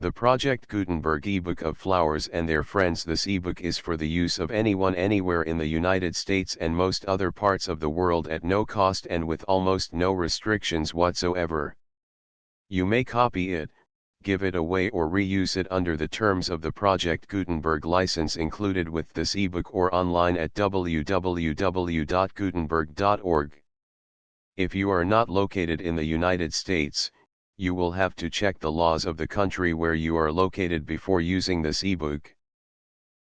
The Project Gutenberg ebook of Flowers and Their Friends. This ebook is for the use of anyone anywhere in the United States and most other parts of the world at no cost and with almost no restrictions whatsoever. You may copy it, give it away or reuse it under the terms of the Project Gutenberg license included with this ebook or online at www.gutenberg.org. If you are not located in the United States, you will have to check the laws of the country where you are located before using this ebook.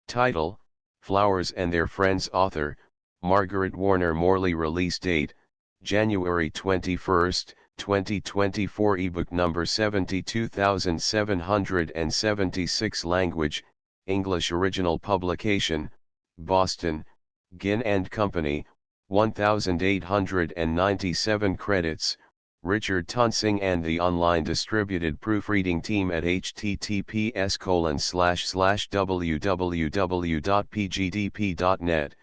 Title: Flowers and Their Friends. Author: Margaret Warner Morley. Release date: January 21, 2024. Ebook number 72776. Language: English. Original publication: Boston, Ginn and Company, 1897. Credits: Richard Tonsing and the online distributed proofreading team at https://www.pgdp.net.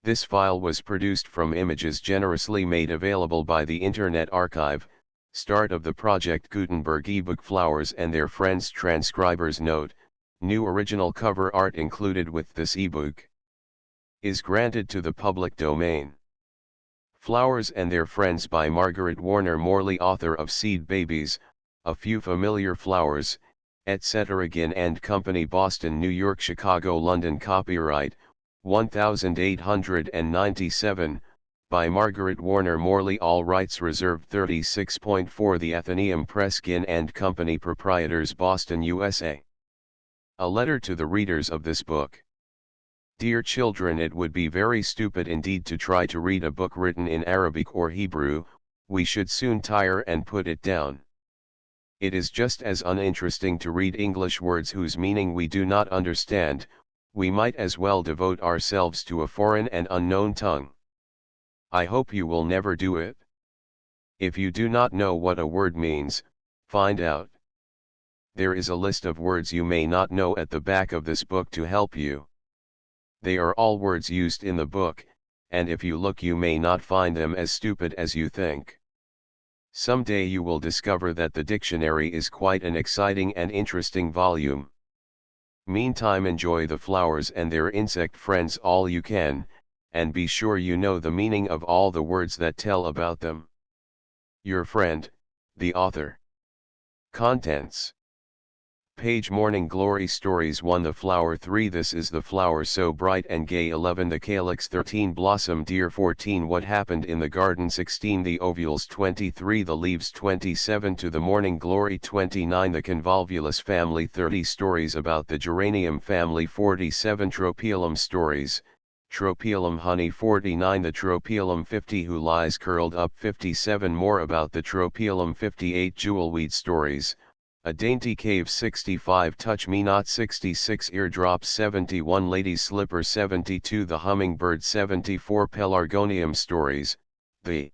This file was produced from images generously made available by the Internet Archive. Start of the Project Gutenberg ebook Flowers and Their Friends. Transcriber's note: new original cover art included with this ebook is granted to the public domain. Flowers and Their Friends by Margaret Warner Morley, author of Seed Babies, A Few Familiar Flowers, etc. Ginn and Company, Boston, New York, Chicago, London. Copyright 1897, by Margaret Warner Morley. All rights reserved. 36.4 The Athenaeum Press, Ginn and Company, Proprietors, Boston, USA. A letter to the readers of this book. Dear children, it would be very stupid indeed to try to read a book written in Arabic or Hebrew. We should soon tire and put it down. It is just as uninteresting to read English words whose meaning we do not understand. We might as well devote ourselves to a foreign and unknown tongue. I hope you will never do it. If you do not know what a word means, find out. There is a list of words you may not know at the back of this book to help you. They are all words used in the book, and if you look you may not find them as stupid as you think. Someday you will discover that the dictionary is quite an exciting and interesting volume. Meantime, enjoy the flowers and their insect friends all you can, and be sure you know the meaning of all the words that tell about them. Your friend, the author. Contents. Page: Morning Glory Stories 1. The Flower 3. This is the flower so bright and gay 11. The calyx 13. Blossom dear 14. What happened in the garden 16. The ovules 23. The leaves 27. To the Morning Glory 29. The convolvulus family 30. Stories about the geranium family 47. Tropielum stories, Tropielum honey 49. The Tropielum 50. Who lies curled up 57. More about the Tropielum 58. Jewelweed stories, A Dainty Cave 65. Touch Me Not 66. Eardrop 71. Lady's Slipper 72. The Hummingbird 74. Pelargonium stories, The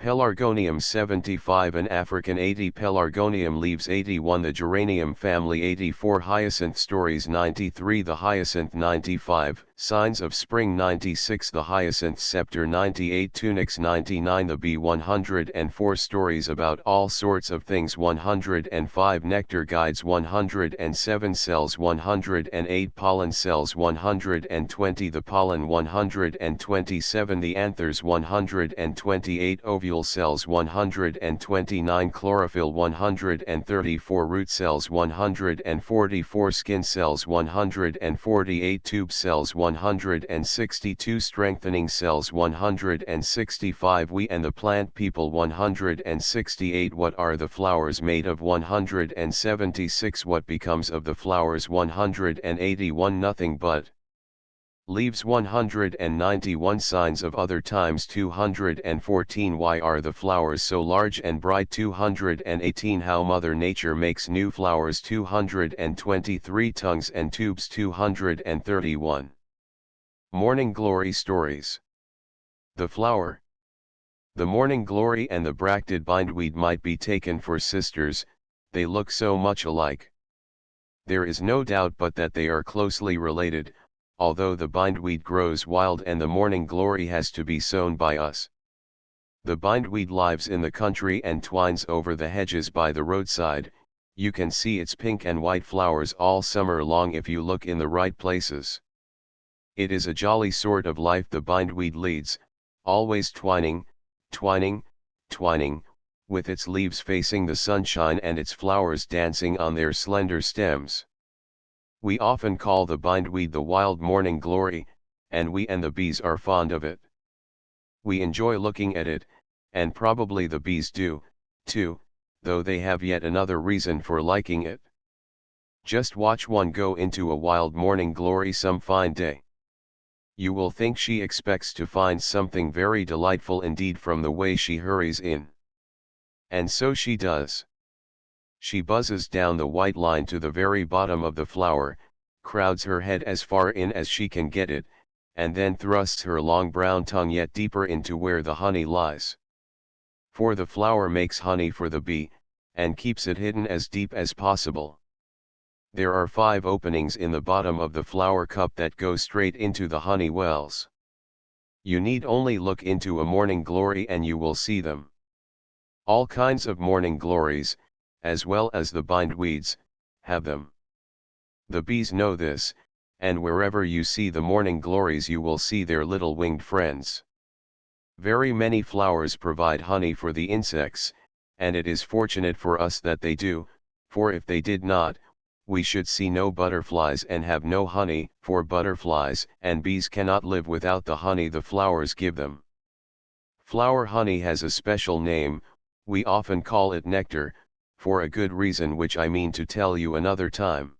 Pelargonium 75. An African 80. Pelargonium leaves 81. The Geranium family 84. Hyacinth stories 93. The Hyacinth 95. Signs of Spring 96. The Hyacinth scepter 98. Tunics 99. The Bee 104. Stories about all sorts of things 105. Nectar guides 107. Cells 108. Pollen cells 120. The pollen 127. The anthers 128. Ovule cells 129. Chlorophyll 134. Root cells 144. Skin cells 148. Tube cells 162. Strengthening cells 165. We and the plant people 168. What are the flowers made of 176. What becomes of the flowers 181. Nothing but leaves 191. Signs of other times 214. Why are the flowers so large and bright 218. How Mother Nature makes new flowers 223. Tongues and tubes 231. Morning Glory stories. The flower. The morning glory and the bracted bindweed might be taken for sisters, they look so much alike. There is no doubt but that they are closely related, although the bindweed grows wild and the morning glory has to be sown by us. The bindweed lives in the country and twines over the hedges by the roadside. You can see its pink and white flowers all summer long if you look in the right places. It is a jolly sort of life the bindweed leads, always twining, twining, twining, with its leaves facing the sunshine and its flowers dancing on their slender stems. We often call the bindweed the wild morning glory, and we and the bees are fond of it. We enjoy looking at it, and probably the bees do, too, though they have yet another reason for liking it. Just watch one go into a wild morning glory some fine day. You will think she expects to find something very delightful indeed from the way she hurries in. And so she does. She buzzes down the white line to the very bottom of the flower, crowds her head as far in as she can get it, and then thrusts her long brown tongue yet deeper into where the honey lies. For the flower makes honey for the bee, and keeps it hidden as deep as possible. There are 5 openings in the bottom of the flower cup that go straight into the honey wells. You need only look into a morning glory and you will see them. All kinds of morning glories, as well as the bindweeds, have them. The bees know this, and wherever you see the morning glories you will see their little winged friends. Very many flowers provide honey for the insects, and it is fortunate for us that they do, for if they did not, we should see no butterflies and have no honey, for butterflies and bees cannot live without the honey the flowers give them. Flower honey has a special name, we often call it nectar, for a good reason which I mean to tell you another time.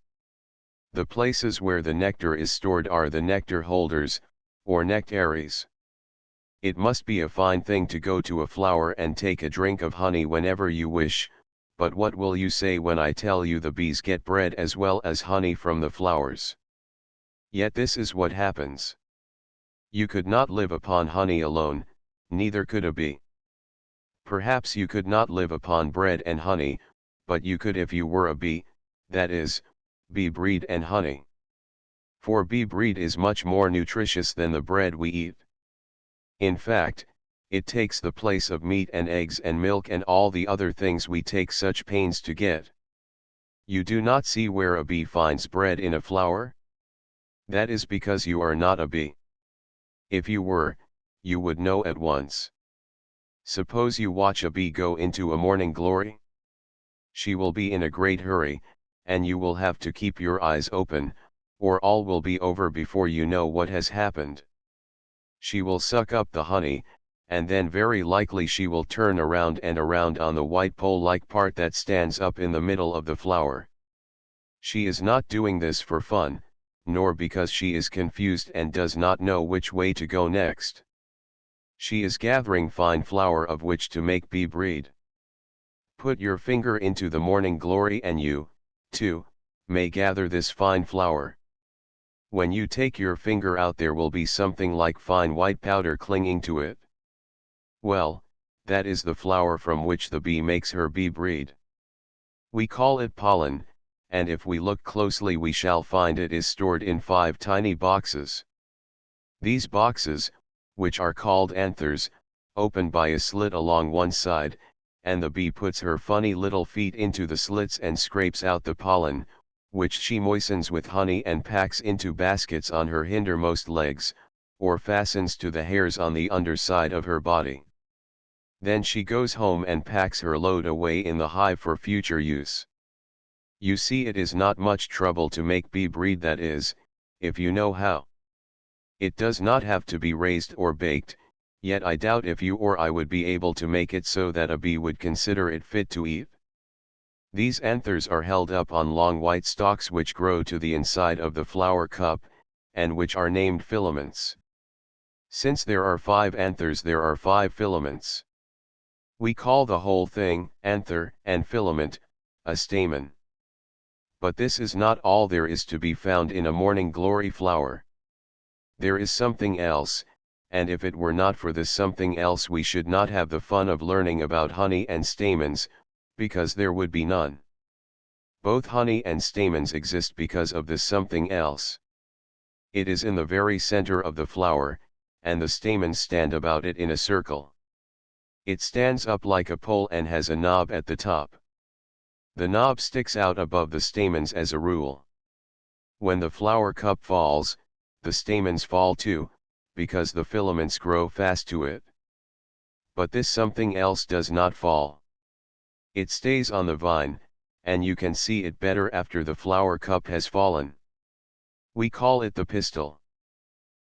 The places where the nectar is stored are the nectar holders, or nectaries. It must be a fine thing to go to a flower and take a drink of honey whenever you wish, but what will you say when I tell you the bees get bread as well as honey from the flowers? Yet this is what happens. You could not live upon honey alone, neither could a bee. Perhaps you could not live upon bread and honey, but you could if you were a bee, that is, bee breed and honey. For bee breed is much more nutritious than the bread we eat. In fact, it takes the place of meat and eggs and milk and all the other things we take such pains to get. You do not see where a bee finds bread in a flower? That is because you are not a bee. If you were, you would know at once. Suppose you watch a bee go into a morning glory? She will be in a great hurry, and you will have to keep your eyes open, or all will be over before you know what has happened. She will suck up the honey, and then very likely she will turn around and around on the white pole-like part that stands up in the middle of the flower. She is not doing this for fun, nor because she is confused and does not know which way to go next. She is gathering fine flower of which to make bee breed. Put your finger into the morning glory and you, too, may gather this fine flower. When you take your finger out there will be something like fine white powder clinging to it. Well, that is the flower from which the bee makes her bee breed. We call it pollen, and if we look closely we shall find it is stored in 5 tiny boxes. These boxes, which are called anthers, open by a slit along one side, and the bee puts her funny little feet into the slits and scrapes out the pollen, which she moistens with honey and packs into baskets on her hindermost legs, or fastens to the hairs on the underside of her body. Then she goes home and packs her load away in the hive for future use. You see, it is not much trouble to make bee breed, that is, if you know how. It does not have to be raised or baked, yet I doubt if you or I would be able to make it so that a bee would consider it fit to eat. These anthers are held up on long white stalks which grow to the inside of the flower cup, and which are named filaments. Since there are 5 anthers, there are 5 filaments. We call the whole thing, anther and filament, a stamen. But this is not all there is to be found in a morning glory flower. There is something else, and if it were not for this something else we should not have the fun of learning about honey and stamens, because there would be none. Both honey and stamens exist because of this something else. It is in the very center of the flower, and the stamens stand about it in a circle. It stands up like a pole and has a knob at the top. The knob sticks out above the stamens as a rule. When the flower cup falls, the stamens fall too, because the filaments grow fast to it. But this something else does not fall. It stays on the vine, and you can see it better after the flower cup has fallen. We call it the pistil.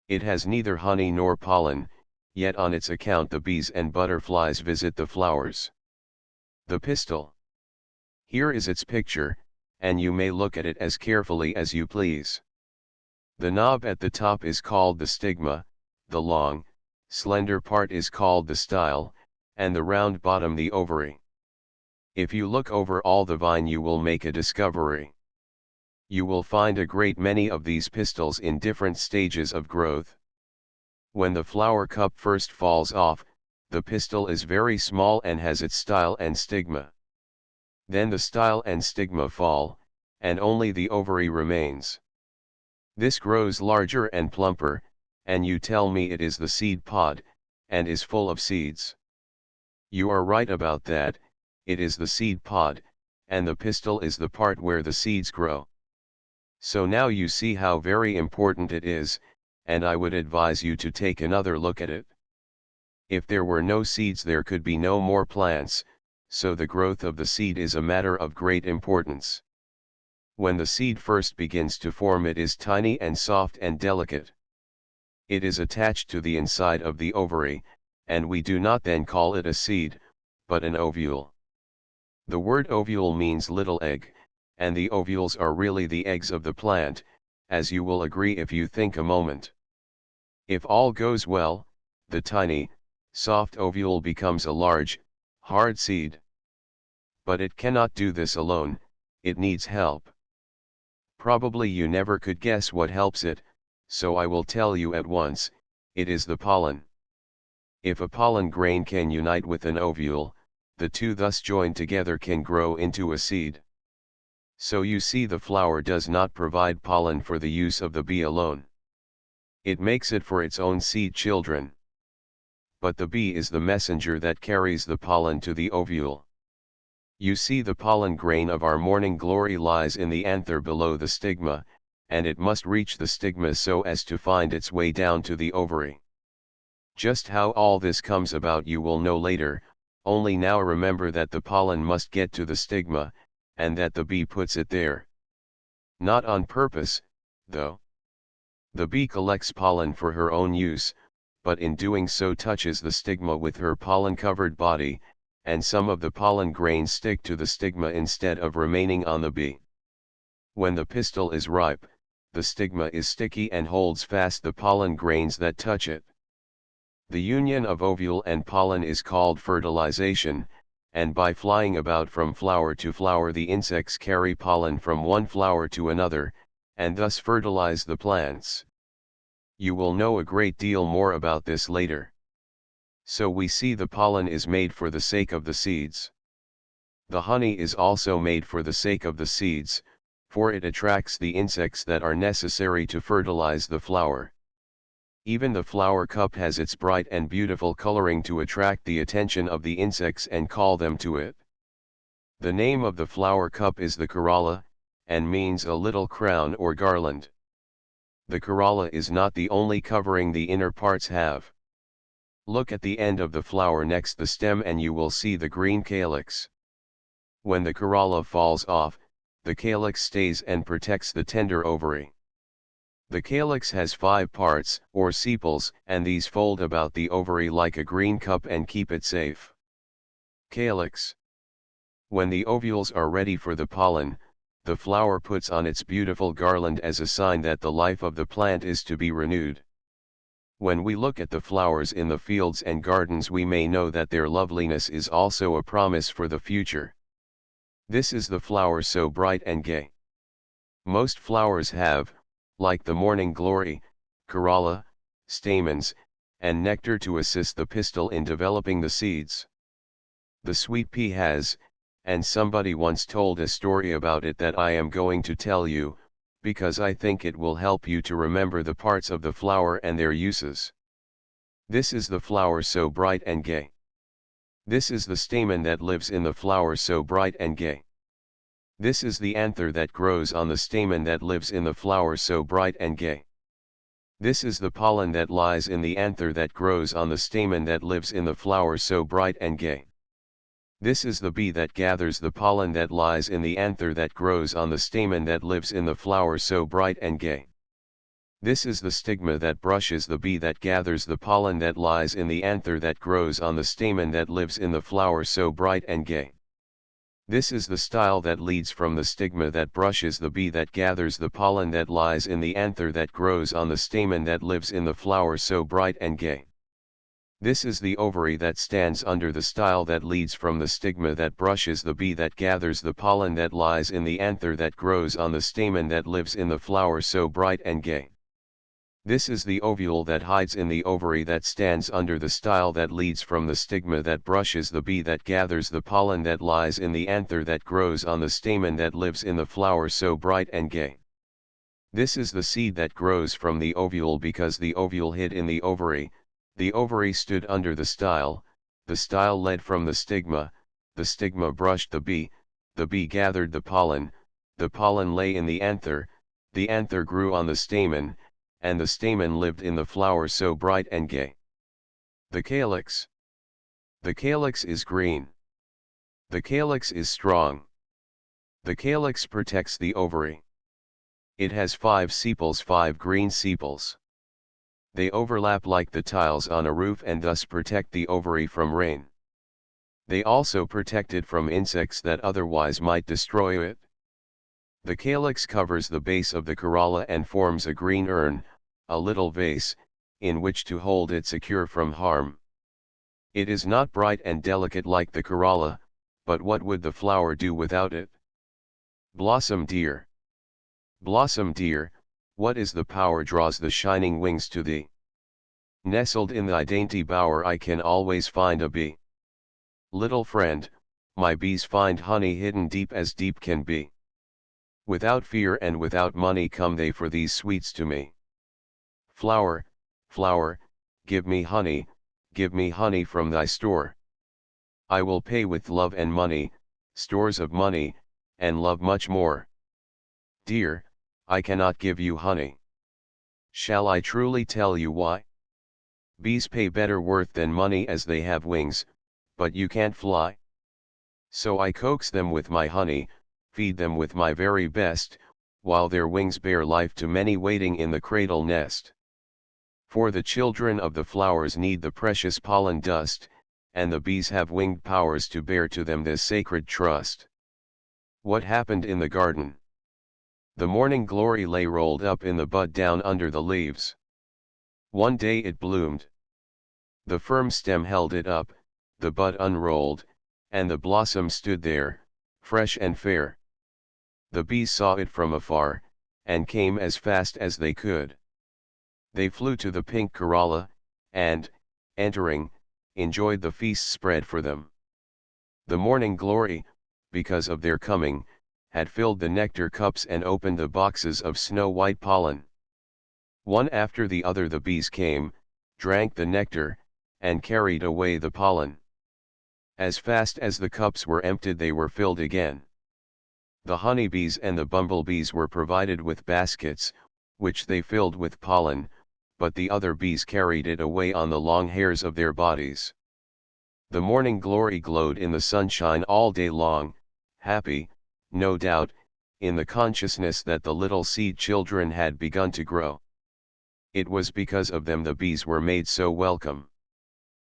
It has neither honey nor pollen, yet on its account the bees and butterflies visit the flowers. The pistil. Here is its picture, and you may look at it as carefully as you please. The knob at the top is called the stigma, the long, slender part is called the style, and the round bottom the ovary. If you look over all the vine you will make a discovery. You will find a great many of these pistils in different stages of growth. When the flower cup first falls off, the pistil is very small and has its style and stigma. Then the style and stigma fall, and only the ovary remains. This grows larger and plumper, and you tell me it is the seed pod, and is full of seeds. You are right about that, it is the seed pod, and the pistil is the part where the seeds grow. So now you see how very important it is, and I would advise you to take another look at it. If there were no seeds there could be no more plants, so the growth of the seed is a matter of great importance. When the seed first begins to form it is tiny and soft and delicate. It is attached to the inside of the ovary, and we do not then call it a seed, but an ovule. The word ovule means little egg, and the ovules are really the eggs of the plant, as you will agree if you think a moment. If all goes well, the tiny, soft ovule becomes a large, hard seed. But it cannot do this alone, it needs help. Probably you never could guess what helps it, so I will tell you at once, it is the pollen. If a pollen grain can unite with an ovule, the two thus joined together can grow into a seed. So you see the flower does not provide pollen for the use of the bee alone. It makes it for its own seed children. But the bee is the messenger that carries the pollen to the ovule. You see the pollen grain of our morning glory lies in the anther below the stigma, and it must reach the stigma so as to find its way down to the ovary. Just how all this comes about you will know later, only now remember that the pollen must get to the stigma, and that the bee puts it there. Not on purpose, though. The bee collects pollen for her own use, but in doing so touches the stigma with her pollen-covered body, and some of the pollen grains stick to the stigma instead of remaining on the bee. When the pistil is ripe, the stigma is sticky and holds fast the pollen grains that touch it. The union of ovule and pollen is called fertilization, and by flying about from flower to flower the insects carry pollen from one flower to another, and thus fertilize the plants. You will know a great deal more about this later. So we see the pollen is made for the sake of the seeds. The honey is also made for the sake of the seeds, for it attracts the insects that are necessary to fertilize the flower. Even the flower cup has its bright and beautiful coloring to attract the attention of the insects and call them to it. The name of the flower cup is the corolla, and means a little crown or garland. The corolla is not the only covering the inner parts have. Look at the end of the flower next the stem and you will see the green calyx. When the corolla falls off, the calyx stays and protects the tender ovary. The calyx has 5 parts, or sepals, and these fold about the ovary like a green cup and keep it safe. Calyx. When the ovules are ready for the pollen, the flower puts on its beautiful garland as a sign that the life of the plant is to be renewed. When we look at the flowers in the fields and gardens we may know that their loveliness is also a promise for the future. This is the flower so bright and gay. Most flowers have, like the morning glory, corolla, stamens, and nectar to assist the pistil in developing the seeds. The sweet pea has, and somebody once told a story about it that I am going to tell you, because I think it will help you to remember the parts of the flower and their uses. This is the flower so bright and gay. This is the stamen that lives in the flower so bright and gay. This is the anther that grows on the stamen that lives in the flower so bright and gay. This is the pollen that lies in the anther that grows on the stamen that lives in the flower so bright and gay. This is the bee that gathers the pollen that lies in the anther that grows on the stamen that lives in the flower so bright and gay. This is the stigma that brushes the bee that gathers the pollen that lies in the anther that grows on the stamen that lives in the flower so bright and gay. This is the style that leads from the stigma that brushes the bee that gathers the pollen that lies in the anther that grows on the stamen that lives in the flower so bright and gay. This is the ovary that stands under the style that leads from the stigma that brushes the bee that gathers the pollen that lies in the anther that grows on the stamen that lives in the flower so bright and gay. This is the ovule that hides in the ovary that stands under the style that leads from the stigma that brushes the bee that gathers the pollen that lies in the anther that grows on the stamen that lives in the flower so bright and gay. This is the seed that grows from the ovule because the ovule hid in the ovary stood under the style led from the stigma brushed the bee gathered the pollen lay in the anther grew on the stamen, and the stamen lived in the flower so bright and gay. The calyx. The calyx is green. The calyx is strong. The calyx protects the ovary. It has 5 sepals, 5 green sepals. They overlap like the tiles on a roof and thus protect the ovary from rain. They also protect it from insects that otherwise might destroy it. The calyx covers the base of the corolla and forms a green urn, a little vase, in which to hold it secure from harm. It is not bright and delicate like the corolla, but what would the flower do without it? Blossom dear. Blossom dear, what is the power draws the shining wings to thee? Nestled in thy dainty bower I can always find a bee. Little friend, my bees find honey hidden deep as deep can be. Without fear and without money come they for these sweets to me. Flower, flower, give me honey from thy store. I will pay with love and money, stores of money, and love much more. Dear, I cannot give you honey. Shall I truly tell you why? Bees pay better worth than money as they have wings, but you can't fly. So I coax them with my honey, feed them with my very best, while their wings bear life to many waiting in the cradle nest. For the children of the flowers need the precious pollen dust, and the bees have winged powers to bear to them this sacred trust. What happened in the garden? The morning glory lay rolled up in the bud down under the leaves. One day it bloomed. The firm stem held it up, the bud unrolled, and the blossom stood there, fresh and fair. The bees saw it from afar, and came as fast as they could. They flew to the pink corolla, and, entering, enjoyed the feast spread for them. The morning glory, because of their coming, had filled the nectar cups and opened the boxes of snow-white pollen. One after the other the bees came, drank the nectar, and carried away the pollen. As fast as the cups were emptied they were filled again. The honeybees and the bumblebees were provided with baskets, which they filled with pollen, but the other bees carried it away on the long hairs of their bodies. The morning glory glowed in the sunshine all day long, happy, no doubt, in the consciousness that the little seed children had begun to grow. It was because of them the bees were made so welcome.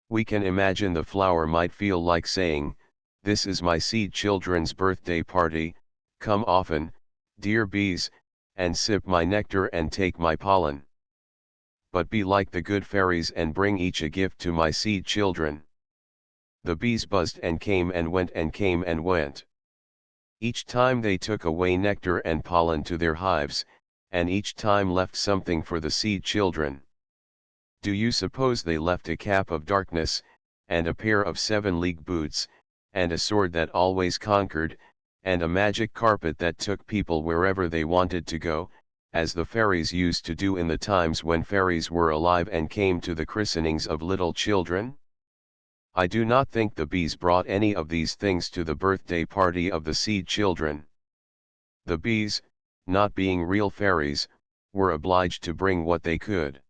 We can imagine the flower might feel like saying, "This is my seed children's birthday party, come often, dear bees, and sip my nectar and take my pollen. But be like the good fairies and bring each a gift to my seed children." The bees buzzed and came and went and came and went. Each time they took away nectar and pollen to their hives, and each time left something for the seed children. Do you suppose they left a cap of darkness, and a pair of 7-league boots, and a sword that always conquered, and a magic carpet that took people wherever they wanted to go, as the fairies used to do in the times when fairies were alive and came to the christenings of little children? I do not think the bees brought any of these things to the birthday party of the seed children. The bees, not being real fairies, were obliged to bring what they could.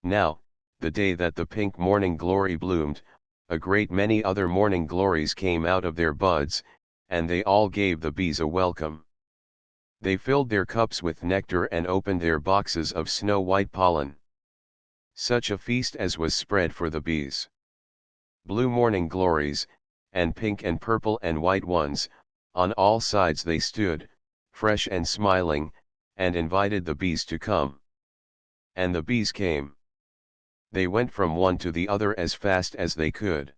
Now, the day that the pink morning glory bloomed, a great many other morning glories came out of their buds, and they all gave the bees a welcome. They filled their cups with nectar and opened their boxes of snow-white pollen. Such a feast as was spread for the bees. Blue morning glories, and pink and purple and white ones, on all sides they stood, fresh and smiling, and invited the bees to come. And the bees came. They went from one to the other as fast as they could.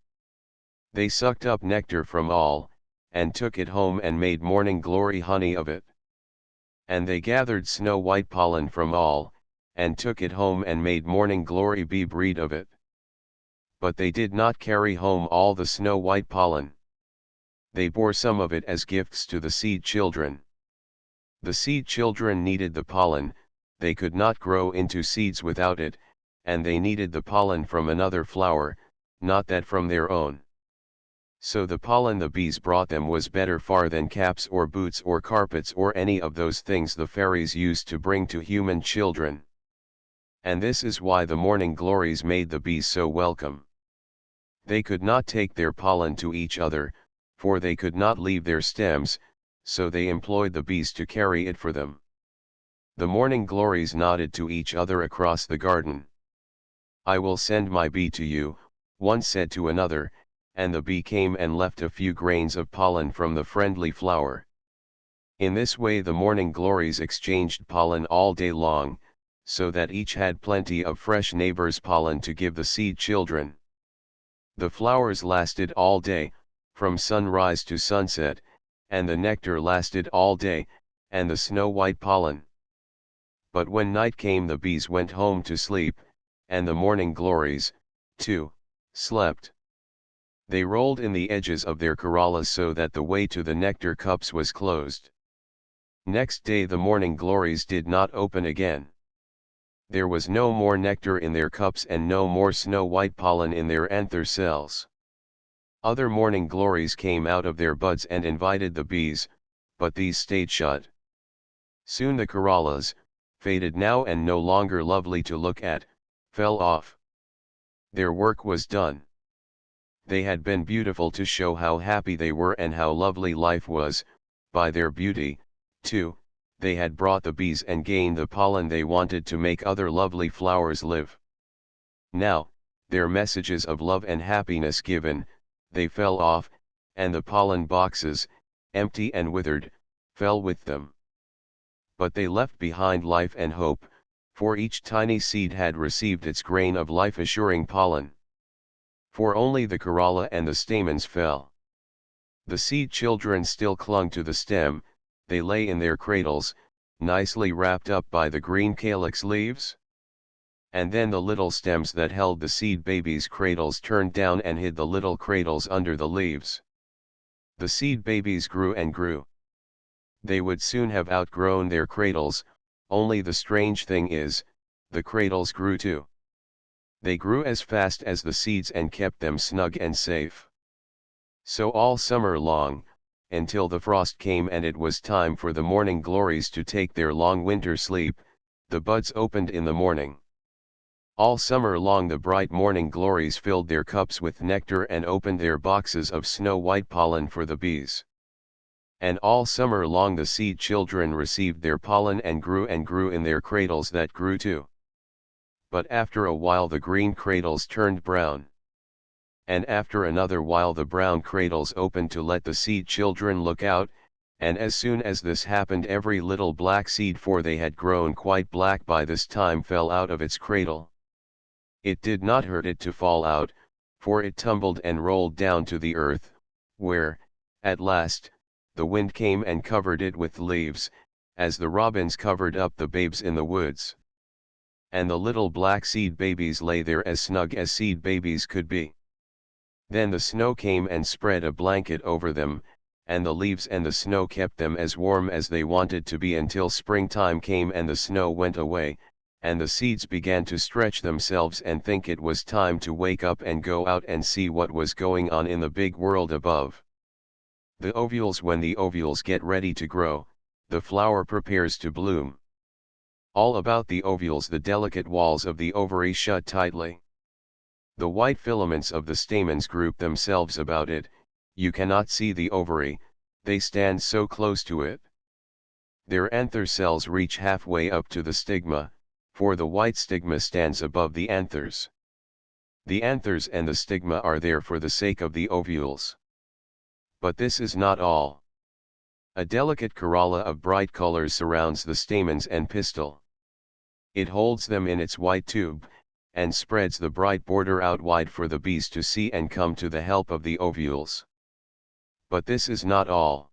They sucked up nectar from all, and took it home and made morning glory honey of it. And they gathered snow-white pollen from all, and took it home and made morning glory bee breed of it. But they did not carry home all the snow-white pollen. They bore some of it as gifts to the seed children. The seed children needed the pollen, they could not grow into seeds without it, and they needed the pollen from another flower, not that from their own. So the pollen the bees brought them was better far than caps or boots or carpets or any of those things the fairies used to bring to human children. And this is why the morning glories made the bees so welcome. They could not take their pollen to each other, for they could not leave their stems, so they employed the bees to carry it for them. The morning glories nodded to each other across the garden. "I will send my bee to you," one said to another, and the bee came and left a few grains of pollen from the friendly flower. In this way the morning glories exchanged pollen all day long, so that each had plenty of fresh neighbor's pollen to give the seed children. The flowers lasted all day, from sunrise to sunset, and the nectar lasted all day, and the snow-white pollen. But when night came the bees went home to sleep, and the morning glories, too, slept. They rolled in the edges of their corollas so that the way to the nectar cups was closed. Next day the morning glories did not open again. There was no more nectar in their cups and no more snow-white pollen in their anther cells. Other morning glories came out of their buds and invited the bees, but these stayed shut. Soon the corollas, faded now and no longer lovely to look at, fell off. Their work was done. They had been beautiful to show how happy they were and how lovely life was. By their beauty, too, they had brought the bees and gained the pollen they wanted to make other lovely flowers live. Now, their messages of love and happiness given, they fell off, and the pollen boxes, empty and withered, fell with them. But they left behind life and hope, for each tiny seed had received its grain of life-assuring pollen. For only the corolla and the stamens fell. The seed children still clung to the stem, they lay in their cradles, nicely wrapped up by the green calyx leaves. And then the little stems that held the seed babies' cradles turned down and hid the little cradles under the leaves. The seed babies grew and grew. They would soon have outgrown their cradles, only the strange thing is, the cradles grew too. They grew as fast as the seeds and kept them snug and safe. So all summer long, until the frost came and it was time for the morning glories to take their long winter sleep, the buds opened in the morning. All summer long the bright morning glories filled their cups with nectar and opened their boxes of snow-white pollen for the bees. And all summer long the seed children received their pollen and grew in their cradles that grew too. But after a while the green cradles turned brown. And after another while the brown cradles opened to let the seed children look out, and as soon as this happened every little black seed, for they had grown quite black by this time, fell out of its cradle. It did not hurt it to fall out, for it tumbled and rolled down to the earth, where, at last, the wind came and covered it with leaves, as the robins covered up the babes in the woods. And the little black seed babies lay there as snug as seed babies could be. Then the snow came and spread a blanket over them, and the leaves and the snow kept them as warm as they wanted to be until springtime came and the snow went away, and the seeds began to stretch themselves and think it was time to wake up and go out and see what was going on in the big world above. The ovules, when the ovules get ready to grow, the flower prepares to bloom. All about the ovules the delicate walls of the ovary shut tightly. The white filaments of the stamens group themselves about it, you cannot see the ovary, they stand so close to it. Their anther cells reach halfway up to the stigma, for the white stigma stands above the anthers. The anthers and the stigma are there for the sake of the ovules. But this is not all. A delicate corolla of bright colors surrounds the stamens and pistil. It holds them in its white tube, and spreads the bright border out wide for the bees to see and come to the help of the ovules. But this is not all.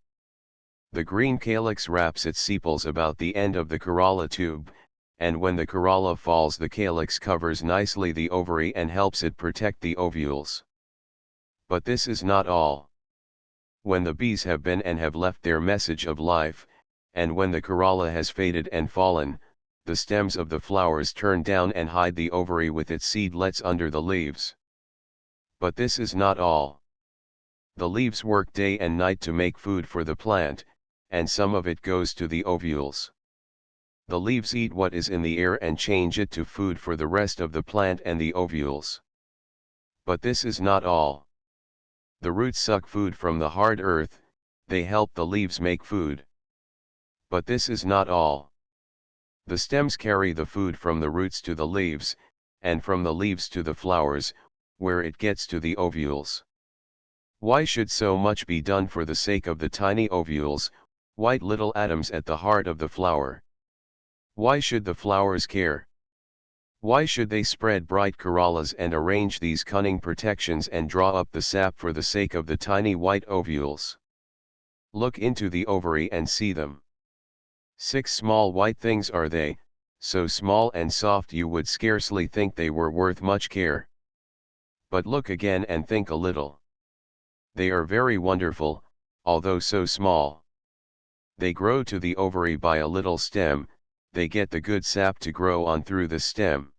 The green calyx wraps its sepals about the end of the corolla tube, and when the corolla falls the calyx covers nicely the ovary and helps it protect the ovules. But this is not all. When the bees have been and have left their message of life, and when the corolla has faded and fallen, the stems of the flowers turn down and hide the ovary with its seedlets under the leaves. But this is not all. The leaves work day and night to make food for the plant, and some of it goes to the ovules. The leaves eat what is in the air and change it to food for the rest of the plant and the ovules. But this is not all. The roots suck food from the hard earth, they help the leaves make food. But this is not all. The stems carry the food from the roots to the leaves, and from the leaves to the flowers, where it gets to the ovules. Why should so much be done for the sake of the tiny ovules, white little atoms at the heart of the flower? Why should the flowers care? Why should they spread bright corollas and arrange these cunning protections and draw up the sap for the sake of the tiny white ovules? Look into the ovary and see them. 6 small white things are they, so small and soft you would scarcely think they were worth much care. But look again and think a little. They are very wonderful, although so small. They grow to the ovary by a little stem, they get the good sap to grow on through the stem.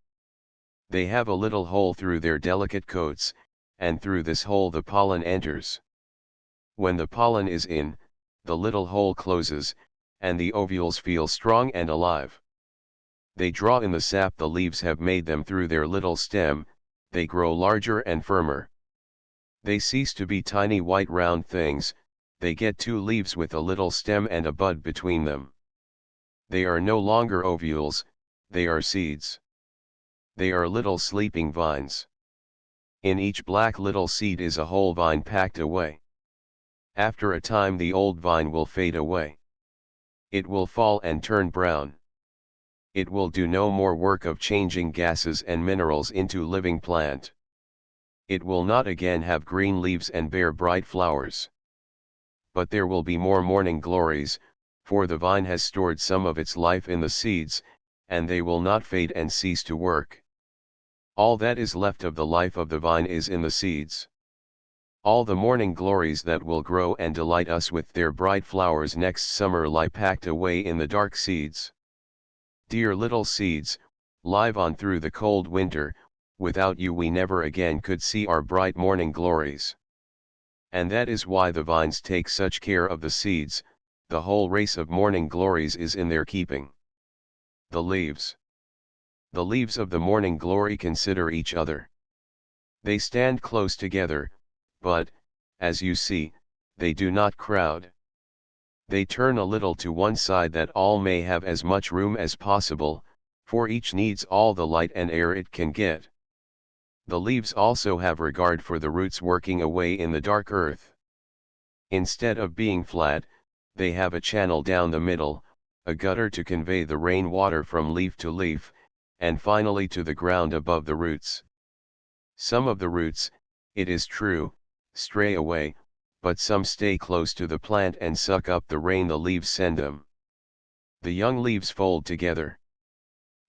They have a little hole through their delicate coats, and through this hole the pollen enters. When the pollen is in, the little hole closes, and the ovules feel strong and alive. They draw in the sap the leaves have made them through their little stem, they grow larger and firmer. They cease to be tiny white round things, they get 2 leaves with a little stem and a bud between them. They are no longer ovules, they are seeds. They are little sleeping vines. In each black little seed is a whole vine packed away. After a time the old vine will fade away. It will fall and turn brown. It will do no more work of changing gases and minerals into living plant. It will not again have green leaves and bear bright flowers. But there will be more morning glories, for the vine has stored some of its life in the seeds, and they will not fade and cease to work. All that is left of the life of the vine is in the seeds. All the morning glories that will grow and delight us with their bright flowers next summer lie packed away in the dark seeds. Dear little seeds, live on through the cold winter, without you we never again could see our bright morning glories. And that is why the vines take such care of the seeds, the whole race of morning glories is in their keeping. The leaves. The leaves of the morning glory consider each other. They stand close together, but, as you see, they do not crowd. They turn a little to one side that all may have as much room as possible, for each needs all the light and air it can get. The leaves also have regard for the roots working away in the dark earth. Instead of being flat, they have a channel down the middle, a gutter to convey the rain water from leaf to leaf, and finally to the ground above the roots. Some of the roots, it is true, stray away, but some stay close to the plant and suck up the rain the leaves send them. The young leaves fold together.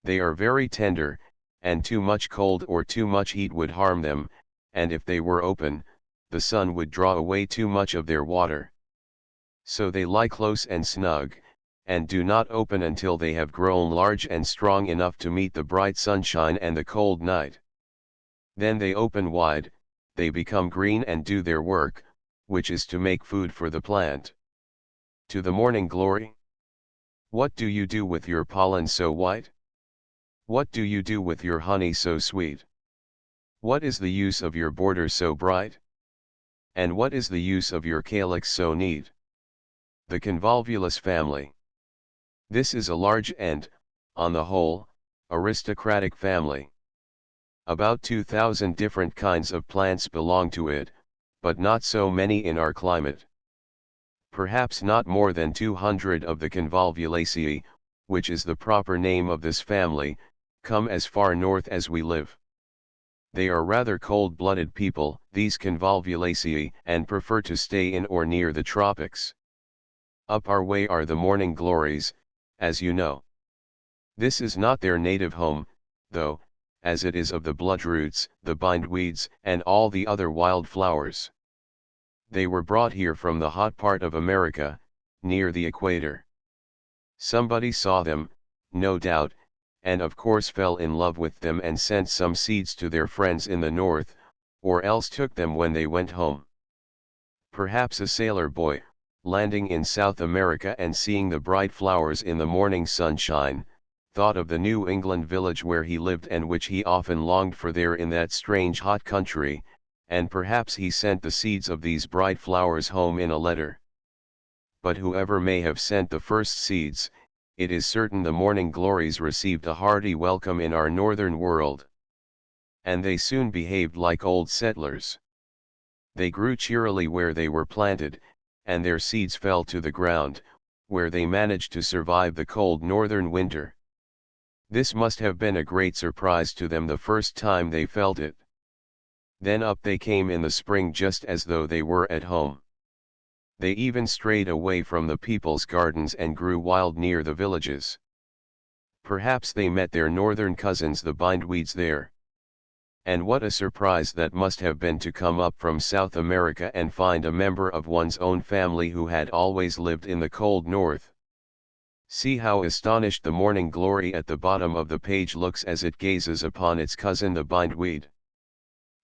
They are very tender, and too much cold or too much heat would harm them, and if they were open, the sun would draw away too much of their water. So they lie close and snug, and do not open until they have grown large and strong enough to meet the bright sunshine and the cold night. Then they open wide, they become green and do their work, which is to make food for the plant. To the morning glory? What do you do with your pollen so white? What do you do with your honey so sweet? What is the use of your border so bright? And what is the use of your calyx so neat? The convolvulus family. This is a large and, on the whole, aristocratic family. About 2,000 different kinds of plants belong to it, but not so many in our climate. Perhaps not more than 200 of the Convolvulaceae, which is the proper name of this family, come as far north as we live. They are rather cold-blooded people, these Convolvulaceae, and prefer to stay in or near the tropics. Up our way are the morning glories, as you know. This is not their native home, though, as it is of the bloodroots, the bindweeds, and all the other wild flowers. They were brought here from the hot part of America, near the equator. Somebody saw them, no doubt, and of course fell in love with them and sent some seeds to their friends in the north, or else took them when they went home. Perhaps a sailor boy, landing in South America and seeing the bright flowers in the morning sunshine, thought of the New England village where he lived and which he often longed for there in that strange hot country, and perhaps he sent the seeds of these bright flowers home in a letter. But whoever may have sent the first seeds, it is certain the morning glories received a hearty welcome in our northern world. And they soon behaved like old settlers. They grew cheerily where they were planted, and their seeds fell to the ground, where they managed to survive the cold northern winter. This must have been a great surprise to them the first time they felt it. Then up they came in the spring just as though they were at home. They even strayed away from the people's gardens and grew wild near the villages. Perhaps they met their northern cousins the bindweeds there. And what a surprise that must have been to come up from South America and find a member of one's own family who had always lived in the cold north. See how astonished the morning glory at the bottom of the page looks as it gazes upon its cousin the bindweed.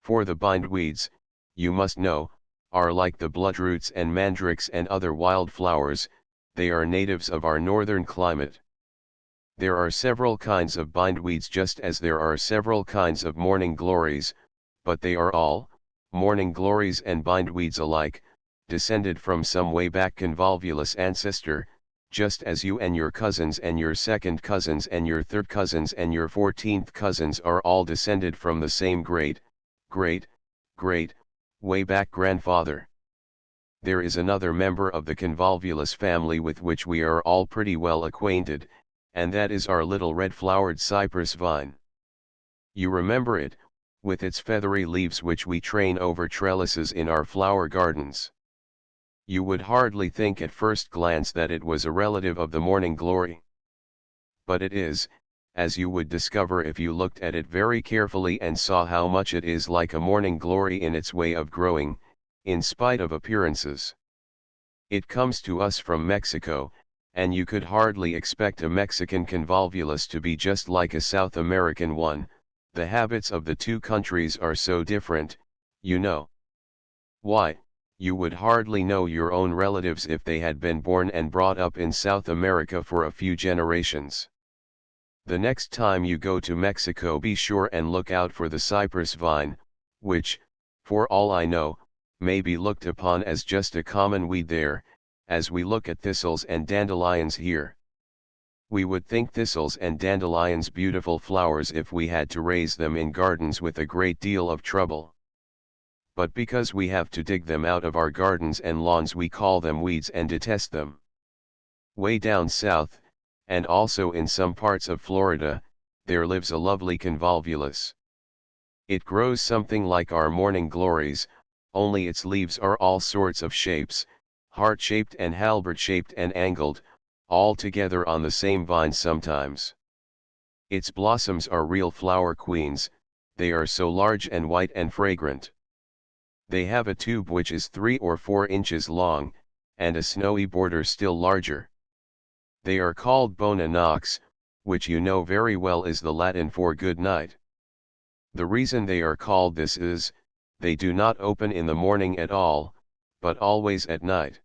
For the bindweeds, you must know, are like the bloodroots and mandrakes and other wild flowers, they are natives of our northern climate. There are several kinds of bindweeds just as there are several kinds of morning glories, but they are all, morning glories and bindweeds alike, descended from some way back convolvulus ancestor, just as you and your cousins and your second cousins and your third cousins and your 14th cousins are all descended from the same great, way back grandfather. There is another member of the convolvulus family with which we are all pretty well acquainted, and that is our little red-flowered cypress vine. You remember it, with its feathery leaves which we train over trellises in our flower gardens. You would hardly think at first glance that it was a relative of the morning glory. But it is, as you would discover if you looked at it very carefully and saw how much it is like a morning glory in its way of growing, in spite of appearances. It comes to us from Mexico, and you could hardly expect a Mexican convolvulus to be just like a South American one, the habits of the two countries are so different, you know. Why, you would hardly know your own relatives if they had been born and brought up in South America for a few generations. The next time you go to Mexico be sure and look out for the cypress vine, which, for all I know, may be looked upon as just a common weed there, as we look at thistles and dandelions here. We would think thistles and dandelions beautiful flowers if we had to raise them in gardens with a great deal of trouble. But because we have to dig them out of our gardens and lawns we call them weeds and detest them. Way down south, and also in some parts of Florida, there lives a lovely convolvulus. It grows something like our morning glories, only its leaves are all sorts of shapes, heart-shaped and halberd-shaped and angled, all together on the same vine sometimes. Its blossoms are real flower queens, they are so large and white and fragrant. They have a tube which is 3 or 4 inches long, and a snowy border still larger. They are called bona nox, which you know very well is the Latin for good night. The reason they are called this is, they do not open in the morning at all, but always at night.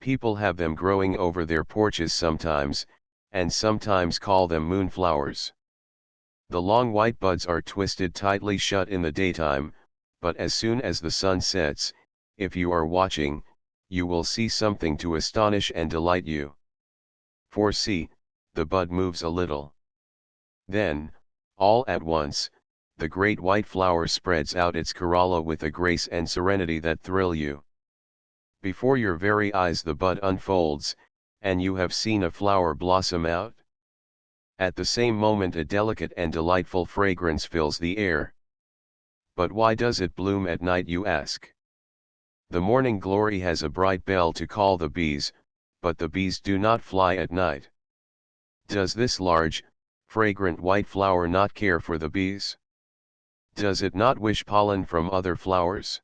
People have them growing over their porches sometimes, and sometimes call them moonflowers. The long white buds are twisted tightly shut in the daytime, but as soon as the sun sets, if you are watching, you will see something to astonish and delight you. For see, the bud moves a little. Then, all at once, the great white flower spreads out its corolla with a grace and serenity that thrill you. Before your very eyes the bud unfolds, and you have seen a flower blossom out. At the same moment a delicate and delightful fragrance fills the air. But why does it bloom at night, you ask? The morning glory has a bright bell to call the bees, but the bees do not fly at night. Does this large, fragrant white flower not care for the bees? Does it not wish pollen from other flowers?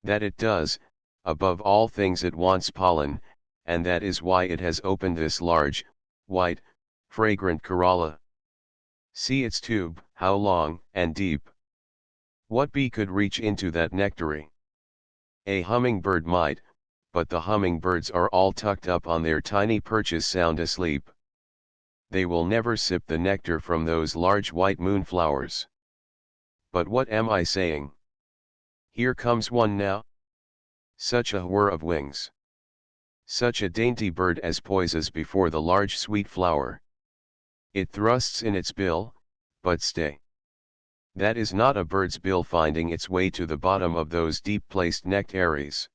That it does, above all things it wants pollen, and that is why it has opened this large, white, fragrant corolla. See its tube, how long and deep. What bee could reach into that nectary? A hummingbird might, but the hummingbirds are all tucked up on their tiny perches sound asleep. They will never sip the nectar from those large white moonflowers. But what am I saying? Here comes one now. Such a whir of wings. Such a dainty bird as poises before the large sweet flower. It thrusts in its bill, but stay. That is not a bird's bill finding its way to the bottom of those deep-placed nectaries.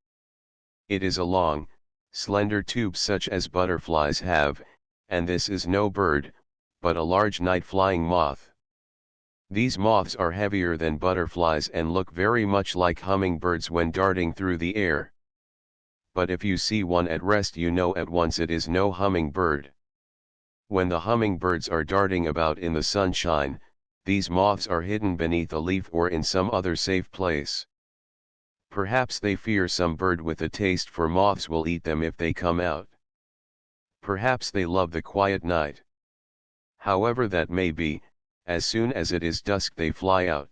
It is a long, slender tube such as butterflies have, and this is no bird, but a large night-flying moth. These moths are heavier than butterflies and look very much like hummingbirds when darting through the air. But if you see one at rest you know at once it is no hummingbird. When the hummingbirds are darting about in the sunshine, these moths are hidden beneath a leaf or in some other safe place. Perhaps they fear some bird with a taste for moths will eat them if they come out. Perhaps they love the quiet night. However that may be, as soon as it is dusk they fly out.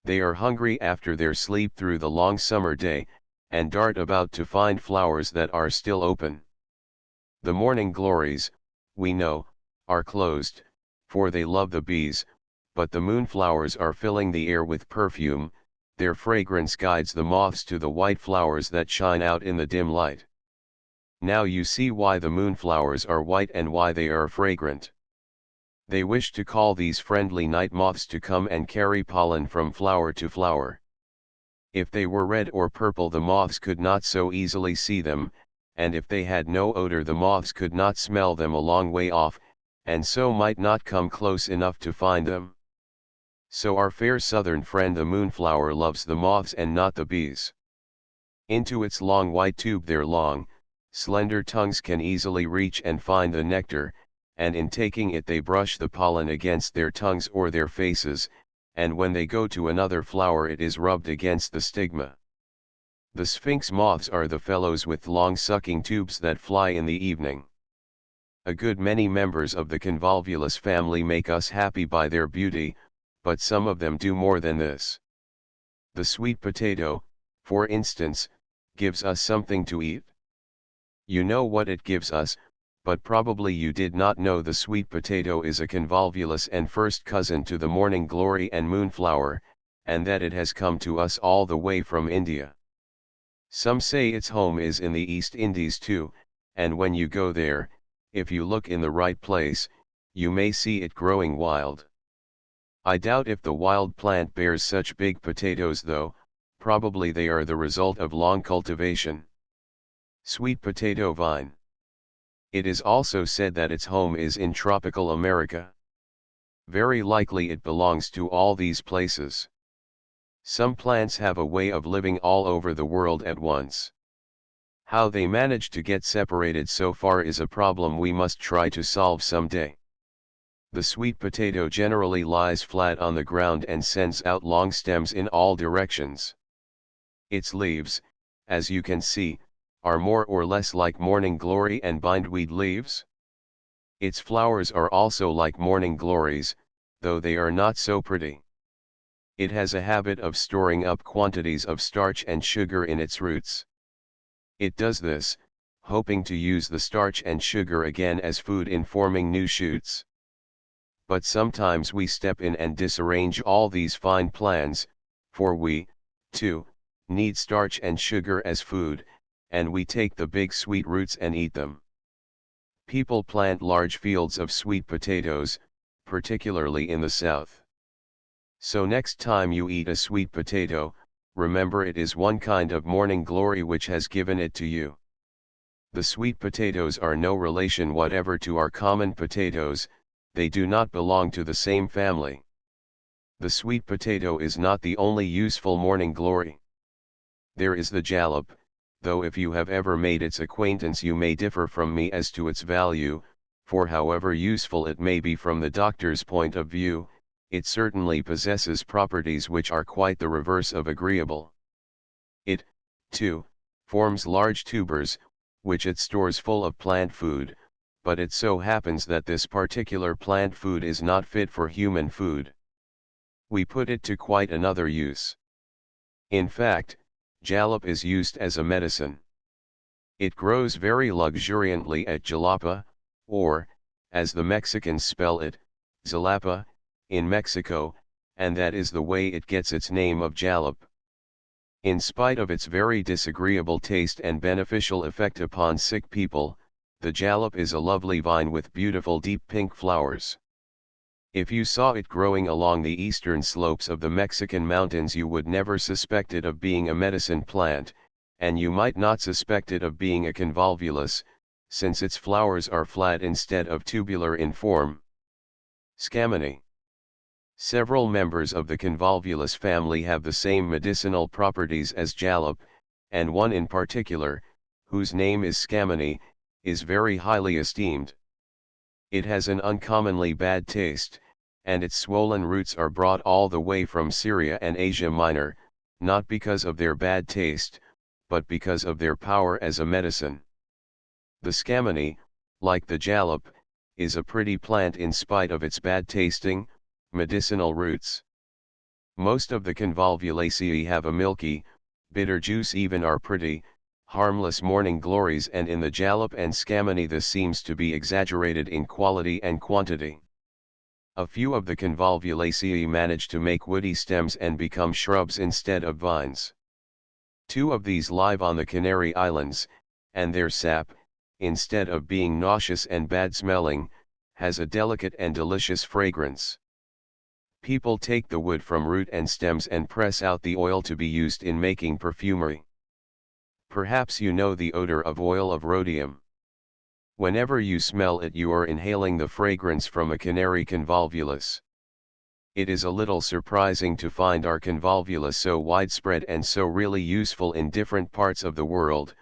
They are hungry after their sleep through the long summer day, and dart about to find flowers that are still open. The morning glories, we know, are closed, for they love the bees, but the moonflowers are filling the air with perfume, their fragrance guides the moths to the white flowers that shine out in the dim light. Now you see why the moonflowers are white and why they are fragrant. They wish to call these friendly night moths to come and carry pollen from flower to flower. If they were red or purple the moths could not so easily see them, and if they had no odor the moths could not smell them a long way off, and so might not come close enough to find them. So our fair southern friend the moonflower loves the moths and not the bees. Into its long white tube their long, slender tongues can easily reach and find the nectar, and in taking it they brush the pollen against their tongues or their faces, and when they go to another flower it is rubbed against the stigma. The sphinx moths are the fellows with long sucking tubes that fly in the evening. A good many members of the convolvulus family make us happy by their beauty, but some of them do more than this. The sweet potato, for instance, gives us something to eat. You know what it gives us, but probably you did not know the sweet potato is a convolvulus and first cousin to the morning glory and moonflower, and that it has come to us all the way from India. Some say its home is in the East Indies too, and when you go there, if you look in the right place, you may see it growing wild. I doubt if the wild plant bears such big potatoes though, probably they are the result of long cultivation. Sweet potato vine. It is also said that its home is in tropical America. Very likely it belongs to all these places. Some plants have a way of living all over the world at once. How they manage to get separated so far is a problem we must try to solve someday. The sweet potato generally lies flat on the ground and sends out long stems in all directions. Its leaves, as you can see, are more or less like morning glory and bindweed leaves. Its flowers are also like morning glories, though they are not so pretty. It has a habit of storing up quantities of starch and sugar in its roots. It does this, hoping to use the starch and sugar again as food in forming new shoots. But sometimes we step in and disarrange all these fine plans, for we, too, need starch and sugar as food, and we take the big sweet roots and eat them. People plant large fields of sweet potatoes, particularly in the South. So next time you eat a sweet potato, remember it is one kind of morning glory which has given it to you. The sweet potatoes are no relation whatever to our common potatoes, they do not belong to the same family. The sweet potato is not the only useful morning glory. There is the jalap, though if you have ever made its acquaintance you may differ from me as to its value, for however useful it may be from the doctor's point of view, it certainly possesses properties which are quite the reverse of agreeable. It, too, forms large tubers, which it stores full of plant food, but it so happens that this particular plant food is not fit for human food. We put it to quite another use. In fact, jalap is used as a medicine. It grows very luxuriantly at Jalapa, or, as the Mexicans spell it, Zalapa, in Mexico, and that is the way it gets its name of jalap. In spite of its very disagreeable taste and beneficial effect upon sick people, the jalap is a lovely vine with beautiful deep pink flowers. If you saw it growing along the eastern slopes of the Mexican mountains you would never suspect it of being a medicine plant, and you might not suspect it of being a convolvulus, since its flowers are flat instead of tubular in form. Scammony. Several members of the convolvulus family have the same medicinal properties as jalap, and one in particular, whose name is scammony, is very highly esteemed. It has an uncommonly bad taste, and its swollen roots are brought all the way from Syria and Asia Minor, not because of their bad taste, but because of their power as a medicine. The scammony, like the jalap, is a pretty plant in spite of its bad tasting, medicinal roots. Most of the convolvulaceae have a milky, bitter juice, even are pretty, harmless morning glories, and in the jalap and scammony this seems to be exaggerated in quality and quantity. A few of the convolvulaceae manage to make woody stems and become shrubs instead of vines. 2 of these live on the Canary Islands, and their sap, instead of being nauseous and bad-smelling, has a delicate and delicious fragrance. People take the wood from root and stems and press out the oil to be used in making perfumery. Perhaps you know the odor of oil of rhodium. Whenever you smell it you are inhaling the fragrance from a canary convolvulus. It is a little surprising to find our convolvulus so widespread and so really useful in different parts of the world,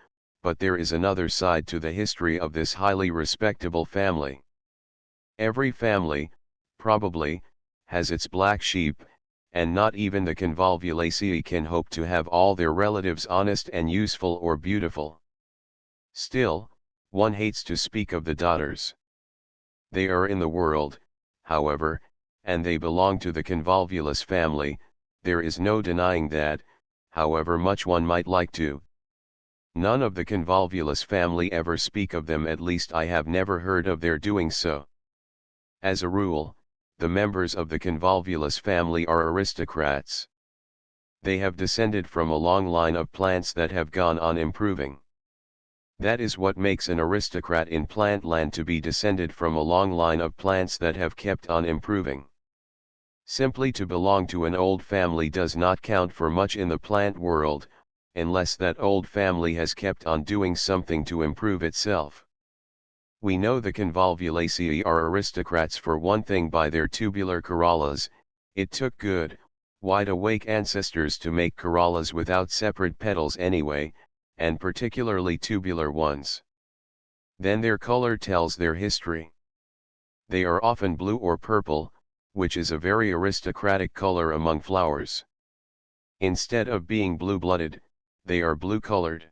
but there is another side to the history of this highly respectable family. Every family, probably, has its black sheep, and not even the convolvulaceae can hope to have all their relatives honest and useful or beautiful. Still, one hates to speak of the daughters. They are in the world, however, and they belong to the convolvulus family, there is no denying that, however much one might like to. None of the convolvulus family ever speak of them, at least I have never heard of their doing so. As a rule, the members of the convolvulus family are aristocrats. They have descended from a long line of plants that have gone on improving. That is what makes an aristocrat in plantland, to be descended from a long line of plants that have kept on improving. Simply to belong to an old family does not count for much in the plant world, unless that old family has kept on doing something to improve itself. We know the convolvulaceae are aristocrats for one thing by their tubular corollas. It took good, wide-awake ancestors to make corollas without separate petals anyway, and particularly tubular ones. Then their color tells their history. They are often blue or purple, which is a very aristocratic color among flowers. Instead of being blue-blooded, they are blue-colored.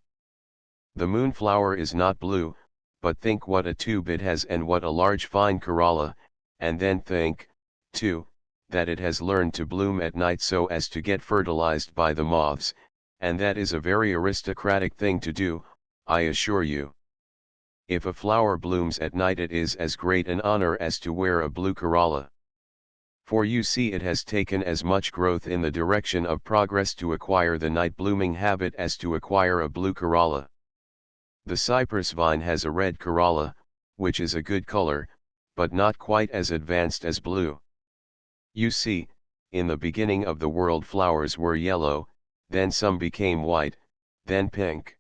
The moonflower is not blue, but think what a tube it has and what a large fine corolla, and then think, too, that it has learned to bloom at night so as to get fertilized by the moths, and that is a very aristocratic thing to do, I assure you. If a flower blooms at night, it is as great an honor as to wear a blue corolla. For you see, it has taken as much growth in the direction of progress to acquire the night blooming habit as to acquire a blue corolla. The cypress vine has a red corolla, which is a good color, but not quite as advanced as blue. You see, in the beginning of the world flowers were yellow, then some became white, then pink.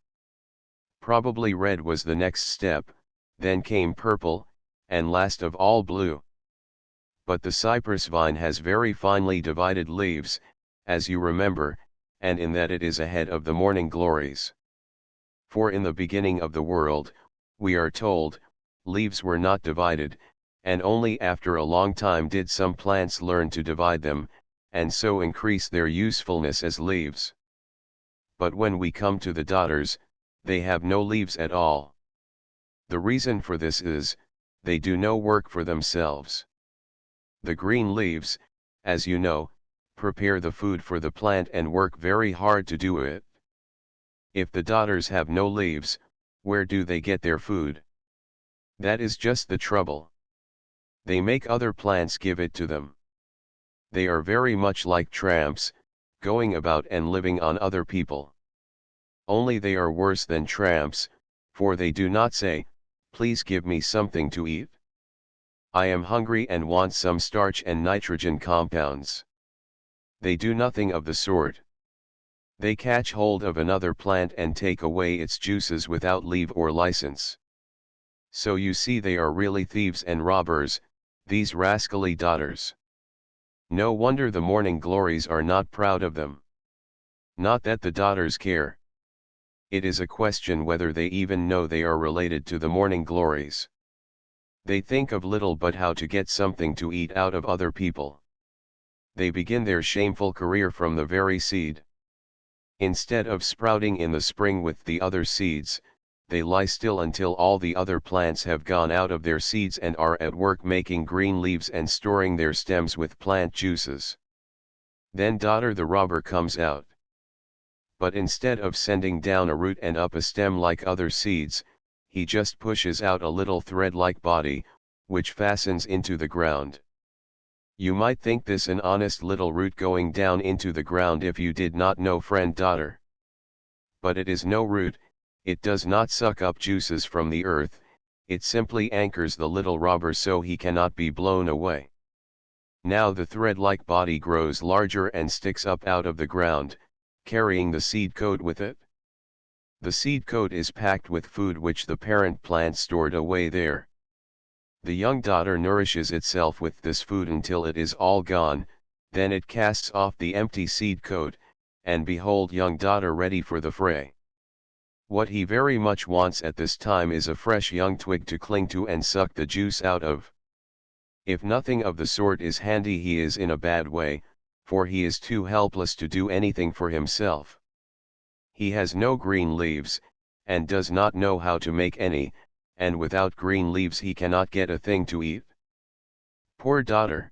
Probably red was the next step, then came purple, and last of all blue. But the cypress vine has very finely divided leaves, as you remember, and in that it is ahead of the morning glories. For in the beginning of the world, we are told, leaves were not divided, and only after a long time did some plants learn to divide them, and so increase their usefulness as leaves. But when we come to the daughters, they have no leaves at all. The reason for this is, they do no work for themselves. The green leaves, as you know, prepare the food for the plant and work very hard to do it. If the daughters have no leaves, where do they get their food? That is just the trouble. They make other plants give it to them. They are very much like tramps, going about and living on other people. Only they are worse than tramps, for they do not say, "Please give me something to eat. I am hungry and want some starch and nitrogen compounds." They do nothing of the sort. They catch hold of another plant and take away its juices without leave or license. So you see, they are really thieves and robbers, these rascally daughters. No wonder the morning glories are not proud of them. Not that the daughters care. It is a question whether they even know they are related to the morning glories. They think of little but how to get something to eat out of other people. They begin their shameful career from the very seed. Instead of sprouting in the spring with the other seeds, they lie still until all the other plants have gone out of their seeds and are at work making green leaves and storing their stems with plant juices. Then daughter the robber comes out. But instead of sending down a root and up a stem like other seeds, he just pushes out a little thread-like body, which fastens into the ground. You might think this an honest little root going down into the ground if you did not know, friend daughter. But it is no root, it does not suck up juices from the earth, it simply anchors the little robber so he cannot be blown away. Now the thread-like body grows larger and sticks up out of the ground, carrying the seed coat with it. The seed coat is packed with food which the parent plant stored away there. The young daughter nourishes itself with this food until it is all gone, then it casts off the empty seed coat, and behold young daughter ready for the fray. What he very much wants at this time is a fresh young twig to cling to and suck the juice out of. If nothing of the sort is handy, he is in a bad way, for he is too helpless to do anything for himself. He has no green leaves, and does not know how to make any, and without green leaves he cannot get a thing to eat. Poor daughter!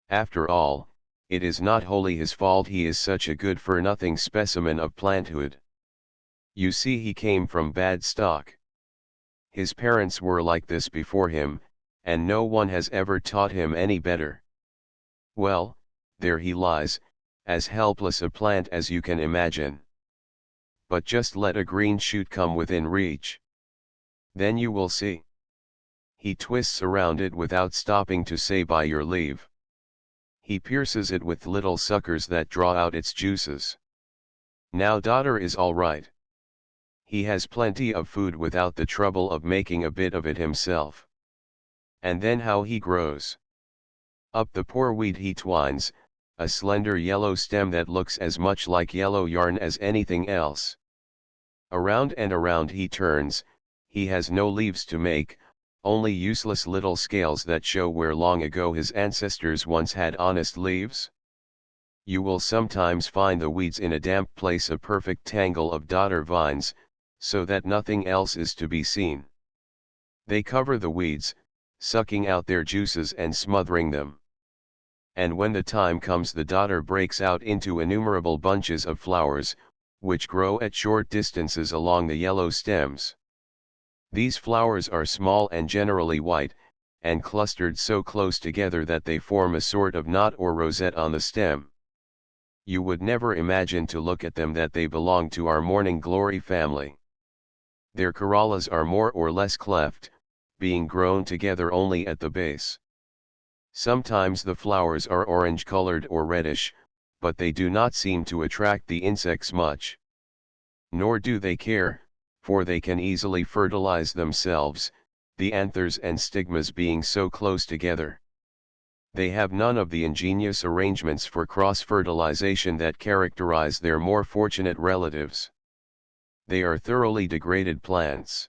After all, it is not wholly his fault he is such a good-for-nothing specimen of planthood. You see, he came from bad stock. His parents were like this before him, and no one has ever taught him any better. Well, there he lies, as helpless a plant as you can imagine. But just let a green shoot come within reach. Then you will see. He twists around it without stopping to say by your leave. He pierces it with little suckers that draw out its juices. Now daughter is all right. He has plenty of food without the trouble of making a bit of it himself. And then how he grows. Up the poor weed he twines, a slender yellow stem that looks as much like yellow yarn as anything else. Around and around he turns, he has no leaves to make, only useless little scales that show where long ago his ancestors once had honest leaves. You will sometimes find the weeds in a damp place a perfect tangle of dodder vines, so that nothing else is to be seen. They cover the weeds, sucking out their juices and smothering them. And when the time comes, the dodder breaks out into innumerable bunches of flowers, which grow at short distances along the yellow stems. These flowers are small and generally white, and clustered so close together that they form a sort of knot or rosette on the stem. You would never imagine to look at them that they belong to our morning glory family. Their corollas are more or less cleft, being grown together only at the base. Sometimes the flowers are orange-colored or reddish, but they do not seem to attract the insects much. Nor do they care, for they can easily fertilize themselves, the anthers and stigmas being so close together. They have none of the ingenious arrangements for cross-fertilization that characterize their more fortunate relatives. They are thoroughly degraded plants.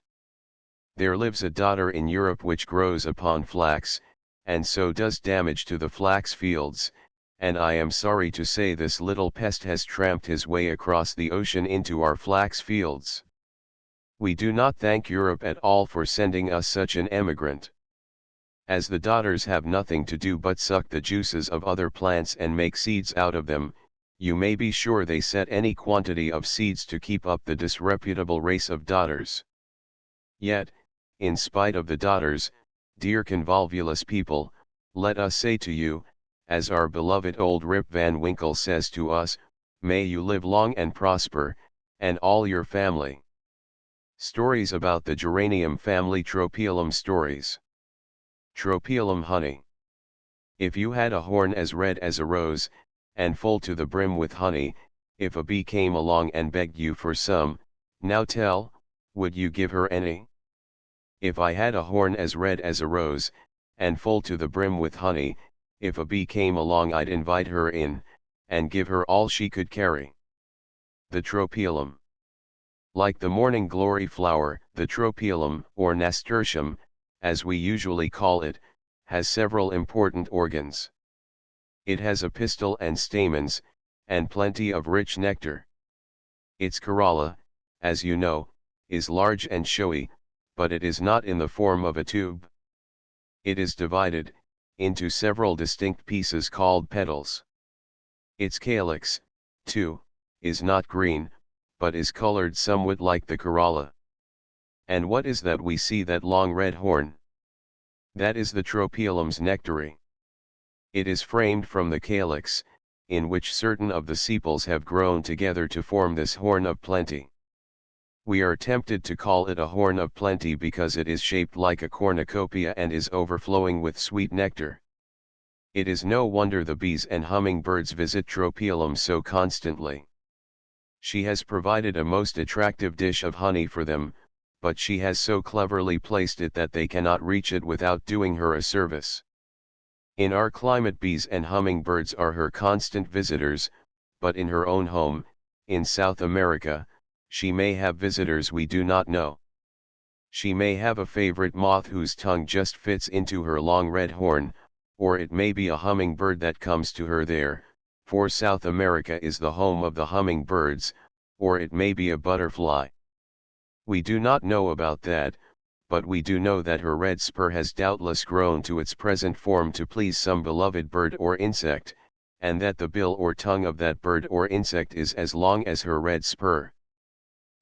There lives a dodder in Europe which grows upon flax, and so does damage to the flax fields, and I am sorry to say this little pest has tramped his way across the ocean into our flax fields. We do not thank Europe at all for sending us such an emigrant. As the dodders have nothing to do but suck the juices of other plants and make seeds out of them, you may be sure they set any quantity of seeds to keep up the disreputable race of dodders. Yet, in spite of the dodders, dear convolvulus people, let us say to you, as our beloved old Rip Van Winkle says to us, may you live long and prosper, and all your family. Stories about the geranium family. Tropiolum stories. Tropiolum honey. If you had a horn as red as a rose, and full to the brim with honey, if a bee came along and begged you for some, now tell, would you give her any? If I had a horn as red as a rose, and full to the brim with honey, if a bee came along I'd invite her in, and give her all she could carry. The Tropiolum. Like the morning glory flower, the Tropiolum, or nasturtium, as we usually call it, has several important organs. It has a pistil and stamens, and plenty of rich nectar. Its corolla, as you know, is large and showy, but it is not in the form of a tube. It is divided into several distinct pieces called petals. Its calyx, too, is not green, but is colored somewhat like the corolla. And what is that we see that long red horn? That is the Tropiolum's nectary. It is framed from the calyx, in which certain of the sepals have grown together to form this horn of plenty. We are tempted to call it a horn of plenty because it is shaped like a cornucopia and is overflowing with sweet nectar. It is no wonder the bees and hummingbirds visit Tropiolum so constantly. She has provided a most attractive dish of honey for them, but she has so cleverly placed it that they cannot reach it without doing her a service. In our climate bees and hummingbirds are her constant visitors, but in her own home, in South America, she may have visitors we do not know. She may have a favorite moth whose tongue just fits into her long red horn, or it may be a hummingbird that comes to her there, for South America is the home of the hummingbirds, or it may be a butterfly. We do not know about that, but we do know that her red spur has doubtless grown to its present form to please some beloved bird or insect, and that the bill or tongue of that bird or insect is as long as her red spur.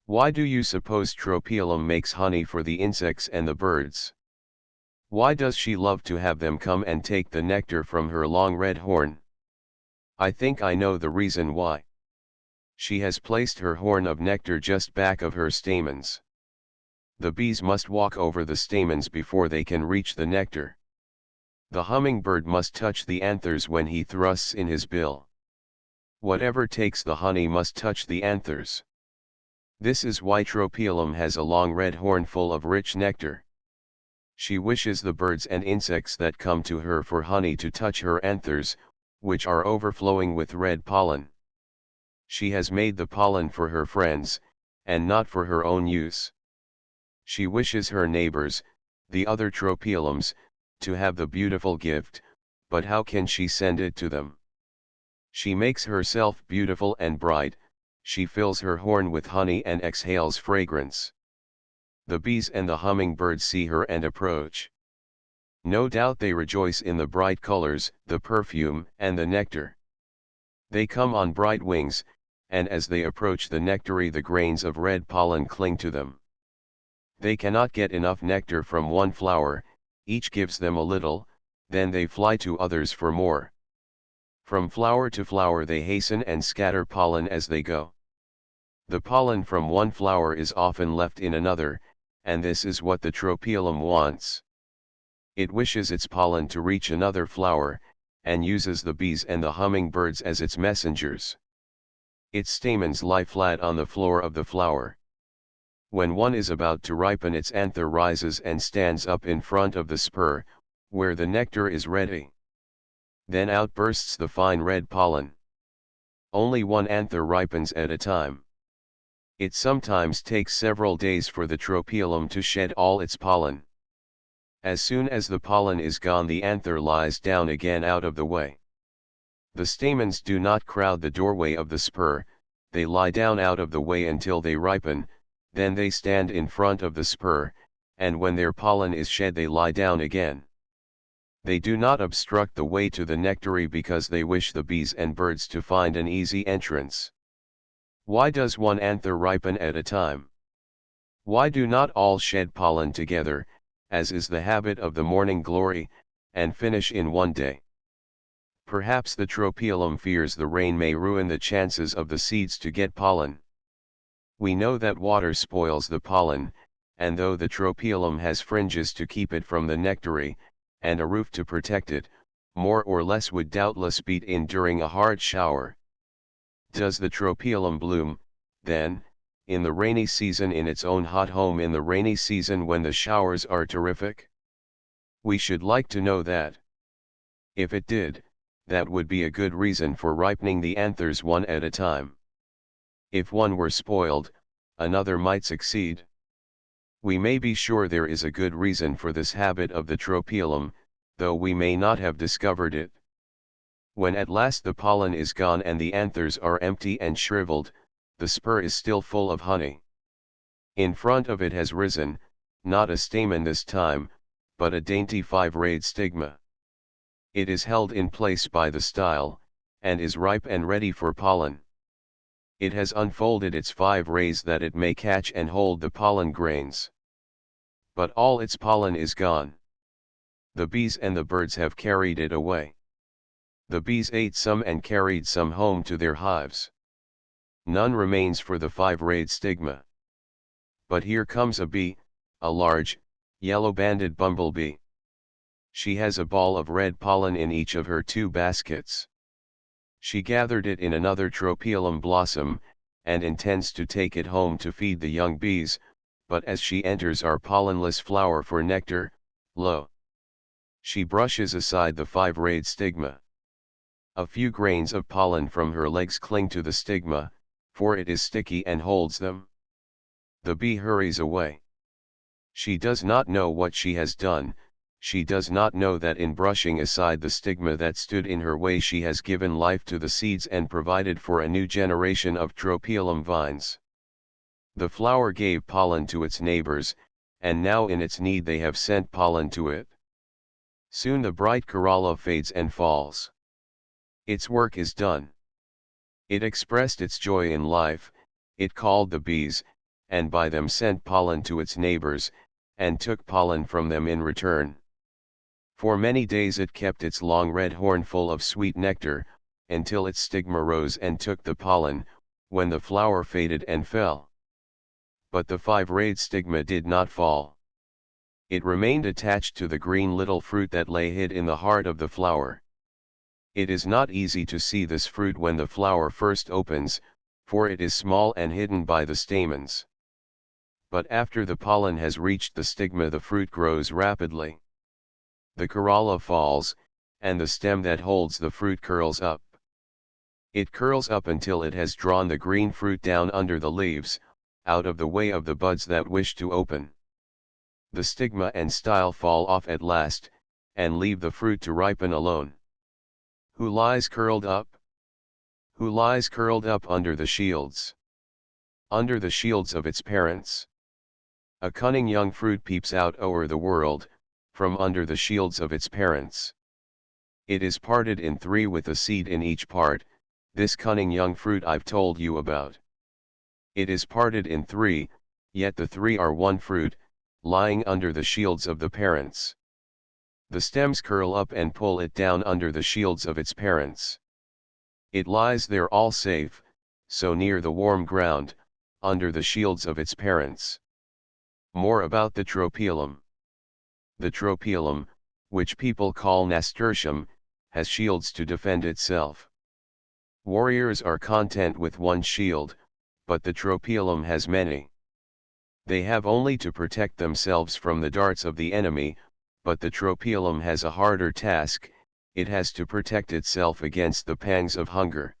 Why do you suppose Tropiolum makes honey for the insects and the birds? Why does she love to have them come and take the nectar from her long red horn? I think I know the reason why. She has placed her horn of nectar just back of her stamens. The bees must walk over the stamens before they can reach the nectar. The hummingbird must touch the anthers when he thrusts in his bill. Whatever takes the honey must touch the anthers. This is why Tropiolum has a long red horn full of rich nectar. She wishes the birds and insects that come to her for honey to touch her anthers, which are overflowing with red pollen. She has made the pollen for her friends, and not for her own use. She wishes her neighbors, the other Tropiolums, to have the beautiful gift, but how can she send it to them? She makes herself beautiful and bright, she fills her horn with honey and exhales fragrance. The bees and the hummingbirds see her and approach. No doubt they rejoice in the bright colors, the perfume, and the nectar. They come on bright wings, and as they approach the nectary the grains of red pollen cling to them. They cannot get enough nectar from one flower, each gives them a little, then they fly to others for more. From flower to flower they hasten and scatter pollen as they go. The pollen from one flower is often left in another, and this is what the tropielum wants. It wishes its pollen to reach another flower, and uses the bees and the hummingbirds as its messengers. Its stamens lie flat on the floor of the flower. When one is about to ripen, its anther rises and stands up in front of the spur, where the nectar is ready. Then out bursts the fine red pollen. Only one anther ripens at a time. It sometimes takes several days for the tropielum to shed all its pollen. As soon as the pollen is gone, the anther lies down again out of the way. The stamens do not crowd the doorway of the spur, they lie down out of the way until they ripen, then they stand in front of the spur, and when their pollen is shed they lie down again. They do not obstruct the way to the nectary because they wish the bees and birds to find an easy entrance. Why does one anther ripen at a time? Why do not all shed pollen together, as is the habit of the morning glory, and finish in one day? Perhaps the tropielum fears the rain may ruin the chances of the seeds to get pollen. We know that water spoils the pollen, and though the tropielum has fringes to keep it from the nectary, and a roof to protect it, more or less would doubtless beat in during a hard shower. Does the tropielum bloom, then, in the rainy season in its own hot home in the rainy season when the showers are terrific? We should like to know that. If it did, that would be a good reason for ripening the anthers one at a time. If one were spoiled, another might succeed. We may be sure there is a good reason for this habit of the tropielum, though we may not have discovered it. When at last the pollen is gone and the anthers are empty and shriveled, the spur is still full of honey. In front of it has risen, not a stamen this time, but a dainty 5-rayed stigma. It is held in place by the style, and is ripe and ready for pollen. It has unfolded its 5 rays that it may catch and hold the pollen grains. But all its pollen is gone. The bees and the birds have carried it away. The bees ate some and carried some home to their hives. None remains for the 5-rayed stigma. But here comes a bee, a large, yellow-banded bumblebee. She has a ball of red pollen in each of her 2 baskets. She gathered it in another tropielum blossom, and intends to take it home to feed the young bees, but as she enters our pollenless flower for nectar, lo! She brushes aside the 5-rayed stigma. A few grains of pollen from her legs cling to the stigma, for it is sticky and holds them. The bee hurries away. She does not know what she has done, she does not know that in brushing aside the stigma that stood in her way she has given life to the seeds and provided for a new generation of tropielum vines. The flower gave pollen to its neighbors, and now in its need they have sent pollen to it. Soon the bright corolla fades and falls. Its work is done. It expressed its joy in life, it called the bees, and by them sent pollen to its neighbors, and took pollen from them in return. For many days it kept its long red horn full of sweet nectar, until its stigma rose and took the pollen, when the flower faded and fell. But the 5-rayed stigma did not fall. It remained attached to the green little fruit that lay hid in the heart of the flower. It is not easy to see this fruit when the flower first opens, for it is small and hidden by the stamens. But after the pollen has reached the stigma the fruit grows rapidly. The corolla falls, and the stem that holds the fruit curls up. It curls up until it has drawn the green fruit down under the leaves, out of the way of the buds that wish to open. The stigma and style fall off at last, and leave the fruit to ripen alone. Who lies curled up? Who lies curled up under the shields? Under the shields of its parents. A cunning young fruit peeps out o'er the world, from under the shields of its parents. It is parted in 3 with a seed in each part, this cunning young fruit I've told you about. It is parted in 3, yet the 3 are one fruit, lying under the shields of the parents. The stems curl up and pull it down under the shields of its parents. It lies there all safe, so near the warm ground, under the shields of its parents. More about the tropielum. The tropielum, which people call nasturtium, has shields to defend itself. Warriors are content with one shield, but the tropielum has many. They have only to protect themselves from the darts of the enemy, but the tropielum has a harder task. It has to protect itself against the pangs of hunger.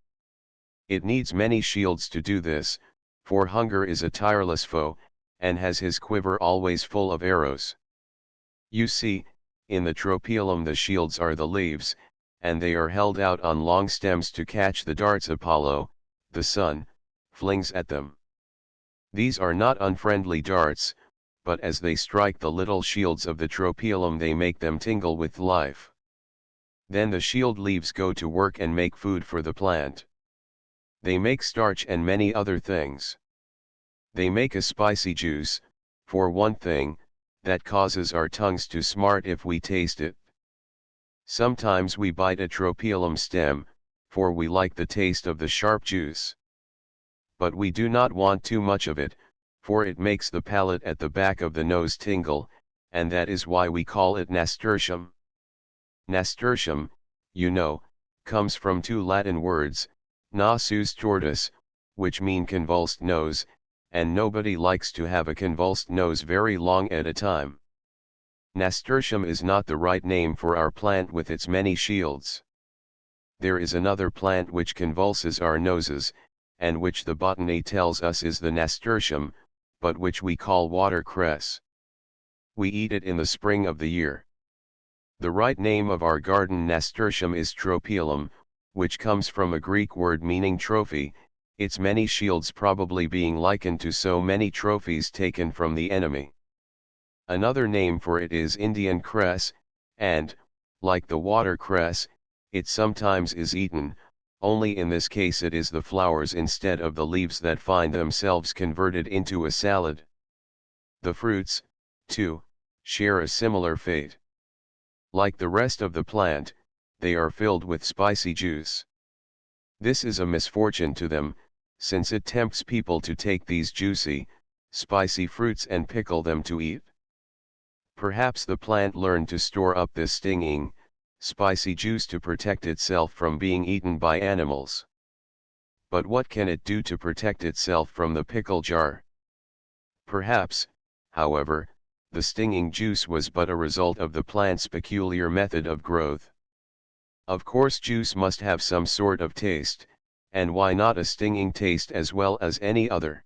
It needs many shields to do this, for hunger is a tireless foe, and has his quiver always full of arrows. You see, in the tropielum the shields are the leaves, and they are held out on long stems to catch the darts Apollo, the sun, flings at them. These are not unfriendly darts, but as they strike the little shields of the tropielum they make them tingle with life. Then the shield leaves go to work and make food for the plant. They make starch and many other things. They make a spicy juice, for one thing, that causes our tongues to smart if we taste it. Sometimes we bite a tropielum stem, for we like the taste of the sharp juice. But we do not want too much of it, for it makes the palate at the back of the nose tingle, and that is why we call it nasturtium. Nasturtium, you know, comes from two Latin words, nasus tortus, which mean convulsed nose, and nobody likes to have a convulsed nose very long at a time. Nasturtium is not the right name for our plant with its many shields. There is another plant which convulses our noses, and which the botany tells us is the nasturtium, but which we call watercress. We eat it in the spring of the year. The right name of our garden nasturtium is tropielum, which comes from a Greek word meaning trophy, its many shields probably being likened to so many trophies taken from the enemy. Another name for it is Indian cress, and, like the watercress, it sometimes is eaten, only in this case it is the flowers instead of the leaves that find themselves converted into a salad. The fruits, too, share a similar fate. Like the rest of the plant, they are filled with spicy juice. This is a misfortune to them, since it tempts people to take these juicy, spicy fruits and pickle them to eat. Perhaps the plant learned to store up this stinging, spicy juice to protect itself from being eaten by animals. But what can it do to protect itself from the pickle jar? Perhaps, however, the stinging juice was but a result of the plant's peculiar method of growth. Of course juice must have some sort of taste, and why not a stinging taste as well as any other?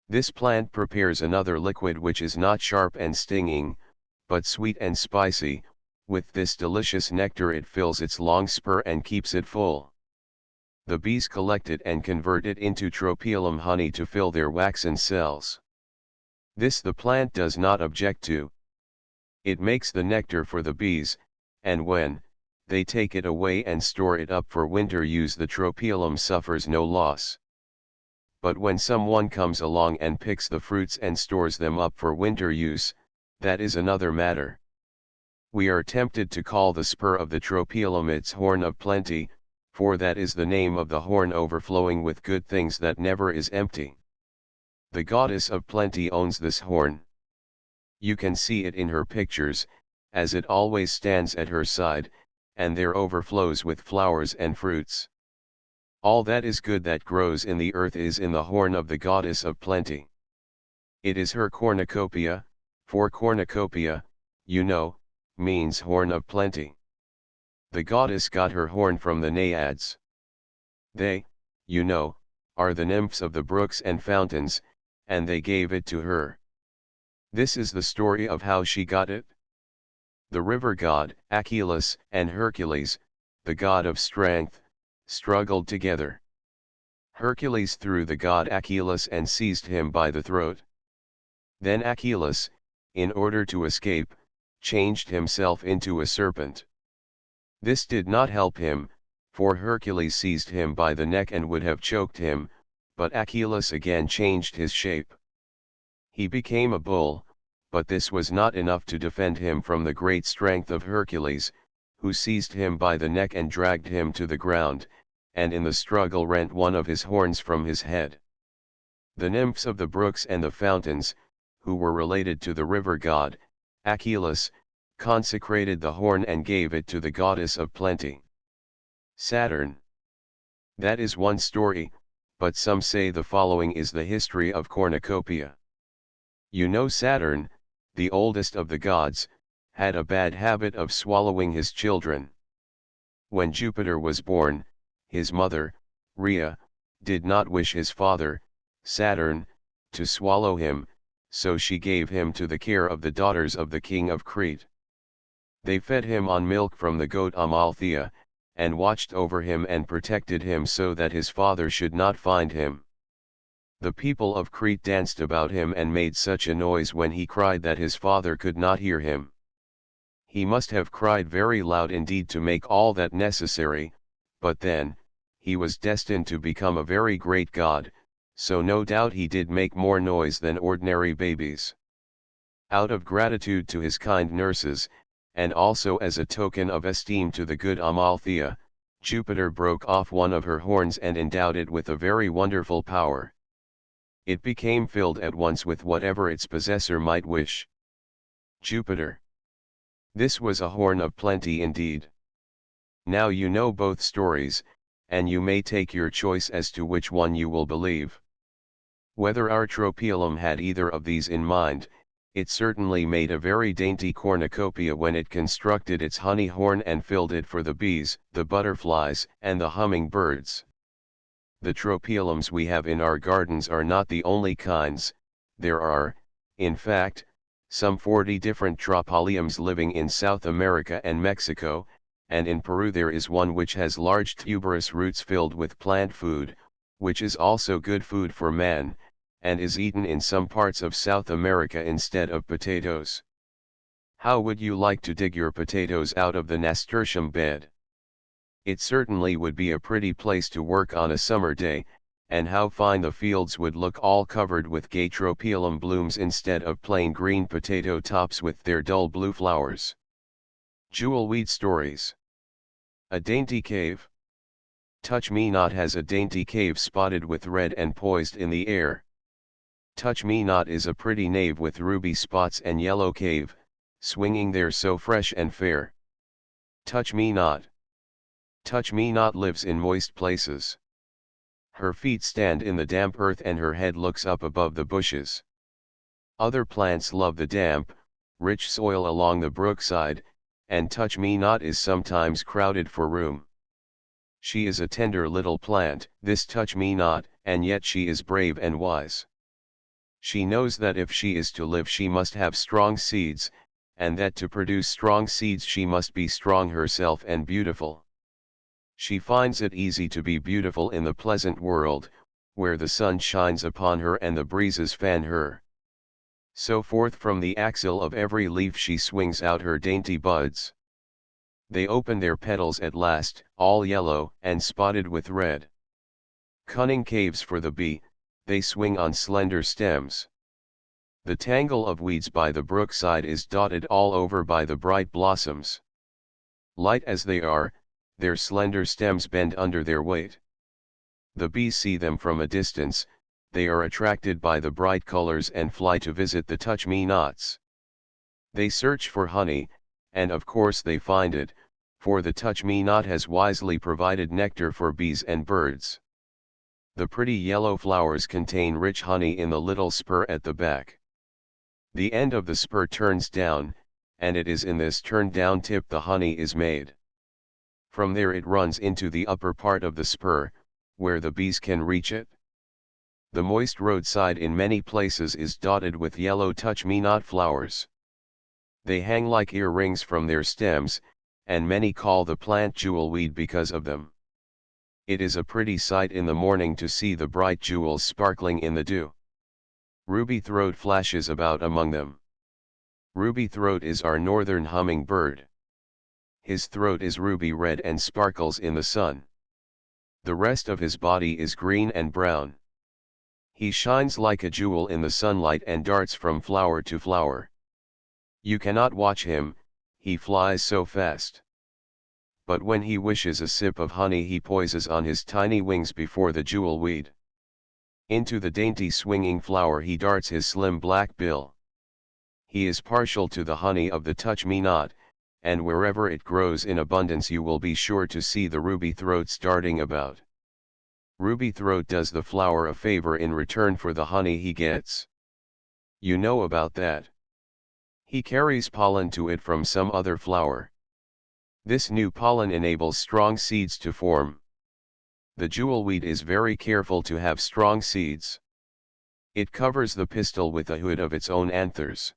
This plant prepares another liquid which is not sharp and stinging, but sweet and spicy. With this delicious nectar it fills its long spur and keeps it full. The bees collect it and convert it into tropielum honey to fill their waxen cells. This the plant does not object to. It makes the nectar for the bees, and when they take it away and store it up for winter use, the tropielum suffers no loss. But when someone comes along and picks the fruits and stores them up for winter use, that is another matter. We are tempted to call the spur of the tropielum its horn of plenty, for that is the name of the horn overflowing with good things that never is empty. The goddess of plenty owns this horn. You can see it in her pictures, as it always stands at her side, and there overflows with flowers and fruits. All that is good that grows in the earth is in the horn of the goddess of plenty. It is her cornucopia, for cornucopia, you know, means horn of plenty. The goddess got her horn from the naiads. They, you know, are the nymphs of the brooks and fountains, and they gave it to her. This is the story of how she got it. The river god, Achilles, and Hercules, the god of strength, struggled together. Hercules threw the god Achilles and seized him by the throat. Then Achilles, in order to escape, changed himself into a serpent. This did not help him, for Hercules seized him by the neck and would have choked him, but Achilles again changed his shape. He became a bull, but this was not enough to defend him from the great strength of Hercules, who seized him by the neck and dragged him to the ground, and in the struggle rent one of his horns from his head. The nymphs of the brooks and the fountains, who were related to the river god, Achilles, consecrated the horn and gave it to the goddess of plenty, Saturn. That is one story, but some say the following is the history of cornucopia. You know Saturn, the oldest of the gods, had a bad habit of swallowing his children. When Jupiter was born, his mother, Rhea, did not wish his father, Saturn, to swallow him, so she gave him to the care of the daughters of the king of Crete. They fed him on milk from the goat Amalthea, and watched over him and protected him so that his father should not find him. The people of Crete danced about him and made such a noise when he cried that his father could not hear him. He must have cried very loud indeed to make all that necessary, but then, he was destined to become a very great god, so no doubt he did make more noise than ordinary babies. Out of gratitude to his kind nurses, and also as a token of esteem to the good Amalthea, Jupiter broke off one of her horns and endowed it with a very wonderful power. It became filled at once with whatever its possessor might wish. Jupiter. This was a horn of plenty indeed. Now you know both stories, and you may take your choice as to which one you will believe. Whether our tropielum had either of these in mind, it certainly made a very dainty cornucopia when it constructed its honey horn and filled it for the bees, the butterflies, and the humming-birds. The tropielums we have in our gardens are not the only kinds. There are, in fact, some 40 different tropaliums living in South America and Mexico, and in Peru there is one which has large tuberous roots filled with plant food, which is also good food for man, and is eaten in some parts of South America instead of potatoes. How would you like to dig your potatoes out of the nasturtium bed? It certainly would be a pretty place to work on a summer day, and how fine the fields would look all covered with gay tropielum blooms instead of plain green potato tops with their dull blue flowers. Jewelweed stories. A dainty cave. Touch Me Not has a dainty cave spotted with red and poised in the air. Touch Me Not is a pretty knave with ruby spots and yellow cave, swinging there so fresh and fair. Touch Me Not. Touch Me Not lives in moist places. Her feet stand in the damp earth and her head looks up above the bushes. Other plants love the damp, rich soil along the brookside, and Touch Me Not is sometimes crowded for room. She is a tender little plant, this Touch Me Not, and yet she is brave and wise. She knows that if she is to live she must have strong seeds, and that to produce strong seeds she must be strong herself and beautiful. She finds it easy to be beautiful in the pleasant world, where the sun shines upon her and the breezes fan her. So forth from the axil of every leaf she swings out her dainty buds. They open their petals at last, all yellow and spotted with red. Cunning caves for the bee, they swing on slender stems. The tangle of weeds by the brookside is dotted all over by the bright blossoms. Light as they are, their slender stems bend under their weight. The bees see them from a distance, they are attracted by the bright colors and fly to visit the Touch Me Nots. They search for honey, and of course they find it, for the Touch Me Not has wisely provided nectar for bees and birds. The pretty yellow flowers contain rich honey in the little spur at the back. The end of the spur turns down, and it is in this turned down tip the honey is made. From there it runs into the upper part of the spur, where the bees can reach it. The moist roadside in many places is dotted with yellow Touch Me Not flowers. They hang like earrings from their stems, and many call the plant jewelweed because of them. It is a pretty sight in the morning to see the bright jewels sparkling in the dew. Ruby throat flashes about among them. Ruby throat is our northern hummingbird. His throat is ruby red and sparkles in the sun. The rest of his body is green and brown. He shines like a jewel in the sunlight and darts from flower to flower. You cannot watch him, he flies so fast. But when he wishes a sip of honey he poises on his tiny wings before the jewelweed. Into the dainty swinging flower he darts his slim black bill. He is partial to the honey of the touch-me-not, and wherever it grows in abundance you will be sure to see the ruby throat darting about. Ruby throat does the flower a favor in return for the honey he gets. You know about that. He carries pollen to it from some other flower. This new pollen enables strong seeds to form. The jewelweed is very careful to have strong seeds. It covers the pistil with a hood of its own anthers.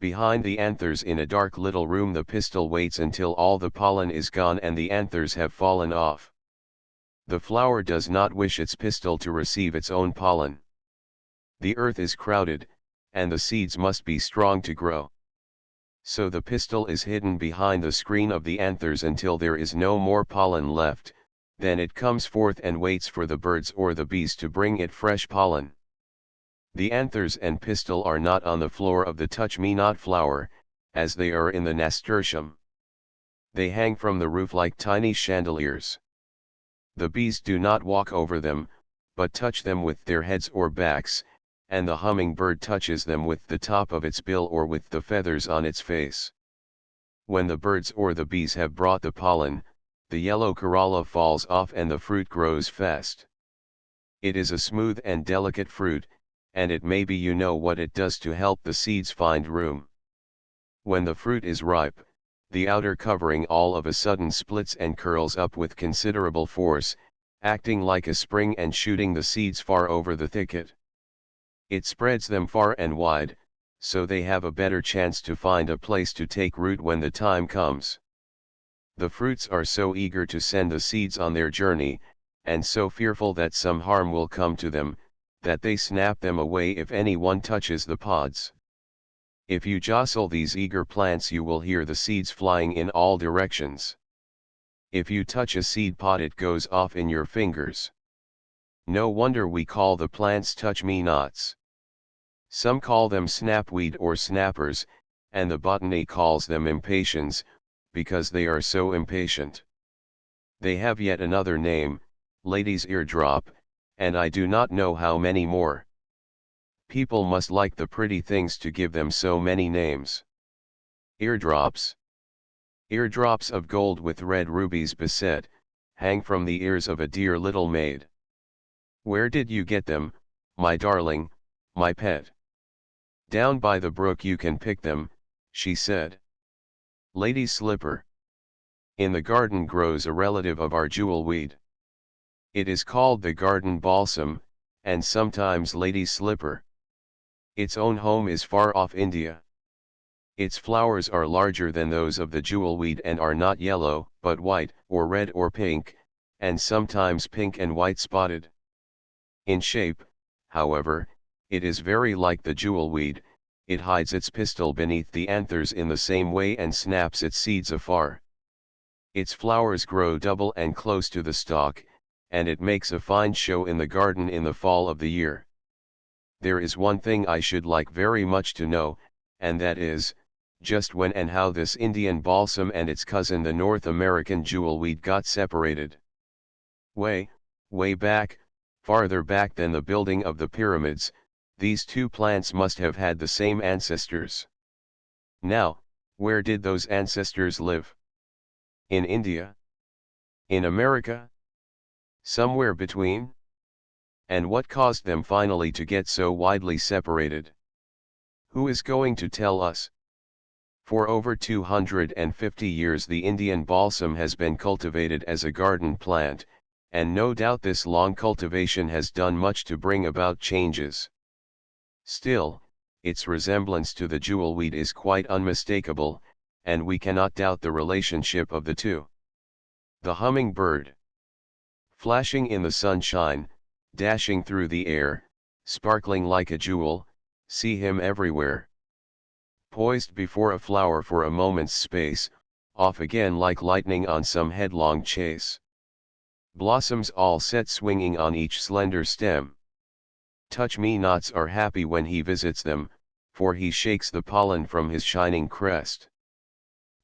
Behind the anthers in a dark little room the pistil waits until all the pollen is gone and the anthers have fallen off. The flower does not wish its pistil to receive its own pollen. The earth is crowded, and the seeds must be strong to grow. So the pistil is hidden behind the screen of the anthers until there is no more pollen left, then it comes forth and waits for the birds or the bees to bring it fresh pollen. The anthers and pistil are not on the floor of the touch-me-not flower, as they are in the nasturtium. They hang from the roof like tiny chandeliers. The bees do not walk over them, but touch them with their heads or backs, and the hummingbird touches them with the top of its bill or with the feathers on its face. When the birds or the bees have brought the pollen, the yellow corolla falls off and the fruit grows fast. It is a smooth and delicate fruit, and it may be you know what it does to help the seeds find room. When the fruit is ripe, the outer covering all of a sudden splits and curls up with considerable force, acting like a spring and shooting the seeds far over the thicket. It spreads them far and wide, so they have a better chance to find a place to take root when the time comes. The fruits are so eager to send the seeds on their journey, and so fearful that some harm will come to them, that they snap them away if anyone touches the pods. If you jostle these eager plants you will hear the seeds flying in all directions. If you touch a seed pod it goes off in your fingers. No wonder we call the plants touch-me-nots. Some call them snapweed or snappers, and the botany calls them impatiens, because they are so impatient. They have yet another name, lady's eardrop, and I do not know how many more. People must like the pretty things to give them so many names. Eardrops. Eardrops of gold with red rubies beset, hang from the ears of a dear little maid. Where did you get them, my darling, my pet? Down by the brook you can pick them, she said. Lady's slipper. In the garden grows a relative of our jewelweed. It is called the garden balsam, and sometimes lady's slipper. Its own home is far off India. Its flowers are larger than those of the jewelweed and are not yellow, but white, or red or pink, and sometimes pink and white spotted. In shape, however, it is very like the jewelweed. It hides its pistil beneath the anthers in the same way and snaps its seeds afar. Its flowers grow double and close to the stalk, and it makes a fine show in the garden in the fall of the year. There is one thing I should like very much to know, and that is, just when and how this Indian balsam and its cousin the North American jewelweed got separated. Way back, farther back than the building of the pyramids, these two plants must have had the same ancestors. Now, where did those ancestors live? In India? In America? Somewhere between? And what caused them finally to get so widely separated? Who is going to tell us? For over 250 years the Indian balsam has been cultivated as a garden plant, and no doubt this long cultivation has done much to bring about changes. Still, its resemblance to the jewelweed is quite unmistakable, and we cannot doubt the relationship of the two. The hummingbird. Flashing in the sunshine, dashing through the air, sparkling like a jewel, see him everywhere. Poised before a flower for a moment's space, off again like lightning on some headlong chase. Blossoms all set swinging on each slender stem. Touch-me-nots are happy when he visits them, for he shakes the pollen from his shining crest.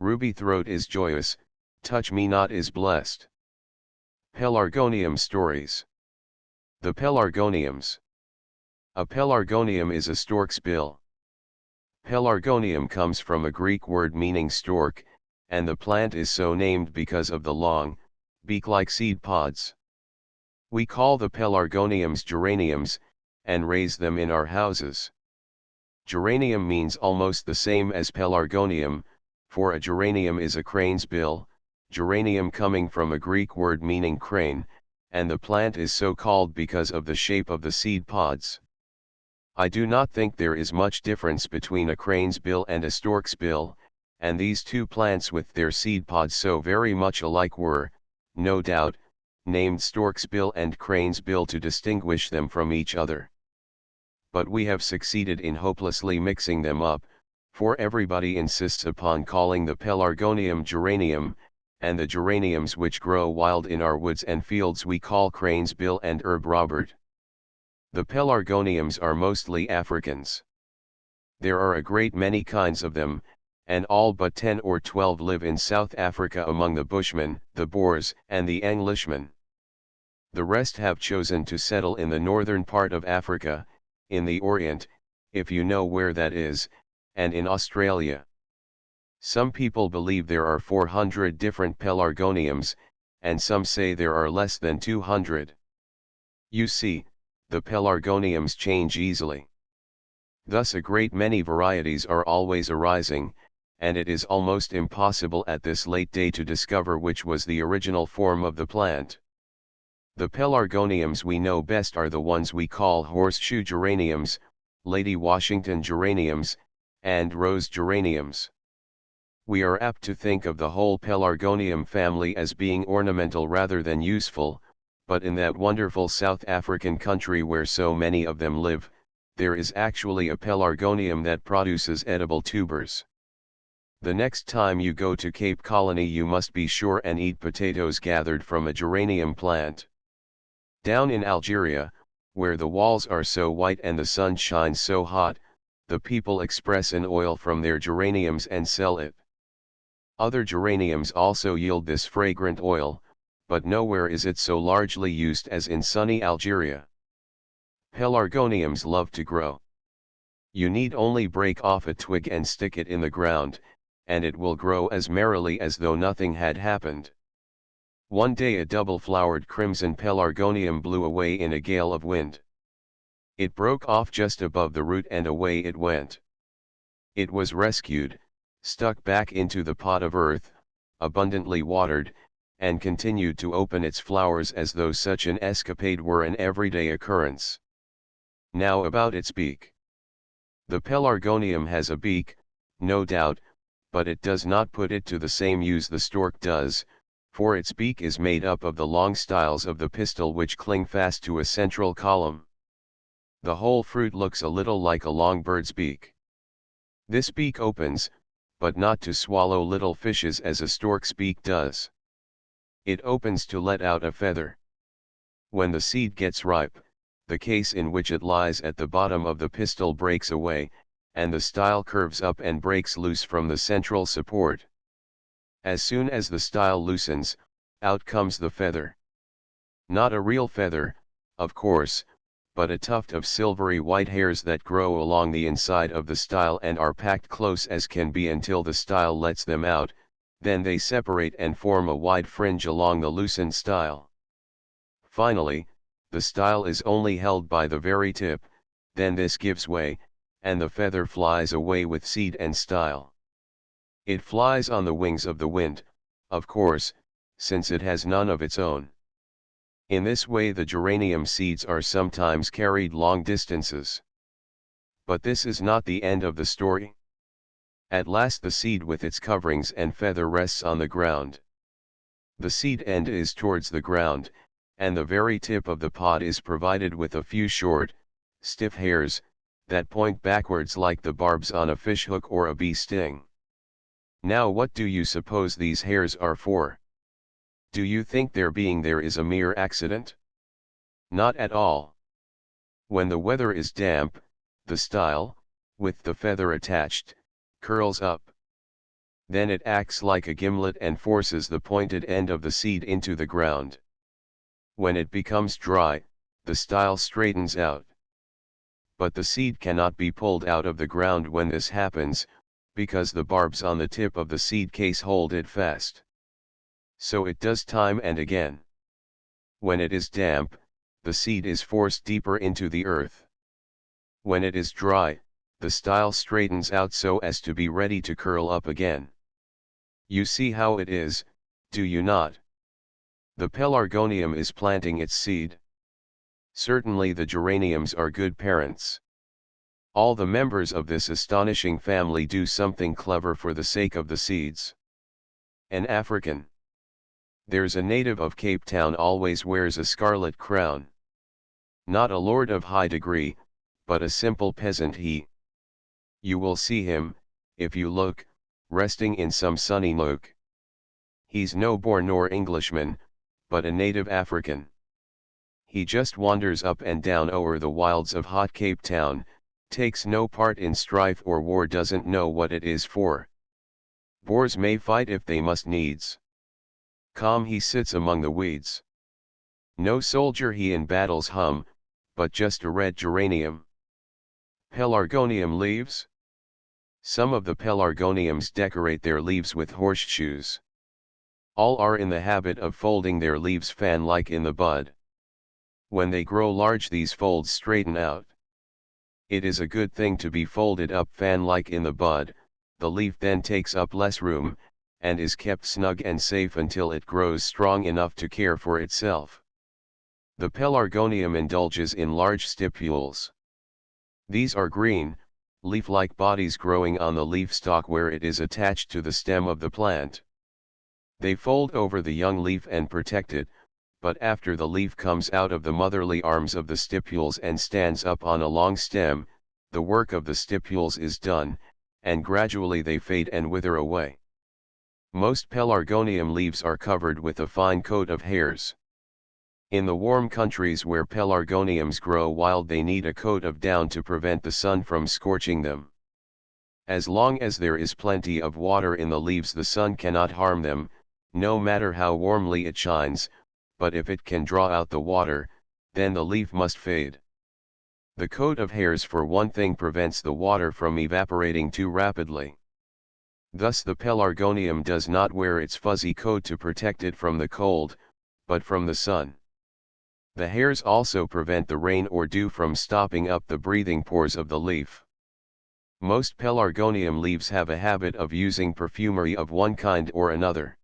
Ruby throat is joyous, touch me not is blessed. Pelargonium stories. The pelargoniums. A pelargonium is a stork's bill. Pelargonium comes from a Greek word meaning stork, and the plant is so named because of the long, beak-like seed pods. We call the pelargoniums geraniums, and raise them in our houses. Geranium means almost the same as pelargonium, for a geranium is a crane's bill, geranium coming from a Greek word meaning crane, and the plant is so called because of the shape of the seed pods. I do not think there is much difference between a crane's bill and a stork's bill, and these two plants with their seed pods so very much alike were, no doubt, named stork's bill and crane's bill to distinguish them from each other. But we have succeeded in hopelessly mixing them up, for everybody insists upon calling the pelargonium geranium, and the geraniums which grow wild in our woods and fields we call crane's bill and herb Robert. The pelargoniums are mostly Africans. There are a great many kinds of them, and all but 10 or 12 live in South Africa among the Bushmen, the Boers, and the Englishmen. The rest have chosen to settle in the northern part of Africa, in the Orient, if you know where that is, and in Australia. Some people believe there are 400 different pelargoniums, and some say there are less than 200. You see, the pelargoniums change easily. Thus a great many varieties are always arising, and it is almost impossible at this late day to discover which was the original form of the plant. The pelargoniums we know best are the ones we call horseshoe geraniums, Lady Washington geraniums, and rose geraniums. We are apt to think of the whole pelargonium family as being ornamental rather than useful, but in that wonderful South African country where so many of them live, there is actually a pelargonium that produces edible tubers. The next time you go to Cape Colony you must be sure and eat potatoes gathered from a geranium plant. Down in Algeria, where the walls are so white and the sun shines so hot, the people express an oil from their geraniums and sell it. Other geraniums also yield this fragrant oil, but nowhere is it so largely used as in sunny Algeria. Pelargoniums love to grow. You need only break off a twig and stick it in the ground, and it will grow as merrily as though nothing had happened. One day a double-flowered crimson pelargonium blew away in a gale of wind. It broke off just above the root and away it went. It was rescued, stuck back into the pot of earth, abundantly watered, and continued to open its flowers as though such an escapade were an everyday occurrence. Now about its beak. The pelargonium has a beak, no doubt, but it does not put it to the same use the stork does, for its beak is made up of the long styles of the pistil which cling fast to a central column. The whole fruit looks a little like a long bird's beak. This beak opens, but not to swallow little fishes as a stork's beak does. It opens to let out a feather. When the seed gets ripe, the case in which it lies at the bottom of the pistil breaks away, and the style curves up and breaks loose from the central support. As soon as the style loosens, out comes the feather. Not a real feather, of course, but a tuft of silvery white hairs that grow along the inside of the style and are packed close as can be until the style lets them out, then they separate and form a wide fringe along the loosened style. Finally, the style is only held by the very tip, then this gives way, and the feather flies away with seed and style. It flies on the wings of the wind, of course, since it has none of its own. In this way the geranium seeds are sometimes carried long distances. But this is not the end of the story. At last the seed with its coverings and feather rests on the ground. The seed end is towards the ground, and the very tip of the pod is provided with a few short, stiff hairs, that point backwards like the barbs on a fishhook or a bee sting. Now what do you suppose these hairs are for? Do you think their being there is a mere accident? Not at all. When the weather is damp, the style, with the feather attached, curls up. Then it acts like a gimlet and forces the pointed end of the seed into the ground. When it becomes dry, the style straightens out. But the seed cannot be pulled out of the ground when this happens, because the barbs on the tip of the seed case hold it fast. So it does time and again. When it is damp, the seed is forced deeper into the earth. When it is dry, the style straightens out so as to be ready to curl up again. You see how it is, do you not? The pelargonium is planting its seed. Certainly the geraniums are good parents. All the members of this astonishing family do something clever for the sake of the seeds. An African. There's a native of Cape Town always wears a scarlet crown. Not a lord of high degree, but a simple peasant he. You will see him, if you look, resting in some sunny nook. He's no born nor Englishman, but a native African. He just wanders up and down o'er the wilds of hot Cape Town, takes no part in strife or war, doesn't know what it is for. Boers may fight if they must needs. Calm he sits among the weeds. No soldier he in battles hum, but just a red geranium. Pelargonium leaves? Some of the pelargoniums decorate their leaves with horseshoes. All are in the habit of folding their leaves fan-like in the bud. When they grow large, these folds straighten out. It is a good thing to be folded up fan-like in the bud. The leaf then takes up less room, and is kept snug and safe until it grows strong enough to care for itself. The pelargonium indulges in large stipules. These are green, leaf-like bodies growing on the leaf stalk where it is attached to the stem of the plant. They fold over the young leaf and protect it, but after the leaf comes out of the motherly arms of the stipules and stands up on a long stem, the work of the stipules is done, and gradually they fade and wither away. Most pelargonium leaves are covered with a fine coat of hairs. In the warm countries where pelargoniums grow wild, they need a coat of down to prevent the sun from scorching them. As long as there is plenty of water in the leaves, the sun cannot harm them, no matter how warmly it shines, but if it can draw out the water, then the leaf must fade. The coat of hairs, for one thing, prevents the water from evaporating too rapidly. Thus the pelargonium does not wear its fuzzy coat to protect it from the cold, but from the sun. The hairs also prevent the rain or dew from stopping up the breathing pores of the leaf. Most pelargonium leaves have a habit of using perfumery of one kind or another.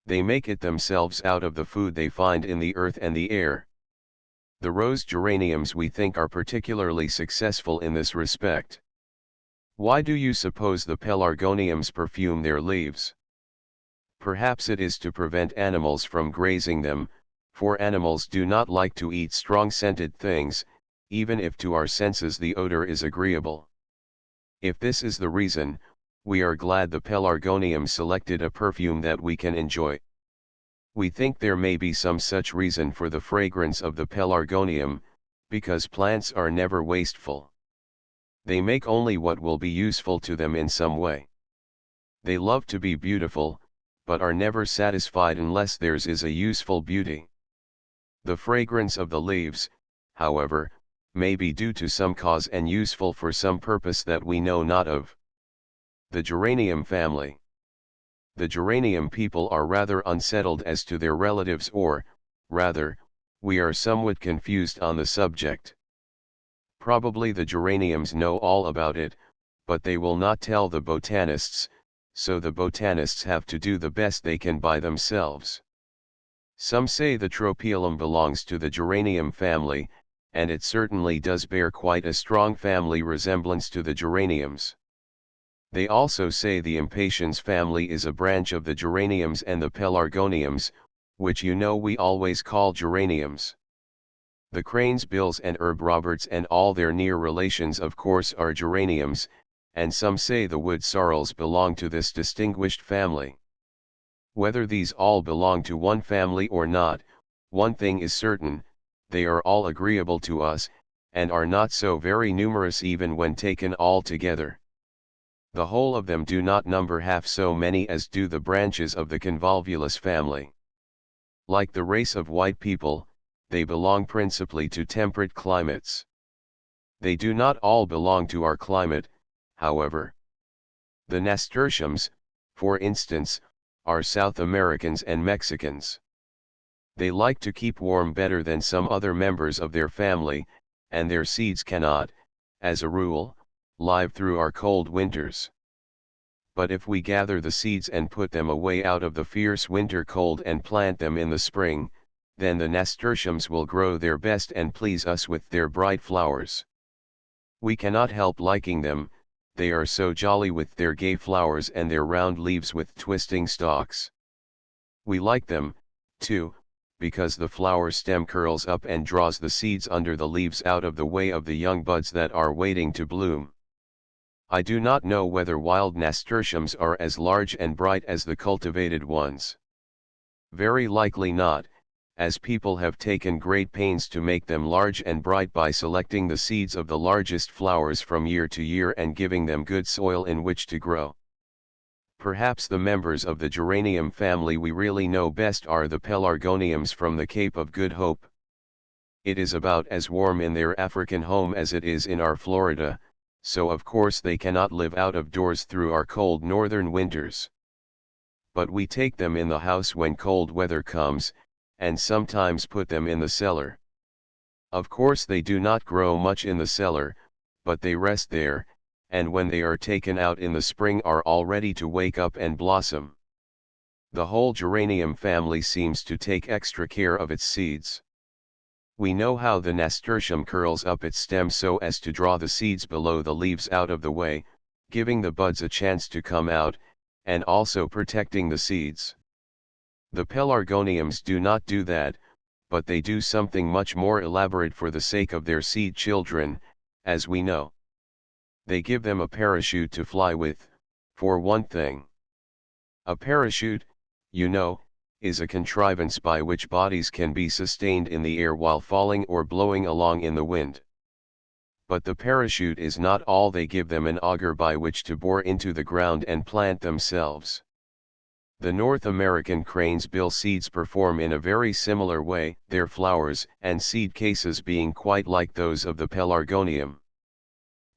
They make it themselves out of the food they find in the earth and the air. The rose geraniums, we think, are particularly successful in this respect. Why do you suppose the pelargoniums perfume their leaves? Perhaps it is to prevent animals from grazing them, for animals do not like to eat strong scented things, even if to our senses the odor is agreeable. If this is the reason, we are glad the pelargonium selected a perfume that we can enjoy. We think there may be some such reason for the fragrance of the pelargonium, because plants are never wasteful. They make only what will be useful to them in some way. They love to be beautiful, but are never satisfied unless theirs is a useful beauty. The fragrance of the leaves, however, may be due to some cause and useful for some purpose that we know not of. The geranium family. The geranium people are rather unsettled as to their relatives, or, rather, we are somewhat confused on the subject. Probably the geraniums know all about it, but they will not tell the botanists, so the botanists have to do the best they can by themselves. Some say the tropiolum belongs to the geranium family, and it certainly does bear quite a strong family resemblance to the geraniums. They also say the impatiens family is a branch of the geraniums and the pelargoniums, which you know we always call geraniums. The cranes bills and herb roberts and all their near relations of course are geraniums, and some say the wood sorrels belong to this distinguished family. Whether these all belong to one family or not, one thing is certain, they are all agreeable to us, and are not so very numerous even when taken all together. The whole of them do not number half so many as do the branches of the convolvulus family. Like the race of white people, they belong principally to temperate climates. They do not all belong to our climate, however. The nasturtiums, for instance, are South Americans and Mexicans. They like to keep warm better than some other members of their family, and their seeds cannot, as a rule, live through our cold winters. But if we gather the seeds and put them away out of the fierce winter cold and plant them in the spring, then the nasturtiums will grow their best and please us with their bright flowers. We cannot help liking them, they are so jolly with their gay flowers and their round leaves with twisting stalks. We like them, too, because the flower stem curls up and draws the seeds under the leaves out of the way of the young buds that are waiting to bloom. I do not know whether wild nasturtiums are as large and bright as the cultivated ones. Very likely not, as people have taken great pains to make them large and bright by selecting the seeds of the largest flowers from year to year and giving them good soil in which to grow. Perhaps the members of the geranium family we really know best are the pelargoniums from the Cape of Good Hope. It is about as warm in their African home as it is in our Florida, so of course they cannot live out of doors through our cold northern winters. But we take them in the house when cold weather comes, and sometimes put them in the cellar. Of course they do not grow much in the cellar, but they rest there, and when they are taken out in the spring are all ready to wake up and blossom. The whole geranium family seems to take extra care of its seeds. We know how the nasturtium curls up its stem so as to draw the seeds below the leaves out of the way, giving the buds a chance to come out, and also protecting the seeds. The pelargoniums do not do that, but they do something much more elaborate for the sake of their seed children, as we know. They give them a parachute to fly with, for one thing. A parachute, you know, is a contrivance by which bodies can be sustained in the air while falling or blowing along in the wind. But the parachute is not all. They give them an auger by which to bore into the ground and plant themselves. The North American crane's bill seeds perform in a very similar way, their flowers and seed cases being quite like those of the pelargonium.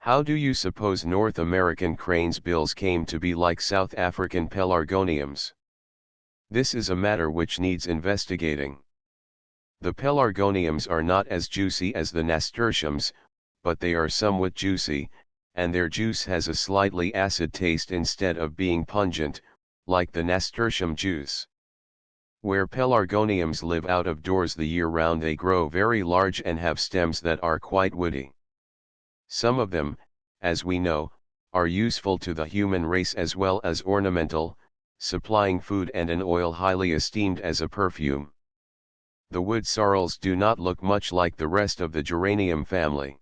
How do you suppose North American crane's bills came to be like South African pelargoniums? This is a matter which needs investigating. The pelargoniums are not as juicy as the nasturtiums, but they are somewhat juicy, and their juice has a slightly acid taste instead of being pungent, like the nasturtium juice. Where pelargoniums live out of doors the year round, they grow very large and have stems that are quite woody. Some of them, as we know, are useful to the human race as well as ornamental, supplying food and an oil highly esteemed as a perfume. The wood sorrels do not look much like the rest of the geranium family.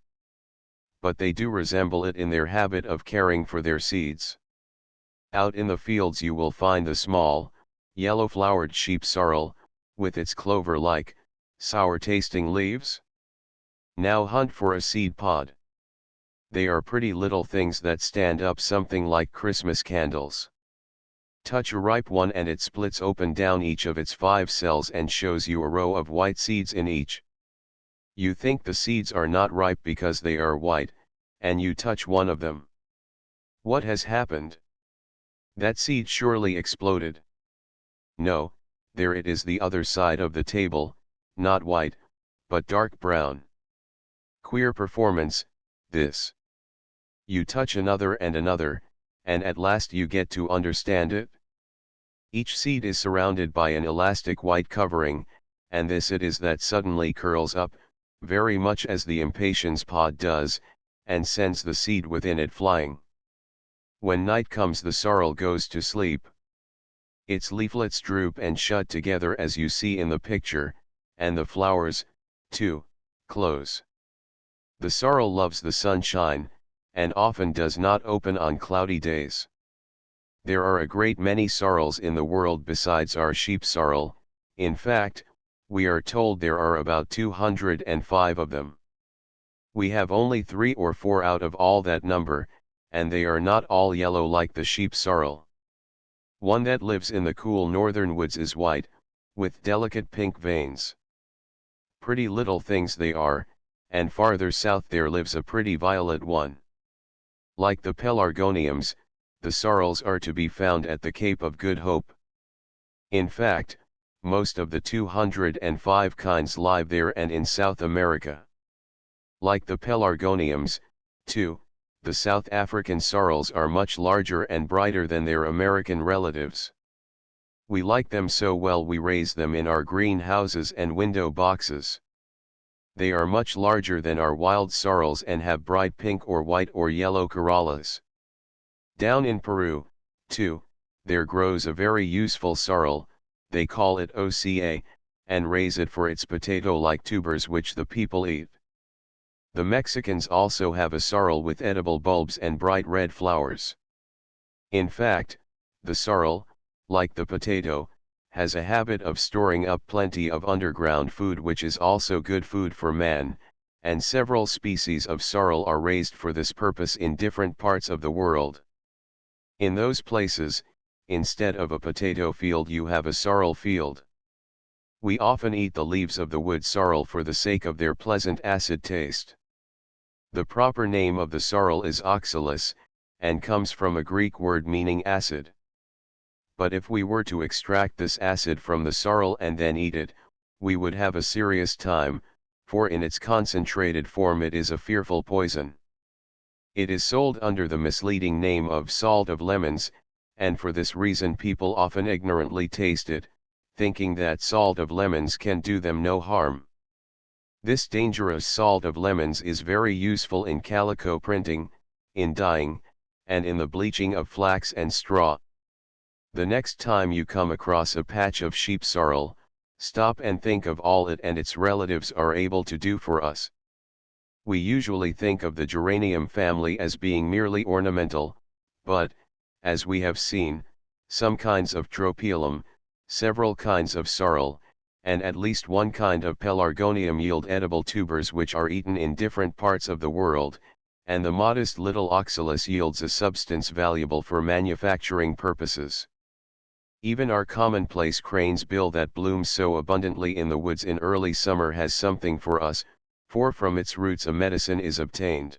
But they do resemble it in their habit of caring for their seeds. Out in the fields you will find the small, yellow-flowered sheep sorrel, with its clover-like, sour-tasting leaves. Now hunt for a seed pod. They are pretty little things that stand up something like Christmas candles. Touch a ripe one and it splits open down each of its 5 cells and shows you a row of white seeds in each. You think the seeds are not ripe because they are white, and you touch one of them. What has happened? That seed surely exploded. No, there it is, the other side of the table, not white, but dark brown. Queer performance, this. You touch another and another, and at last you get to understand it. Each seed is surrounded by an elastic white covering, and this it is that suddenly curls up, very much as the impatiens pod does, and sends the seed within it flying. When night comes the sorrel goes to sleep. Its leaflets droop and shut together as you see in the picture, and the flowers, too, close. The sorrel loves the sunshine, and often does not open on cloudy days. There are a great many sorrels in the world besides our sheep sorrel. In fact, we are told there are about 205 of them. We have only 3 or 4 out of all that number, and they are not all yellow like the sheep sorrel. One that lives in the cool northern woods is white, with delicate pink veins. Pretty little things they are, and farther south there lives a pretty violet one. Like the pelargoniums, the sorrels are to be found at the Cape of Good Hope. In fact, most of the 205 kinds live there and in South America. Like the pelargoniums, too, the South African sorrels are much larger and brighter than their American relatives. We like them so well we raise them in our greenhouses and window boxes. They are much larger than our wild sorrels and have bright pink or white or yellow corollas. Down in Peru, too, there grows a very useful sorrel, they call it oca, and raise it for its potato-like tubers which the people eat. The Mexicans also have a sorrel with edible bulbs and bright red flowers. In fact, the sorrel, like the potato, has a habit of storing up plenty of underground food which is also good food for man, and several species of sorrel are raised for this purpose in different parts of the world. In those places, instead of a potato field you have a sorrel field. We often eat the leaves of the wood sorrel for the sake of their pleasant acid taste. The proper name of the sorrel is oxalis, and comes from a Greek word meaning acid. But if we were to extract this acid from the sorrel and then eat it, we would have a serious time, for in its concentrated form it is a fearful poison. It is sold under the misleading name of salt of lemons, and for this reason people often ignorantly taste it, thinking that salt of lemons can do them no harm. This dangerous salt of lemons is very useful in calico printing, in dyeing, and in the bleaching of flax and straw. The next time you come across a patch of sheep sorrel, stop and think of all it and its relatives are able to do for us. We usually think of the geranium family as being merely ornamental, but, as we have seen, some kinds of tropilum, several kinds of sorrel, and at least one kind of pelargonium yield edible tubers which are eaten in different parts of the world, and the modest little oxalis yields a substance valuable for manufacturing purposes. Even our commonplace crane's bill that blooms so abundantly in the woods in early summer has something for us, for from its roots a medicine is obtained.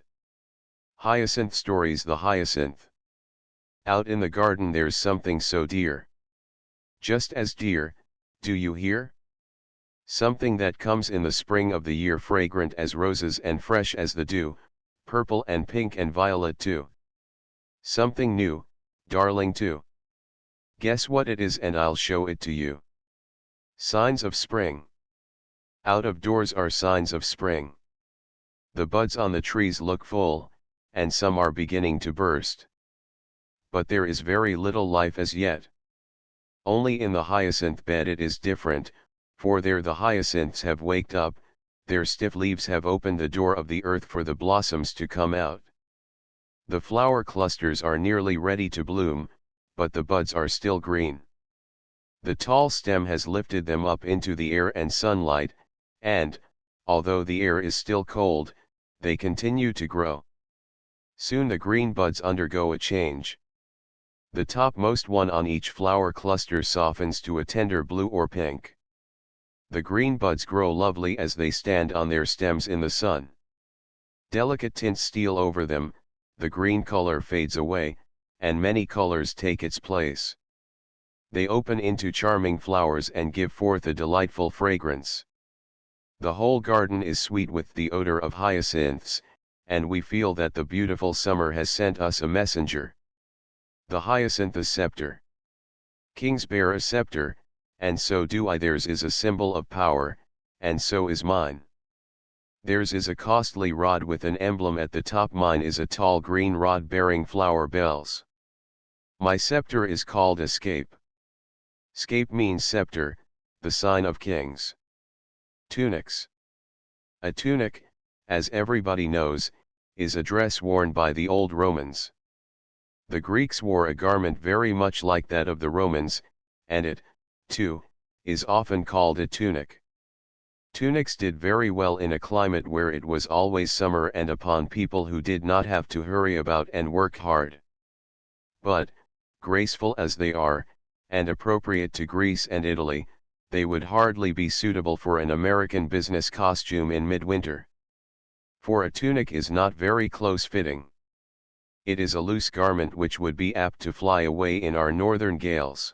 Hyacinth stories. The hyacinth. Out in the garden there's something so dear. Just as dear, do you hear? Something that comes in the spring of the year, fragrant as roses and fresh as the dew, purple and pink and violet too. Something new, darling too. Guess what it is and I'll show it to you. Signs of spring. Out of doors are signs of spring. The buds on the trees look full, and some are beginning to burst. But there is very little life as yet. Only in the hyacinth bed it is different, for there the hyacinths have waked up, their stiff leaves have opened the door of the earth for the blossoms to come out. The flower clusters are nearly ready to bloom, but the buds are still green. The tall stem has lifted them up into the air and sunlight, and, although the air is still cold, they continue to grow. Soon the green buds undergo a change. The topmost one on each flower cluster softens to a tender blue or pink. The green buds grow lovely as they stand on their stems in the sun. Delicate tints steal over them, the green color fades away, and many colors take its place. They open into charming flowers and give forth a delightful fragrance. The whole garden is sweet with the odor of hyacinths, and we feel that the beautiful summer has sent us a messenger. The hyacinthus scepter. Kings bear a scepter, and so do I. Theirs is a symbol of power, and so is mine. Theirs is a costly rod with an emblem at the top, mine is a tall green rod bearing flower bells. My scepter is called a scape. Scape means scepter, the sign of kings. Tunics. A tunic, as everybody knows, is a dress worn by the old Romans. The Greeks wore a garment very much like that of the Romans, and it, too, is often called a tunic. Tunics did very well in a climate where it was always summer and upon people who did not have to hurry about and work hard. But, graceful as they are, and appropriate to Greece and Italy, they would hardly be suitable for an American business costume in midwinter. For a tunic is not very close-fitting. It is a loose garment which would be apt to fly away in our northern gales.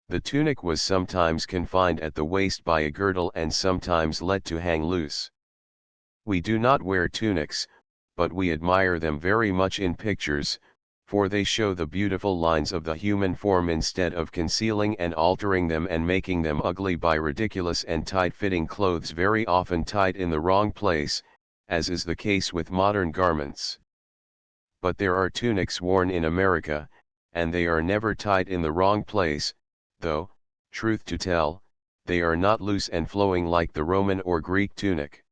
The tunic was sometimes confined at the waist by a girdle and sometimes let to hang loose. We do not wear tunics, but we admire them very much in pictures, for they show the beautiful lines of the human form instead of concealing and altering them and making them ugly by ridiculous and tight-fitting clothes very often tied in the wrong place, as is the case with modern garments. But there are tunics worn in America, and they are never tied in the wrong place, though, truth to tell, they are not loose and flowing like the Roman or Greek tunic.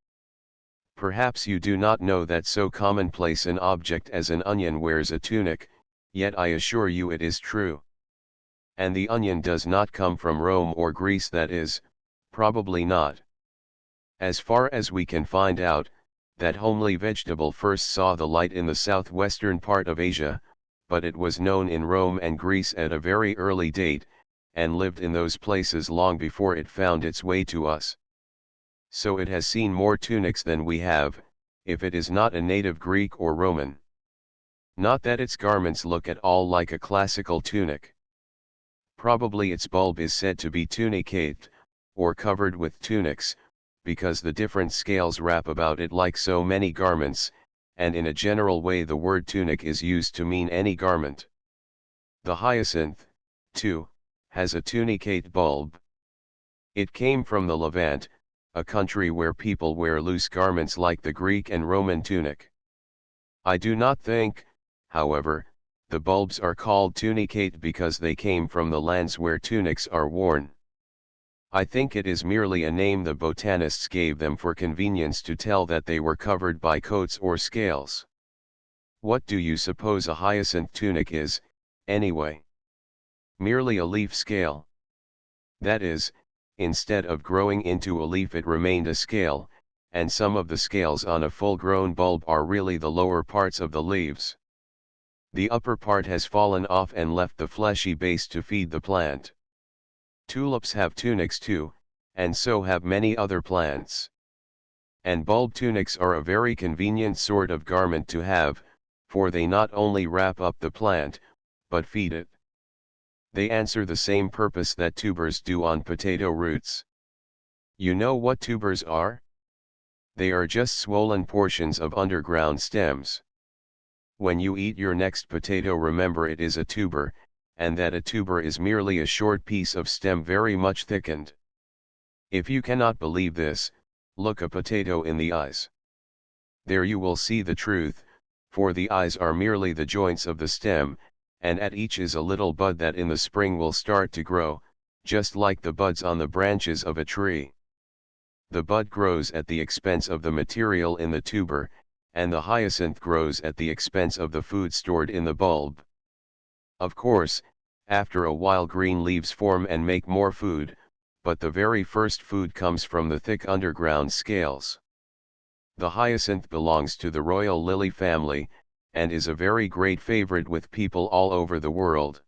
Perhaps you do not know that so commonplace an object as an onion wears a tunic, yet I assure you it is true. And the onion does not come from Rome or Greece, that is, probably not. As far as we can find out, that homely vegetable first saw the light in the southwestern part of Asia, but it was known in Rome and Greece at a very early date, and lived in those places long before it found its way to us. So it has seen more tunics than we have, if it is not a native Greek or Roman. Not that its garments look at all like a classical tunic. Probably its bulb is said to be tunicate, or covered with tunics, because the different scales wrap about it like so many garments, and in a general way the word tunic is used to mean any garment. The hyacinth, too, has a tunicate bulb. It came from the Levant, a country where people wear loose garments like the Greek and Roman tunic. I do not think, however, the bulbs are called tunicate because they came from the lands where tunics are worn. I think it is merely a name the botanists gave them for convenience to tell that they were covered by coats or scales. What do you suppose a hyacinth tunic is, anyway? Merely a leaf scale. That is, instead of growing into a leaf it remained a scale, and some of the scales on a full-grown bulb are really the lower parts of the leaves. The upper part has fallen off and left the fleshy base to feed the plant. Tulips have tunics too, and so have many other plants. And bulb tunics are a very convenient sort of garment to have, for they not only wrap up the plant, but feed it. They answer the same purpose that tubers do on potato roots. You know what tubers are? They are just swollen portions of underground stems. When you eat your next potato, remember it is a tuber, and that a tuber is merely a short piece of stem very much thickened. If you cannot believe this, look a potato in the eyes. There you will see the truth, for the eyes are merely the joints of the stem, and at each is a little bud that in the spring will start to grow, just like the buds on the branches of a tree. The bud grows at the expense of the material in the tuber, and the hyacinth grows at the expense of the food stored in the bulb. Of course, after a while green leaves form and make more food, but the very first food comes from the thick underground scales. The hyacinth belongs to the royal lily family, and is a very great favorite with people all over the world.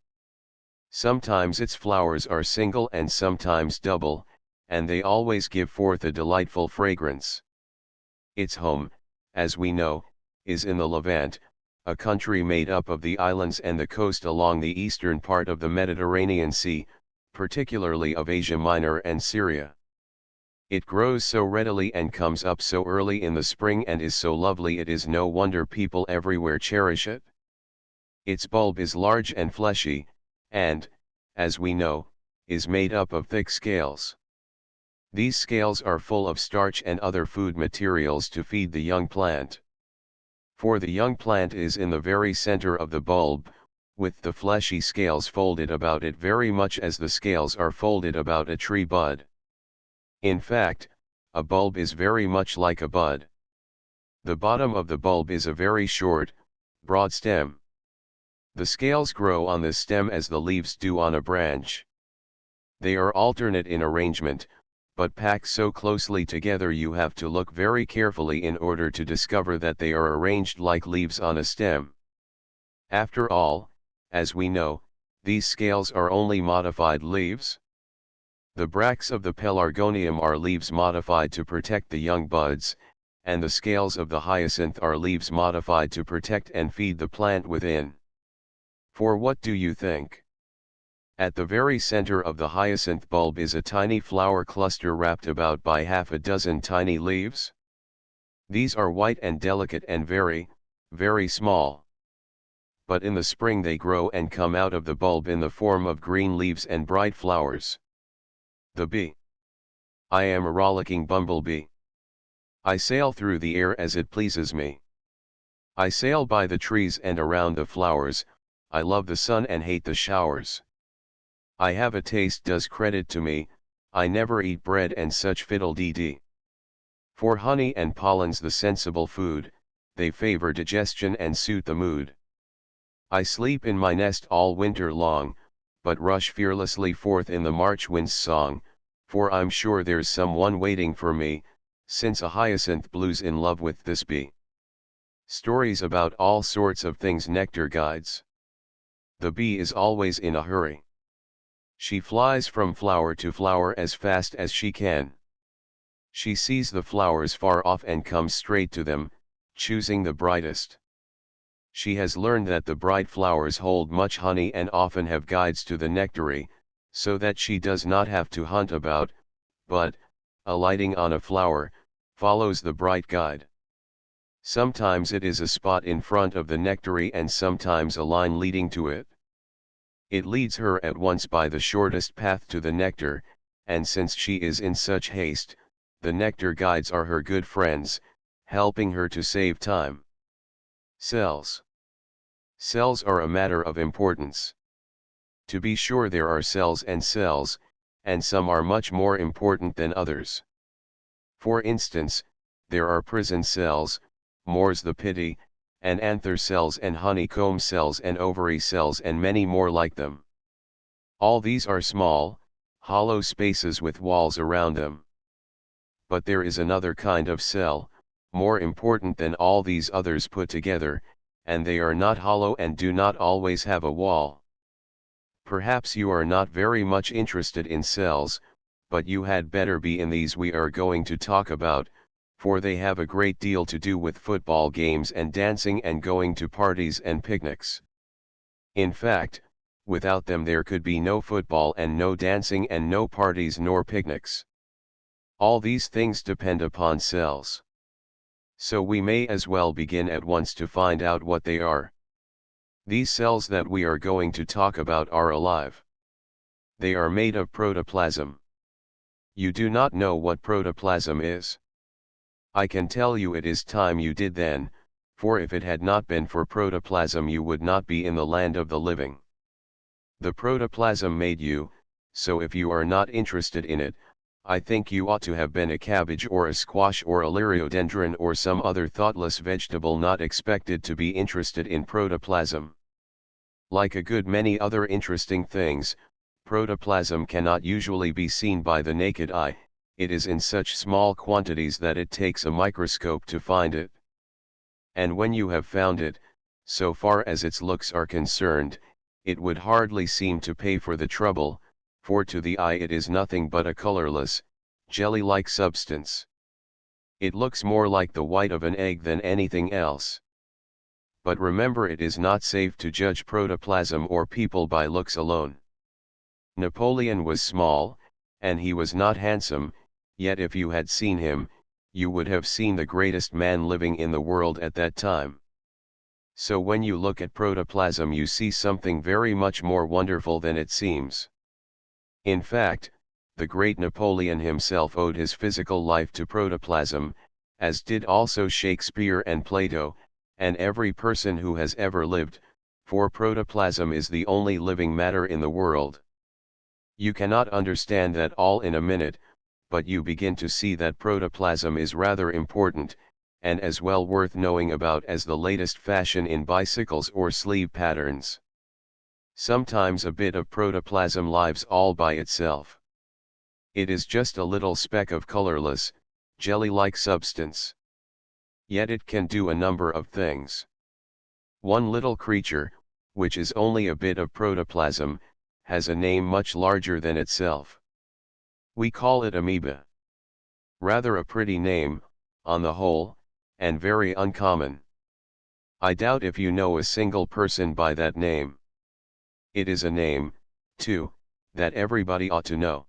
Sometimes its flowers are single and sometimes double, and they always give forth a delightful fragrance. Its home, as we know, is in the Levant, a country made up of the islands and the coast along the eastern part of the Mediterranean Sea, particularly of Asia Minor and Syria. It grows so readily and comes up so early in the spring and is so lovely it is no wonder people everywhere cherish it. Its bulb is large and fleshy, and, as we know, is made up of thick scales. These scales are full of starch and other food materials to feed the young plant. For the young plant is in the very center of the bulb, with the fleshy scales folded about it very much as the scales are folded about a tree bud. In fact, a bulb is very much like a bud. The bottom of the bulb is a very short, broad stem. The scales grow on the stem as the leaves do on a branch. They are alternate in arrangement, but packed so closely together you have to look very carefully in order to discover that they are arranged like leaves on a stem. After all, as we know, these scales are only modified leaves. The bracts of the pelargonium are leaves modified to protect the young buds, and the scales of the hyacinth are leaves modified to protect and feed the plant within. For what do you think? At the very center of the hyacinth bulb is a tiny flower cluster wrapped about by half a dozen tiny leaves. These are white and delicate and very, very small. But in the spring they grow and come out of the bulb in the form of green leaves and bright flowers. The bee. I am a rollicking bumblebee. I sail through the air as it pleases me. I sail by the trees and around the flowers, I love the sun and hate the showers. I have a taste does credit to me, I never eat bread and such fiddle-dee-dee. For honey and pollen's the sensible food, they favor digestion and suit the mood. I sleep in my nest all winter long, but rush fearlessly forth in the March wind's song, for I'm sure there's someone waiting for me, since a hyacinth blue's in love with this bee. Stories about all sorts of things nectar guides. The bee is always in a hurry. She flies from flower to flower as fast as she can. She sees the flowers far off and comes straight to them, choosing the brightest. She has learned that the bright flowers hold much honey and often have guides to the nectary, so that she does not have to hunt about, but, alighting on a flower, follows the bright guide. Sometimes it is a spot in front of the nectary and sometimes a line leading to it. It leads her at once by the shortest path to the nectar, and since she is in such haste, the nectar guides are her good friends, helping her to save time. Cells. Cells are a matter of importance. To be sure there are cells, and some are much more important than others. For instance, there are prison cells, more's the pity, and anther cells and honeycomb cells and ovary cells and many more like them. All these are small, hollow spaces with walls around them. But there is another kind of cell, more important than all these others put together, and they are not hollow and do not always have a wall. Perhaps you are not very much interested in cells, but you had better be in these we are going to talk about, for they have a great deal to do with football games and dancing and going to parties and picnics. In fact, without them there could be no football and no dancing and no parties nor picnics. All these things depend upon cells. So we may as well begin at once to find out what they are. These cells that we are going to talk about are alive. They are made of protoplasm. You do not know what protoplasm is? I can tell you it is time you did then, for if it had not been for protoplasm you would not be in the land of the living. The protoplasm made you, so if you are not interested in it, I think you ought to have been a cabbage or a squash or a liriodendron or some other thoughtless vegetable not expected to be interested in protoplasm. Like a good many other interesting things, protoplasm cannot usually be seen by the naked eye, it is in such small quantities that it takes a microscope to find it. And when you have found it, so far as its looks are concerned, it would hardly seem to pay for the trouble, for to the eye it is nothing but a colorless, jelly-like substance. It looks more like the white of an egg than anything else. But remember, it is not safe to judge protoplasm or people by looks alone. Napoleon was small, and he was not handsome, yet if you had seen him, you would have seen the greatest man living in the world at that time. So when you look at protoplasm you see something very much more wonderful than it seems. In fact, the great Napoleon himself owed his physical life to protoplasm, as did also Shakespeare and Plato, and every person who has ever lived, for protoplasm is the only living matter in the world. You cannot understand that all in a minute, but you begin to see that protoplasm is rather important, and as well worth knowing about as the latest fashion in bicycles or sleeve patterns. Sometimes a bit of protoplasm lives all by itself. It is just a little speck of colorless, jelly-like substance. Yet it can do a number of things. One little creature, which is only a bit of protoplasm, has a name much larger than itself. We call it amoeba. Rather a pretty name, on the whole, and very uncommon. I doubt if you know a single person by that name. It is a name, too, that everybody ought to know.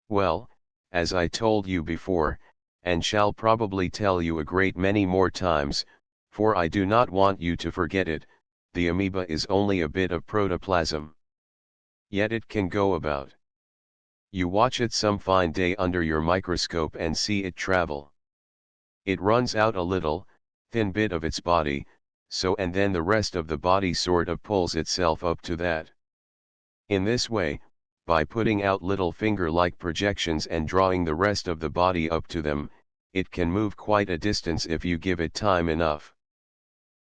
Well, as I told you before, and shall probably tell you a great many more times, for I do not want you to forget it, the amoeba is only a bit of protoplasm. Yet it can go about. You watch it some fine day under your microscope and see it travel. It runs out a little, thin bit of its body, so and then the rest of the body sort of pulls itself up to that. In this way, by putting out little finger-like projections and drawing the rest of the body up to them, it can move quite a distance if you give it time enough.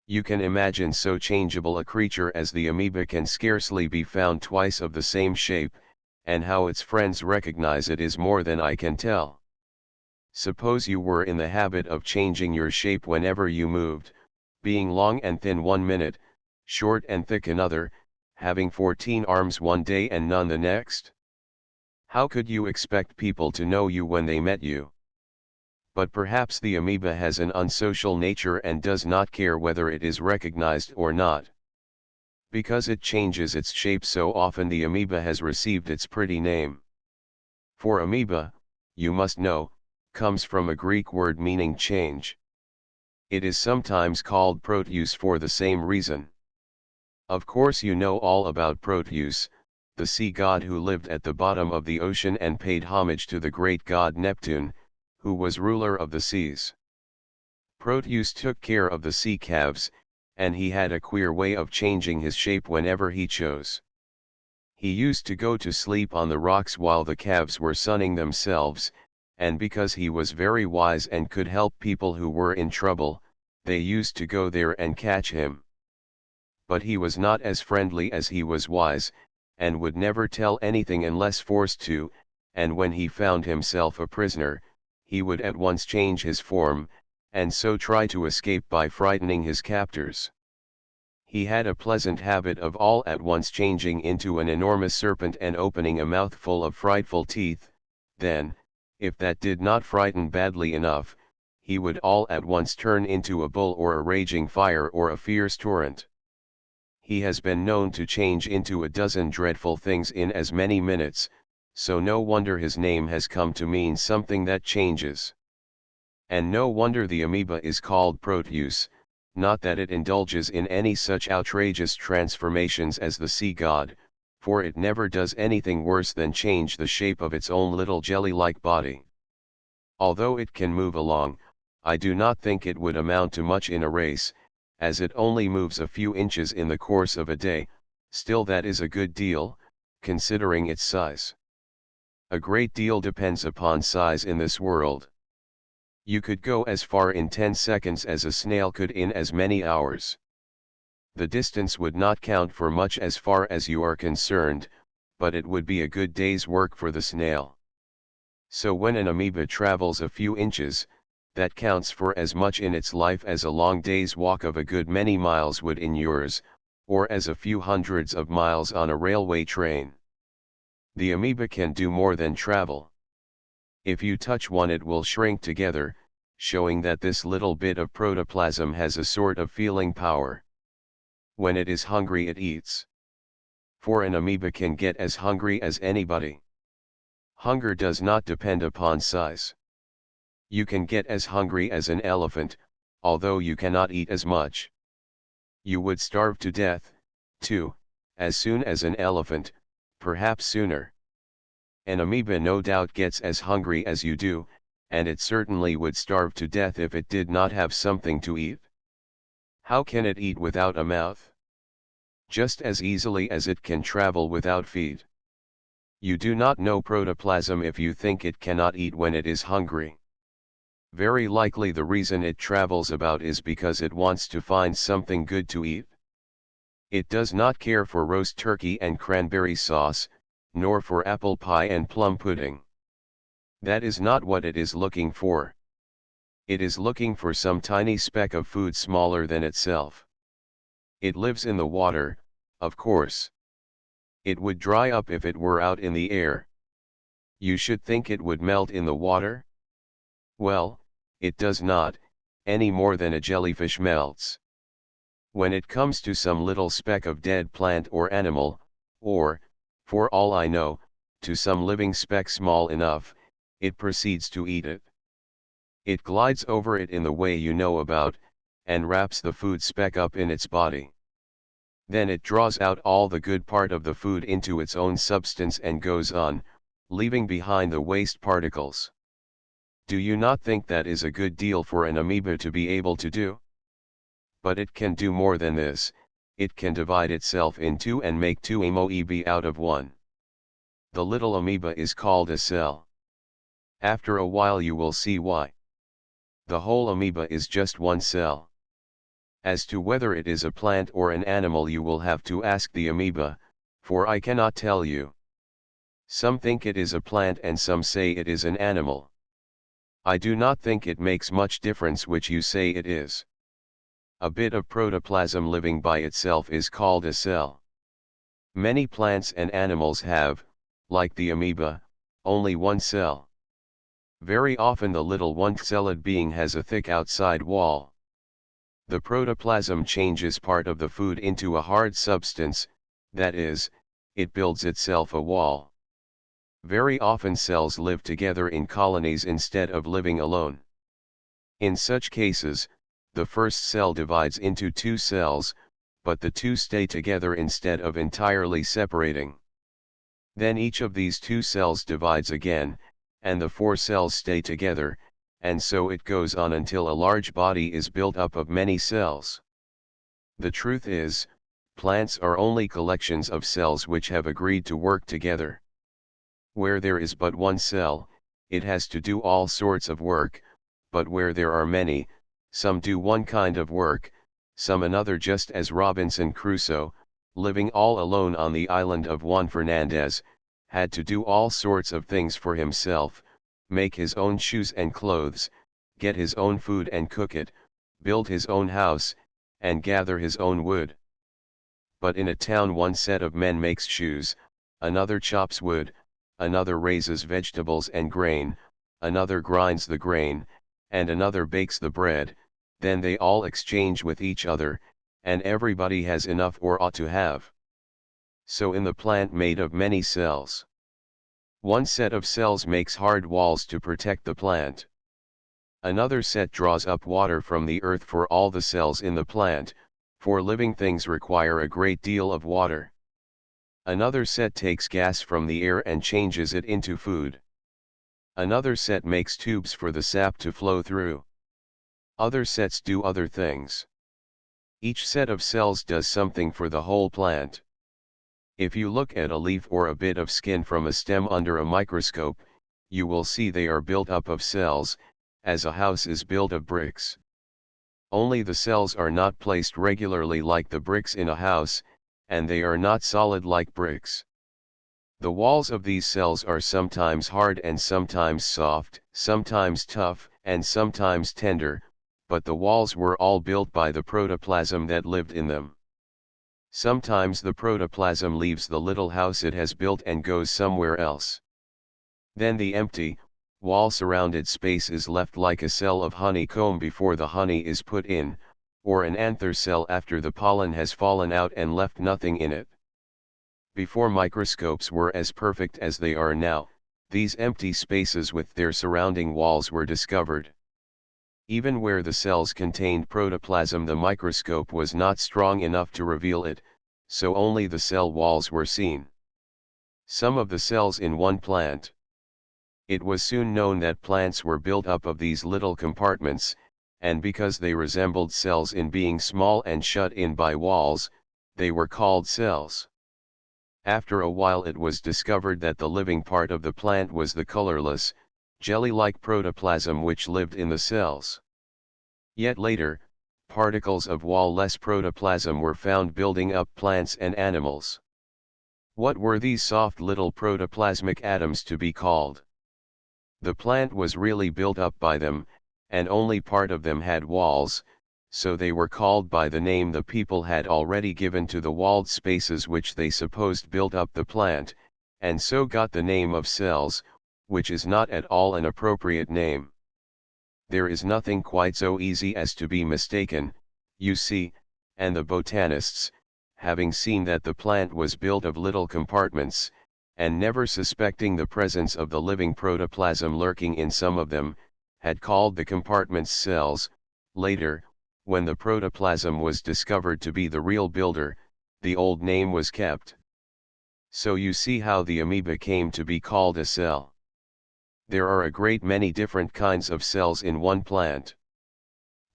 You can imagine so changeable a creature as the amoeba can scarcely be found twice of the same shape, and how its friends recognize it is more than I can tell. Suppose you were in the habit of changing your shape whenever you moved, being long and thin 1 minute, short and thick another, having 14 arms one day and none the next? How could you expect people to know you when they met you? But perhaps the amoeba has an unsocial nature and does not care whether it is recognized or not. Because it changes its shape so often, the amoeba has received its pretty name. For amoeba, you must know, comes from a Greek word meaning change. It is sometimes called Proteus for the same reason. Of course you know all about Proteus, the sea god who lived at the bottom of the ocean and paid homage to the great god Neptune, who was ruler of the seas. Proteus took care of the sea calves, and he had a queer way of changing his shape whenever he chose. He used to go to sleep on the rocks while the calves were sunning themselves, and because he was very wise and could help people who were in trouble, they used to go there and catch him. But he was not as friendly as he was wise, and would never tell anything unless forced to, and when he found himself a prisoner, he would at once change his form, and so try to escape by frightening his captors. He had a pleasant habit of all at once changing into an enormous serpent and opening a mouthful of frightful teeth. Then, if that did not frighten badly enough, he would all at once turn into a bull or a raging fire or a fierce torrent. He has been known to change into a dozen dreadful things in as many minutes, so no wonder his name has come to mean something that changes. And no wonder the amoeba is called Proteus, not that it indulges in any such outrageous transformations as the sea god, for it never does anything worse than change the shape of its own little jelly-like body. Although it can move along, I do not think it would amount to much in a race, as it only moves a few inches in the course of a day. Still that is a good deal, considering its size. A great deal depends upon size in this world. You could go as far in 10 seconds as a snail could in as many hours. The distance would not count for much as far as you are concerned, but it would be a good day's work for the snail. So when an amoeba travels a few inches, that counts for as much in its life as a long day's walk of a good many miles would in yours, or as a few hundreds of miles on a railway train. The amoeba can do more than travel. If you touch one, it will shrink together, showing that this little bit of protoplasm has a sort of feeling power. When it is hungry, it eats. For an amoeba can get as hungry as anybody. Hunger does not depend upon size. You can get as hungry as an elephant, although you cannot eat as much. You would starve to death, too, as soon as an elephant, perhaps sooner. An amoeba no doubt gets as hungry as you do, and it certainly would starve to death if it did not have something to eat. How can it eat without a mouth? Just as easily as it can travel without feet. You do not know protoplasm if you think it cannot eat when it is hungry. Very likely the reason it travels about is because it wants to find something good to eat. It does not care for roast turkey and cranberry sauce, nor for apple pie and plum pudding. That is not what it is looking for. It is looking for some tiny speck of food smaller than itself. It lives in the water, of course. It would dry up if it were out in the air. You should think it would melt in the water? Well, it does not, any more than a jellyfish melts. When it comes to some little speck of dead plant or animal, or, for all I know, to some living speck small enough, it proceeds to eat it. It glides over it in the way you know about, and wraps the food speck up in its body. Then it draws out all the good part of the food into its own substance and goes on, leaving behind the waste particles. Do you not think that is a good deal for an amoeba to be able to do? But it can do more than this. It can divide itself in two and make two amoebae out of one. The little amoeba is called a cell. After a while you will see why. The whole amoeba is just one cell. As to whether it is a plant or an animal you will have to ask the amoeba, for I cannot tell you. Some think it is a plant and some say it is an animal. I do not think it makes much difference which you say it is. A bit of protoplasm living by itself is called a cell. Many plants and animals have, like the amoeba, only one cell. Very often the little one-celled being has a thick outside wall. The protoplasm changes part of the food into a hard substance, that is, it builds itself a wall. Very often cells live together in colonies instead of living alone. In such cases, the first cell divides into two cells, but the two stay together instead of entirely separating. Then each of these two cells divides again, and the four cells stay together, and so it goes on until a large body is built up of many cells. The truth is, plants are only collections of cells which have agreed to work together. Where there is but one cell, it has to do all sorts of work, but where there are many, some do one kind of work, some another, just as Robinson Crusoe, living all alone on the island of Juan Fernandez, had to do all sorts of things for himself, make his own shoes and clothes, get his own food and cook it, build his own house, and gather his own wood. But in a town one set of men makes shoes, another chops wood, another raises vegetables and grain, another grinds the grain, and another bakes the bread, then they all exchange with each other, and everybody has enough or ought to have. So in the plant made of many cells. One set of cells makes hard walls to protect the plant. Another set draws up water from the earth for all the cells in the plant, for living things require a great deal of water. Another set takes gas from the air and changes it into food. Another set makes tubes for the sap to flow through. Other sets do other things. Each set of cells does something for the whole plant. If you look at a leaf or a bit of skin from a stem under a microscope, you will see they are built up of cells, as a house is built of bricks. Only the cells are not placed regularly like the bricks in a house, and they are not solid like bricks. The walls of these cells are sometimes hard and sometimes soft, sometimes tough, and sometimes tender, but the walls were all built by the protoplasm that lived in them. Sometimes the protoplasm leaves the little house it has built and goes somewhere else. Then the empty, wall-surrounded space is left like a cell of honeycomb before the honey is put in, or an anther cell after the pollen has fallen out and left nothing in it. Before microscopes were as perfect as they are now, these empty spaces with their surrounding walls were discovered. Even where the cells contained protoplasm, the microscope was not strong enough to reveal it, so only the cell walls were seen. Some of the cells in one plant. It was soon known that plants were built up of these little compartments, and because they resembled cells in being small and shut in by walls, they were called cells. After a while it was discovered that the living part of the plant was the colorless, jelly-like protoplasm which lived in the cells. Yet later, particles of wall-less protoplasm were found building up plants and animals. What were these soft little protoplasmic atoms to be called? The plant was really built up by them, and only part of them had walls, so they were called by the name the people had already given to the walled spaces which they supposed built up the plant, and so got the name of cells, which is not at all an appropriate name. There is nothing quite so easy as to be mistaken, you see, and the botanists, having seen that the plant was built of little compartments, and never suspecting the presence of the living protoplasm lurking in some of them, had called the compartments cells. Later, when the protoplasm was discovered to be the real builder, the old name was kept. So you see how the amoeba came to be called a cell. There are a great many different kinds of cells in one plant.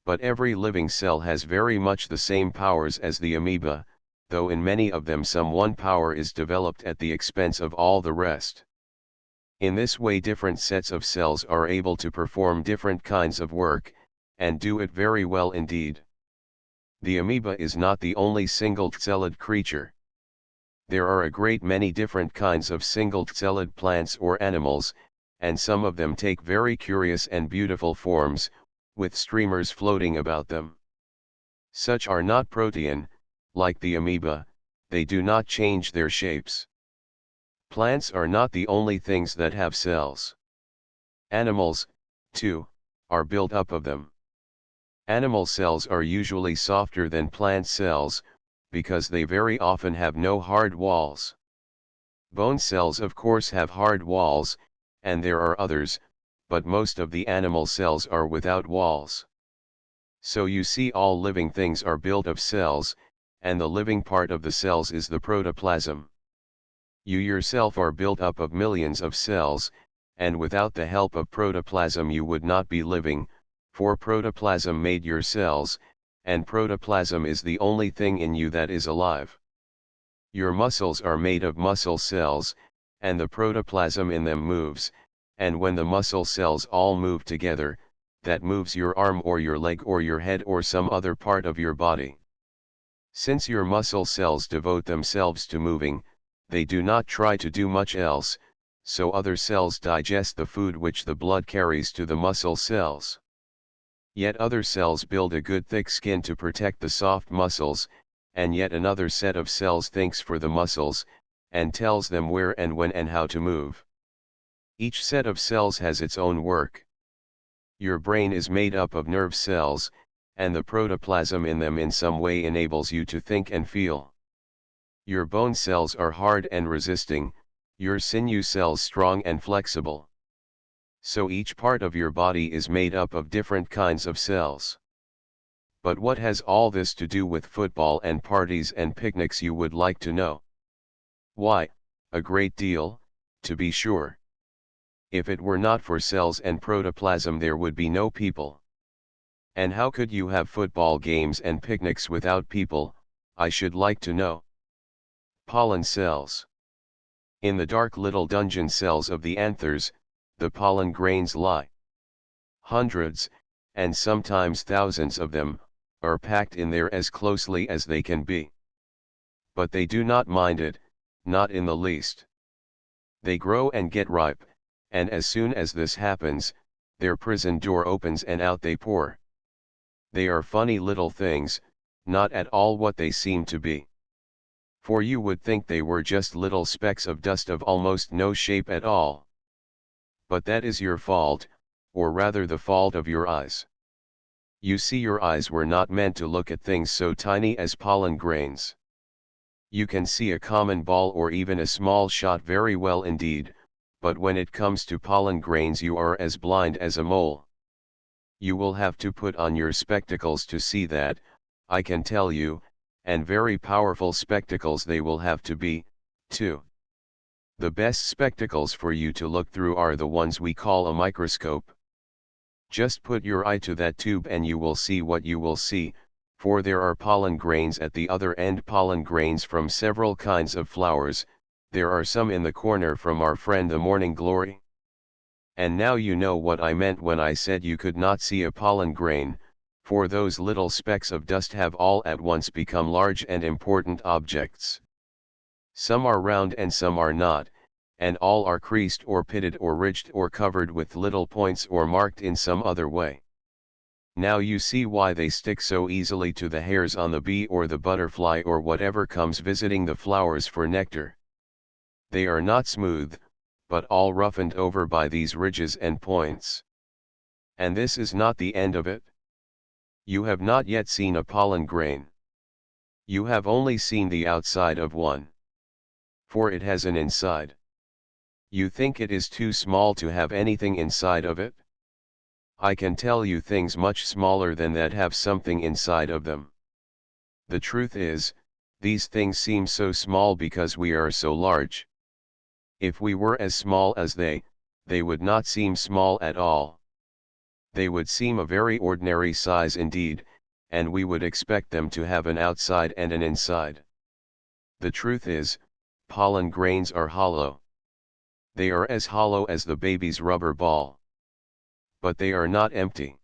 But every living cell has very much the same powers as the amoeba, though in many of them some one power is developed at the expense of all the rest. In this way different sets of cells are able to perform different kinds of work, and do it very well indeed. The amoeba is not the only single-celled creature. There are a great many different kinds of single-celled plants or animals, and some of them take very curious and beautiful forms, with streamers floating about them. Such are not protean, like the amoeba, they do not change their shapes. Plants are not the only things that have cells. Animals, too, are built up of them. Animal cells are usually softer than plant cells, because they very often have no hard walls. Bone cells of course have hard walls, and there are others, but most of the animal cells are without walls. So you see all living things are built of cells, and the living part of the cells is the protoplasm. You yourself are built up of millions of cells, and without the help of protoplasm you would not be living, for protoplasm made your cells, and protoplasm is the only thing in you that is alive. Your muscles are made of muscle cells, and the protoplasm in them moves, and when the muscle cells all move together, that moves your arm or your leg or your head or some other part of your body. Since your muscle cells devote themselves to moving, they do not try to do much else, so other cells digest the food which the blood carries to the muscle cells. Yet other cells build a good thick skin to protect the soft muscles, and yet another set of cells thinks for the muscles, and tells them where and when and how to move. Each set of cells has its own work. Your brain is made up of nerve cells, and the protoplasm in them in some way enables you to think and feel. Your bone cells are hard and resisting, your sinew cells strong and flexible. So each part of your body is made up of different kinds of cells. But what has all this to do with football and parties and picnics, you would like to know? Why, a great deal, to be sure. If it were not for cells and protoplasm there would be no people. And how could you have football games and picnics without people, I should like to know? Pollen cells. In the dark little dungeon cells of the anthers, the pollen grains lie. Hundreds, and sometimes thousands of them, are packed in there as closely as they can be. But they do not mind it, not in the least. They grow and get ripe, and as soon as this happens, their prison door opens and out they pour. They are funny little things, not at all what they seem to be. For you would think they were just little specks of dust of almost no shape at all. But that is your fault, or rather the fault of your eyes. You see, your eyes were not meant to look at things so tiny as pollen grains. You can see a common ball or even a small shot very well indeed, but when it comes to pollen grains you are as blind as a mole. You will have to put on your spectacles to see that, I can tell you, and very powerful spectacles they will have to be, too. The best spectacles for you to look through are the ones we call a microscope. Just put your eye to that tube and you will see what you will see, for there are pollen grains at the other end, pollen grains from several kinds of flowers. There are some in the corner from our friend the morning glory. And now you know what I meant when I said you could not see a pollen grain, for those little specks of dust have all at once become large and important objects. Some are round and some are not, and all are creased or pitted or ridged or covered with little points or marked in some other way. Now you see why they stick so easily to the hairs on the bee or the butterfly or whatever comes visiting the flowers for nectar. They are not smooth, but all roughened over by these ridges and points. And this is not the end of it. You have not yet seen a pollen grain. You have only seen the outside of one. For it has an inside. You think it is too small to have anything inside of it? I can tell you things much smaller than that have something inside of them. The truth is, these things seem so small because we are so large. If we were as small as they would not seem small at all. They would seem a very ordinary size indeed, and we would expect them to have an outside and an inside. The truth is, pollen grains are hollow. They are as hollow as the baby's rubber ball. But they are not empty.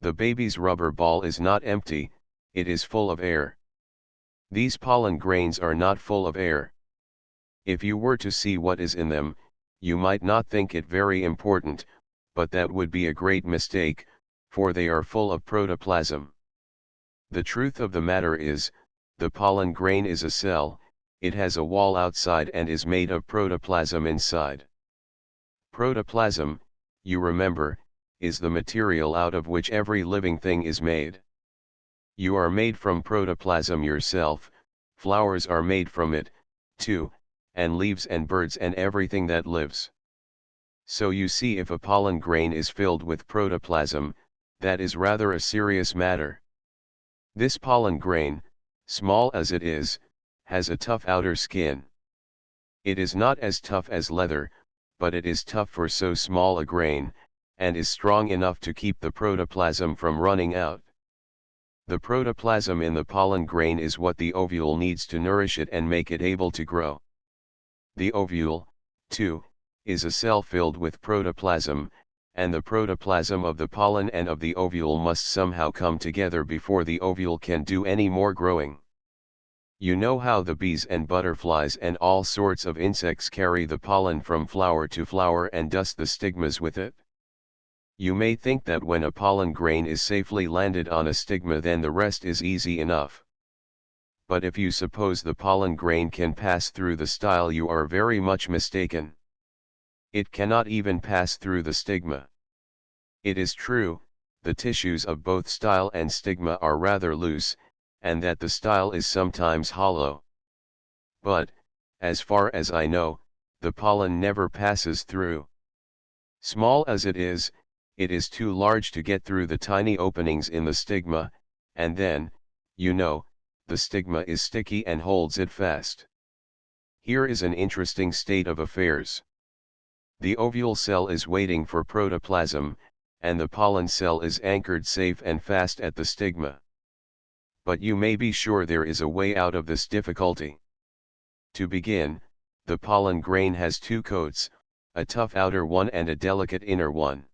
The baby's rubber ball is not empty, it is full of air. These pollen grains are not full of air. If you were to see what is in them, you might not think it very important, but that would be a great mistake, for they are full of protoplasm. The truth of the matter is, the pollen grain is a cell, it has a wall outside and is made of protoplasm inside. Protoplasm, you remember, is the material out of which every living thing is made. You are made from protoplasm yourself, flowers are made from it, too, and leaves and birds and everything that lives. So you see, if a pollen grain is filled with protoplasm, that is rather a serious matter. This pollen grain, small as it is, has a tough outer skin. It is not as tough as leather, but it is tough for so small a grain, and is strong enough to keep the protoplasm from running out. The protoplasm in the pollen grain is what the ovule needs to nourish it and make it able to grow. The ovule, too, is a cell filled with protoplasm, and the protoplasm of the pollen and of the ovule must somehow come together before the ovule can do any more growing. You know how the bees and butterflies and all sorts of insects carry the pollen from flower to flower and dust the stigmas with it? You may think that when a pollen grain is safely landed on a stigma, then the rest is easy enough. But if you suppose the pollen grain can pass through the style, you are very much mistaken. It cannot even pass through the stigma. It is true, the tissues of both style and stigma are rather loose, and that the style is sometimes hollow. But, as far as I know, the pollen never passes through. Small as it is too large to get through the tiny openings in the stigma, and then, you know, the stigma is sticky and holds it fast. Here is an interesting state of affairs. The ovule cell is waiting for protoplasm, and the pollen cell is anchored safe and fast at the stigma. But you may be sure there is a way out of this difficulty. To begin, the pollen grain has two coats, a tough outer one and a delicate inner one.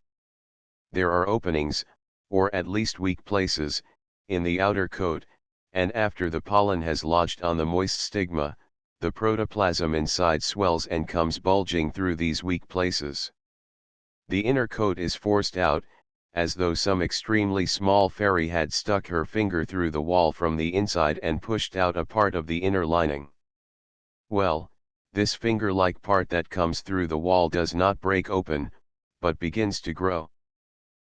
There are openings, or at least weak places, in the outer coat, and after the pollen has lodged on the moist stigma, the protoplasm inside swells and comes bulging through these weak places. The inner coat is forced out, as though some extremely small fairy had stuck her finger through the wall from the inside and pushed out a part of the inner lining. Well, this finger-like part that comes through the wall does not break open, but begins to grow.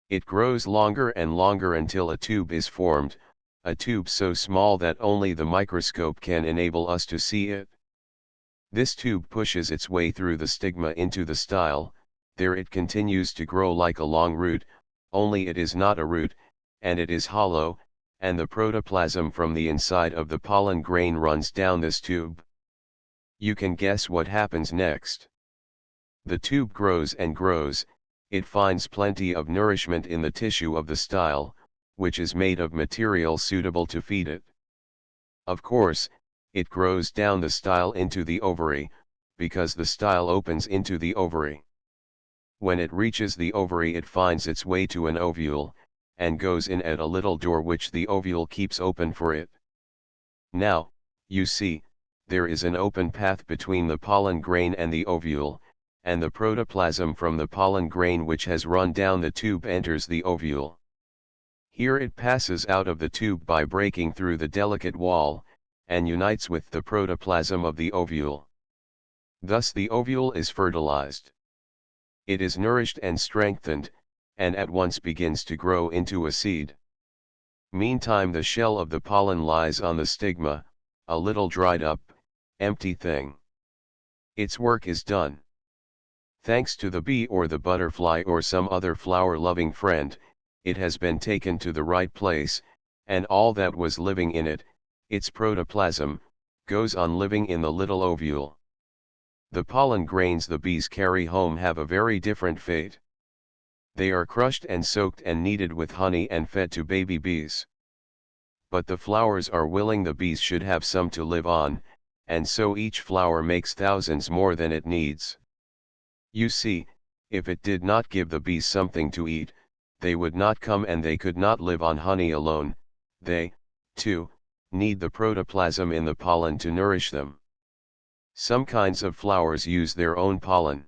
It grows longer and longer until a tube is formed, a tube so small that only the microscope can enable us to see it. This tube pushes its way through the stigma into the style, there it continues to grow like a long root, only it is not a root, and it is hollow, and the protoplasm from the inside of the pollen grain runs down this tube. You can guess what happens next. The tube grows and grows, it finds plenty of nourishment in the tissue of the style, which is made of material suitable to feed it. Of course, it grows down the style into the ovary, because the style opens into the ovary. When it reaches the ovary, it finds its way to an ovule, and goes in at a little door which the ovule keeps open for it. Now, you see, there is an open path between the pollen grain and the ovule, and the protoplasm from the pollen grain which has run down the tube enters the ovule. Here it passes out of the tube by breaking through the delicate wall, and unites with the protoplasm of the ovule. Thus the ovule is fertilized. It is nourished and strengthened, and at once begins to grow into a seed. Meantime the shell of the pollen lies on the stigma, a little dried up, empty thing. Its work is done. Thanks to the bee or the butterfly or some other flower-loving friend, it has been taken to the right place, and all that was living in it, its protoplasm, goes on living in the little ovule. The pollen grains the bees carry home have a very different fate. They are crushed and soaked and kneaded with honey and fed to baby bees. But the flowers are willing the bees should have some to live on, and so each flower makes thousands more than it needs. You see, if it did not give the bees something to eat, they would not come and they could not live on honey alone. They, too, need the protoplasm in the pollen to nourish them. Some kinds of flowers use their own pollen.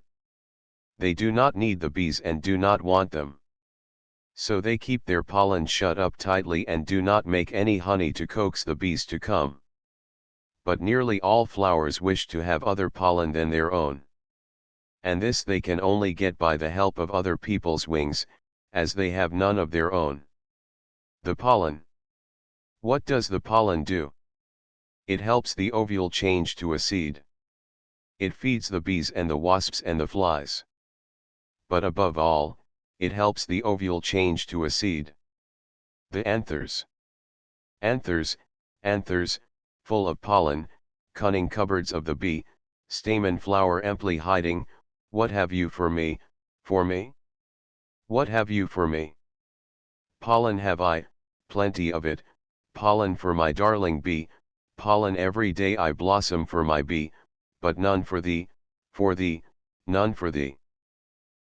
They do not need the bees and do not want them. So they keep their pollen shut up tightly and do not make any honey to coax the bees to come. But nearly all flowers wish to have other pollen than their own. And this they can only get by the help of other people's wings, as they have none of their own. The pollen. What does the pollen do? It helps the ovule change to a seed. It feeds the bees and the wasps and the flies. But above all, it helps the ovule change to a seed. The anthers. Anthers, full of pollen, cunning cupboards of the bee, stamen flower amply hiding, what have you for me, for me? What have you for me? Pollen have I, plenty of it, pollen for my darling bee, pollen every day I blossom for my bee, but none for thee, none for thee.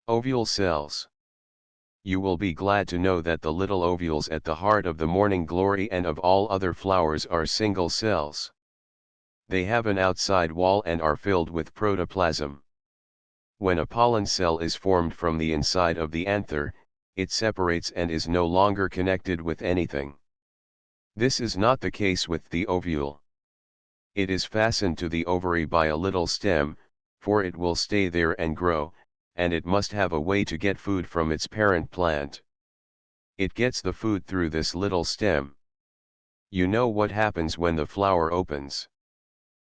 Ovule cells. You will be glad to know that the little ovules at the heart of the morning glory and of all other flowers are single cells. They have an outside wall and are filled with protoplasm. When a pollen cell is formed from the inside of the anther, it separates and is no longer connected with anything. This is not the case with the ovule. It is fastened to the ovary by a little stem, for it will stay there and grow, and it must have a way to get food from its parent plant. It gets the food through this little stem. You know what happens when the flower opens.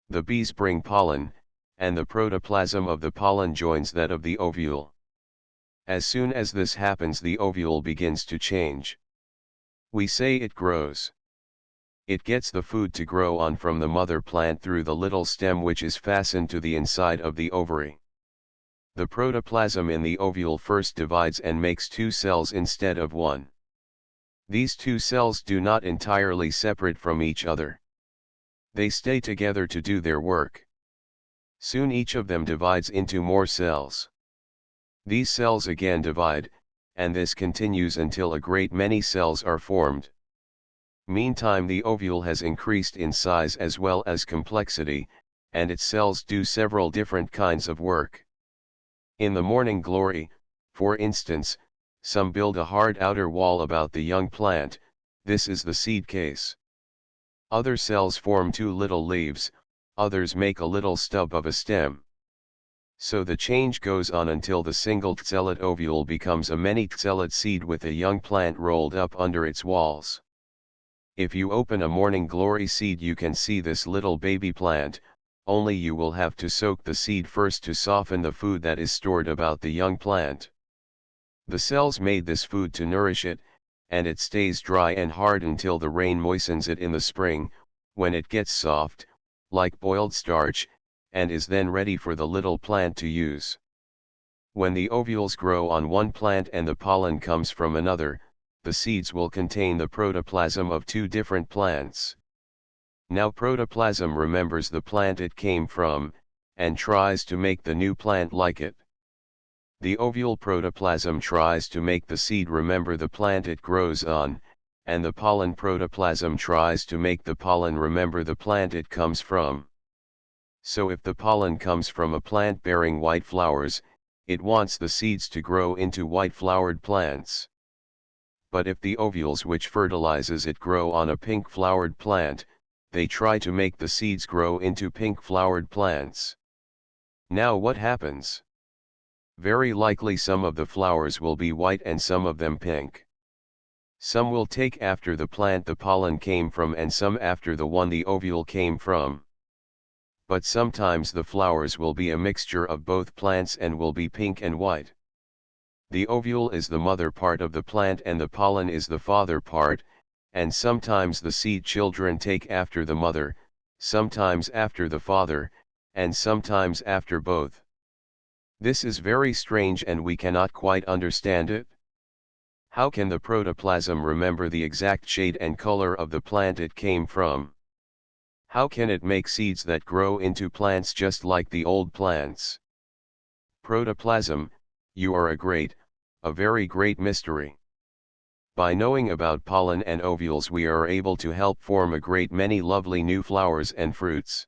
The bees bring pollen, and the protoplasm of the pollen joins that of the ovule. As soon as this happens, the ovule begins to change. We say it grows. It gets the food to grow on from the mother plant through the little stem which is fastened to the inside of the ovary. The protoplasm in the ovule first divides and makes two cells instead of one. These two cells do not entirely separate from each other. They stay together to do their work. Soon each of them divides into more cells. These cells again divide, and this continues until a great many cells are formed. Meantime the ovule has increased in size as well as complexity, and its cells do several different kinds of work. In the morning glory, for instance, some build a hard outer wall about the young plant, this is the seed case. Other cells form two little leaves, others make a little stub of a stem. So the change goes on until the single tzelate ovule becomes a many tzelate seed with a young plant rolled up under its walls. If you open a morning glory seed you can see this little baby plant, only you will have to soak the seed first to soften the food that is stored about the young plant. The cells made this food to nourish it, and it stays dry and hard until the rain moistens it in the spring, when it gets soft, like boiled starch, and is then ready for the little plant to use. When the ovules grow on one plant and the pollen comes from another, the seeds will contain the protoplasm of two different plants. Now protoplasm remembers the plant it came from, and tries to make the new plant like it. The ovule protoplasm tries to make the seed remember the plant it grows on, and the pollen protoplasm tries to make the pollen remember the plant it comes from. So if the pollen comes from a plant bearing white flowers, it wants the seeds to grow into white flowered plants. But if the ovules which fertilizes it grow on a pink flowered plant, they try to make the seeds grow into pink flowered plants. Now what happens? Very likely some of the flowers will be white and some of them pink. Some will take after the plant the pollen came from and some after the one the ovule came from. But sometimes the flowers will be a mixture of both plants and will be pink and white. The ovule is the mother part of the plant and the pollen is the father part, and sometimes the seed children take after the mother, sometimes after the father, and sometimes after both. This is very strange and we cannot quite understand it. How can the protoplasm remember the exact shade and color of the plant it came from? How can it make seeds that grow into plants just like the old plants? Protoplasm, you are a very great mystery. By knowing about pollen and ovules we are able to help form a great many lovely new flowers and fruits.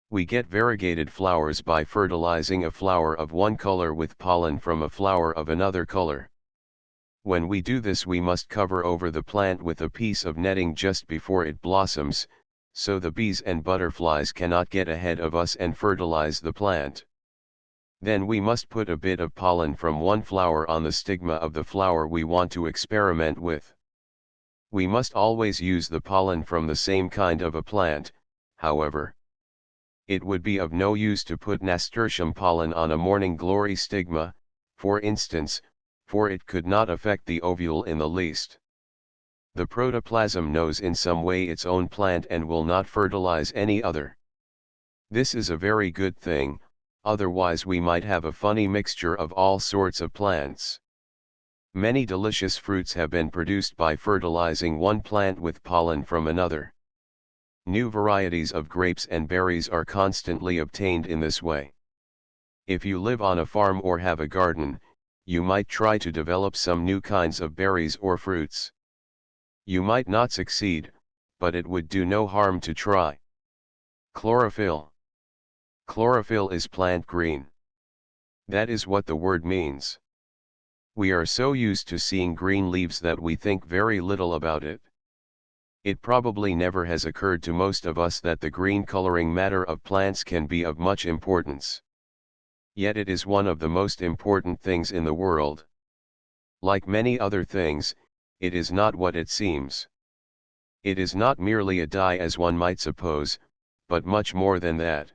We get variegated flowers by fertilizing a flower of one color with pollen from a flower of another color. When we do this we must cover over the plant with a piece of netting just before it blossoms, so the bees and butterflies cannot get ahead of us and fertilize the plant. Then we must put a bit of pollen from one flower on the stigma of the flower we want to experiment with. We must always use the pollen from the same kind of a plant, however. It would be of no use to put nasturtium pollen on a morning glory stigma, for instance, for it could not affect the ovule in the least. The protoplasm knows in some way its own plant and will not fertilize any other. This is a very good thing, otherwise we might have a funny mixture of all sorts of plants. Many delicious fruits have been produced by fertilizing one plant with pollen from another. New varieties of grapes and berries are constantly obtained in this way. If you live on a farm or have a garden, you might try to develop some new kinds of berries or fruits. You might not succeed, but it would do no harm to try. Chlorophyll. Chlorophyll is plant green. That is what the word means. We are so used to seeing green leaves that we think very little about it. It probably never has occurred to most of us that the green coloring matter of plants can be of much importance. Yet it is one of the most important things in the world. Like many other things, it is not what it seems. It is not merely a dye as one might suppose, but much more than that.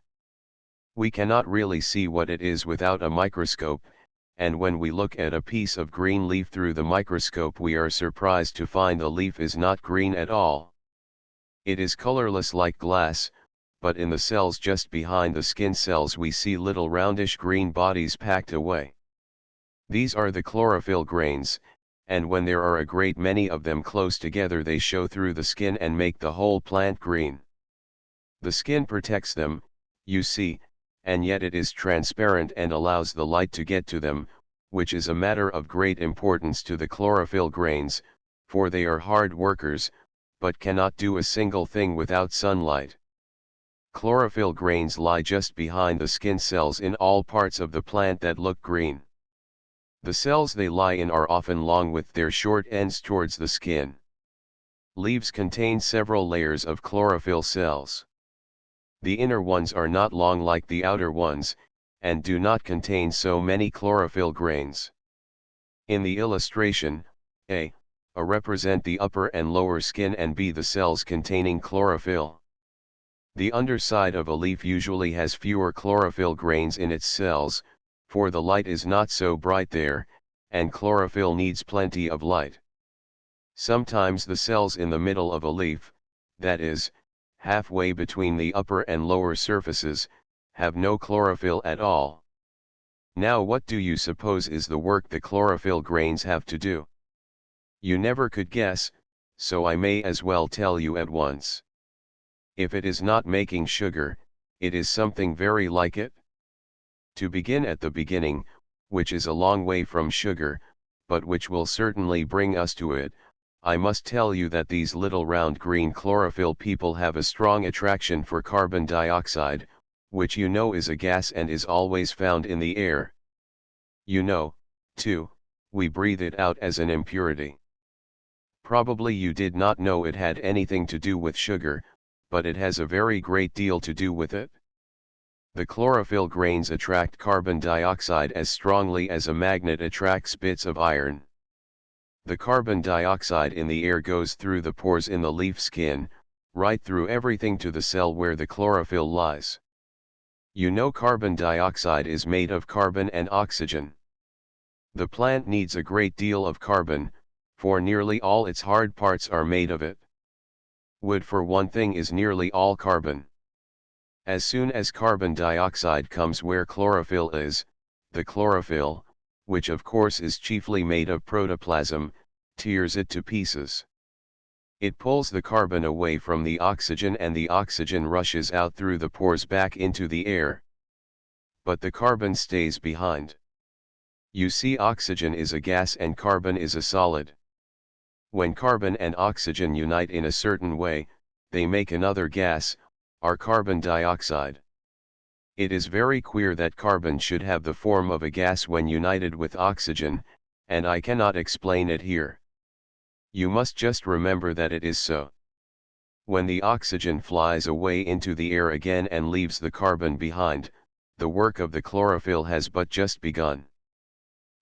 We cannot really see what it is without a microscope, and when we look at a piece of green leaf through the microscope we are surprised to find the leaf is not green at all. It is colorless like glass, but in the cells just behind the skin cells we see little roundish green bodies packed away. These are the chlorophyll grains, and when there are a great many of them close together they show through the skin and make the whole plant green. The skin protects them, you see, and yet it is transparent and allows the light to get to them, which is a matter of great importance to the chlorophyll grains, for they are hard workers, but cannot do a single thing without sunlight. Chlorophyll grains lie just behind the skin cells in all parts of the plant that look green. The cells they lie in are often long with their short ends towards the skin. Leaves contain several layers of chlorophyll cells. The inner ones are not long like the outer ones, and do not contain so many chlorophyll grains. In the illustration, A represent the upper and lower skin and B the cells containing chlorophyll. The underside of a leaf usually has fewer chlorophyll grains in its cells, for the light is not so bright there, and chlorophyll needs plenty of light. Sometimes the cells in the middle of a leaf, that is, halfway between the upper and lower surfaces, have no chlorophyll at all. Now what do you suppose is the work the chlorophyll grains have to do? You never could guess, so I may as well tell you at once. If it is not making sugar, it is something very like it. To begin at the beginning, which is a long way from sugar, but which will certainly bring us to it, I must tell you that these little round green chlorophyll people have a strong attraction for carbon dioxide, which you know is a gas and is always found in the air. You know, too, we breathe it out as an impurity. Probably you did not know it had anything to do with sugar, but it has a very great deal to do with it. The chlorophyll grains attract carbon dioxide as strongly as a magnet attracts bits of iron. The carbon dioxide in the air goes through the pores in the leaf skin, right through everything to the cell where the chlorophyll lies. You know carbon dioxide is made of carbon and oxygen. The plant needs a great deal of carbon, for nearly all its hard parts are made of it. Wood, for one thing, is nearly all carbon. As soon as carbon dioxide comes where chlorophyll is, the chlorophyll, which of course is chiefly made of protoplasm, tears it to pieces. It pulls the carbon away from the oxygen and the oxygen rushes out through the pores back into the air. But the carbon stays behind. You see, oxygen is a gas and carbon is a solid. When carbon and oxygen unite in a certain way, they make another gas, our carbon dioxide. It is very queer that carbon should have the form of a gas when united with oxygen, and I cannot explain it here. You must just remember that it is so. When the oxygen flies away into the air again and leaves the carbon behind, the work of the chlorophyll has but just begun.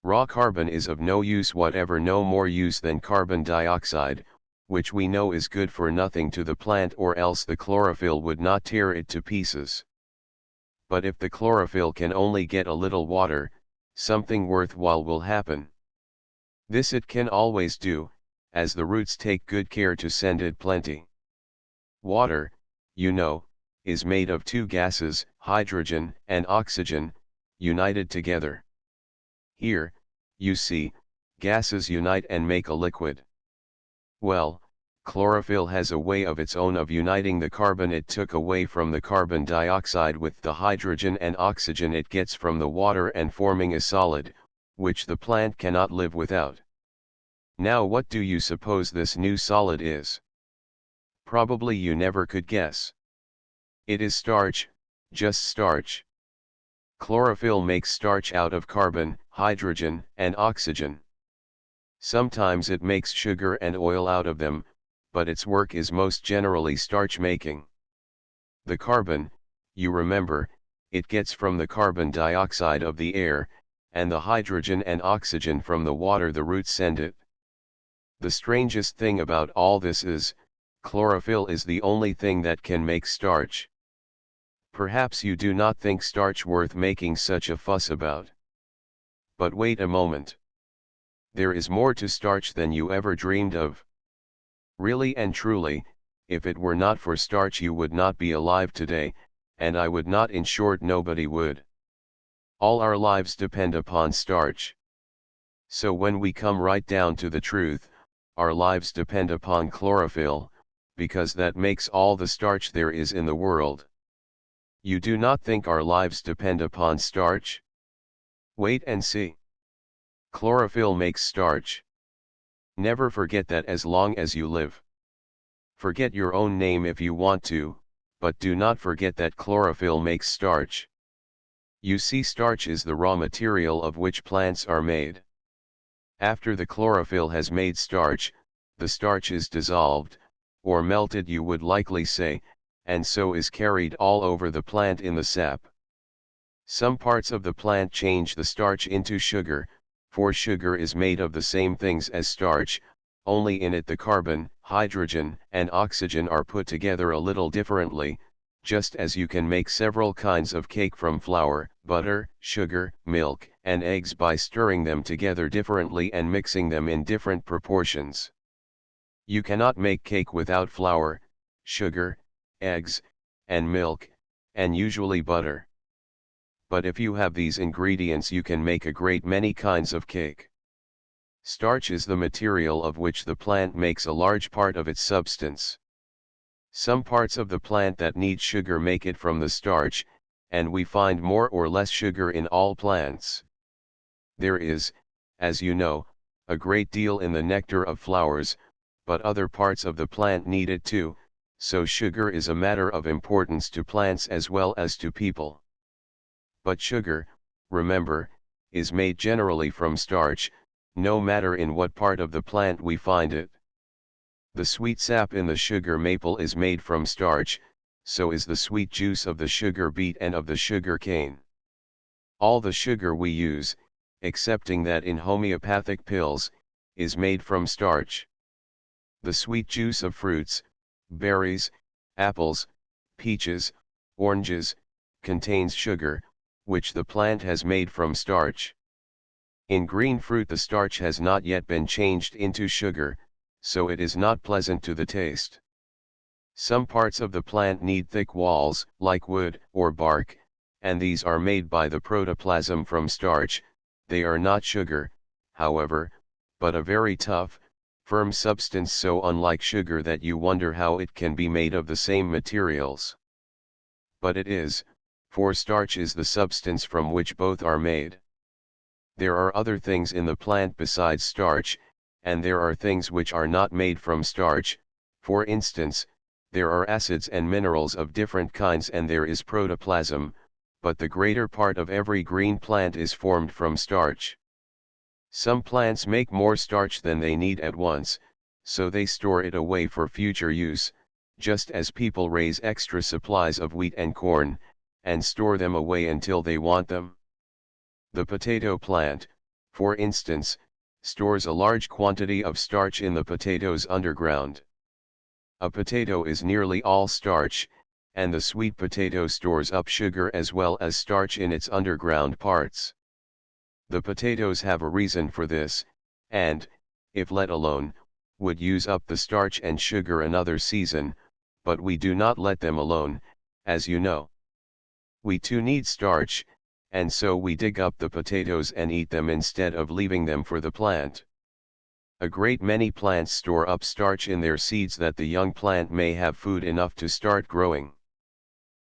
Raw carbon is of no use whatever, no more use than carbon dioxide, which we know is good for nothing to the plant, or else the chlorophyll would not tear it to pieces. But if the chlorophyll can only get a little water, something worthwhile will happen. This it can always do, as the roots take good care to send it plenty. Water, you know, is made of two gases, hydrogen and oxygen, united together. Here, you see, gases unite and make a liquid. Well, chlorophyll has a way of its own of uniting the carbon it took away from the carbon dioxide with the hydrogen and oxygen it gets from the water and forming a solid, which the plant cannot live without. Now what do you suppose this new solid is? Probably you never could guess. It is starch, just starch. Chlorophyll makes starch out of carbon, hydrogen, and oxygen. Sometimes it makes sugar and oil out of them, but its work is most generally starch making. The carbon, you remember, it gets from the carbon dioxide of the air, and the hydrogen and oxygen from the water the roots send it. The strangest thing about all this is, chlorophyll is the only thing that can make starch. Perhaps you do not think starch worth making such a fuss about. But wait a moment. There is more to starch than you ever dreamed of. Really and truly, if it were not for starch you would not be alive today, and I would not, in short nobody would. All our lives depend upon starch. So when we come right down to the truth, our lives depend upon chlorophyll, because that makes all the starch there is in the world. You do not think our lives depend upon starch? Wait and see. Chlorophyll makes starch. Never forget that as long as you live. Forget your own name if you want to, but do not forget that chlorophyll makes starch. You see, starch is the raw material of which plants are made. After the chlorophyll has made starch, the starch is dissolved, or melted you would likely say, and so is carried all over the plant in the sap. Some parts of the plant change the starch into sugar, for sugar is made of the same things as starch, only in it the carbon, hydrogen, and oxygen are put together a little differently, just as you can make several kinds of cake from flour, butter, sugar, milk, and eggs by stirring them together differently and mixing them in different proportions. You cannot make cake without flour, sugar, eggs, and milk, and usually butter. But if you have these ingredients you can make a great many kinds of cake. Starch is the material of which the plant makes a large part of its substance. Some parts of the plant that need sugar make it from the starch, and we find more or less sugar in all plants. There is, as you know, a great deal in the nectar of flowers, but other parts of the plant need it too, so sugar is a matter of importance to plants as well as to people. But sugar, remember, is made generally from starch, no matter in what part of the plant we find it. The sweet sap in the sugar maple is made from starch, so is the sweet juice of the sugar beet and of the sugar cane. All the sugar we use, excepting that in homeopathic pills, is made from starch. The sweet juice of fruits, berries, apples, peaches, oranges, contains sugar, which the plant has made from starch. In green fruit the starch has not yet been changed into sugar, so it is not pleasant to the taste. Some parts of the plant need thick walls, like wood or bark, and these are made by the protoplasm from starch. They are not sugar, however, but a very tough, firm substance so unlike sugar that you wonder how it can be made of the same materials. But it is, for starch is the substance from which both are made. There are other things in the plant besides starch, and there are things which are not made from starch. For instance, there are acids and minerals of different kinds and there is protoplasm, but the greater part of every green plant is formed from starch. Some plants make more starch than they need at once, so they store it away for future use, just as people raise extra supplies of wheat and corn, and store them away until they want them. The potato plant, for instance, stores a large quantity of starch in the potatoes underground. A potato is nearly all starch, and the sweet potato stores up sugar as well as starch in its underground parts. The potatoes have a reason for this, and, if let alone, would use up the starch and sugar another season, but we do not let them alone, as you know. We too need starch, and so we dig up the potatoes and eat them instead of leaving them for the plant. A great many plants store up starch in their seeds that the young plant may have food enough to start growing.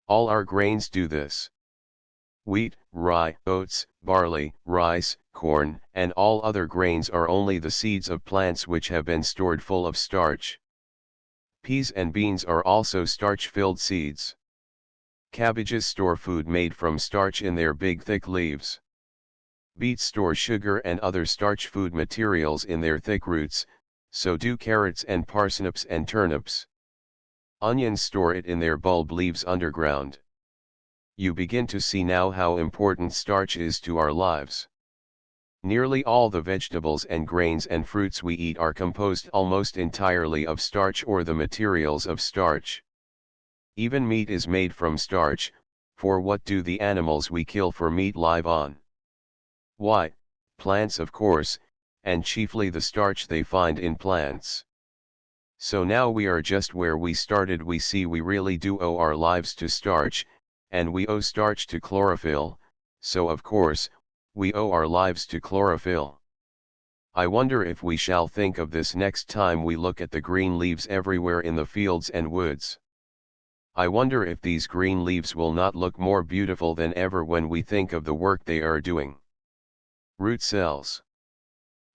All our grains do this. Wheat, rye, oats, barley, rice, corn, and all other grains are only the seeds of plants which have been stored full of starch. Peas and beans are also starch-filled seeds. Cabbages store food made from starch in their big thick leaves. Beets store sugar and other starch food materials in their thick roots, so do carrots and parsnips and turnips. Onions store it in their bulb leaves underground. You begin to see now how important starch is to our lives. Nearly all the vegetables and grains and fruits we eat are composed almost entirely of starch or the materials of starch. Even meat is made from starch, for what do the animals we kill for meat live on? Why, plants of course, and chiefly the starch they find in plants. So now we are just where we started. We see we really do owe our lives to starch, and we owe starch to chlorophyll, so of course, we owe our lives to chlorophyll. I wonder if we shall think of this next time we look at the green leaves everywhere in the fields and woods. I wonder if these green leaves will not look more beautiful than ever when we think of the work they are doing. Root cells.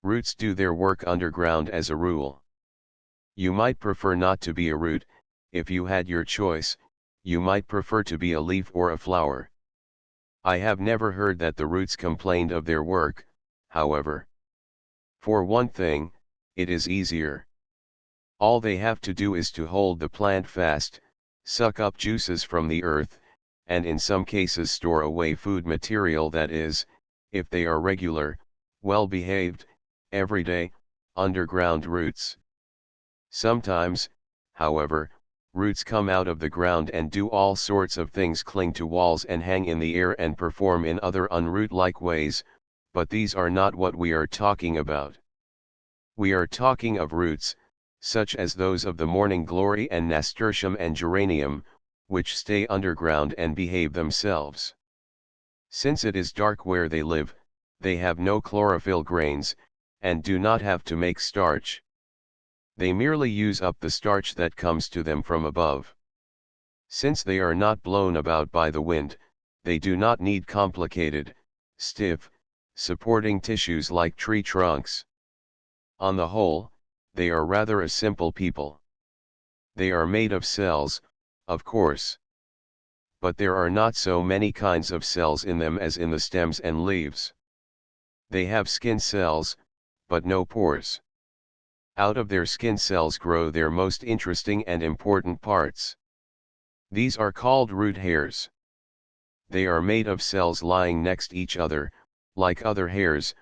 Roots do their work underground as a rule. You might prefer not to be a root. If you had your choice, you might prefer to be a leaf or a flower. I have never heard that the roots complained of their work, however. For one thing, it is easier. All they have to do is to hold the plant fast, suck up juices from the earth, and in some cases store away food material, that is, if they are regular, well-behaved, everyday, underground roots. Sometimes, however, roots come out of the ground and do all sorts of things, cling to walls and hang in the air and perform in other unroot-like ways, but these are not what we are talking about. We are talking of roots, such as those of the morning glory and nasturtium and geranium, which stay underground and behave themselves. Since it is dark where they live, they have no chlorophyll grains, and do not have to make starch. They merely use up the starch that comes to them from above. Since they are not blown about by the wind, they do not need complicated, stiff, supporting tissues like tree trunks. On the whole, they are rather a simple people. They are made of cells, of course. But there are not so many kinds of cells in them as in the stems and leaves. They have skin cells, but no pores. Out of their skin cells grow their most interesting and important parts. These are called root hairs. They are made of cells lying next each other, like other hairs,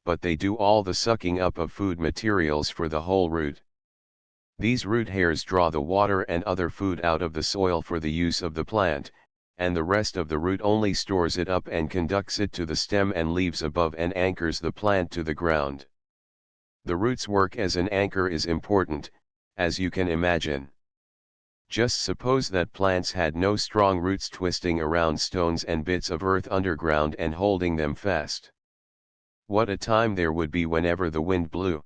but they do all the sucking up of food materials for the whole root. These root hairs draw the water and other food out of the soil for the use of the plant, and the rest of the root only stores it up and conducts it to the stem and leaves above and anchors the plant to the ground. The root's work as an anchor is important, as you can imagine. Just suppose that plants had no strong roots twisting around stones and bits of earth underground and holding them fast. What a time there would be whenever the wind blew.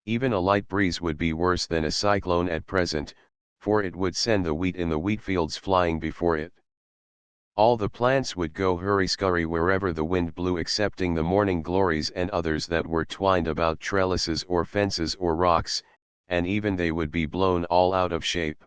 Even a light breeze would be worse than a cyclone at present, for it would send the wheat in the wheat fields flying before it. All the plants would go hurry-scurry wherever the wind blew excepting the morning glories and others that were twined about trellises or fences or rocks, and even they would be blown all out of shape.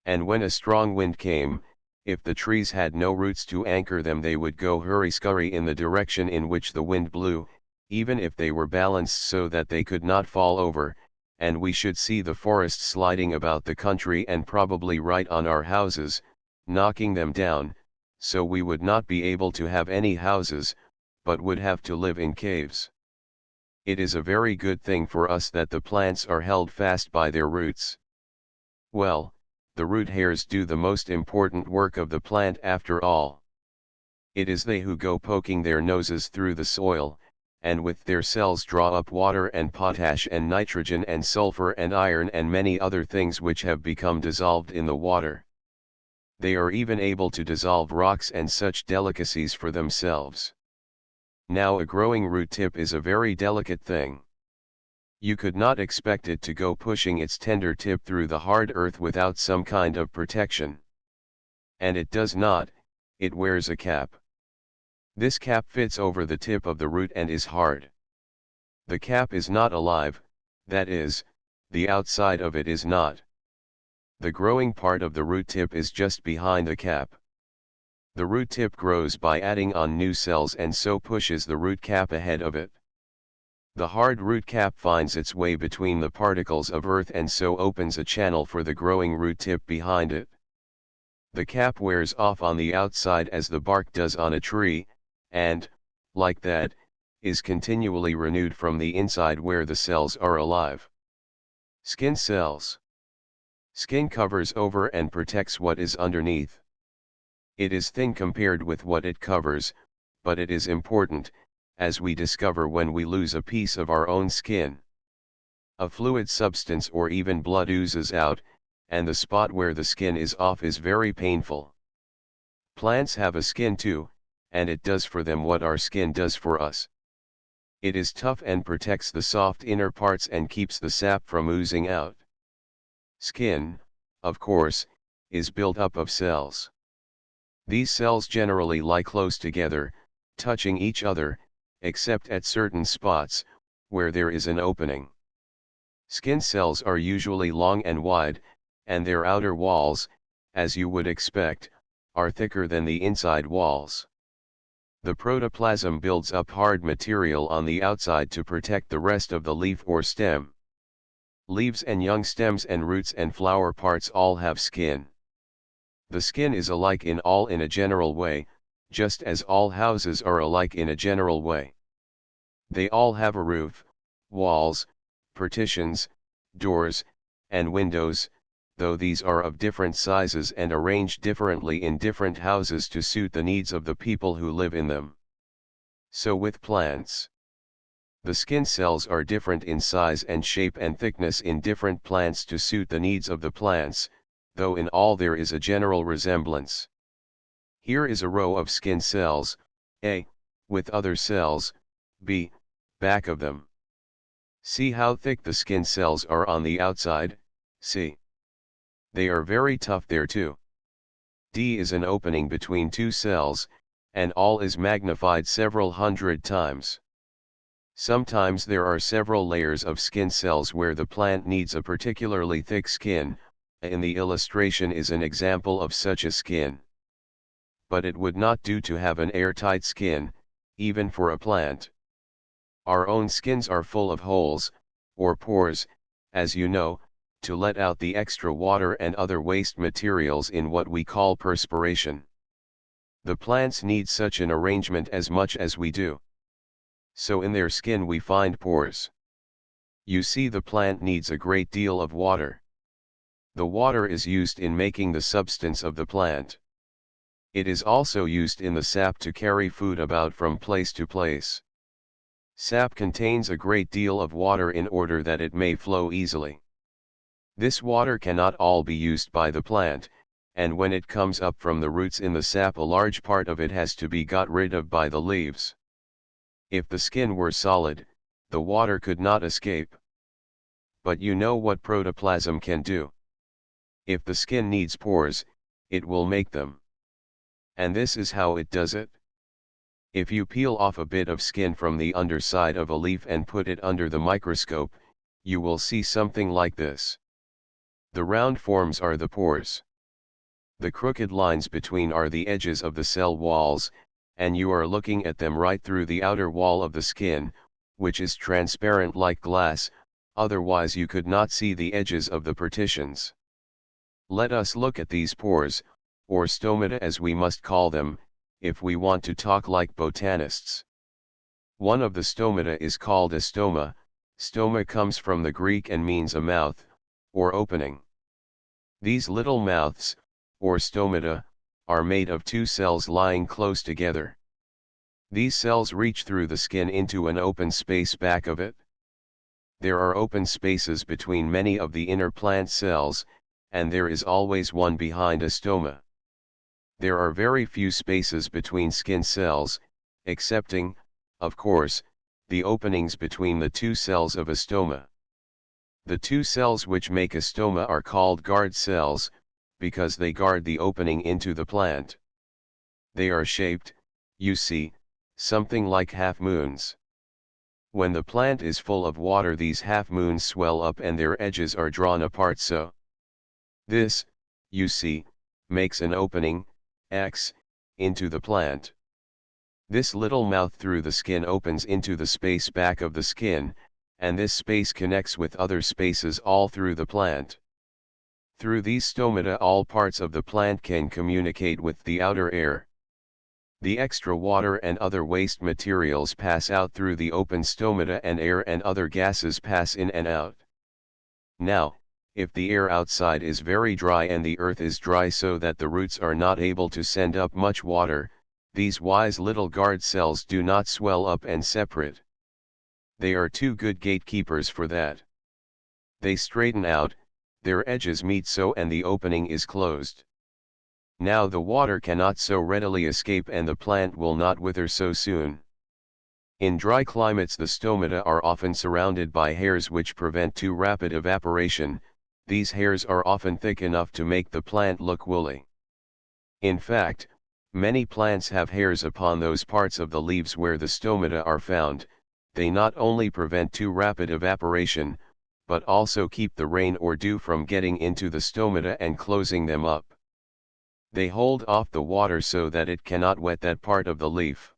And when a strong wind came, if the trees had no roots to anchor them they would go hurry-scurry in the direction in which the wind blew, even if they were balanced so that they could not fall over, and we should see the forest sliding about the country and probably right on our houses, knocking them down, so we would not be able to have any houses, but would have to live in caves. It is a very good thing for us that the plants are held fast by their roots. Well, the root hairs do the most important work of the plant after all. It is they who go poking their noses through the soil, and with their cells draw up water and potash and nitrogen and sulfur and iron and many other things which have become dissolved in the water. They are even able to dissolve rocks and such delicacies for themselves. Now a growing root tip is a very delicate thing. You could not expect it to go pushing its tender tip through the hard earth without some kind of protection. And it does not, it wears a cap. This cap fits over the tip of the root and is hard. The cap is not alive, that is, the outside of it is not. The growing part of the root tip is just behind the cap. The root tip grows by adding on new cells and so pushes the root cap ahead of it. The hard root cap finds its way between the particles of earth and so opens a channel for the growing root tip behind it. The cap wears off on the outside as the bark does on a tree, and, like that, is continually renewed from the inside where the cells are alive. Skin cells. Skin covers over and protects what is underneath. It is thin compared with what it covers, but it is important, as we discover when we lose a piece of our own skin. A fluid substance or even blood oozes out, and the spot where the skin is off is very painful. Plants have a skin too, and it does for them what our skin does for us. It is tough and protects the soft inner parts and keeps the sap from oozing out. Skin, of course, is built up of cells. These cells generally lie close together, touching each other, except at certain spots, where there is an opening. Skin cells are usually long and wide, and their outer walls, as you would expect, are thicker than the inside walls. The protoplasm builds up hard material on the outside to protect the rest of the leaf or stem. Leaves and young stems and roots and flower parts all have skin. The skin is alike in all in a general way, just as all houses are alike in a general way. They all have a roof, walls, partitions, doors, and windows, though these are of different sizes and arranged differently in different houses to suit the needs of the people who live in them. So with plants. The skin cells are different in size and shape and thickness in different plants to suit the needs of the plants, though in all there is a general resemblance. Here is a row of skin cells, A, with other cells, B, back of them. See how thick the skin cells are on the outside, C. They are very tough there too. D is an opening between two cells, and all is magnified several hundred times. Sometimes there are several layers of skin cells where the plant needs a particularly thick skin, In the illustration is an example of such a skin. But it would not do to have an airtight skin, even for a plant. Our own skins are full of holes, or pores, as you know, to let out the extra water and other waste materials in what we call perspiration. The plants need such an arrangement as much as we do. So in their skin we find pores. You see, the plant needs a great deal of water. The water is used in making the substance of the plant. It is also used in the sap to carry food about from place to place. Sap contains a great deal of water in order that it may flow easily. This water cannot all be used by the plant, and when it comes up from the roots in the sap, a large part of it has to be got rid of by the leaves. If the skin were solid, the water could not escape. But you know what protoplasm can do. If the skin needs pores, it will make them. And this is how it does it. If you peel off a bit of skin from the underside of a leaf and put it under the microscope, you will see something like this. The round forms are the pores. The crooked lines between are the edges of the cell walls, and you are looking at them right through the outer wall of the skin, which is transparent like glass, otherwise you could not see the edges of the partitions. Let us look at these pores, or stomata as we must call them, if we want to talk like botanists. One of the stomata is called a stoma. Stoma comes from the Greek and means a mouth, or opening. These little mouths, or stomata, are made of two cells lying close together. These cells reach through the skin into an open space back of it. There are open spaces between many of the inner plant cells, and there is always one behind a stoma. There are very few spaces between skin cells, excepting, of course, the openings between the two cells of a stoma. The two cells which make a stoma are called guard cells, because they guard the opening into the plant. They are shaped, you see, something like half moons. When the plant is full of water, these half moons swell up and their edges are drawn apart so. This, you see, makes an opening, X, into the plant. This little mouth through the skin opens into the space back of the skin, and this space connects with other spaces all through the plant. Through these stomata all parts of the plant can communicate with the outer air. The extra water and other waste materials pass out through the open stomata, and air and other gases pass in and out. Now, if the air outside is very dry and the earth is dry so that the roots are not able to send up much water, these wise little guard cells do not swell up and separate. They are too good gatekeepers for that. They straighten out, their edges meet so, and the opening is closed. Now the water cannot so readily escape and the plant will not wither so soon. In dry climates the stomata are often surrounded by hairs which prevent too rapid evaporation. These hairs are often thick enough to make the plant look woolly. In fact, many plants have hairs upon those parts of the leaves where the stomata are found. They not only prevent too rapid evaporation, but also keep the rain or dew from getting into the stomata and closing them up. They hold off the water so that it cannot wet that part of the leaf.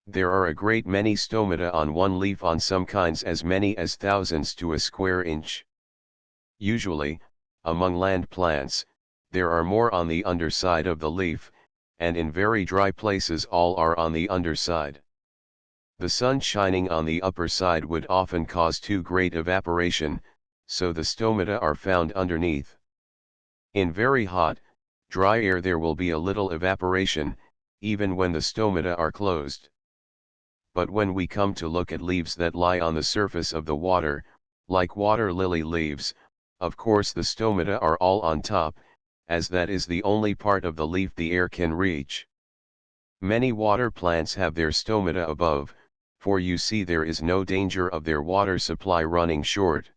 There are a great many stomata on one leaf, on some kinds as many as thousands to a square inch. Usually, among land plants, there are more on the underside of the leaf, and in very dry places all are on the underside. The sun shining on the upper side would often cause too great evaporation, so the stomata are found underneath. In very hot, dry air there will be a little evaporation, even when the stomata are closed. But when we come to look at leaves that lie on the surface of the water, like water lily leaves, of course the stomata are all on top, as that is the only part of the leaf the air can reach. Many water plants have their stomata above, for you see there is no danger of their water supply running short.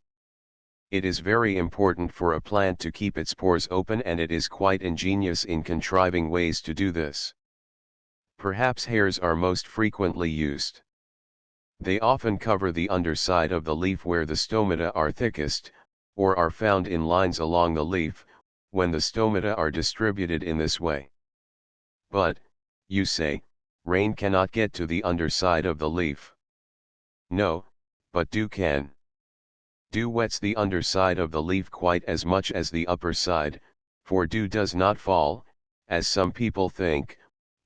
It is very important for a plant to keep its pores open, and it is quite ingenious in contriving ways to do this. Perhaps hairs are most frequently used. They often cover the underside of the leaf where the stomata are thickest, or are found in lines along the leaf, when the stomata are distributed in this way. But, you say, rain cannot get to the underside of the leaf. No, but dew can. Dew wets the underside of the leaf quite as much as the upper side, for dew does not fall, as some people think,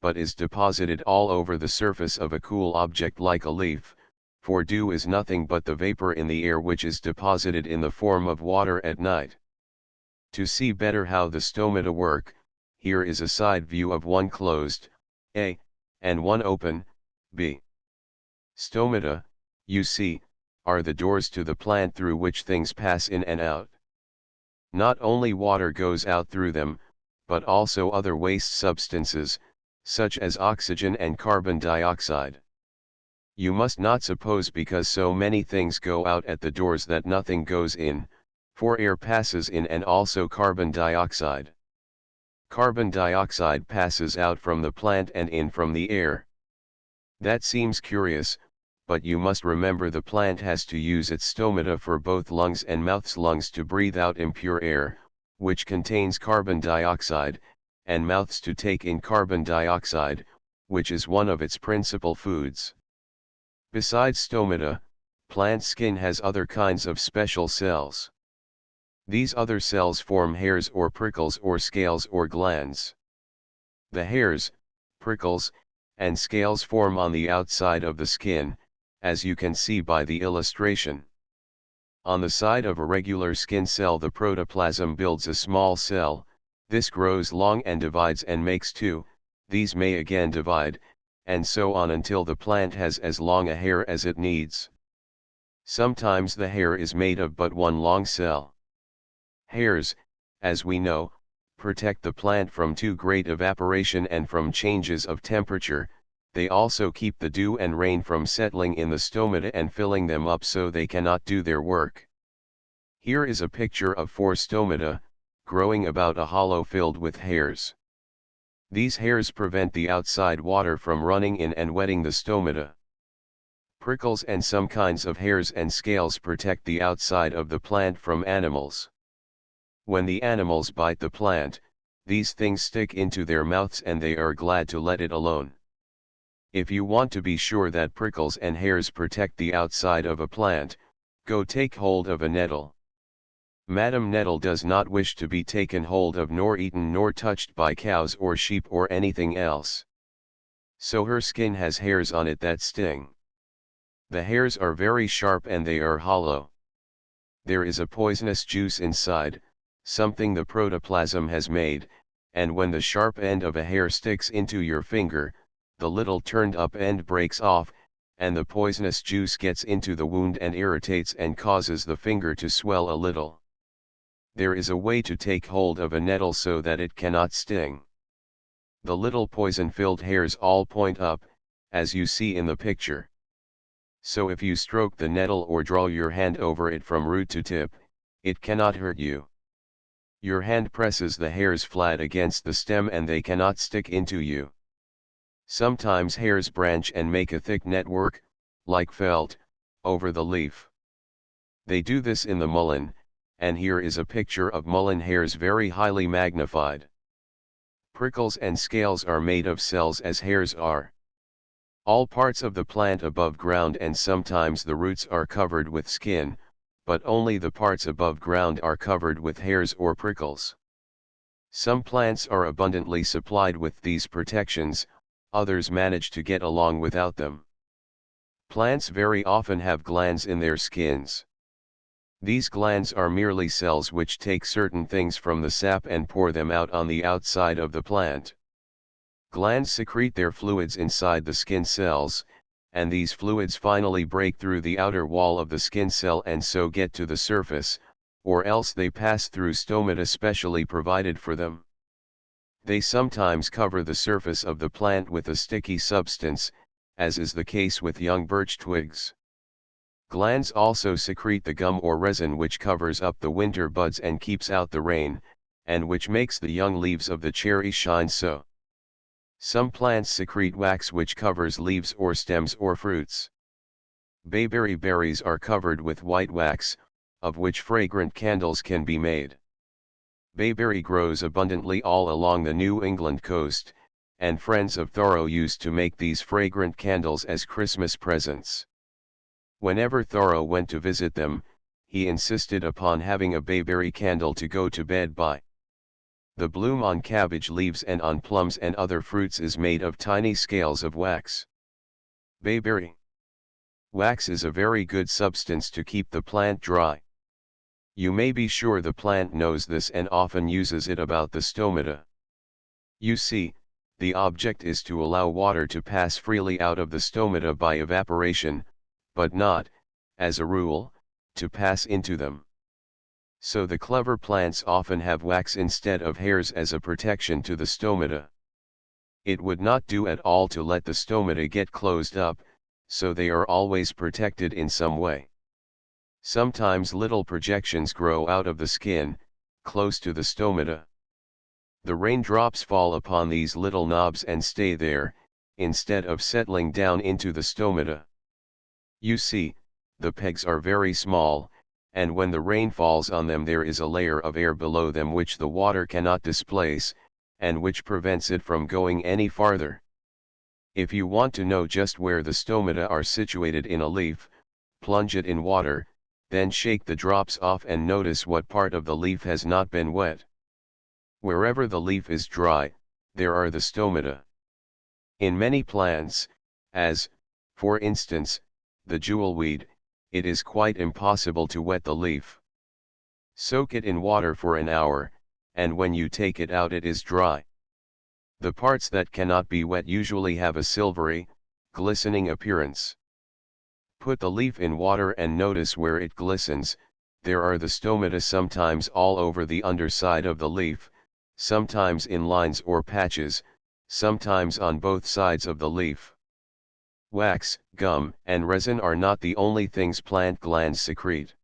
but is deposited all over the surface of a cool object like a leaf, for dew is nothing but the vapor in the air which is deposited in the form of water at night. To see better how the stomata work, here is a side view of one closed, A, and one open, B. Stomata, you see, are the doors to the plant through which things pass in and out. Not only water goes out through them, but also other waste substances, such as oxygen and carbon dioxide. You must not suppose because so many things go out at the doors that nothing goes in, for air passes in and also carbon dioxide. Carbon dioxide passes out from the plant and in from the air. That seems curious, but you must remember the plant has to use its stomata for both lungs and mouth's lungs to breathe out impure air, which contains carbon dioxide, and mouths to take in carbon dioxide, which is one of its principal foods. Besides stomata, plant skin has other kinds of special cells. These other cells form hairs or prickles or scales or glands. The hairs, prickles, and scales form on the outside of the skin, as you can see by the illustration. On the side of a regular skin cell the protoplasm builds a small cell, this grows long and divides and makes two, these may again divide, and so on until the plant has as long a hair as it needs. Sometimes the hair is made of but one long cell. Hairs, as we know, protect the plant from too great evaporation and from changes of temperature, they also keep the dew and rain from settling in the stomata and filling them up so they cannot do their work. Here is a picture of 4 stomata, growing about a hollow filled with hairs. These hairs prevent the outside water from running in and wetting the stomata. Prickles and some kinds of hairs and scales protect the outside of the plant from animals. When the animals bite the plant, these things stick into their mouths and they are glad to let it alone. If you want to be sure that prickles and hairs protect the outside of a plant, go take hold of a nettle. Madam Nettle does not wish to be taken hold of nor eaten nor touched by cows or sheep or anything else. So her skin has hairs on it that sting. The hairs are very sharp and they are hollow. There is a poisonous juice inside, something the protoplasm has made, and when the sharp end of a hair sticks into your finger, the little turned up end breaks off, and the poisonous juice gets into the wound and irritates and causes the finger to swell a little. There is a way to take hold of a nettle so that it cannot sting. The little poison-filled hairs all point up, as you see in the picture. So if you stroke the nettle or draw your hand over it from root to tip, it cannot hurt you. Your hand presses the hairs flat against the stem and they cannot stick into you. Sometimes hairs branch and make a thick network, like felt, over the leaf. They do this in the mullein, and here is a picture of mullein hairs very highly magnified. Prickles and scales are made of cells as hairs are. All parts of the plant above ground and sometimes the roots are covered with skin, but only the parts above ground are covered with hairs or prickles. Some plants are abundantly supplied with these protections, others manage to get along without them. Plants very often have glands in their skins. These glands are merely cells which take certain things from the sap and pour them out on the outside of the plant. Glands secrete their fluids inside the skin cells, and these fluids finally break through the outer wall of the skin cell and so get to the surface, or else they pass through stomata specially provided for them. They sometimes cover the surface of the plant with a sticky substance, as is the case with young birch twigs. Glands also secrete the gum or resin which covers up the winter buds and keeps out the rain, and which makes the young leaves of the cherry shine so. Some plants secrete wax which covers leaves or stems or fruits. Bayberry berries are covered with white wax, of which fragrant candles can be made. Bayberry grows abundantly all along the New England coast, and friends of Thoreau used to make these fragrant candles as Christmas presents. Whenever Thoreau went to visit them, he insisted upon having a bayberry candle to go to bed by. The bloom on cabbage leaves and on plums and other fruits is made of tiny scales of wax. Bayberry wax is a very good substance to keep the plant dry. You may be sure the plant knows this and often uses it about the stomata. You see, the object is to allow water to pass freely out of the stomata by evaporation, but not, as a rule, to pass into them. So the clever plants often have wax instead of hairs as a protection to the stomata. It would not do at all to let the stomata get closed up, so they are always protected in some way. Sometimes little projections grow out of the skin, close to the stomata. The raindrops fall upon these little knobs and stay there, instead of settling down into the stomata. You see, the pegs are very small, and when the rain falls on them there is a layer of air below them which the water cannot displace, and which prevents it from going any farther. If you want to know just where the stomata are situated in a leaf, plunge it in water, then shake the drops off and notice what part of the leaf has not been wet. Wherever the leaf is dry, there are the stomata. In many plants, as, for instance, the jewelweed, it is quite impossible to wet the leaf. Soak it in water for an hour, and when you take it out it is dry. The parts that cannot be wet usually have a silvery, glistening appearance. Put the leaf in water and notice where it glistens. There are the stomata sometimes all over the underside of the leaf, sometimes in lines or patches, sometimes on both sides of the leaf. Wax, gum, and resin are not the only things plant glands secrete.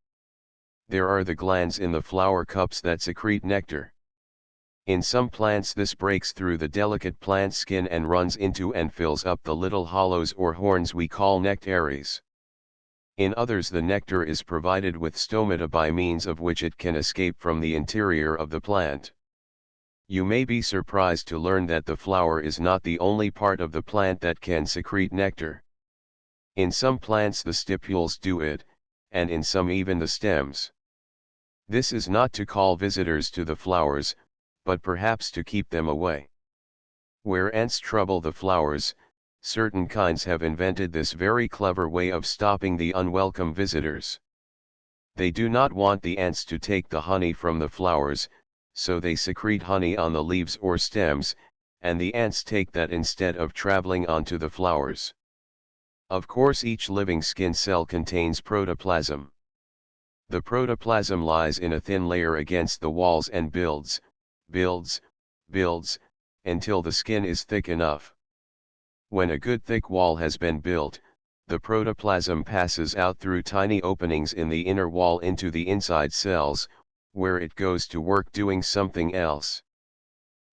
There are the glands in the flower cups that secrete nectar. In some plants this breaks through the delicate plant skin and runs into and fills up the little hollows or horns we call nectaries. In others the nectar is provided with stomata by means of which it can escape from the interior of the plant. You may be surprised to learn that the flower is not the only part of the plant that can secrete nectar. In some plants the stipules do it, and in some even the stems. This is not to call visitors to the flowers, but perhaps to keep them away. Where ants trouble the flowers, certain kinds have invented this very clever way of stopping the unwelcome visitors. They do not want the ants to take the honey from the flowers, so they secrete honey on the leaves or stems, and the ants take that instead of traveling onto the flowers. Of course each living skin cell contains protoplasm. The protoplasm lies in a thin layer against the walls and builds, until the skin is thick enough. When a good thick wall has been built, the protoplasm passes out through tiny openings in the inner wall into the inside cells, where it goes to work doing something else.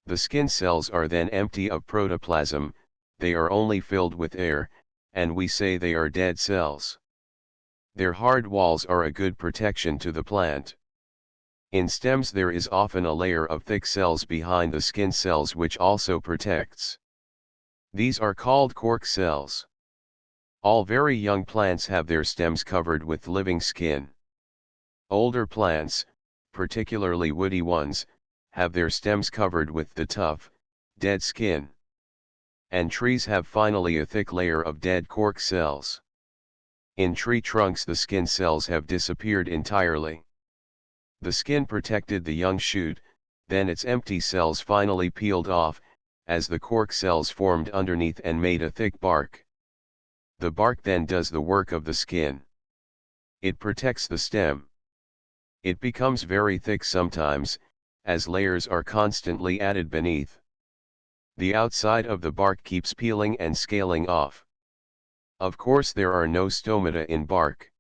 The skin cells are then empty of protoplasm, they are only filled with air, and we say they are dead cells. Their hard walls are a good protection to the plant. In stems there is often a layer of thick cells behind the skin cells which also protects. These are called cork cells. All very young plants have their stems covered with living skin. Older plants, particularly woody ones, have their stems covered with the tough, dead skin. And trees have finally a thick layer of dead cork cells. In tree trunks the skin cells have disappeared entirely. The skin protected the young shoot, then its empty cells finally peeled off, as the cork cells formed underneath and made a thick bark. The bark then does the work of the skin. It protects the stem. It becomes very thick sometimes, as layers are constantly added beneath. The outside of the bark keeps peeling and scaling off. Of course there are no stomata in bark.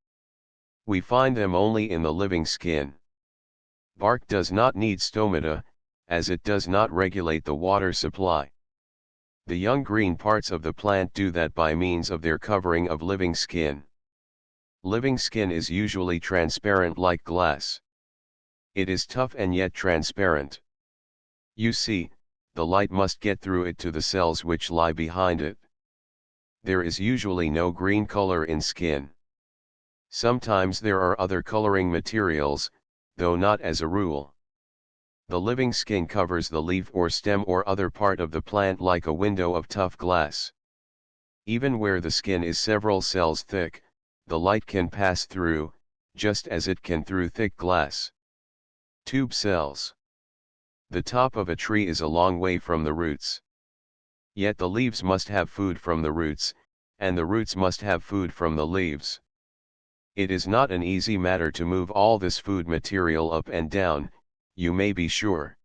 We find them only in the living skin. Bark does not need stomata, as it does not regulate the water supply. The young green parts of the plant do that by means of their covering of living skin. Living skin is usually transparent like glass. It is tough and yet transparent. You see, the light must get through it to the cells which lie behind it. There is usually no green color in skin. Sometimes there are other coloring materials, though not as a rule. The living skin covers the leaf or stem or other part of the plant like a window of tough glass. Even where the skin is several cells thick, the light can pass through, just as it can through thick glass. Tube cells. The top of a tree is a long way from the roots. Yet the leaves must have food from the roots, and the roots must have food from the leaves. It is not an easy matter to move all this food material up and down, you may be sure.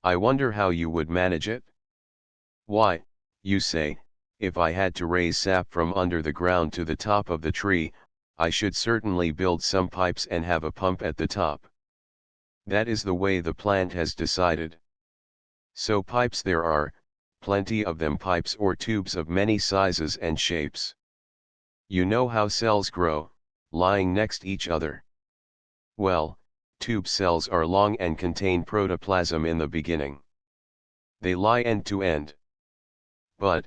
I wonder how you would manage it? Why, you say, if I had to raise sap from under the ground to the top of the tree, I should certainly build some pipes and have a pump at the top. That is the way the plant has decided. So pipes there are, plenty of them, pipes or tubes of many sizes and shapes. You know how cells grow, lying next each other. Well, tube cells are long and contain protoplasm in the beginning. They lie end to end. But,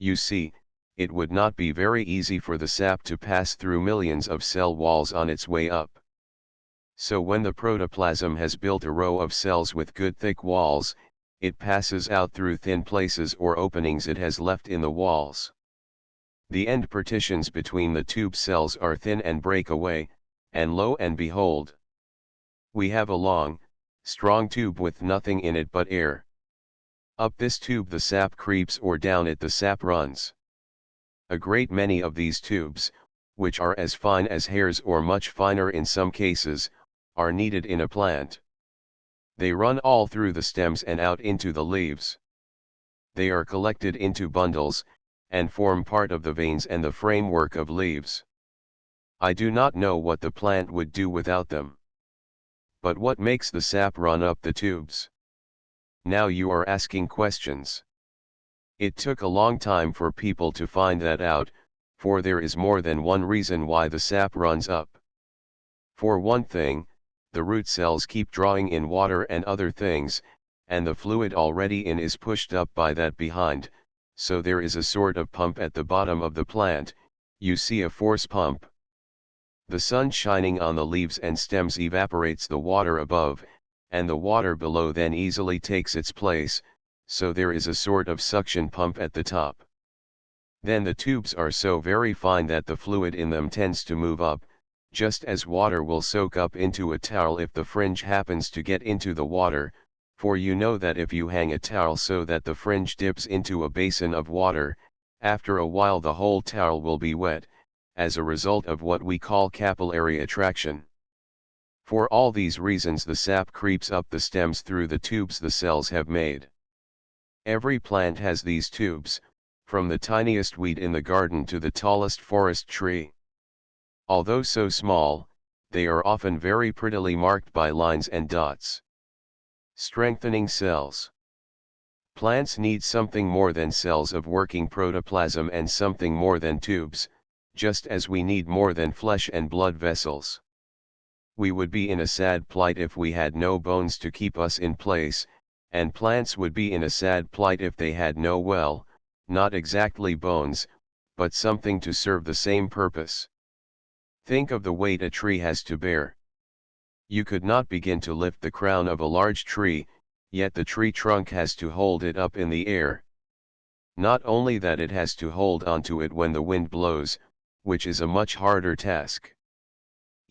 you see, it would not be very easy for the sap to pass through millions of cell walls on its way up. So when the protoplasm has built a row of cells with good thick walls, it passes out through thin places or openings it has left in the walls. The end partitions between the tube cells are thin and break away, and lo and behold, we have a long, strong tube with nothing in it but air. Up this tube the sap creeps or down it the sap runs. A great many of these tubes, which are as fine as hairs or much finer in some cases, are needed in a plant. They run all through the stems and out into the leaves. They are collected into bundles, and form part of the veins and the framework of leaves. I do not know what the plant would do without them. But what makes the sap run up the tubes? Now you are asking questions. It took a long time for people to find that out, for there is more than one reason why the sap runs up. For one thing, the root cells keep drawing in water and other things, and the fluid already in is pushed up by that behind, so there is a sort of pump at the bottom of the plant, you see, a force pump. The sun shining on the leaves and stems evaporates the water above, and the water below then easily takes its place, so there is a sort of suction pump at the top. Then the tubes are so very fine that the fluid in them tends to move up, just as water will soak up into a towel if the fringe happens to get into the water, for you know that if you hang a towel so that the fringe dips into a basin of water, after a while the whole towel will be wet, as a result of what we call capillary attraction. For all these reasons the sap creeps up the stems through the tubes the cells have made. Every plant has these tubes, from the tiniest weed in the garden to the tallest forest tree. Although so small, they are often very prettily marked by lines and dots. Strengthening cells. Plants need something more than cells of working protoplasm and something more than tubes, just as we need more than flesh and blood vessels. We would be in a sad plight if we had no bones to keep us in place, and plants would be in a sad plight if they had no, well, not exactly bones, but something to serve the same purpose. Think of the weight a tree has to bear. You could not begin to lift the crown of a large tree, yet the tree trunk has to hold it up in the air. Not only that, it has to hold onto it when the wind blows, which is a much harder task.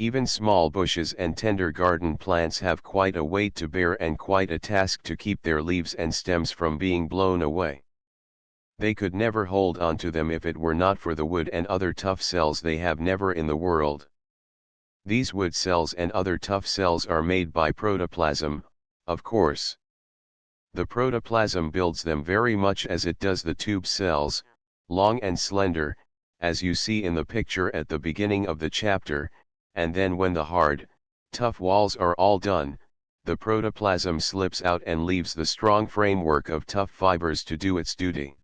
Even small bushes and tender garden plants have quite a weight to bear and quite a task to keep their leaves and stems from being blown away. They could never hold onto them if it were not for the wood and other tough cells they have never in the world. These wood cells and other tough cells are made by protoplasm, of course. The protoplasm builds them very much as it does the tube cells, long and slender, as you see in the picture at the beginning of the chapter, and then when the hard, tough walls are all done, the protoplasm slips out and leaves the strong framework of tough fibers to do its duty.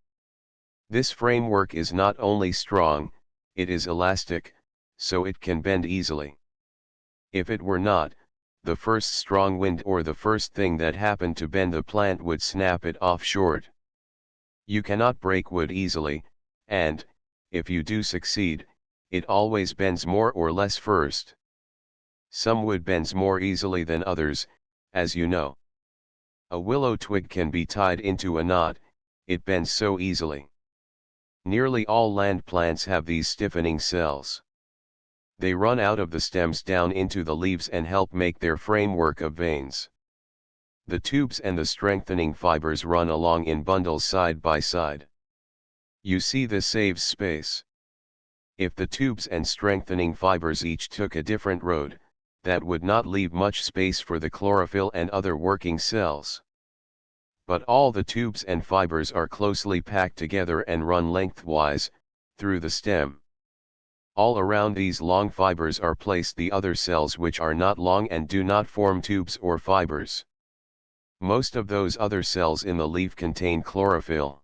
This framework is not only strong, it is elastic, so it can bend easily. If it were not, the first strong wind or the first thing that happened to bend the plant would snap it off short. You cannot break wood easily, and, if you do succeed, it always bends more or less first. Some wood bends more easily than others, as you know. A willow twig can be tied into a knot, it bends so easily. Nearly all land plants have these stiffening cells. They run out of the stems down into the leaves and help make their framework of veins. The tubes and the strengthening fibers run along in bundles side by side. You see, this saves space. If the tubes and strengthening fibers each took a different road, that would not leave much space for the chlorophyll and other working cells. But all the tubes and fibers are closely packed together and run lengthwise, through the stem. All around these long fibers are placed the other cells which are not long and do not form tubes or fibers. Most of those other cells in the leaf contain chlorophyll.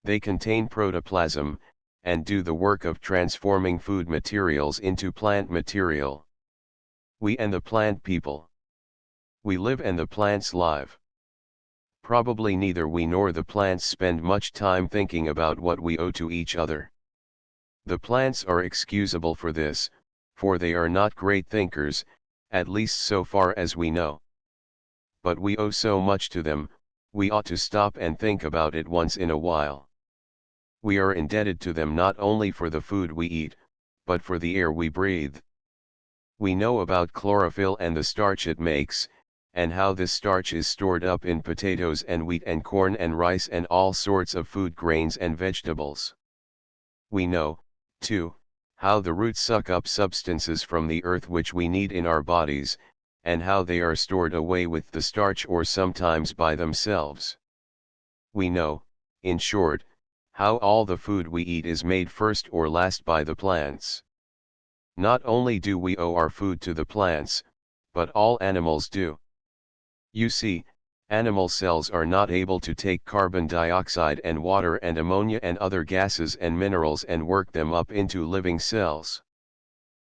They contain protoplasm, and do the work of transforming food materials into plant material. We and the plant people. We live and the plants live. Probably neither we nor the plants spend much time thinking about what we owe to each other. The plants are excusable for this, for they are not great thinkers, at least so far as we know. But we owe so much to them, we ought to stop and think about it once in a while. We are indebted to them not only for the food we eat, but for the air we breathe. We know about chlorophyll and the starch it makes, and how this starch is stored up in potatoes and wheat and corn and rice and all sorts of food grains and vegetables. We know, too, how the roots suck up substances from the earth which we need in our bodies, and how they are stored away with the starch or sometimes by themselves. We know, in short, how all the food we eat is made first or last by the plants. Not only do we owe our food to the plants, but all animals do. You see, animal cells are not able to take carbon dioxide and water and ammonia and other gases and minerals and work them up into living cells.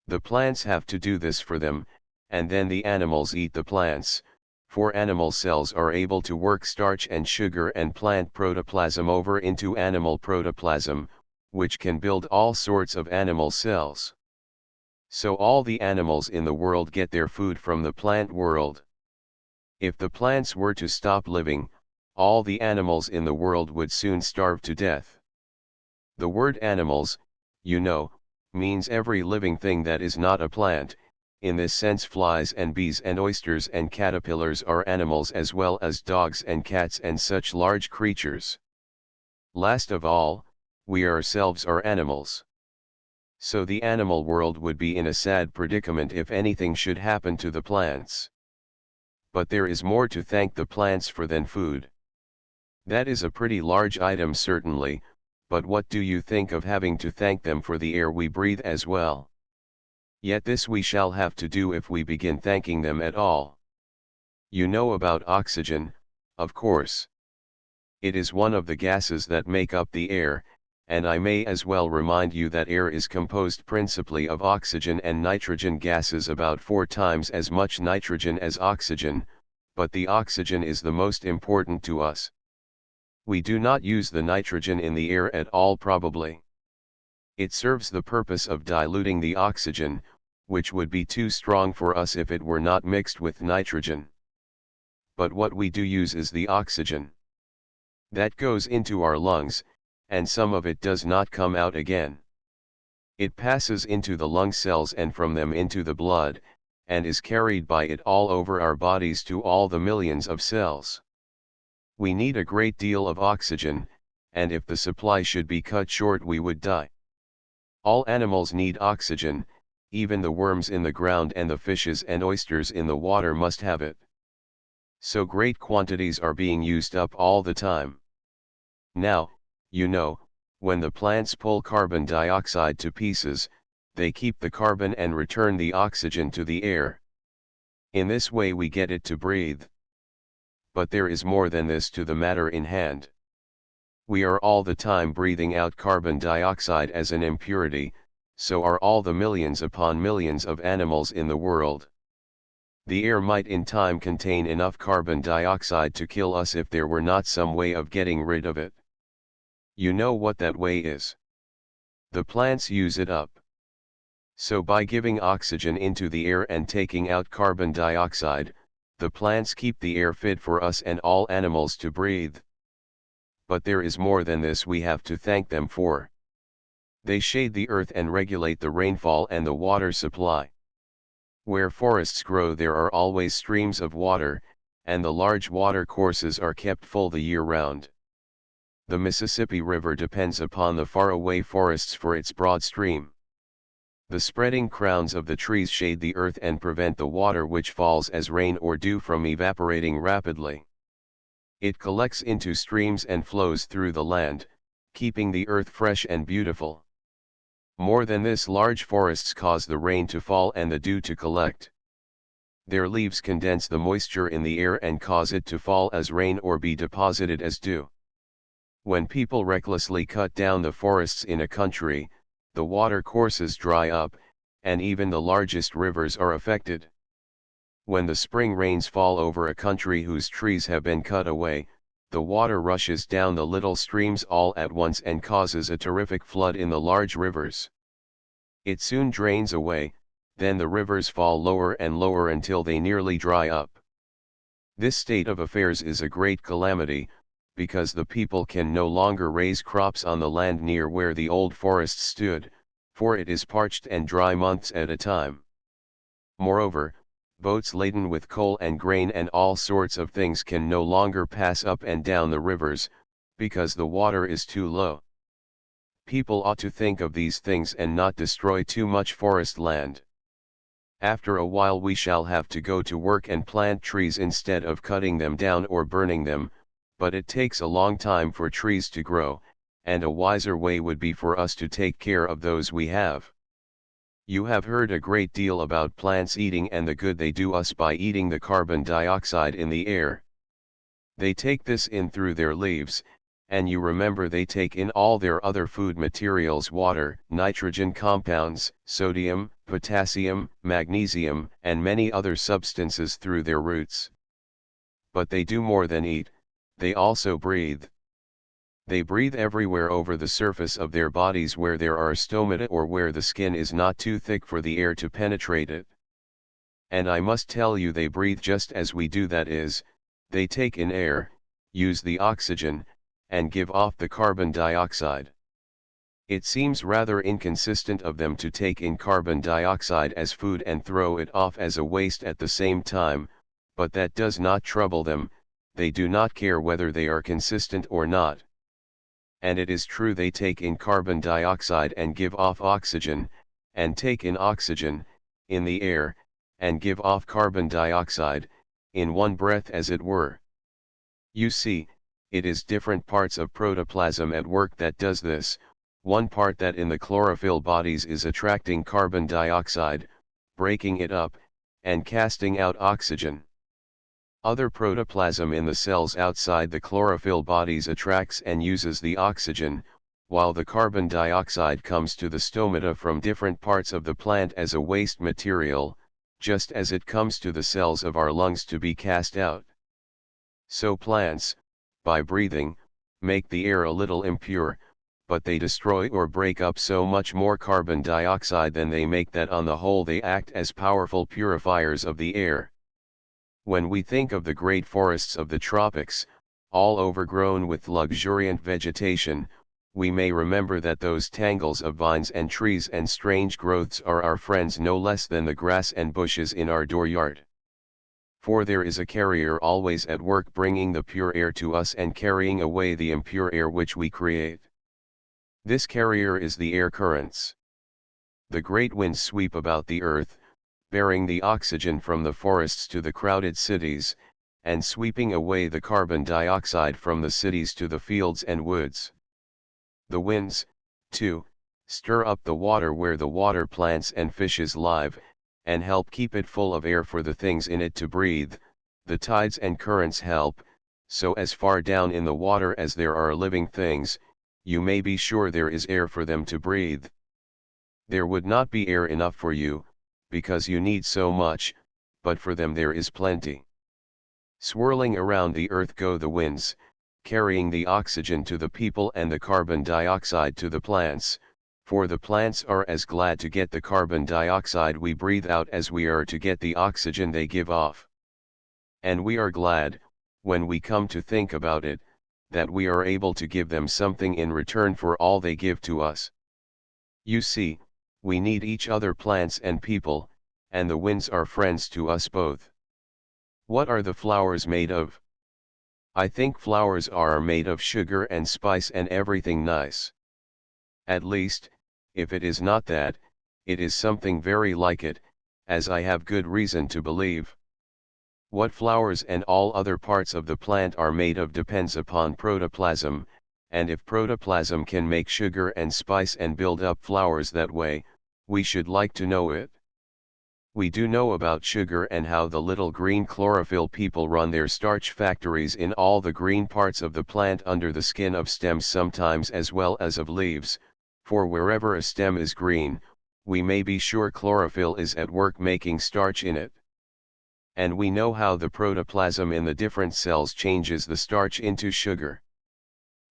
The plants have to do this for them, and then the animals eat the plants, for animal cells are able to work starch and sugar and plant protoplasm over into animal protoplasm, which can build all sorts of animal cells. So all the animals in the world get their food from the plant world. If the plants were to stop living, all the animals in the world would soon starve to death. The word animals, you know, means every living thing that is not a plant. In this sense, flies and bees and oysters and caterpillars are animals, as well as dogs and cats and such large creatures. Last of all, we ourselves are animals. So the animal world would be in a sad predicament if anything should happen to the plants. But there is more to thank the plants for than food. That is a pretty large item certainly, but what do you think of having to thank them for the air we breathe as well? Yet this we shall have to do if we begin thanking them at all. You know about oxygen, of course. It is one of the gases that make up the air, and I may as well remind you that air is composed principally of oxygen and nitrogen gases, about 4 times as much nitrogen as oxygen, but the oxygen is the most important to us. We do not use the nitrogen in the air at all probably. It serves the purpose of diluting the oxygen, which would be too strong for us if it were not mixed with nitrogen. But what we do use is the oxygen. That goes into our lungs, and some of it does not come out again. It passes into the lung cells and from them into the blood, and is carried by it all over our bodies to all the millions of cells. We need a great deal of oxygen, and if the supply should be cut short we would die. All animals need oxygen, even the worms in the ground and the fishes and oysters in the water must have it. So great quantities are being used up all the time. Now, you know, when the plants pull carbon dioxide to pieces, they keep the carbon and return the oxygen to the air. In this way we get it to breathe. But there is more than this to the matter in hand. We are all the time breathing out carbon dioxide as an impurity, so are all the millions upon millions of animals in the world. The air might in time contain enough carbon dioxide to kill us if there were not some way of getting rid of it. You know what that way is. The plants use it up. So by giving oxygen into the air and taking out carbon dioxide, the plants keep the air fit for us and all animals to breathe. But there is more than this we have to thank them for. They shade the earth and regulate the rainfall and the water supply. Where forests grow there are always streams of water, and the large water courses are kept full the year round. The Mississippi River depends upon the faraway forests for its broad stream. The spreading crowns of the trees shade the earth and prevent the water which falls as rain or dew from evaporating rapidly. It collects into streams and flows through the land, keeping the earth fresh and beautiful. More than this, large forests cause the rain to fall and the dew to collect. Their leaves condense the moisture in the air and cause it to fall as rain or be deposited as dew. When people recklessly cut down the forests in a country, the water courses dry up, and even the largest rivers are affected. When the spring rains fall over a country whose trees have been cut away, the water rushes down the little streams all at once and causes a terrific flood in the large rivers. It soon drains away, then the rivers fall lower and lower until they nearly dry up. This state of affairs is a great calamity, because the people can no longer raise crops on the land near where the old forests stood, for it is parched and dry months at a time. Moreover, boats laden with coal and grain and all sorts of things can no longer pass up and down the rivers, because the water is too low. People ought to think of these things and not destroy too much forest land. After a while we shall have to go to work and plant trees instead of cutting them down or burning them, but it takes a long time for trees to grow, and a wiser way would be for us to take care of those we have. You have heard a great deal about plants eating and the good they do us by eating the carbon dioxide in the air. They take this in through their leaves, and you remember they take in all their other food materials: water, nitrogen compounds, sodium, potassium, magnesium, and many other substances through their roots. But they do more than eat, they also breathe. They breathe everywhere over the surface of their bodies where there are stomata or where the skin is not too thick for the air to penetrate it. And I must tell you they breathe just as we do, that is, they take in air, use the oxygen, and give off the carbon dioxide. It seems rather inconsistent of them to take in carbon dioxide as food and throw it off as a waste at the same time, but that does not trouble them, they do not care whether they are consistent or not. And it is true they take in carbon dioxide and give off oxygen, and take in oxygen, in the air, and give off carbon dioxide, in one breath as it were. You see, it is different parts of protoplasm at work that does this, one part that in the chlorophyll bodies is attracting carbon dioxide, breaking it up, and casting out oxygen. Other protoplasm in the cells outside the chlorophyll bodies attracts and uses the oxygen, while the carbon dioxide comes to the stomata from different parts of the plant as a waste material, just as it comes to the cells of our lungs to be cast out. So plants, by breathing, make the air a little impure, but they destroy or break up so much more carbon dioxide than they make that on the whole they act as powerful purifiers of the air. When we think of the great forests of the tropics, all overgrown with luxuriant vegetation, we may remember that those tangles of vines and trees and strange growths are our friends no less than the grass and bushes in our dooryard. For there is a carrier always at work bringing the pure air to us and carrying away the impure air which we create. This carrier is the air currents. The great winds sweep about the earth, bearing the oxygen from the forests to the crowded cities, and sweeping away the carbon dioxide from the cities to the fields and woods. The winds, too, stir up the water where the water plants and fishes live, and help keep it full of air for the things in it to breathe. The tides and currents help, so as far down in the water as there are living things, you may be sure there is air for them to breathe. There would not be air enough for you, because you need so much, but for them there is plenty. Swirling around the earth go the winds, carrying the oxygen to the people and the carbon dioxide to the plants, for the plants are as glad to get the carbon dioxide we breathe out as we are to get the oxygen they give off. And we are glad, when we come to think about it, that we are able to give them something in return for all they give to us. You see, we need each other, plants and people, and the winds are friends to us both. What are the flowers made of? I think flowers are made of sugar and spice and everything nice. At least, if it is not that, it is something very like it, as I have good reason to believe. What flowers and all other parts of the plant are made of depends upon protoplasm, and if protoplasm can make sugar and spice and build up flowers that way, we should like to know it. We do know about sugar and how the little green chlorophyll people run their starch factories in all the green parts of the plant under the skin of stems sometimes as well as of leaves, for wherever a stem is green, we may be sure chlorophyll is at work making starch in it. And we know how the protoplasm in the different cells changes the starch into sugar.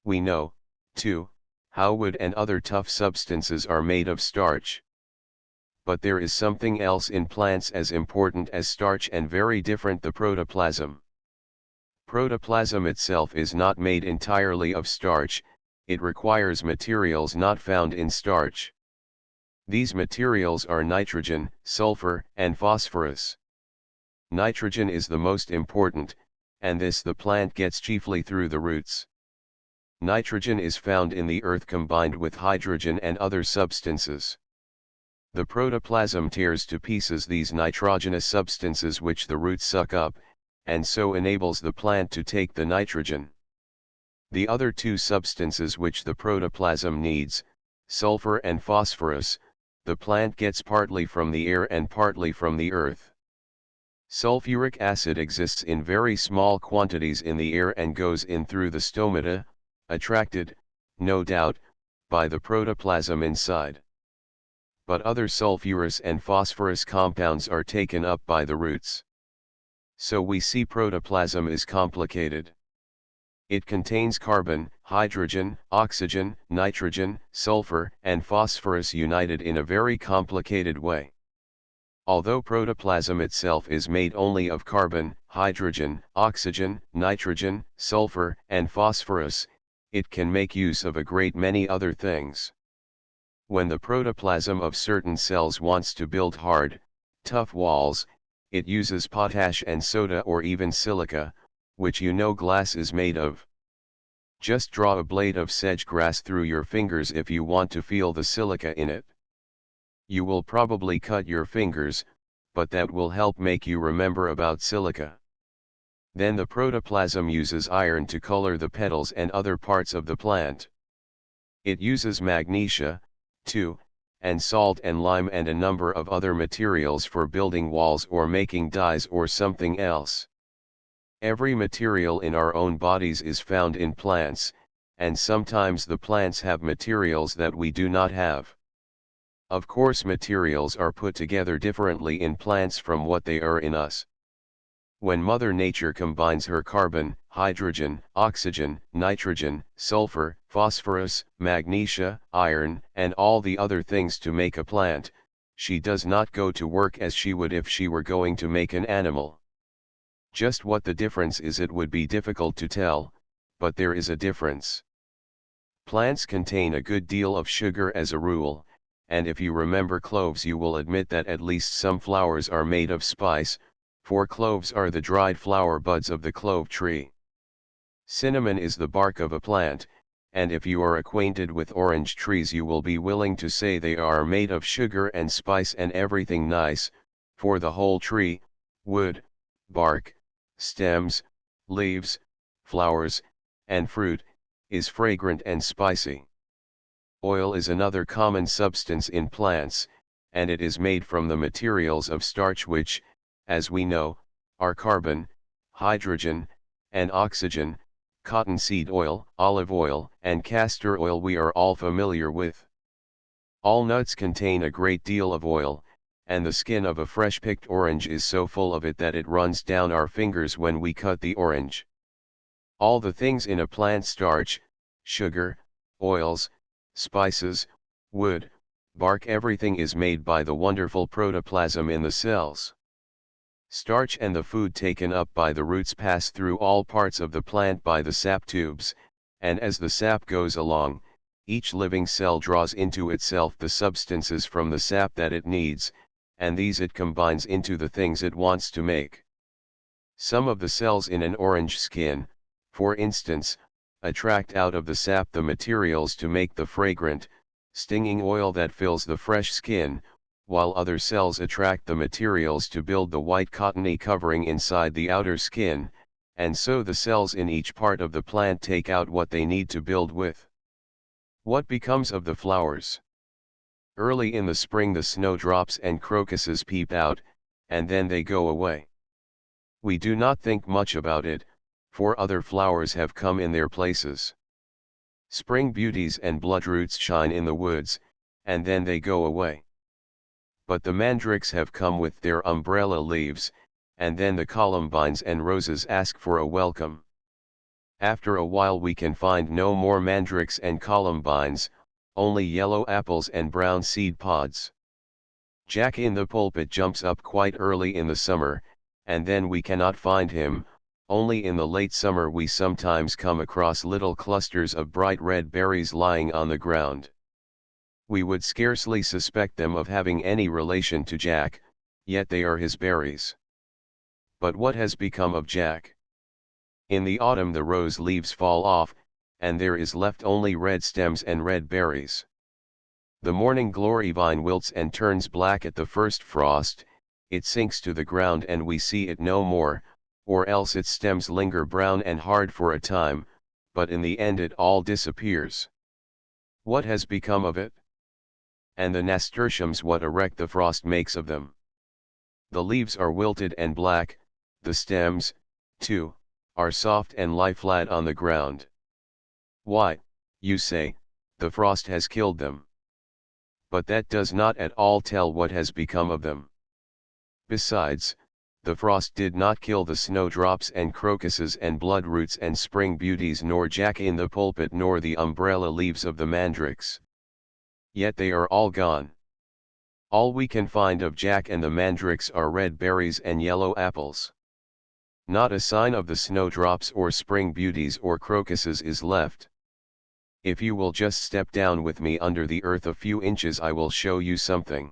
We know, too, how wood and other tough substances are made of starch. But there is something else in plants as important as starch and very different: the protoplasm. Protoplasm itself is not made entirely of starch, it requires materials not found in starch. These materials are nitrogen, sulfur, and phosphorus. Nitrogen is the most important, and this the plant gets chiefly through the roots. Nitrogen is found in the earth combined with hydrogen and other substances. The protoplasm tears to pieces these nitrogenous substances which the roots suck up, and so enables the plant to take the nitrogen. The other two substances which the protoplasm needs, sulfur and phosphorus, the plant gets partly from the air and partly from the earth. Sulfuric acid exists in very small quantities in the air and goes in through the stomata, attracted, no doubt, by the protoplasm inside. But other sulfurous and phosphorus compounds are taken up by the roots. So we see protoplasm is complicated. It contains carbon, hydrogen, oxygen, nitrogen, sulfur, and phosphorus united in a very complicated way. Although protoplasm itself is made only of carbon, hydrogen, oxygen, nitrogen, sulfur, and phosphorus, it can make use of a great many other things. When the protoplasm of certain cells wants to build hard, tough walls, it uses potash and soda or even silica, which you know glass is made of. Just draw a blade of sedge grass through your fingers if you want to feel the silica in it. You will probably cut your fingers, but that will help make you remember about silica. Then the protoplasm uses iron to color the petals and other parts of the plant. It uses magnesia, too, and salt and lime and a number of other materials for building walls or making dyes or something else. Every material in our own bodies is found in plants, and sometimes the plants have materials that we do not have. Of course, materials are put together differently in plants from what they are in us. When Mother Nature combines her carbon, hydrogen, oxygen, nitrogen, sulfur, phosphorus, magnesia, iron, and all the other things to make a plant, she does not go to work as she would if she were going to make an animal. Just what the difference is it would be difficult to tell, but there is a difference. Plants contain a good deal of sugar as a rule, and if you remember cloves you will admit that at least some flowers are made of spice, for cloves are the dried flower buds of the clove tree. Cinnamon is the bark of a plant, and if you are acquainted with orange trees you will be willing to say they are made of sugar and spice and everything nice, for the whole tree, wood, bark, stems, leaves, flowers, and fruit, is fragrant and spicy. Oil is another common substance in plants, and it is made from the materials of starch which, as we know, are carbon, hydrogen, and oxygen. Cottonseed oil, olive oil, and castor oil we are all familiar with. All nuts contain a great deal of oil, and the skin of a fresh picked orange is so full of it that it runs down our fingers when we cut the orange. All the things in a plant, starch, sugar, oils, spices, wood, bark, everything is made by the wonderful protoplasm in the cells. Starch and the food taken up by the roots pass through all parts of the plant by the sap tubes, and as the sap goes along, each living cell draws into itself the substances from the sap that it needs, and these it combines into the things it wants to make. Some of the cells in an orange skin, for instance, attract out of the sap the materials to make the fragrant, stinging oil that fills the fresh skin, while other cells attract the materials to build the white cottony covering inside the outer skin, and so the cells in each part of the plant take out what they need to build with. What becomes of the flowers? Early in the spring the snowdrops and crocuses peep out, and then they go away. We do not think much about it, for other flowers have come in their places. Spring beauties and bloodroots shine in the woods, and then they go away. But the mandrakes have come with their umbrella leaves, and then the columbines and roses ask for a welcome. After a while we can find no more mandrakes and columbines, only yellow apples and brown seed pods. Jack in the pulpit jumps up quite early in the summer, and then we cannot find him. Only in the late summer we sometimes come across little clusters of bright red berries lying on the ground. We would scarcely suspect them of having any relation to Jack, yet they are his berries. But what has become of Jack? In the autumn the rose leaves fall off, and there is left only red stems and red berries. The morning glory vine wilts and turns black at the first frost, it sinks to the ground and we see it no more, or else its stems linger brown and hard for a time, but in the end it all disappears. What has become of it? And the nasturtiums, what a wreck the frost makes of them. The leaves are wilted and black, the stems, too, are soft and lie flat on the ground. Why, you say, the frost has killed them. But that does not at all tell what has become of them. Besides, the frost did not kill the snowdrops and crocuses and bloodroots and spring beauties, nor Jack in the pulpit, nor the umbrella leaves of the mandrakes. Yet they are all gone. All we can find of Jack and the mandrakes are red berries and yellow apples. Not a sign of the snowdrops or spring beauties or crocuses is left. If you will just step down with me under the earth a few inches I will show you something.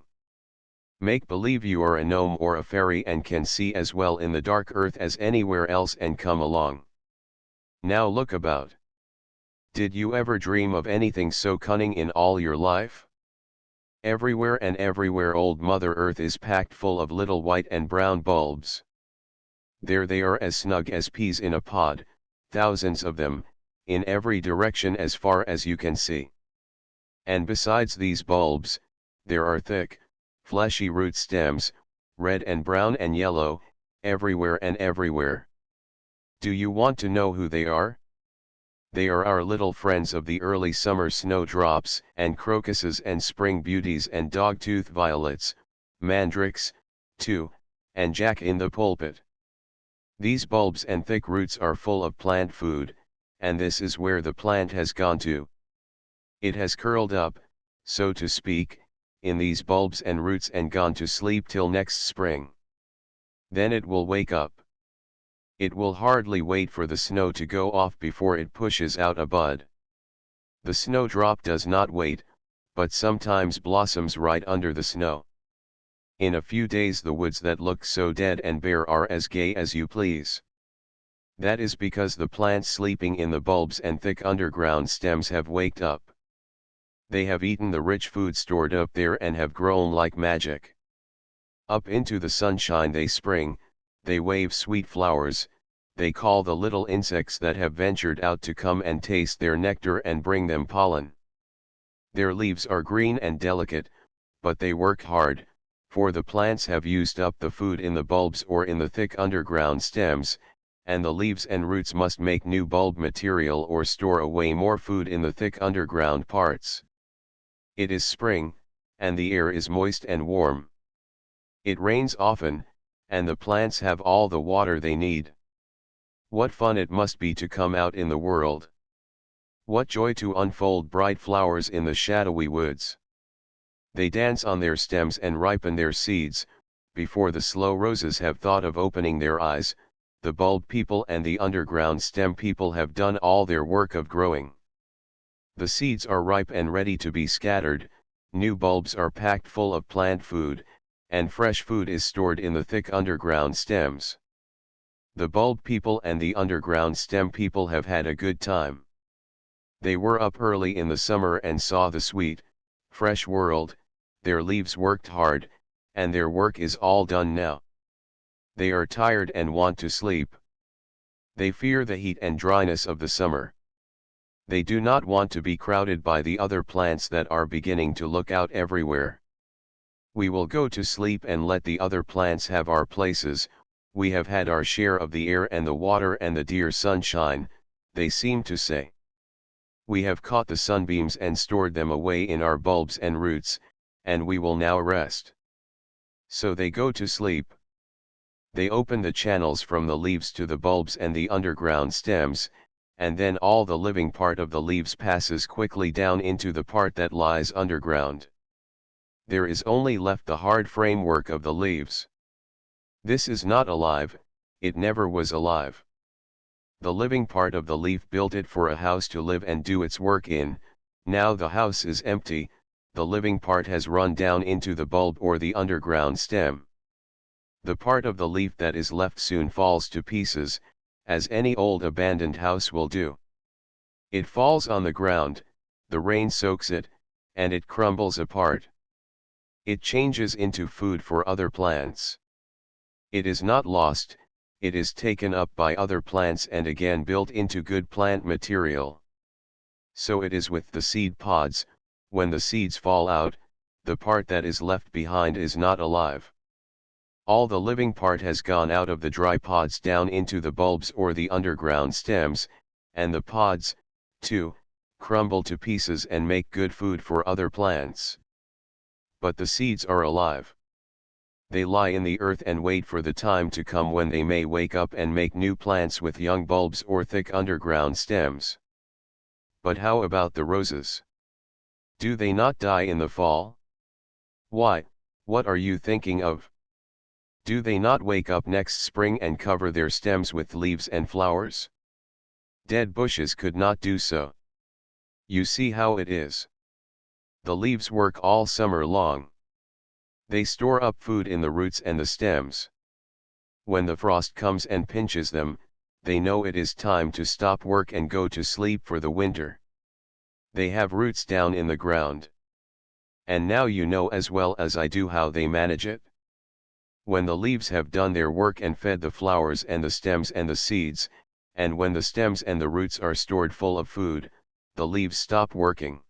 Make believe you are a gnome or a fairy and can see as well in the dark earth as anywhere else, and come along. Now look about. Did you ever dream of anything so cunning in all your life? Everywhere and everywhere old Mother Earth is packed full of little white and brown bulbs. There they are, as snug as peas in a pod, thousands of them, in every direction as far as you can see. And besides these bulbs, there are thick, fleshy root stems, red and brown and yellow, everywhere and everywhere. Do you want to know who they are? They are our little friends of the early summer snowdrops and crocuses and spring beauties and dogtooth violets, mandrakes, too, and Jack in the pulpit. These bulbs and thick roots are full of plant food, and this is where the plant has gone to. It has curled up, so to speak, in these bulbs and roots and gone to sleep till next spring. Then it will wake up. It will hardly wait for the snow to go off before it pushes out a bud. The snowdrop does not wait, but sometimes blossoms right under the snow. In a few days the woods that look so dead and bare are as gay as you please. That is because the plants sleeping in the bulbs and thick underground stems have waked up. They have eaten the rich food stored up there and have grown like magic. Up into the sunshine they spring, they wave sweet flowers, they call the little insects that have ventured out to come and taste their nectar and bring them pollen. Their leaves are green and delicate, but they work hard, for the plants have used up the food in the bulbs or in the thick underground stems, and the leaves and roots must make new bulb material or store away more food in the thick underground parts. It is spring, and the air is moist and warm. It rains often, and the plants have all the water they need. What fun it must be to come out in the world. What joy to unfold bright flowers in the shadowy woods. They dance on their stems and ripen their seeds, before the slow roses have thought of opening their eyes. The bulb people and the underground stem people have done all their work of growing. The seeds are ripe and ready to be scattered, new bulbs are packed full of plant food, and fresh food is stored in the thick underground stems. The bulb people and the underground stem people have had a good time. They were up early in the summer and saw the sweet, fresh world. Their leaves worked hard, and their work is all done now. They are tired and want to sleep. They fear the heat and dryness of the summer. They do not want to be crowded by the other plants that are beginning to look out everywhere. We will go to sleep and let the other plants have our places. We have had our share of the air and the water and the dear sunshine, they seem to say. We have caught the sunbeams and stored them away in our bulbs and roots, and we will now rest. So they go to sleep. They open the channels from the leaves to the bulbs and the underground stems, and then all the living part of the leaves passes quickly down into the part that lies underground. There is only left the hard framework of the leaves. This is not alive, it never was alive. The living part of the leaf built it for a house to live and do its work in. Now the house is empty, the living part has run down into the bulb or the underground stem. The part of the leaf that is left soon falls to pieces, as any old abandoned house will do. It falls on the ground, the rain soaks it, and it crumbles apart. It changes into food for other plants. It is not lost, it is taken up by other plants and again built into good plant material. So it is with the seed pods. When the seeds fall out, the part that is left behind is not alive. All the living part has gone out of the dry pods down into the bulbs or the underground stems, and the pods, too, crumble to pieces and make good food for other plants. But the seeds are alive. They lie in the earth and wait for the time to come when they may wake up and make new plants with young bulbs or thick underground stems. But how about the roses? Do they not die in the fall? Why, what are you thinking of? Do they not wake up next spring and cover their stems with leaves and flowers? Dead bushes could not do so. You see how it is. The leaves work all summer long. They store up food in the roots and the stems. When the frost comes and pinches them, they know it is time to stop work and go to sleep for the winter. They have roots down in the ground. And now you know as well as I do how they manage it. When the leaves have done their work and fed the flowers and the stems and the seeds, and when the stems and the roots are stored full of food, the leaves stop working.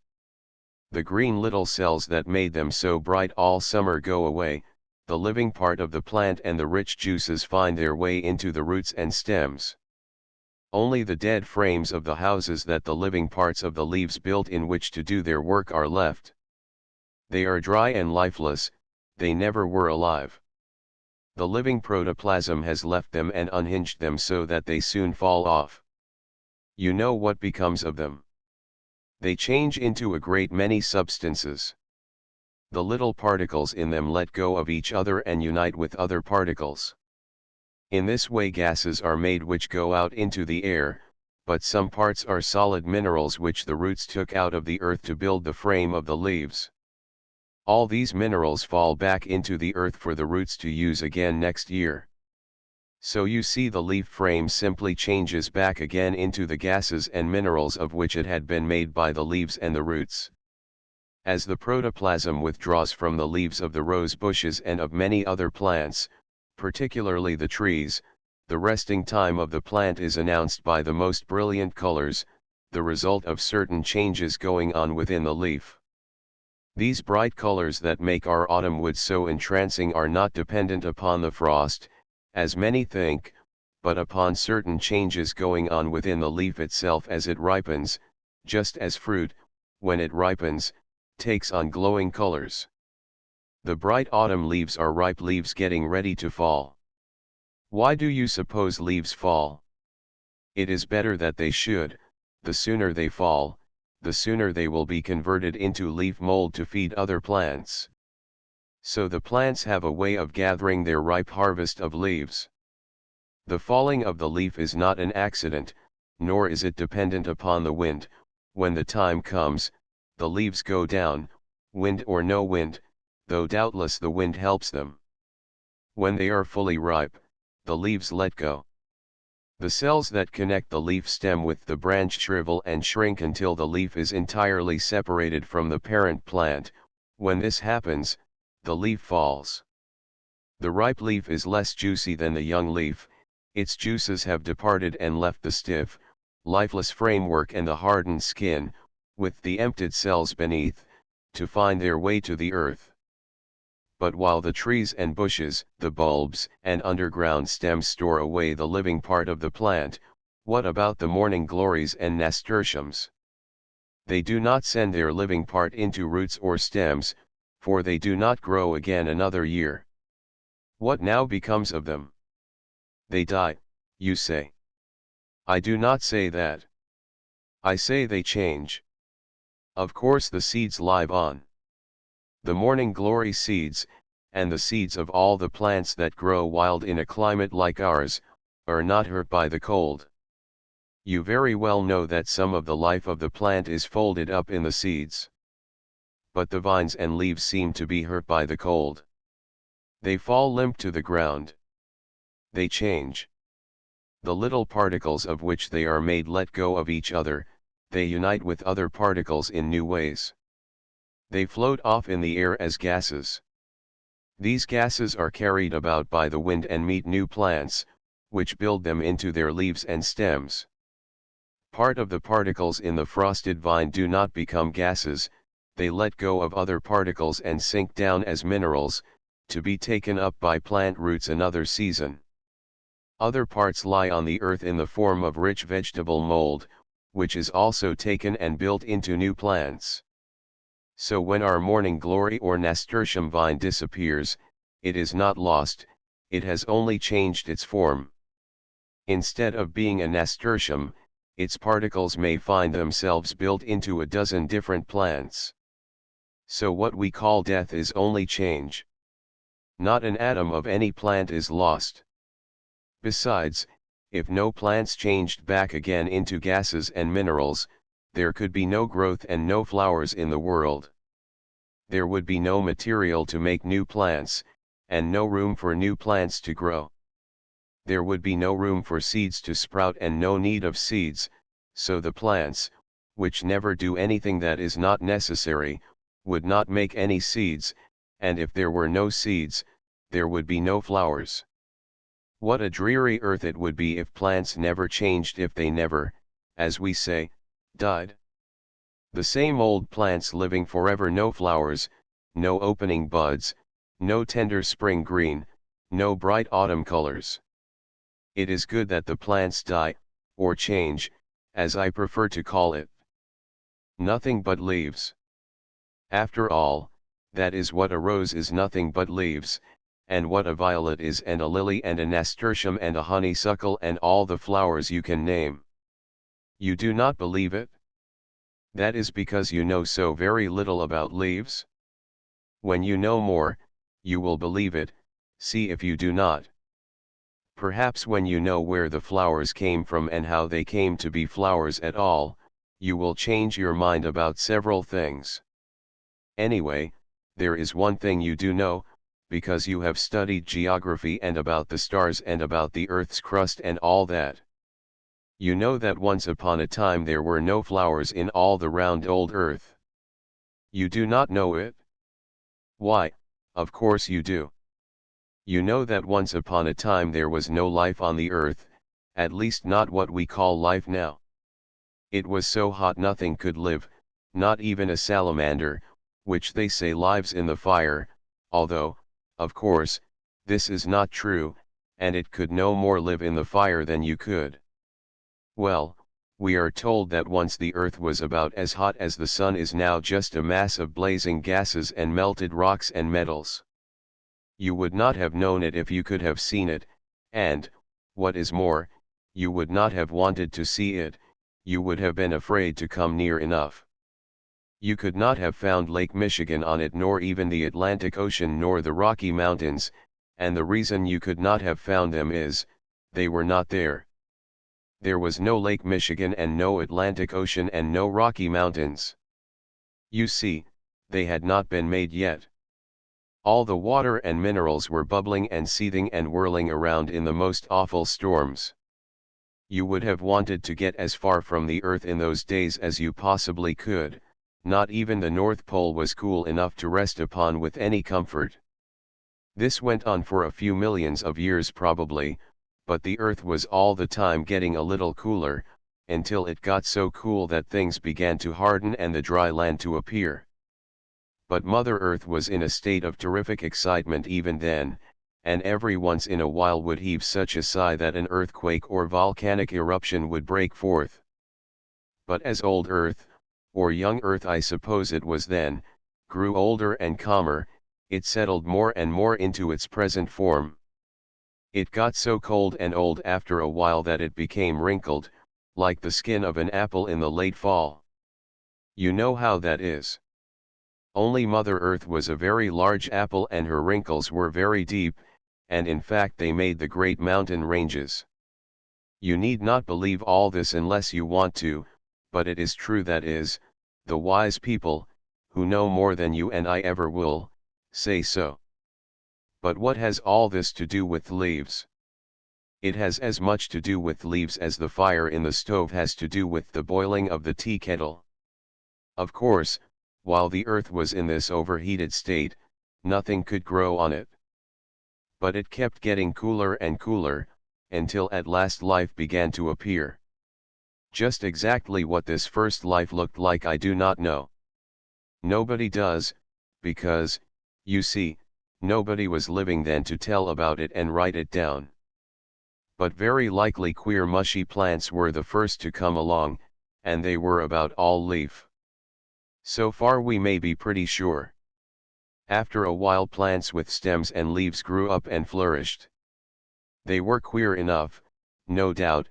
The green little cells that made them so bright all summer go away, the living part of the plant and the rich juices find their way into the roots and stems. Only the dead frames of the houses that the living parts of the leaves built in which to do their work are left. They are dry and lifeless, they never were alive. The living protoplasm has left them and unhinged them so that they soon fall off. You know what becomes of them. They change into a great many substances. The little particles in them let go of each other and unite with other particles. In this way gases are made which go out into the air, but some parts are solid minerals which the roots took out of the earth to build the frame of the leaves. All these minerals fall back into the earth for the roots to use again next year. So you see the leaf frame simply changes back again into the gases and minerals of which it had been made by the leaves and the roots. As the protoplasm withdraws from the leaves of the rose bushes and of many other plants, particularly the trees, the resting time of the plant is announced by the most brilliant colors, the result of certain changes going on within the leaf. These bright colors that make our autumn wood so entrancing are not dependent upon the frost, as many think, but upon certain changes going on within the leaf itself as it ripens, just as fruit, when it ripens, takes on glowing colors. The bright autumn leaves are ripe leaves getting ready to fall. Why do you suppose leaves fall? It is better that they should. The sooner they fall, the sooner they will be converted into leaf mold to feed other plants. So the plants have a way of gathering their ripe harvest of leaves. The falling of the leaf is not an accident, nor is it dependent upon the wind. When the time comes, the leaves go down, wind or no wind, though doubtless the wind helps them. When they are fully ripe, the leaves let go. The cells that connect the leaf stem with the branch shrivel and shrink until the leaf is entirely separated from the parent plant. When this happens, the leaf falls. The ripe leaf is less juicy than the young leaf, its juices have departed and left the stiff, lifeless framework and the hardened skin, with the emptied cells beneath, to find their way to the earth. But while the trees and bushes, the bulbs and underground stems store away the living part of the plant, what about the morning glories and nasturtiums? They do not send their living part into roots or stems, for they do not grow again another year. What now becomes of them? They die, you say. I do not say that. I say they change. Of course the seeds live on. The morning glory seeds, and the seeds of all the plants that grow wild in a climate like ours, are not hurt by the cold. You very well know that some of the life of the plant is folded up in the seeds. But the vines and leaves seem to be hurt by the cold. They fall limp to the ground. They change. The little particles of which they are made let go of each other, they unite with other particles in new ways. They float off in the air as gases. These gases are carried about by the wind and meet new plants, which build them into their leaves and stems. Part of the particles in the frosted vine do not become gases, they let go of other particles and sink down as minerals, to be taken up by plant roots another season. Other parts lie on the earth in the form of rich vegetable mold, which is also taken and built into new plants. So when our morning glory or nasturtium vine disappears, it is not lost, it has only changed its form. Instead of being a nasturtium, its particles may find themselves built into a dozen different plants. So what we call death is only change. Not an atom of any plant is lost. Besides, if no plants changed back again into gases and minerals, there could be no growth and no flowers in the world. There would be no material to make new plants, and no room for new plants to grow. There would be no room for seeds to sprout and no need of seeds, so the plants, which never do anything that is not necessary, would not make any seeds, and if there were no seeds, there would be no flowers. What a dreary earth it would be if plants never changed, if they never, as we say, died. The same old plants living forever, no flowers, no opening buds, no tender spring green, no bright autumn colors. It is good that the plants die, or change, as I prefer to call it. Nothing but leaves. After all, that is what a rose is, nothing but leaves, and what a violet is, and a lily and a nasturtium and a honeysuckle and all the flowers you can name. You do not believe it? That is because you know so very little about leaves. When you know more, you will believe it, see if you do not. Perhaps when you know where the flowers came from and how they came to be flowers at all, you will change your mind about several things. Anyway, there is one thing you do know, because you have studied geography and about the stars and about the earth's crust and all that. You know that once upon a time there were no flowers in all the round old earth. You do not know it? Why, of course you do. You know that once upon a time there was no life on the earth, at least not what we call life now. It was so hot nothing could live, not even a salamander, which they say lives in the fire, although, of course, this is not true, and it could no more live in the fire than you could. Well, We are told that once the earth was about as hot as the sun is now, just a mass of blazing gases and melted rocks and metals. You would not have known it if you could have seen it, and, what is more, you would not have wanted to see it, you would have been afraid to come near enough. You could not have found Lake Michigan on it, nor even the Atlantic Ocean, nor the Rocky Mountains, and the reason you could not have found them is, they were not there. There was no Lake Michigan and no Atlantic Ocean and no Rocky Mountains. You see, they had not been made yet. All the water and minerals were bubbling and seething and whirling around in the most awful storms. You would have wanted to get as far from the earth in those days as you possibly could. Not even the North Pole was cool enough to rest upon with any comfort. This went on for a few millions of years probably, but the earth was all the time getting a little cooler, until it got so cool that things began to harden and the dry land to appear. But Mother Earth was in a state of terrific excitement even then, and every once in a while would heave such a sigh that an earthquake or volcanic eruption would break forth. But as old Earth, or young Earth I suppose it was then, grew older and calmer, it settled more and more into its present form. It got so cold and old after a while that it became wrinkled, like the skin of an apple in the late fall. You know how that is. Only Mother Earth was a very large apple and her wrinkles were very deep, and in fact they made the great mountain ranges. You need not believe all this unless you want to, but it is true. That is, the wise people, who know more than you and I ever will, say so. But what has all this to do with leaves? It has as much to do with leaves as the fire in the stove has to do with the boiling of the tea kettle. Of course, while the earth was in this overheated state, nothing could grow on it. But it kept getting cooler and cooler, until at last life began to appear. Just exactly what this first life looked like I do not know. Nobody does, because, you see, nobody was living then to tell about it and write it down. But very likely queer mushy plants were the first to come along, and they were about all leaf. So far we may be pretty sure. After a while plants with stems and leaves grew up and flourished. They were queer enough, no doubt,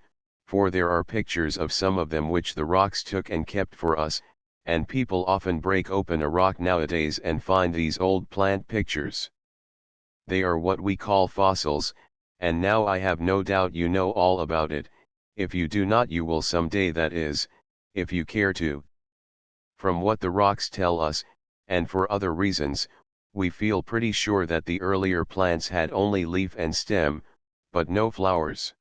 for there are pictures of some of them which the rocks took and kept for us, and people often break open a rock nowadays and find these old plant pictures. They are what we call fossils, and now I have no doubt you know all about it. If you do not, you will someday, that is, if you care to. From what the rocks tell us, and for other reasons, we feel pretty sure that the earlier plants had only leaf and stem, but no flowers.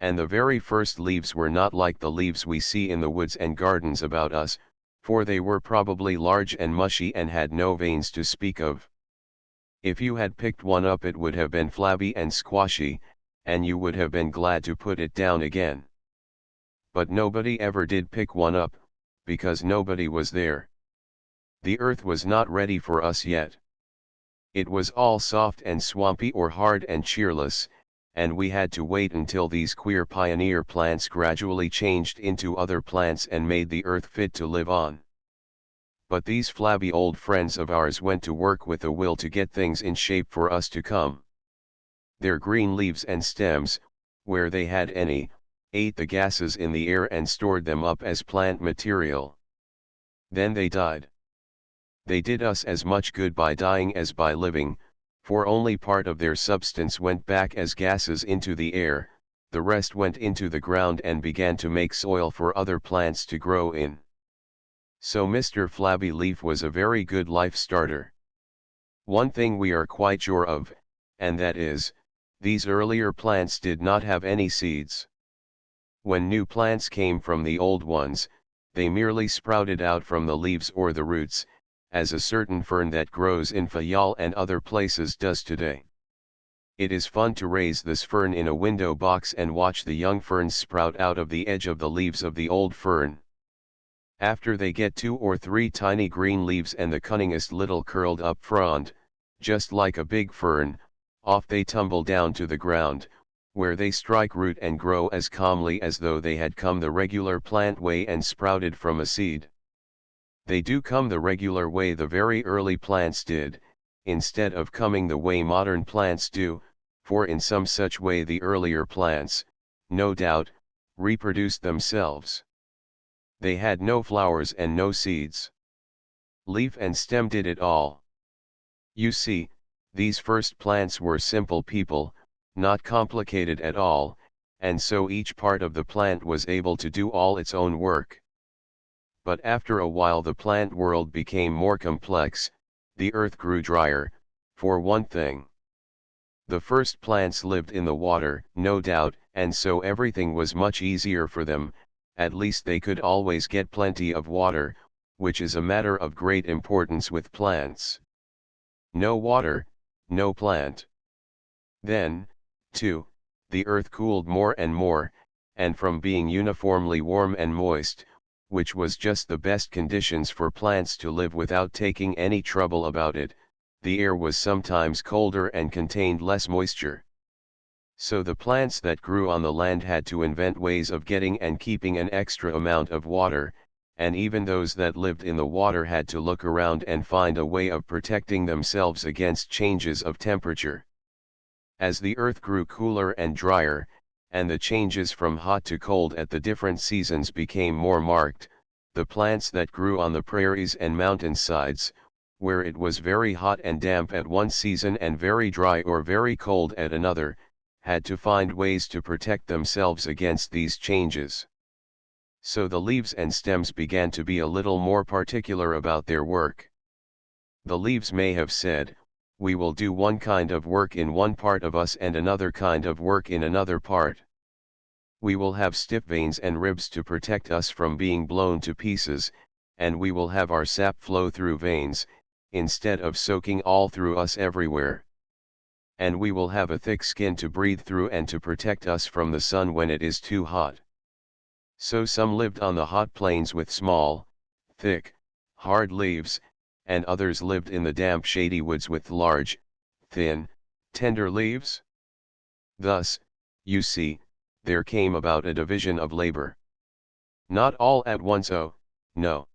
And the very first leaves were not like the leaves we see in the woods and gardens about us, for they were probably large and mushy and had no veins to speak of. If you had picked one up, it would have been flabby and squashy, and you would have been glad to put it down again. But nobody ever did pick one up, because nobody was there. The earth was not ready for us yet. It was all soft and swampy or hard and cheerless, and we had to wait until these queer pioneer plants gradually changed into other plants and made the earth fit to live on. But these flabby old friends of ours went to work with a will to get things in shape for us to come. Their green leaves and stems, where they had any, ate the gases in the air and stored them up as plant material. Then they died. They did us as much good by dying as by living, for only part of their substance went back as gases into the air, the rest went into the ground and began to make soil for other plants to grow in. So Mr. Flabby Leaf was a very good life starter. One thing we are quite sure of, and that is, these earlier plants did not have any seeds. When new plants came from the old ones, they merely sprouted out from the leaves or the roots, as a certain fern that grows in Fayal and other places does today. It is fun to raise this fern in a window box and watch the young ferns sprout out of the edge of the leaves of the old fern. After they get 2 or 3 tiny green leaves and the cunningest little curled up frond, just like a big fern, off they tumble down to the ground, where they strike root and grow as calmly as though they had come the regular plant way and sprouted from a seed. They do come the regular way the very early plants did, instead of coming the way modern plants do, for in some such way the earlier plants, no doubt, reproduced themselves. They had no flowers and no seeds. Leaf and stem did it all. You see, these first plants were simple people, not complicated at all, and so each part of the plant was able to do all its own work. But after a while the plant world became more complex, the earth grew drier, for one thing. The first plants lived in the water, no doubt, and so everything was much easier for them, at least they could always get plenty of water, which is a matter of great importance with plants. No water, no plant. Then, too, the earth cooled more and more, and from being uniformly warm and moist, which was just the best conditions for plants to live without taking any trouble about it, the air was sometimes colder and contained less moisture. So the plants that grew on the land had to invent ways of getting and keeping an extra amount of water, and even those that lived in the water had to look around and find a way of protecting themselves against changes of temperature. As the earth grew cooler and drier, and the changes from hot to cold at the different seasons became more marked, the plants that grew on the prairies and mountainsides, where it was very hot and damp at one season and very dry or very cold at another, had to find ways to protect themselves against these changes. So the leaves and stems began to be a little more particular about their work. The leaves may have said, "We will do one kind of work in one part of us and another kind of work in another part. We will have stiff veins and ribs to protect us from being blown to pieces, and we will have our sap flow through veins, instead of soaking all through us everywhere. And we will have a thick skin to breathe through and to protect us from the sun when it is too hot." So some lived on the hot plains with small, thick, hard leaves, and others lived in the damp shady woods with large, thin, tender leaves. Thus, you see, there came about a division of labor. Not all at once, oh, no.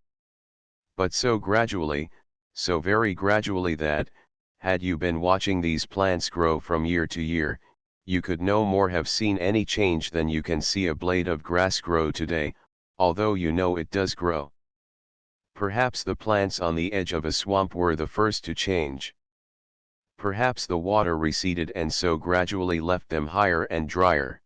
But so gradually, so very gradually that, had you been watching these plants grow from year to year, you could no more have seen any change than you can see a blade of grass grow today, although you know it does grow. Perhaps the plants on the edge of a swamp were the first to change. Perhaps the water receded and so gradually left them higher and drier.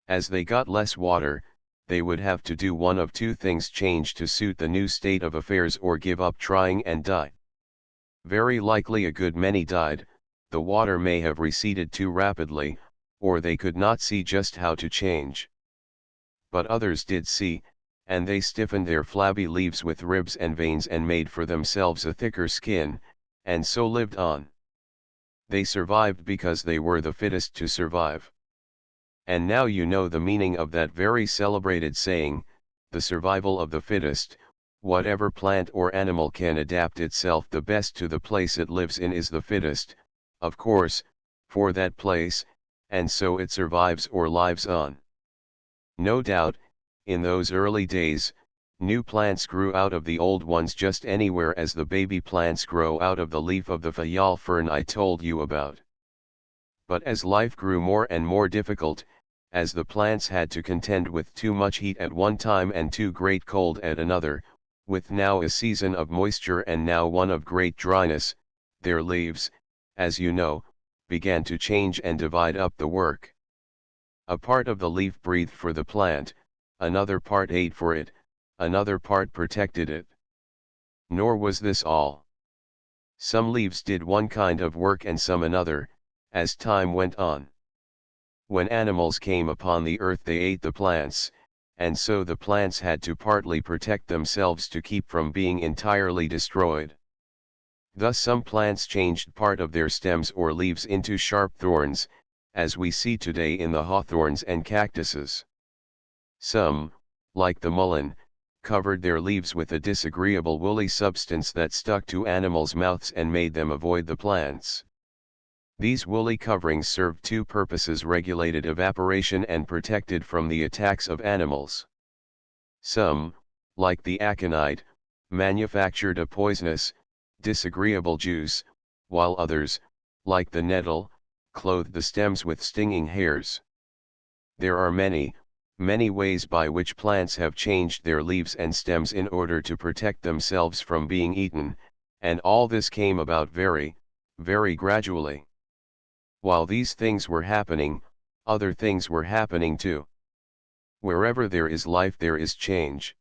As they got less water, they would have to do one of two things: change to suit the new state of affairs or give up trying and die. Very likely a good many died. The water may have receded too rapidly, or they could not see just how to change. But others did see, and they stiffened their flabby leaves with ribs and veins and made for themselves a thicker skin, and so lived on. They survived because they were the fittest to survive. And now you know the meaning of that very celebrated saying, the survival of the fittest. Whatever plant or animal can adapt itself the best to the place it lives in is the fittest, of course, for that place, and so it survives or lives on. No doubt, in those early days, new plants grew out of the old ones just anywhere, as the baby plants grow out of the leaf of the fayal fern I told you about. But as life grew more and more difficult, as the plants had to contend with too much heat at one time and too great cold at another, with now a season of moisture and now one of great dryness, their leaves, as you know, began to change and divide up the work. A part of the leaf breathed for the plant, another part ate for it, another part protected it. Nor was this all. Some leaves did one kind of work and some another, as time went on. When animals came upon the earth they ate the plants, and so the plants had to partly protect themselves to keep from being entirely destroyed. Thus some plants changed part of their stems or leaves into sharp thorns, as we see today in the hawthorns and cactuses. Some, like the mullein, covered their leaves with a disagreeable woolly substance that stuck to animals' mouths and made them avoid the plants. These woolly coverings served two purposes: regulated evaporation and protected from the attacks of animals. Some, like the aconite, manufactured a poisonous, disagreeable juice, while others, like the nettle, clothed the stems with stinging hairs. There are many, many ways by which plants have changed their leaves and stems in order to protect themselves from being eaten, and all this came about very, very gradually. While these things were happening, other things were happening too. Wherever there is life, there is change.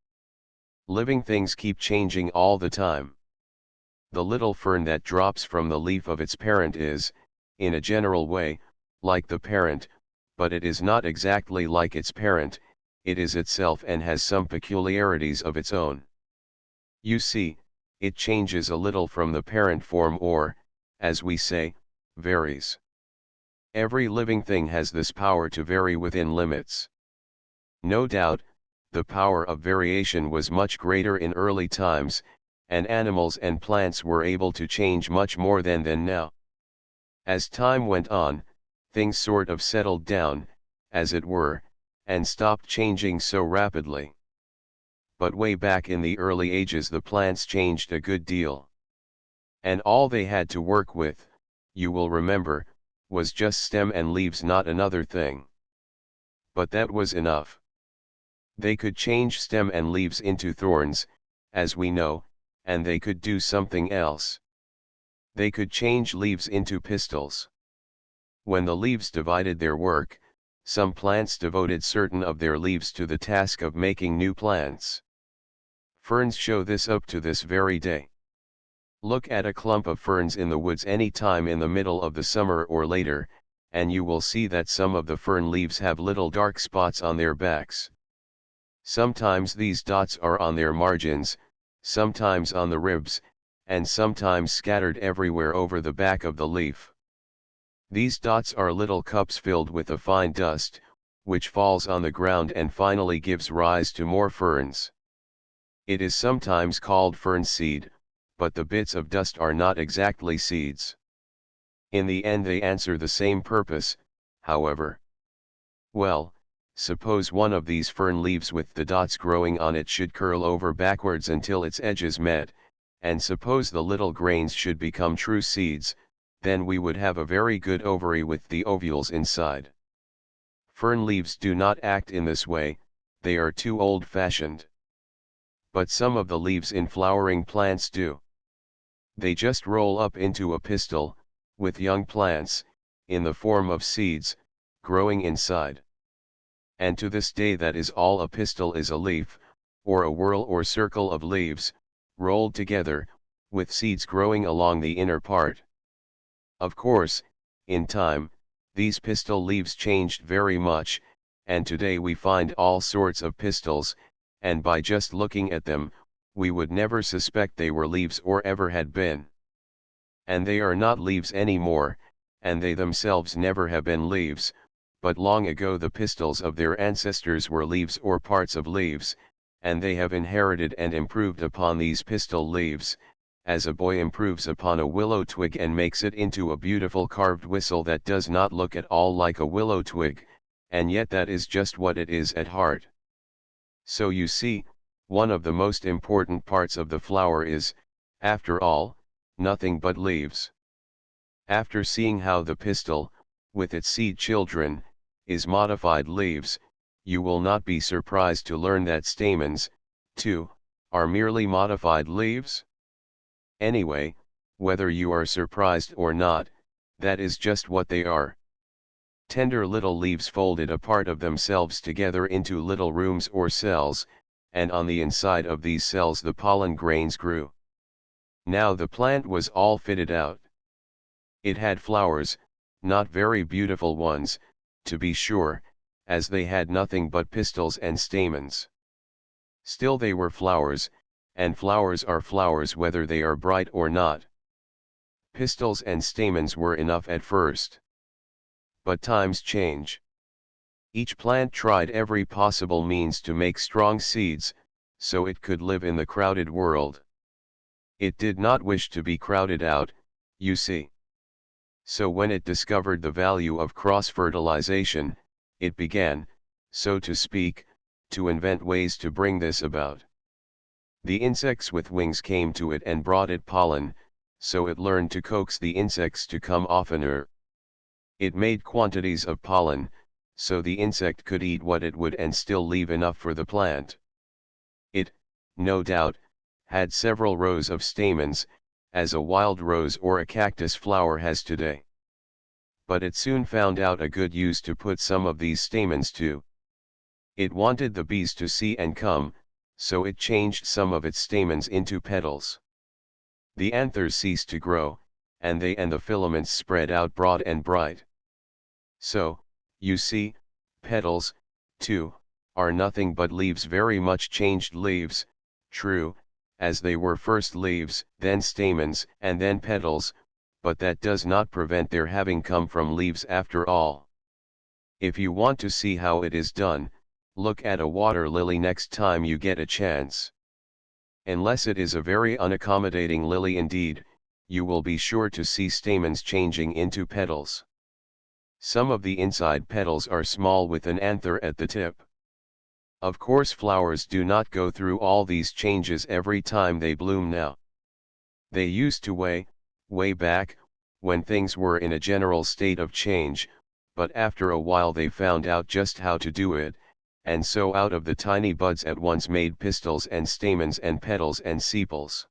Living things keep changing all the time. The little fern that drops from the leaf of its parent is, in a general way, like the parent, but it is not exactly like its parent. It is itself and has some peculiarities of its own. You see, it changes a little from the parent form, or, as we say, varies. Every living thing has this power to vary within limits. No doubt, the power of variation was much greater in early times, and animals and plants were able to change much more than now. As time went on, things sort of settled down, as it were, and stopped changing so rapidly. But way back in the early ages the plants changed a good deal. And all they had to work with, you will remember, was just stem and leaves, not another thing. But that was enough. They could change stem and leaves into thorns, as we know, and they could do something else. They could change leaves into pistils. When the leaves divided their work, some plants devoted certain of their leaves to the task of making new plants. Ferns show this up to this very day. Look at a clump of ferns in the woods any time in the middle of the summer or later, and you will see that some of the fern leaves have little dark spots on their backs. Sometimes these dots are on their margins, sometimes on the ribs, and sometimes scattered everywhere over the back of the leaf. These dots are little cups filled with a fine dust, which falls on the ground and finally gives rise to more ferns. It is sometimes called fern seed, but the bits of dust are not exactly seeds. In the end they answer the same purpose, however. Well, suppose one of these fern leaves with the dots growing on it should curl over backwards until its edges met, and suppose the little grains should become true seeds, then we would have a very good ovary with the ovules inside. Fern leaves do not act in this way, they are too old-fashioned. But some of the leaves in flowering plants do. They just roll up into a pistil, with young plants, in the form of seeds, growing inside. And to this day that is all a pistil is: a leaf, or a whorl or circle of leaves, rolled together, with seeds growing along the inner part. Of course, in time, these pistil leaves changed very much, and today we find all sorts of pistils, and by just looking at them, we would never suspect they were leaves or ever had been. And they are not leaves anymore, and they themselves never have been leaves, but long ago the pistils of their ancestors were leaves or parts of leaves, and they have inherited and improved upon these pistil leaves, as a boy improves upon a willow twig and makes it into a beautiful carved whistle that does not look at all like a willow twig, and yet that is just what it is at heart. So you see, one of the most important parts of the flower is, after all, nothing but leaves. After seeing how the pistil, with its seed children, is modified leaves, you will not be surprised to learn that stamens, too, are merely modified leaves. Anyway, whether you are surprised or not, that is just what they are. Tender little leaves folded a part of themselves together into little rooms or cells, and on the inside of these cells the pollen grains grew. Now the plant was all fitted out. It had flowers, not very beautiful ones, to be sure, as they had nothing but pistils and stamens. Still they were flowers, and flowers are flowers whether they are bright or not. Pistils and stamens were enough at first. But times change. Each plant tried every possible means to make strong seeds, so it could live in the crowded world. It did not wish to be crowded out, you see. So when it discovered the value of cross-fertilization, it began, so to speak, to invent ways to bring this about. The insects with wings came to it and brought it pollen, so it learned to coax the insects to come oftener. It made quantities of pollen, so the insect could eat what it would and still leave enough for the plant. It, no doubt, had several rows of stamens, as a wild rose or a cactus flower has today. But it soon found out a good use to put some of these stamens to. It wanted the bees to see and come, so it changed some of its stamens into petals. The anthers ceased to grow, and they and the filaments spread out broad and bright. So, you see, petals, too, are nothing but leaves, very much changed leaves, true, as they were first leaves, then stamens, and then petals, but that does not prevent their having come from leaves after all. If you want to see how it is done, look at a water lily next time you get a chance. Unless it is a very unaccommodating lily indeed, you will be sure to see stamens changing into petals. Some of the inside petals are small with an anther at the tip. Of course, flowers do not go through all these changes every time they bloom now. They used to way back, when things were in a general state of change, but after a while they found out just how to do it, and so out of the tiny buds at once made pistils and stamens and petals and sepals.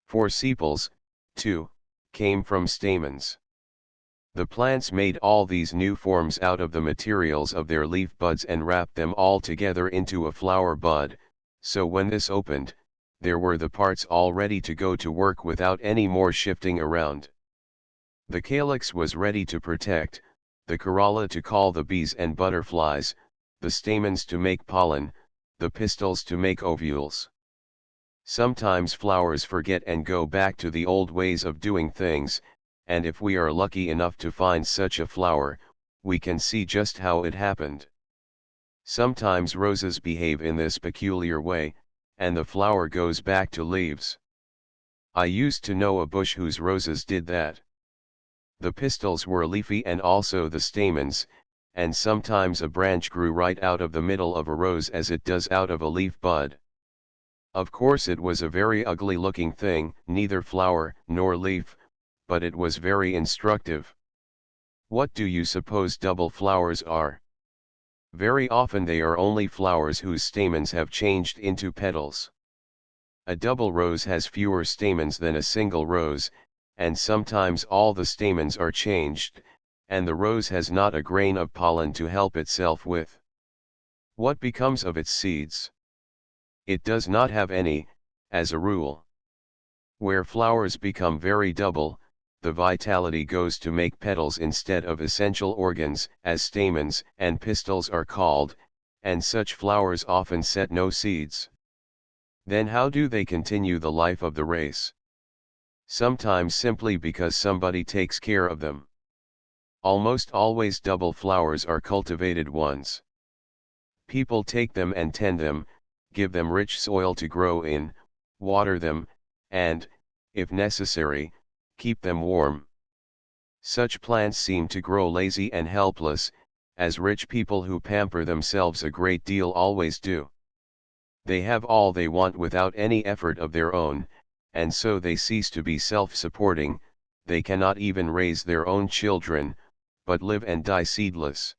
For sepals, too, came from stamens. The plants made all these new forms out of the materials of their leaf buds and wrapped them all together into a flower bud, so when this opened, there were the parts all ready to go to work without any more shifting around. The calyx was ready to protect, the corolla to call the bees and butterflies, the stamens to make pollen, the pistils to make ovules. Sometimes flowers forget and go back to the old ways of doing things, and if we are lucky enough to find such a flower, we can see just how it happened. Sometimes roses behave in this peculiar way, and the flower goes back to leaves. I used to know a bush whose roses did that. The pistils were leafy and also the stamens, and sometimes a branch grew right out of the middle of a rose as it does out of a leaf bud. Of course it was a very ugly looking thing, neither flower nor leaf, but it was very instructive. What do you suppose double flowers are? Very often they are only flowers whose stamens have changed into petals. A double rose has fewer stamens than a single rose, and sometimes all the stamens are changed, and the rose has not a grain of pollen to help itself with. What becomes of its seeds? It does not have any, as a rule. Where flowers become very double, the vitality goes to make petals instead of essential organs, as stamens and pistils are called, and such flowers often set no seeds. Then how do they continue the life of the race? Sometimes simply because somebody takes care of them. Almost always double flowers are cultivated ones. People take them and tend them, give them rich soil to grow in, water them, and, if necessary, keep them warm. Such plants seem to grow lazy and helpless, as rich people who pamper themselves a great deal always do. They have all they want without any effort of their own, and so they cease to be self-supporting. They cannot even raise their own children, but live and die seedless.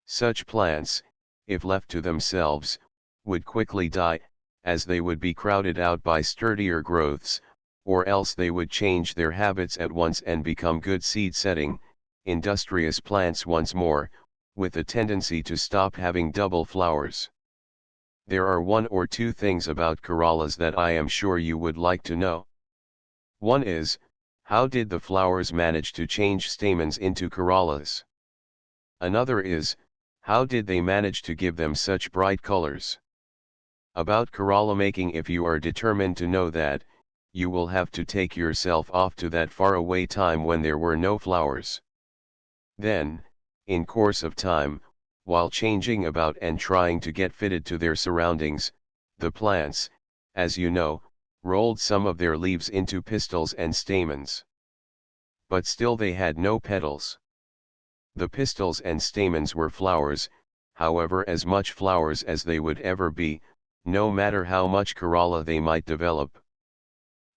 Such plants, if left to themselves, would quickly die, as they would be crowded out by sturdier growths, or else they would change their habits at once and become good seed-setting, industrious plants once more, with a tendency to stop having double flowers. There are one or two things about corollas that I am sure you would like to know. One is, how did the flowers manage to change stamens into corollas? Another is, how did they manage to give them such bright colors? About corolla making, if you are determined to know that, you will have to take yourself off to that far-away time when there were no flowers. Then, in course of time, while changing about and trying to get fitted to their surroundings, the plants, as you know, rolled some of their leaves into pistils and stamens. but still they had no petals. The pistils and stamens were flowers, however as much flowers as they would ever be, no matter how much corolla they might develop.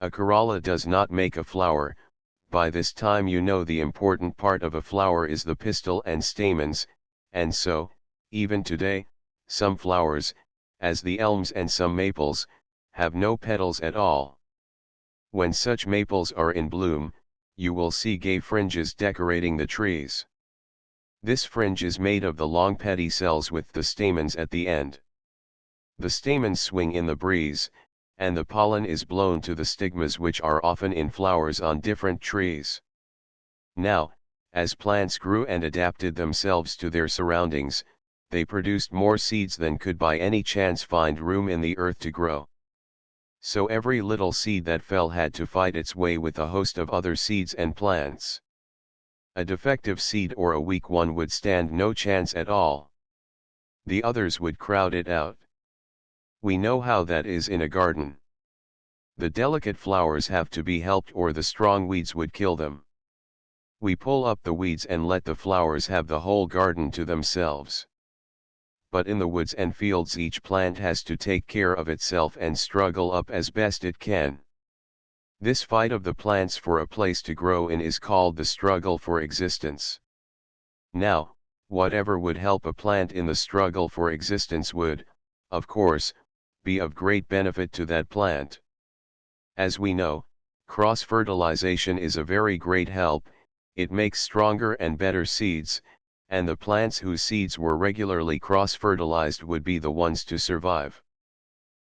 A corolla does not make a flower. By this time you know the important part of a flower is the pistil and stamens, and so, even today, some flowers, as the elms and some maples, have no petals at all. When such maples are in bloom, you will see gay fringes decorating the trees. This fringe is made of the long pedicels with the stamens at the end. The stamens swing in the breeze, and the pollen is blown to the stigmas which are often in flowers on different trees. Now, as plants grew and adapted themselves to their surroundings, they produced more seeds than could by any chance find room in the earth to grow. So every little seed that fell had to fight its way with a host of other seeds and plants. A defective seed or a weak one would stand no chance at all. The others would crowd it out. We know how that is in a garden. The delicate flowers have to be helped or the strong weeds would kill them. We pull up the weeds and let the flowers have the whole garden to themselves. But in the woods and fields each plant has to take care of itself and struggle up as best it can. This fight of the plants for a place to grow in is called the struggle for existence. Now, whatever would help a plant in the struggle for existence would, of course, be of great benefit to that plant. As we know, cross-fertilization is a very great help. It makes stronger and better seeds, and the plants whose seeds were regularly cross-fertilized would be the ones to survive.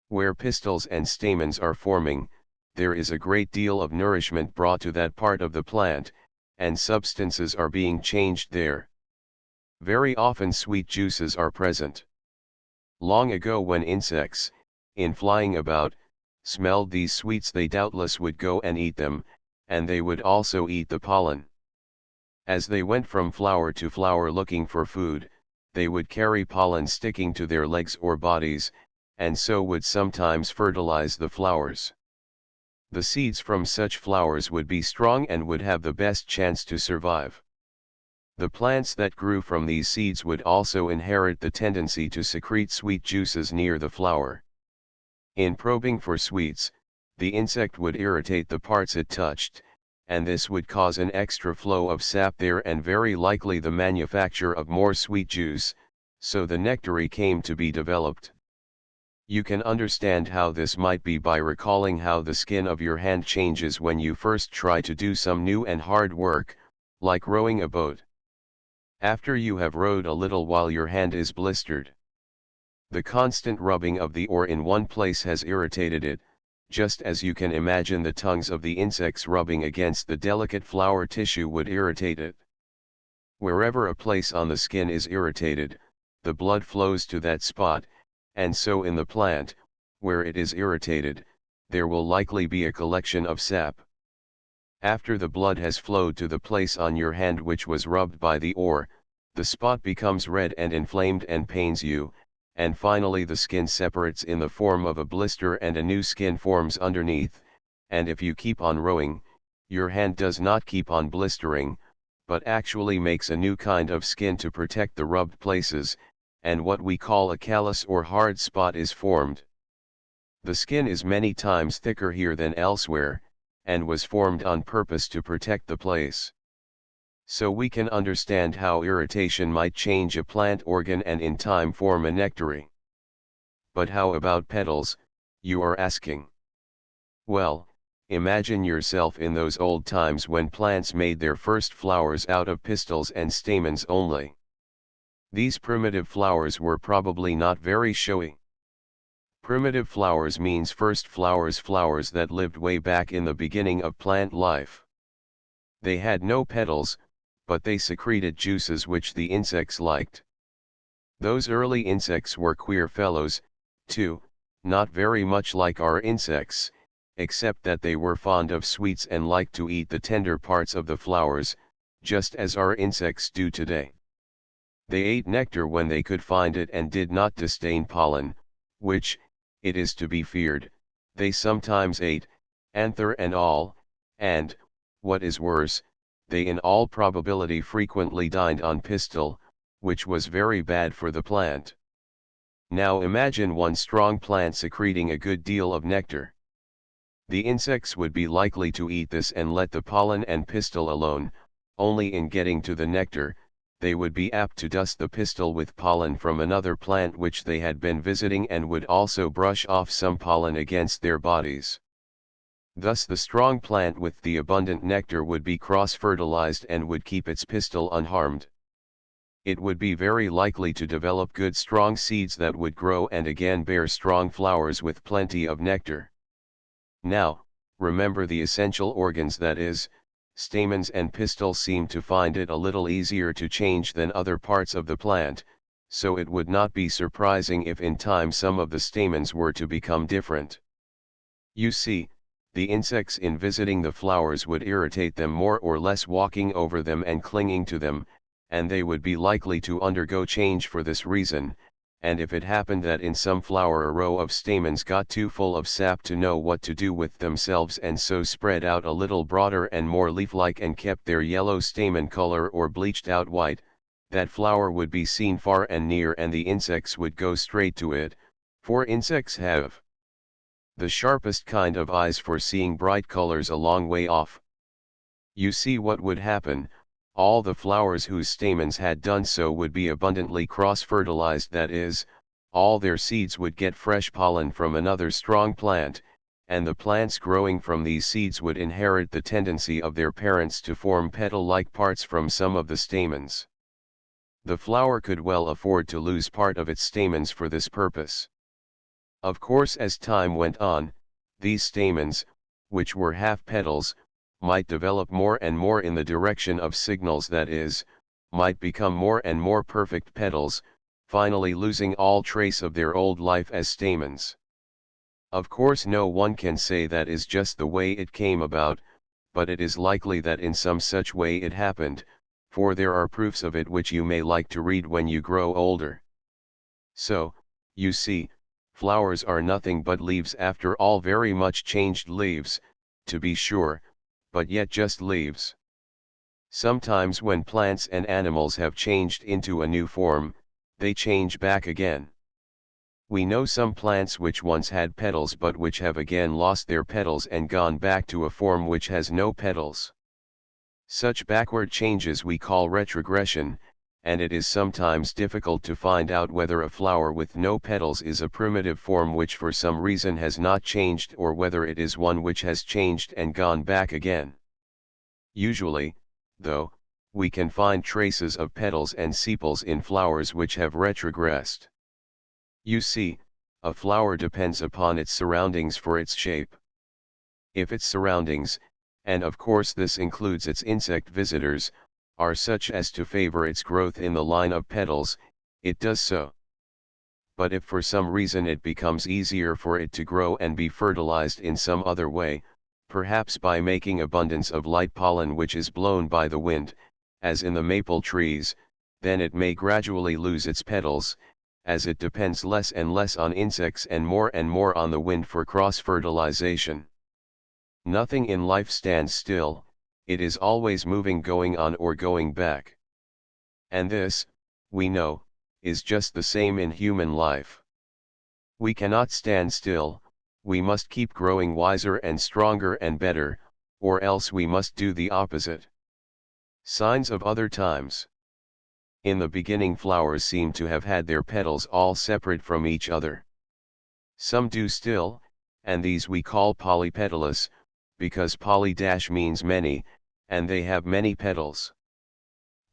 Where pistils and stamens are forming, there is a great deal of nourishment brought to that part of the plant, and substances are being changed there. Very often sweet juices are present. Long ago when insects, in flying about, smelled these sweets they doubtless would go and eat them, and they would also eat the pollen. As they went from flower to flower looking for food, they would carry pollen sticking to their legs or bodies, and so would sometimes fertilize the flowers. The seeds from such flowers would be strong and would have the best chance to survive. The plants that grew from these seeds would also inherit the tendency to secrete sweet juices near the flower. In probing for sweets, the insect would irritate the parts it touched, and this would cause an extra flow of sap there and very likely the manufacture of more sweet juice, so the nectary came to be developed. You can understand how this might be by recalling how the skin of your hand changes when you first try to do some new and hard work, like rowing a boat. After you have rowed a little while your hand is blistered. The constant rubbing of the oar in one place has irritated it, just as you can imagine the tongues of the insects rubbing against the delicate flower tissue would irritate it. Wherever a place on the skin is irritated, the blood flows to that spot, and so in the plant, where it is irritated, there will likely be a collection of sap. After the blood has flowed to the place on your hand which was rubbed by the oar, the spot becomes red and inflamed and pains you, and finally the skin separates in the form of a blister and a new skin forms underneath, and if you keep on rowing, your hand does not keep on blistering, but actually makes a new kind of skin to protect the rubbed places, and what we call a callus or hard spot is formed. The skin is many times thicker here than elsewhere, and was formed on purpose to protect the place. So we can understand how irritation might change a plant organ and in time form a nectary. But how about petals, you are asking? Well, imagine yourself in those old times when plants made their first flowers out of pistils and stamens only. These primitive flowers were probably not very showy. Primitive flowers means first flowers that lived way back in the beginning of plant life. They had no petals, but they secreted juices which the insects liked. Those early insects were queer fellows, too, not very much like our insects, except that they were fond of sweets and liked to eat the tender parts of the flowers, just as our insects do today. They ate nectar when they could find it and did not disdain pollen, which, it is to be feared, they sometimes ate, anther and all, and, what is worse, they in all probability frequently dined on pistil, which was very bad for the plant. Now imagine one strong plant secreting a good deal of nectar. The insects would be likely to eat this and let the pollen and pistil alone. Only in getting to the nectar, they would be apt to dust the pistil with pollen from another plant which they had been visiting and would also brush off some pollen against their bodies. Thus the strong plant with the abundant nectar would be cross-fertilized and would keep its pistil unharmed. It would be very likely to develop good strong seeds that would grow and again bear strong flowers with plenty of nectar. Now, remember the essential organs, that is, stamens and pistil, seem to find it a little easier to change than other parts of the plant, so it would not be surprising if in time some of the stamens were to become different. You see, the insects in visiting the flowers would irritate them more or less, walking over them and clinging to them, and they would be likely to undergo change for this reason. And if it happened that in some flower a row of stamens got too full of sap to know what to do with themselves and so spread out a little broader and more leaf-like and kept their yellow stamen color or bleached out white, that flower would be seen far and near and the insects would go straight to it, for insects have the sharpest kind of eyes for seeing bright colors a long way off. You see what would happen. All the flowers whose stamens had done so would be abundantly cross-fertilized, that is, all their seeds would get fresh pollen from another strong plant, and the plants growing from these seeds would inherit the tendency of their parents to form petal-like parts from some of the stamens. The flower could well afford to lose part of its stamens for this purpose. Of course, as time went on, these stamens, which were half petals, might develop more and more in the direction of signals, that is, might become more and more perfect petals, finally losing all trace of their old life as stamens. Of course no one can say that is just the way it came about, but it is likely that in some such way it happened, for there are proofs of it which you may like to read when you grow older. So, you see, flowers are nothing but leaves after all, very much changed leaves, to be sure, but yet just leaves. Sometimes when plants and animals have changed into a new form, they change back again. We know some plants which once had petals but which have again lost their petals and gone back to a form which has no petals. Such backward changes we call retrogression, and it is sometimes difficult to find out whether a flower with no petals is a primitive form which for some reason has not changed, or whether it is one which has changed and gone back again. Usually, though, we can find traces of petals and sepals in flowers which have retrogressed. You see, a flower depends upon its surroundings for its shape. If its surroundings, and of course this includes its insect visitors, are such as to favor its growth in the line of petals, it does so. But if for some reason it becomes easier for it to grow and be fertilized in some other way, perhaps by making abundance of light pollen which is blown by the wind, as in the maple trees, then it may gradually lose its petals, as it depends less and less on insects and more on the wind for cross-fertilization. Nothing in life stands still, it is always moving, going on or going back. And this, we know, is just the same in human life. We cannot stand still, we must keep growing wiser and stronger and better, or else we must do the opposite. Signs of other times. In the beginning flowers seem to have had their petals all separate from each other. Some do still, and these we call polypetalous, because poly means many, and they have many petals.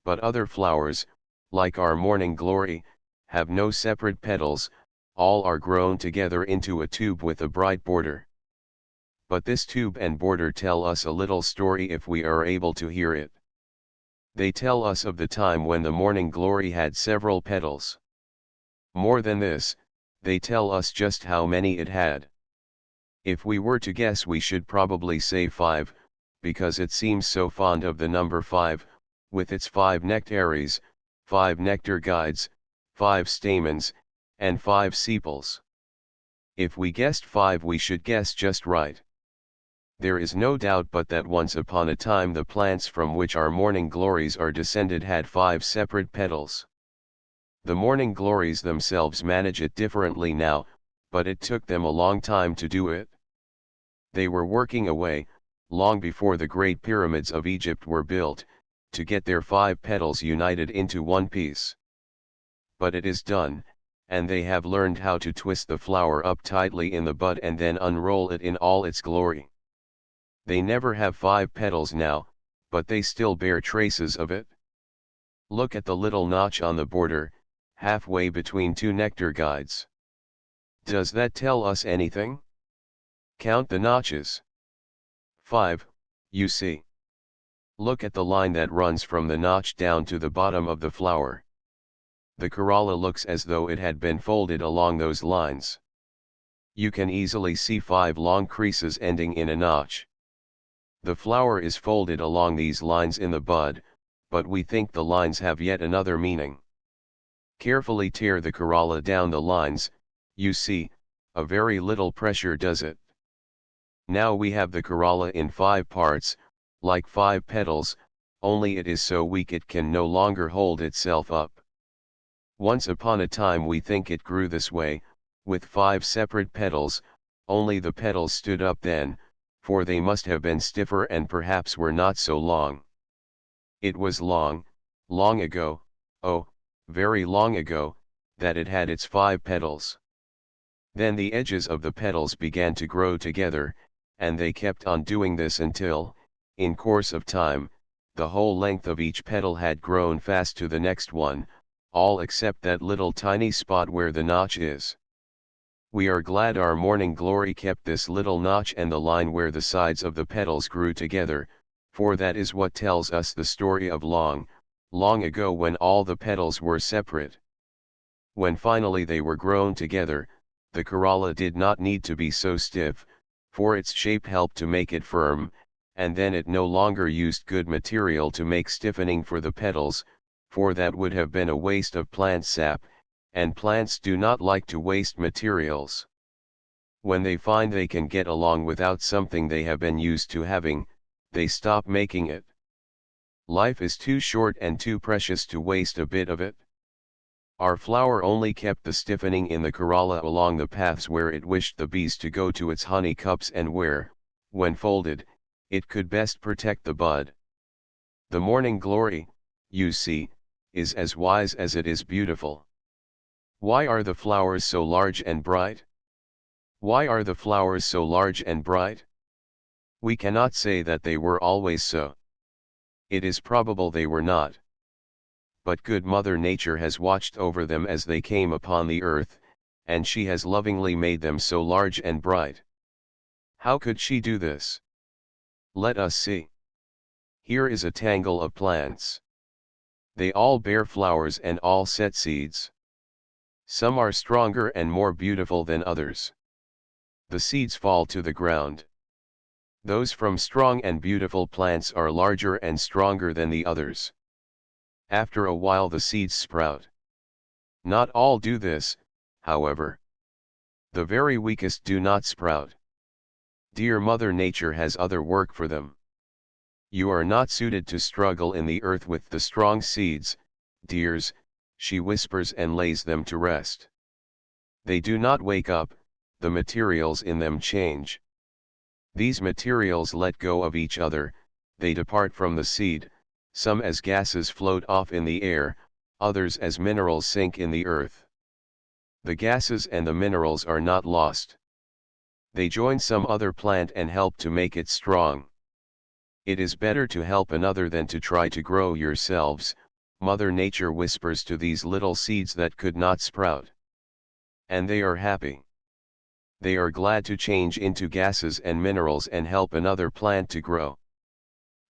But other flowers, like our morning glory, have no separate petals, all are grown together into a tube with a bright border. But this tube and border tell us a little story if we are able to hear it. They tell us of the time when the morning glory had several petals. More than this, they tell us just how many it had. If we were to guess, we should probably say 5, because it seems so fond of the number 5, with its 5 nectaries, 5 nectar guides, 5 stamens, and 5 sepals. If we guessed 5, we should guess just right. There is no doubt but that once upon a time the plants from which our morning glories are descended had 5 separate petals. The morning glories themselves manage it differently now, but it took them a long time to do it. They were working away, long before the great pyramids of Egypt were built, to get their 5 petals united into one piece. But it is done, and they have learned how to twist the flower up tightly in the bud and then unroll it in all its glory. They never have 5 petals now, but they still bear traces of it. Look at the little notch on the border, halfway between 2 nectar guides. Does that tell us anything? Count the notches. 5, you see. Look at the line that runs from the notch down to the bottom of the flower. The corolla looks as though it had been folded along those lines. You can easily see 5 long creases ending in a notch. The flower is folded along these lines in the bud, but we think the lines have yet another meaning. Carefully tear the corolla down the lines, you see, a very little pressure does it. Now we have the corolla in 5 parts, like 5 petals, only it is so weak it can no longer hold itself up. Once upon a time we think it grew this way, with 5 separate petals, only the petals stood up then, for they must have been stiffer and perhaps were not so long. It was long, long ago, oh, very long ago, that it had its 5 petals. Then the edges of the petals began to grow together, and they kept on doing this until, in course of time, the whole length of each petal had grown fast to the next one, all except that little tiny spot where the notch is. We are glad our morning glory kept this little notch and the line where the sides of the petals grew together, for that is what tells us the story of long, long ago when all the petals were separate. When finally they were grown together, the corolla did not need to be so stiff, for its shape helped to make it firm, and then it no longer used good material to make stiffening for the petals, for that would have been a waste of plant sap, and plants do not like to waste materials. When they find they can get along without something they have been used to having, they stop making it. Life is too short and too precious to waste a bit of it. Our flower only kept the stiffening in the corolla along the paths where it wished the bees to go to its honey cups and where, when folded, it could best protect the bud. The morning glory, you see, is as wise as it is beautiful. Why are the flowers so large and bright? Why are the flowers so large and bright? We cannot say that they were always so. It is probable they were not. But good Mother Nature has watched over them as they came upon the earth, and she has lovingly made them so large and bright. How could she do this? Let us see. Here is a tangle of plants. They all bear flowers and all set seeds. Some are stronger and more beautiful than others. The seeds fall to the ground. Those from strong and beautiful plants are larger and stronger than the others. After a while the seeds sprout. Not all do this, however. The very weakest do not sprout. Dear Mother Nature has other work for them. You are not suited to struggle in the earth with the strong seeds, dears, she whispers and lays them to rest. They do not wake up, the materials in them change. These materials let go of each other, they depart from the seed, some as gases float off in the air, others as minerals sink in the earth. The gases and the minerals are not lost. They join some other plant and help to make it strong. It is better to help another than to try to grow yourselves, Mother Nature whispers to these little seeds that could not sprout. And they are happy. They are glad to change into gases and minerals and help another plant to grow.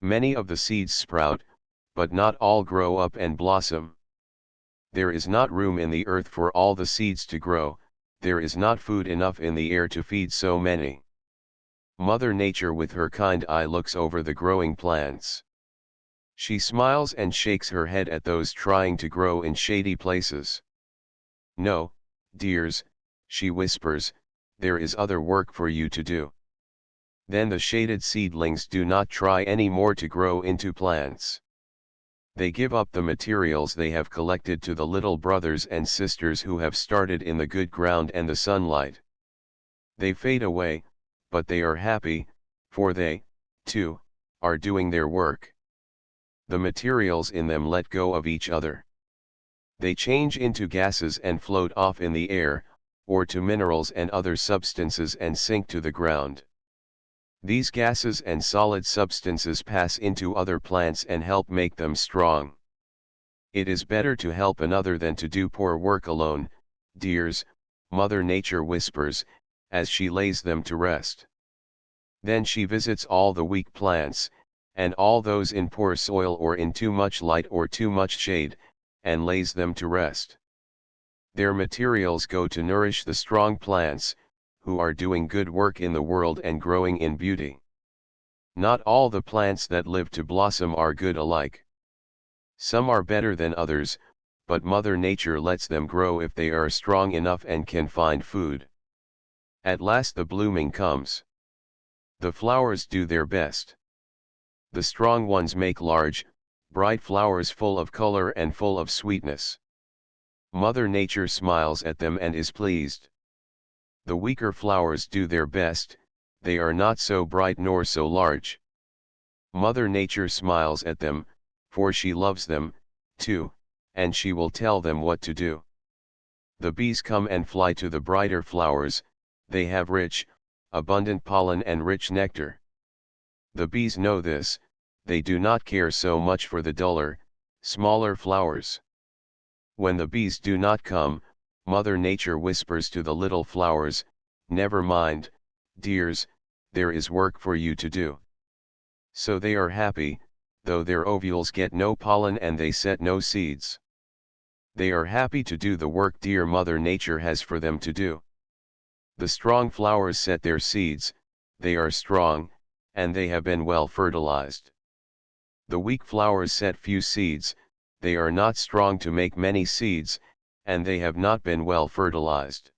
Many of the seeds sprout, but not all grow up and blossom. There is not room in the earth for all the seeds to grow, there is not food enough in the air to feed so many. Mother Nature with her kind eye looks over the growing plants. She smiles and shakes her head at those trying to grow in shady places. No, dears, she whispers, there is other work for you to do. Then the shaded seedlings do not try any more to grow into plants. They give up the materials they have collected to the little brothers and sisters who have started in the good ground and the sunlight. They fade away, but they are happy, for they, too, are doing their work. The materials in them let go of each other. They change into gases and float off in the air, or to minerals and other substances and sink to the ground. These gases and solid substances pass into other plants and help make them strong. It is better to help another than to do poor work alone, dears, Mother Nature whispers, as she lays them to rest. Then she visits all the weak plants, and all those in poor soil or in too much light or too much shade, and lays them to rest. Their materials go to nourish the strong plants, who are doing good work in the world and growing in beauty. Not all the plants that live to blossom are good alike. Some are better than others, but Mother Nature lets them grow if they are strong enough and can find food. At last the blooming comes. The flowers do their best. The strong ones make large, bright flowers full of color and full of sweetness. Mother Nature smiles at them and is pleased. The weaker flowers do their best, they are not so bright nor so large. Mother Nature smiles at them, for she loves them, too, and she will tell them what to do. The bees come and fly to the brighter flowers, they have rich, abundant pollen and rich nectar. The bees know this, they do not care so much for the duller, smaller flowers. When the bees do not come, Mother Nature whispers to the little flowers, "Never mind, dears, there is work for you to do." So they are happy, though their ovules get no pollen and they set no seeds. They are happy to do the work dear Mother Nature has for them to do. The strong flowers set their seeds, they are strong, and they have been well fertilized. The weak flowers set few seeds, they are not strong to make many seeds, and they have not been well fertilized.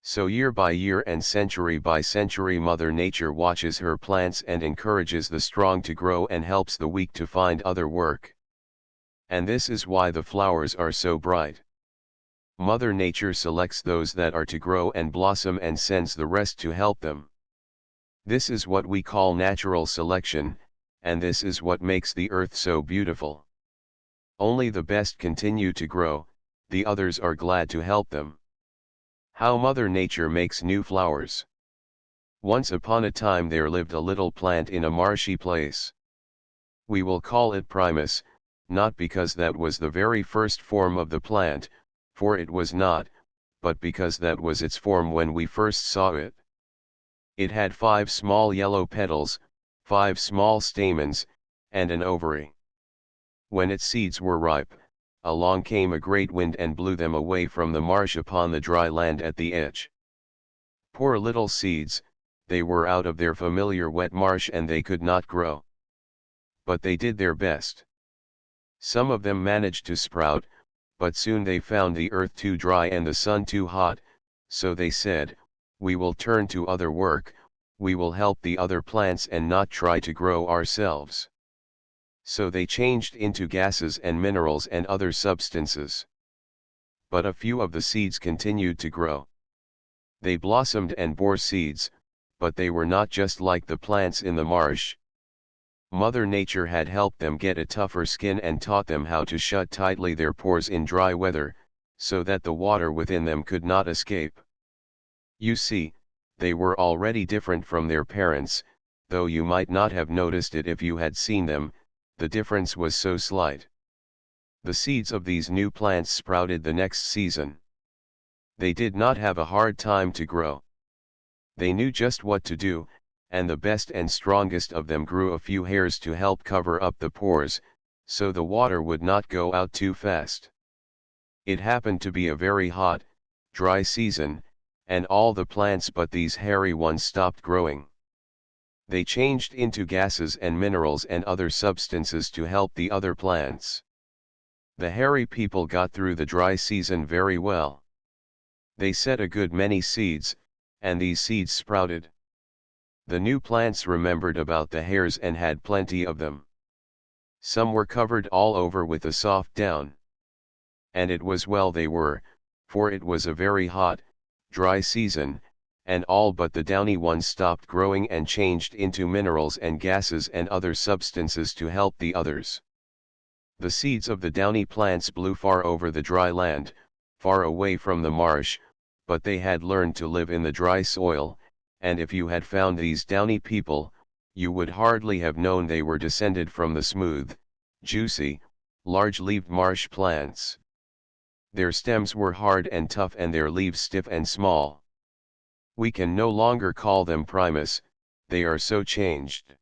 So year by year and century by century Mother Nature watches her plants and encourages the strong to grow and helps the weak to find other work. And this is why the flowers are so bright. Mother Nature selects those that are to grow and blossom and sends the rest to help them. This is what we call natural selection, and this is what makes the earth so beautiful. Only the best continue to grow, the others are glad to help them. How Mother Nature makes new flowers. Once upon a time there lived a little plant in a marshy place. We will call it Primus, not because that was the very first form of the plant, for it was not, but because that was its form when we first saw it. It had 5 small yellow petals, 5 small stamens, and an ovary. When its seeds were ripe, along came a great wind and blew them away from the marsh upon the dry land at the edge. Poor little seeds, they were out of their familiar wet marsh and they could not grow. But they did their best. Some of them managed to sprout, but soon they found the earth too dry and the sun too hot, so they said, "We will turn to other work, we will help the other plants and not try to grow ourselves." So they changed into gases and minerals and other substances. But a few of the seeds continued to grow. They blossomed and bore seeds, but they were not just like the plants in the marsh. Mother Nature had helped them get a tougher skin and taught them how to shut tightly their pores in dry weather, so that the water within them could not escape. You see, they were already different from their parents, though you might not have noticed it if you had seen them, the difference was so slight. The seeds of these new plants sprouted the next season. They did not have a hard time to grow. They knew just what to do, and the best and strongest of them grew a few hairs to help cover up the pores, so the water would not go out too fast. It happened to be a very hot, dry season, and all the plants but these hairy ones stopped growing. They changed into gases and minerals and other substances to help the other plants. The hairy people got through the dry season very well. They set a good many seeds, and these seeds sprouted. The new plants remembered about the hairs and had plenty of them. Some were covered all over with a soft down. And it was well they were, for it was a very hot, dry season, and all but the downy ones stopped growing and changed into minerals and gases and other substances to help the others. The seeds of the downy plants blew far over the dry land, far away from the marsh, but they had learned to live in the dry soil, and if you had found these downy people, you would hardly have known they were descended from the smooth, juicy, large-leaved marsh plants. Their stems were hard and tough and their leaves stiff and small. We can no longer call them primus, they are so changed.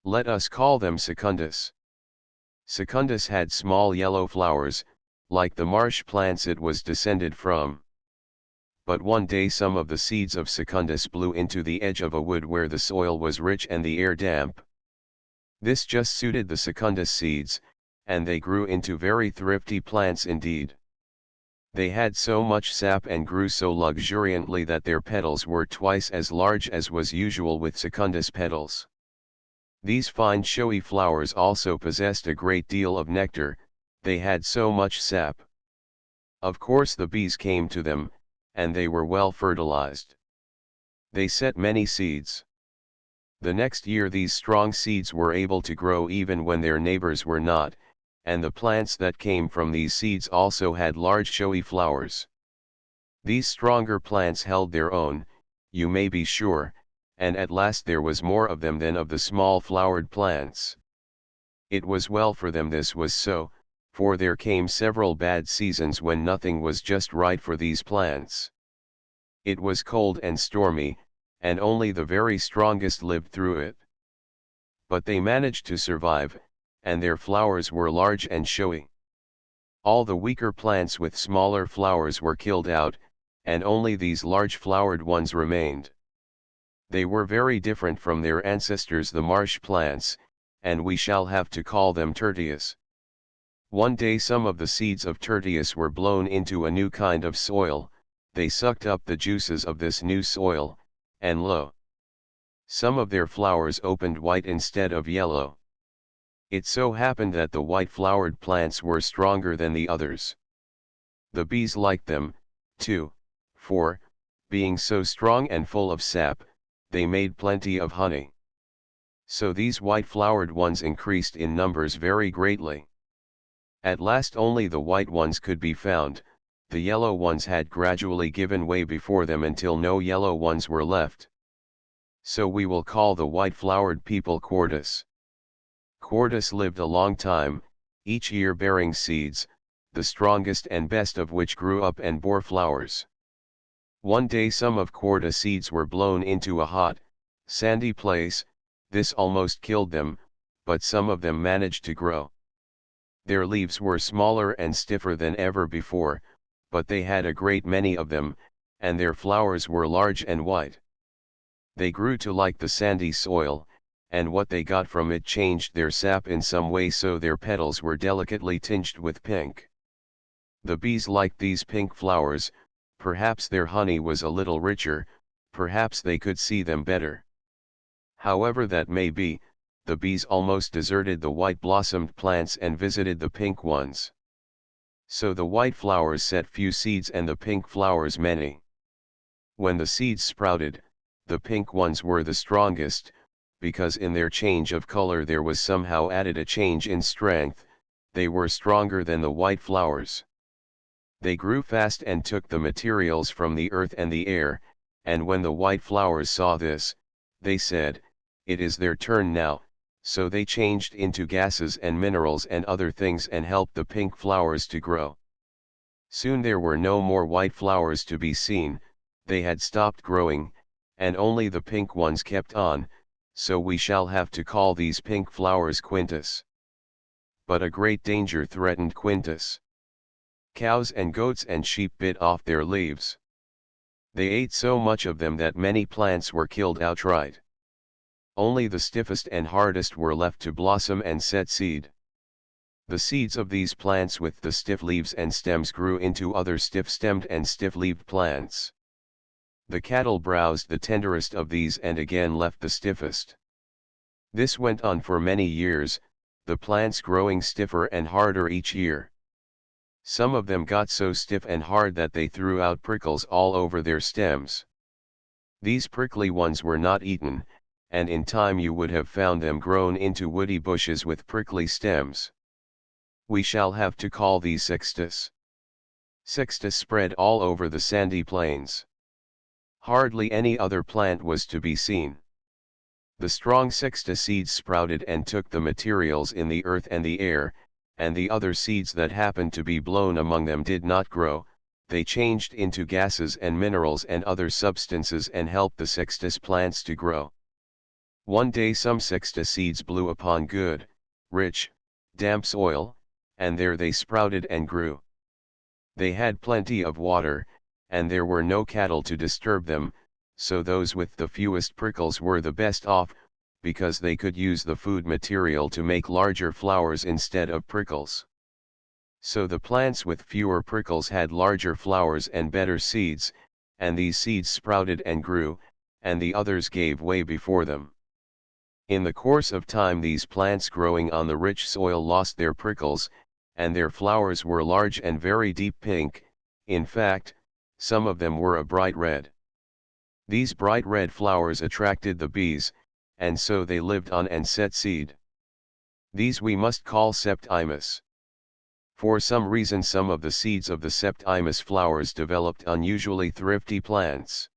Let us call them secundus. Secundus had small yellow flowers, like the marsh plants it was descended from. But one day some of the seeds of secundus blew into the edge of a wood where the soil was rich and the air damp. This just suited the secundus seeds, and they grew into very thrifty plants indeed. They had so much sap and grew so luxuriantly that their petals were twice as large as was usual with secundus petals. These fine showy flowers also possessed a great deal of nectar, they had so much sap. Of course the bees came to them, and they were well fertilized. They set many seeds. The next year these strong seeds were able to grow even when their neighbors were not, and the plants that came from these seeds also had large showy flowers. These stronger plants held their own, you may be sure, and at last there was more of them than of the small flowered plants. It was well for them this was so, for there came several bad seasons when nothing was just right for these plants. It was cold and stormy, and only the very strongest lived through it. But they managed to survive, and their flowers were large and showy. All the weaker plants with smaller flowers were killed out, and only these large flowered ones remained. They were very different from their ancestors the marsh plants, and we shall have to call them tertius. One day some of the seeds of tertius were blown into a new kind of soil, they sucked up the juices of this new soil, and lo! Some of their flowers opened white instead of yellow. It so happened that the white-flowered plants were stronger than the others. The bees liked them, too, for, being so strong and full of sap, they made plenty of honey. So these white-flowered ones increased in numbers very greatly. At last only the white ones could be found, the yellow ones had gradually given way before them until no yellow ones were left. So we will call the white-flowered people Quartus. Quartus lived a long time, each year bearing seeds, the strongest and best of which grew up and bore flowers. One day some of Quartus seeds were blown into a hot, sandy place, this almost killed them, but some of them managed to grow. Their leaves were smaller and stiffer than ever before, but they had a great many of them, and their flowers were large and white. They grew to like the sandy soil, and what they got from it changed their sap in some way so their petals were delicately tinged with pink. The bees liked these pink flowers, perhaps their honey was a little richer, perhaps they could see them better. However that may be, the bees almost deserted the white-blossomed plants and visited the pink ones. So the white flowers set few seeds and the pink flowers many. When the seeds sprouted, the pink ones were the strongest, because in their change of color there was somehow added a change in strength, they were stronger than the white flowers. They grew fast and took the materials from the earth and the air, and when the white flowers saw this, they said, "It is their turn now," so they changed into gases and minerals and other things and helped the pink flowers to grow. Soon there were no more white flowers to be seen, they had stopped growing, and only the pink ones kept on, so we shall have to call these pink flowers Quintus. But a great danger threatened Quintus. Cows and goats and sheep bit off their leaves. They ate so much of them that many plants were killed outright. Only the stiffest and hardest were left to blossom and set seed. The seeds of these plants with the stiff leaves and stems grew into other stiff-stemmed and stiff-leaved plants. The cattle browsed the tenderest of these and again left the stiffest. This went on for many years, the plants growing stiffer and harder each year. Some of them got so stiff and hard that they threw out prickles all over their stems. These prickly ones were not eaten, and in time you would have found them grown into woody bushes with prickly stems. We shall have to call these sextus. Sextus spread all over the sandy plains. Hardly any other plant was to be seen. The strong sextus seeds sprouted and took the materials in the earth and the air, and the other seeds that happened to be blown among them did not grow. They changed into gases and minerals and other substances and helped the sextus plants to grow. One day some sextus seeds blew upon good, rich, damp soil, and there they sprouted and grew. They had plenty of water, and there were no cattle to disturb them, so those with the fewest prickles were the best off, because they could use the food material to make larger flowers instead of prickles. So the plants with fewer prickles had larger flowers and better seeds, and these seeds sprouted and grew, and the others gave way before them. In the course of time these plants growing on the rich soil lost their prickles, and their flowers were large and very deep pink, in fact, some of them were a bright red. These bright red flowers attracted the bees, and so they lived on and set seed. These we must call septimus. For some reason some of the seeds of the septimus flowers developed unusually thrifty plants.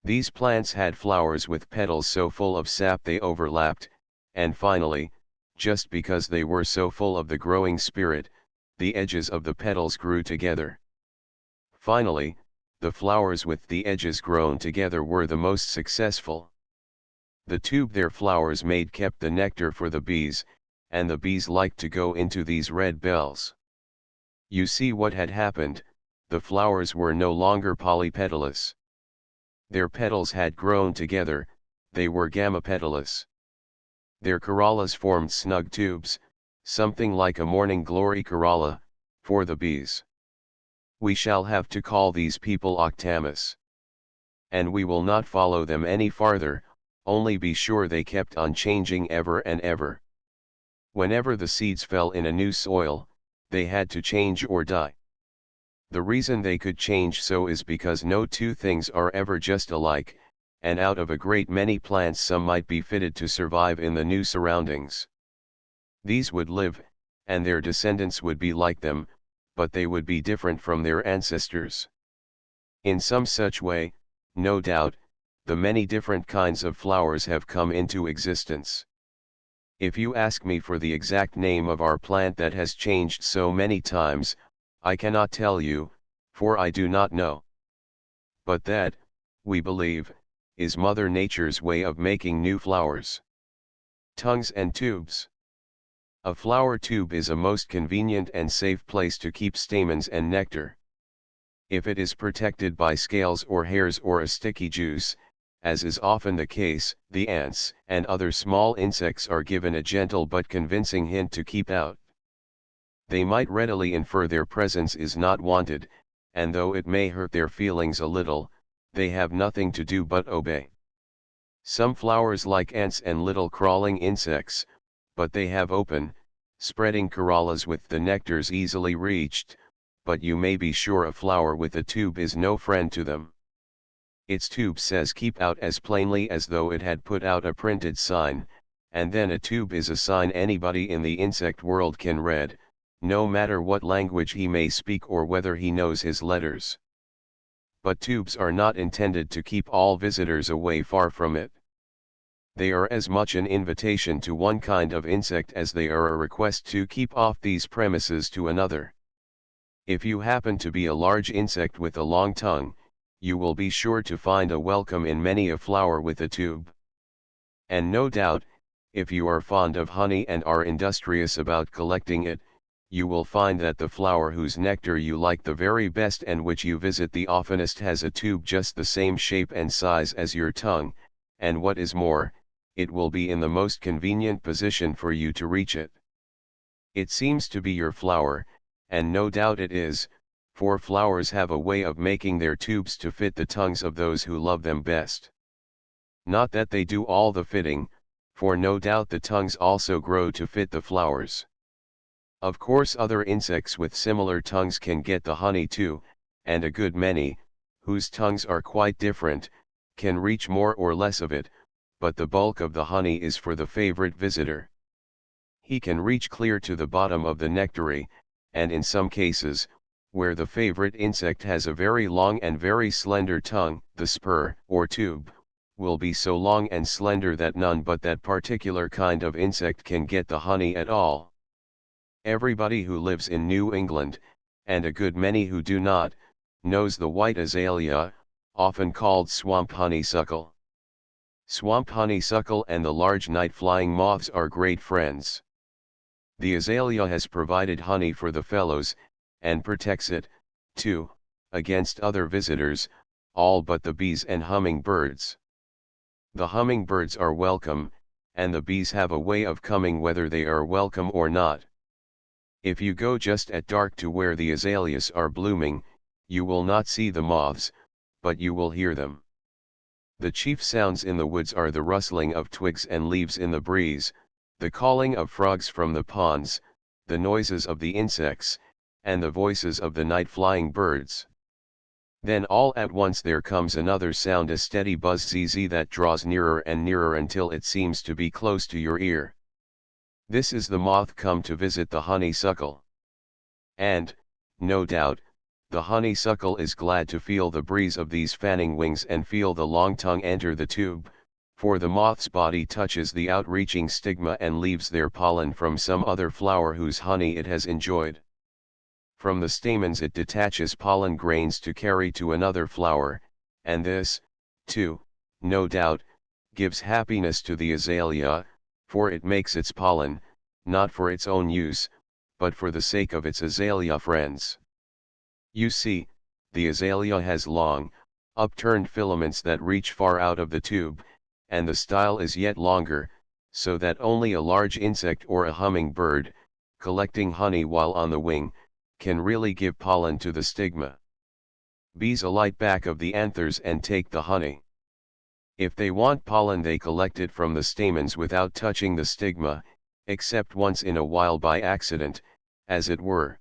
These plants had flowers with petals so full of sap they overlapped, and finally, just because they were so full of the growing spirit, the edges of the petals grew together. Finally, the flowers with the edges grown together were the most successful. The tube their flowers made kept the nectar for the bees, and the bees liked to go into these red bells. You see what had happened, the flowers were no longer polypetalous. Their petals had grown together, they were gammapetalous. Their corollas formed snug tubes, something like a morning glory corolla, for the bees. We shall have to call these people octamus. And we will not follow them any farther, only be sure they kept on changing ever and ever. Whenever the seeds fell in a new soil, they had to change or die. The reason they could change so is because no two things are ever just alike, and out of a great many plants some might be fitted to survive in the new surroundings. These would live, and their descendants would be like them, but they would be different from their ancestors. In some such way, no doubt, the many different kinds of flowers have come into existence. If you ask me for the exact name of our plant that has changed so many times, I cannot tell you, for I do not know. But that, we believe, is Mother Nature's way of making new flowers. Tongues and tubes. A flower tube is a most convenient and safe place to keep stamens and nectar. If it is protected by scales or hairs or a sticky juice, as is often the case, the ants and other small insects are given a gentle but convincing hint to keep out. They might readily infer their presence is not wanted, and though it may hurt their feelings a little, they have nothing to do but obey. Some flowers like ants and little crawling insects, but they have open, spreading corollas with the nectars easily reached, but you may be sure a flower with a tube is no friend to them. Its tube says keep out as plainly as though it had put out a printed sign, and then a tube is a sign anybody in the insect world can read, no matter what language he may speak or whether he knows his letters. But tubes are not intended to keep all visitors away far from it. They are as much an invitation to one kind of insect as they are a request to keep off these premises to another. If you happen to be a large insect with a long tongue, you will be sure to find a welcome in many a flower with a tube. And no doubt, if you are fond of honey and are industrious about collecting it, you will find that the flower whose nectar you like the very best and which you visit the oftenest has a tube just the same shape and size as your tongue, and what is more, it will be in the most convenient position for you to reach it. It seems to be your flower, and no doubt it is, for flowers have a way of making their tubes to fit the tongues of those who love them best. Not that they do all the fitting, for no doubt the tongues also grow to fit the flowers. Of course other insects with similar tongues can get the honey too, and a good many, whose tongues are quite different, can reach more or less of it, but the bulk of the honey is for the favorite visitor. He can reach clear to the bottom of the nectary, and in some cases, where the favorite insect has a very long and very slender tongue, the spur, or tube, will be so long and slender that none but that particular kind of insect can get the honey at all. Everybody who lives in New England, and a good many who do not, knows the white azalea, often called swamp honeysuckle. Swamp honeysuckle and the large night-flying moths are great friends. The azalea has provided honey for the fellows, and protects it, too, against other visitors, all but the bees and hummingbirds. The hummingbirds are welcome, and the bees have a way of coming whether they are welcome or not. If you go just at dark to where the azaleas are blooming, you will not see the moths, but you will hear them. The chief sounds in the woods are the rustling of twigs and leaves in the breeze, the calling of frogs from the ponds, the noises of the insects, and the voices of the night-flying birds. Then all at once there comes another sound, a steady buzz zz that draws nearer and nearer until it seems to be close to your ear. This is the moth come to visit the honeysuckle. And, no doubt, the honeysuckle is glad to feel the breeze of these fanning wings and feel the long tongue enter the tube, for the moth's body touches the outreaching stigma and leaves their pollen from some other flower whose honey it has enjoyed. From the stamens it detaches pollen grains to carry to another flower, and this, too, no doubt, gives happiness to the azalea, for it makes its pollen, not for its own use, but for the sake of its azalea friends. You see, the azalea has long, upturned filaments that reach far out of the tube, and the style is yet longer, so that only a large insect or a hummingbird, collecting honey while on the wing, can really give pollen to the stigma. Bees alight back of the anthers and take the honey. If they want pollen they collect it from the stamens without touching the stigma, except once in a while by accident, as it were.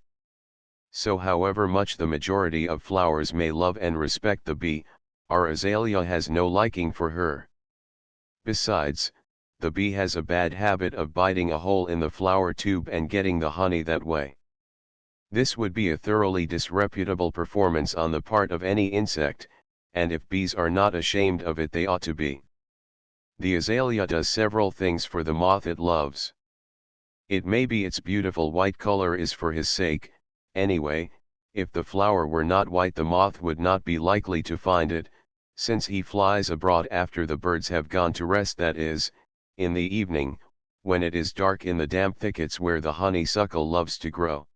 So however much the majority of flowers may love and respect the bee, our azalea has no liking for her. Besides, the bee has a bad habit of biting a hole in the flower tube and getting the honey that way. This would be a thoroughly disreputable performance on the part of any insect, and if bees are not ashamed of it they ought to be. The azalea does several things for the moth it loves. It may be its beautiful white color is for his sake, anyway. If the flower were not white the moth would not be likely to find it, since he flies abroad after the birds have gone to rest, that is, in the evening, when it is dark in the damp thickets where the honeysuckle loves to grow.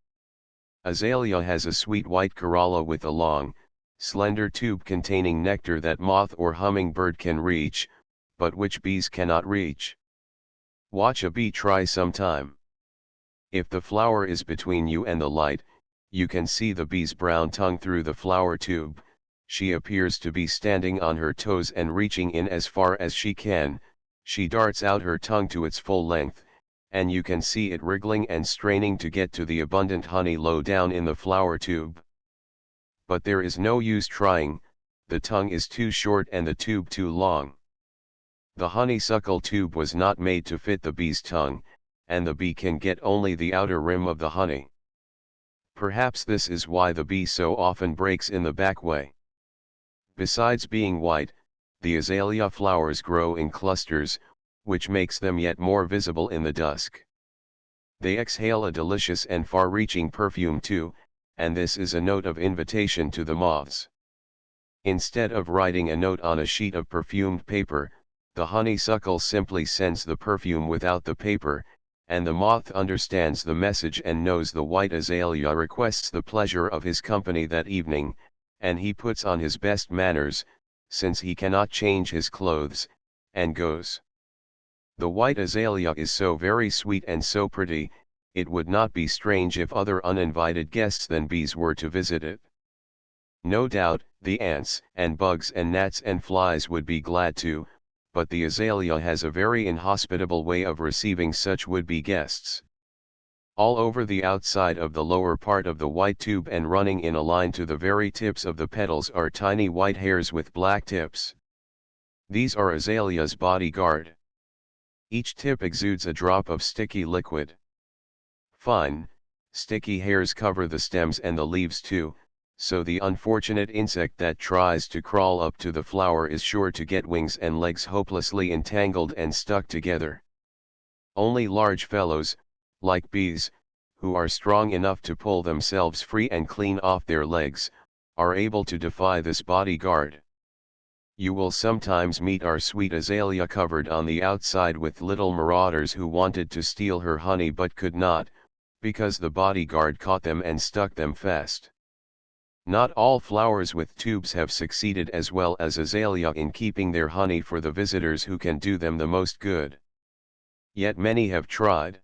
Azalea has a sweet white corolla with a long, slender tube containing nectar that moth or hummingbird can reach, but which bees cannot reach. Watch a bee try sometime. If the flower is between you and the light, you can see the bee's brown tongue through the flower tube. She appears to be standing on her toes and reaching in as far as she can. She darts out her tongue to its full length, and you can see it wriggling and straining to get to the abundant honey low down in the flower tube. But there is no use trying, the tongue is too short and the tube too long. The honeysuckle tube was not made to fit the bee's tongue, and the bee can get only the outer rim of the honey. Perhaps this is why the bee so often breaks in the back way. Besides being white, the azalea flowers grow in clusters, which makes them yet more visible in the dusk. They exhale a delicious and far-reaching perfume too, and this is a note of invitation to the moths. Instead of writing a note on a sheet of perfumed paper, the honeysuckle simply sends the perfume without the paper, and the moth understands the message and knows the white azalea requests the pleasure of his company that evening, and he puts on his best manners, since he cannot change his clothes, and goes. The white azalea is so very sweet and so pretty, it would not be strange if other uninvited guests than bees were to visit it. No doubt, the ants and bugs and gnats and flies would be glad to, but the azalea has a very inhospitable way of receiving such would-be guests. All over the outside of the lower part of the white tube and running in a line to the very tips of the petals are tiny white hairs with black tips. These are azalea's bodyguard. Each tip exudes a drop of sticky liquid. Fine, sticky hairs cover the stems and the leaves too, so the unfortunate insect that tries to crawl up to the flower is sure to get wings and legs hopelessly entangled and stuck together. Only large fellows, like bees, who are strong enough to pull themselves free and clean off their legs, are able to defy this bodyguard. You will sometimes meet our sweet azalea covered on the outside with little marauders who wanted to steal her honey but could not, because the bodyguard caught them and stuck them fast. Not all flowers with tubes have succeeded as well as azalea in keeping their honey for the visitors who can do them the most good. Yet many have tried.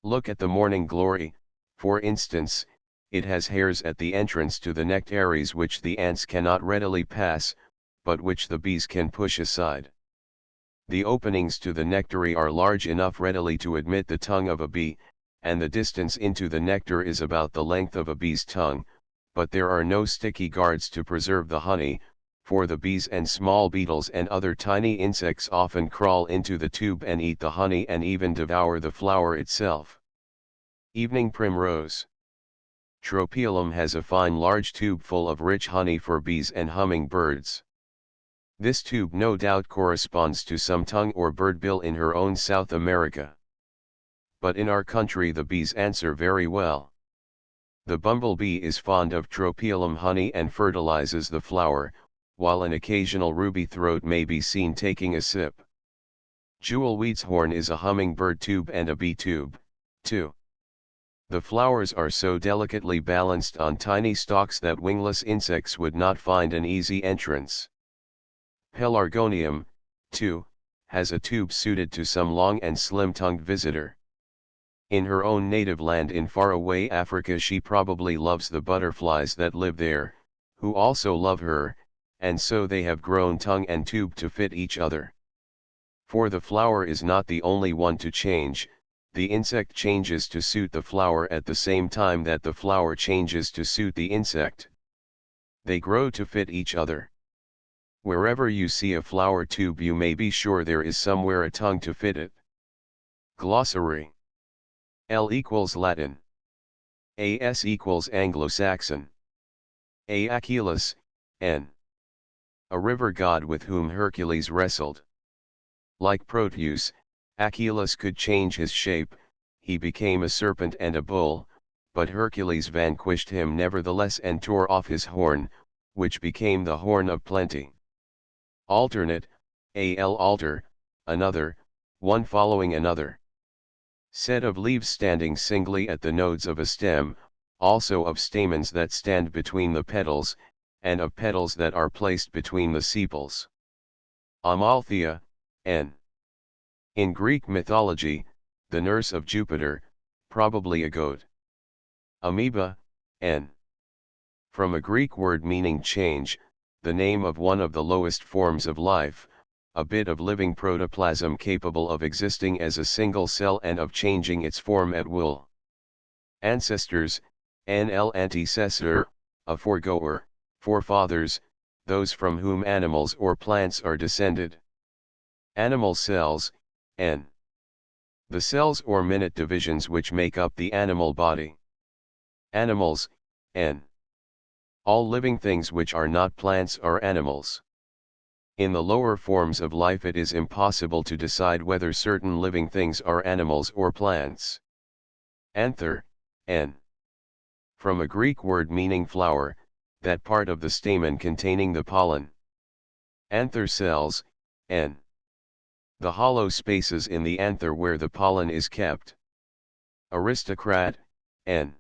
Look at the morning glory, for instance. It has hairs at the entrance to the nectaries which the ants cannot readily pass, but which the bees can push aside. The openings to the nectary are large enough readily to admit the tongue of a bee, and the distance into the nectar is about the length of a bee's tongue, but there are no sticky guards to preserve the honey, for the bees and small beetles and other tiny insects often crawl into the tube and eat the honey and even devour the flower itself. Evening primrose. Tropiolum has a fine large tube full of rich honey for bees and hummingbirds. This tube no doubt corresponds to some tongue or bird bill in her own South America. But in our country the bees answer very well. The bumblebee is fond of tropiolum honey and fertilizes the flower, while an occasional ruby throat may be seen taking a sip. Jewelweed's horn is a hummingbird tube and a bee tube, too. The flowers are so delicately balanced on tiny stalks that wingless insects would not find an easy entrance. Pelargonium, too, has a tube suited to some long and slim-tongued visitor. In her own native land in faraway Africa she probably loves the butterflies that live there, who also love her, and so they have grown tongue and tube to fit each other. For the flower is not the only one to change, the insect changes to suit the flower at the same time that the flower changes to suit the insect. They grow to fit each other. Wherever you see a flower tube you may be sure there is somewhere a tongue to fit it. Glossary. L equals Latin. AS equals Anglo-Saxon. A Achilles, N. A river god with whom Hercules wrestled. Like Proteus, Achilles could change his shape, he became a serpent and a bull, but Hercules vanquished him nevertheless and tore off his horn, which became the horn of plenty. Alternate, al alter, another, one following another. Set of leaves standing singly at the nodes of a stem, also of stamens that stand between the petals, and of petals that are placed between the sepals. Amalthea, N. In Greek mythology, the nurse of Jupiter, probably a goat. Amoeba, N. From a Greek word meaning change, the name of one of the lowest forms of life, a bit of living protoplasm capable of existing as a single cell and of changing its form at will. Ancestors, NL antecessor, a foregoer, forefathers, those from whom animals or plants are descended. Animal cells, N. The cells or minute divisions which make up the animal body. Animals, N. All living things which are not plants are animals. In the lower forms of life it is impossible to decide whether certain living things are animals or plants. Anther, N. From a Greek word meaning flower, that part of the stamen containing the pollen. Anther cells, N. The hollow spaces in the anther where the pollen is kept. Aristocrat, N.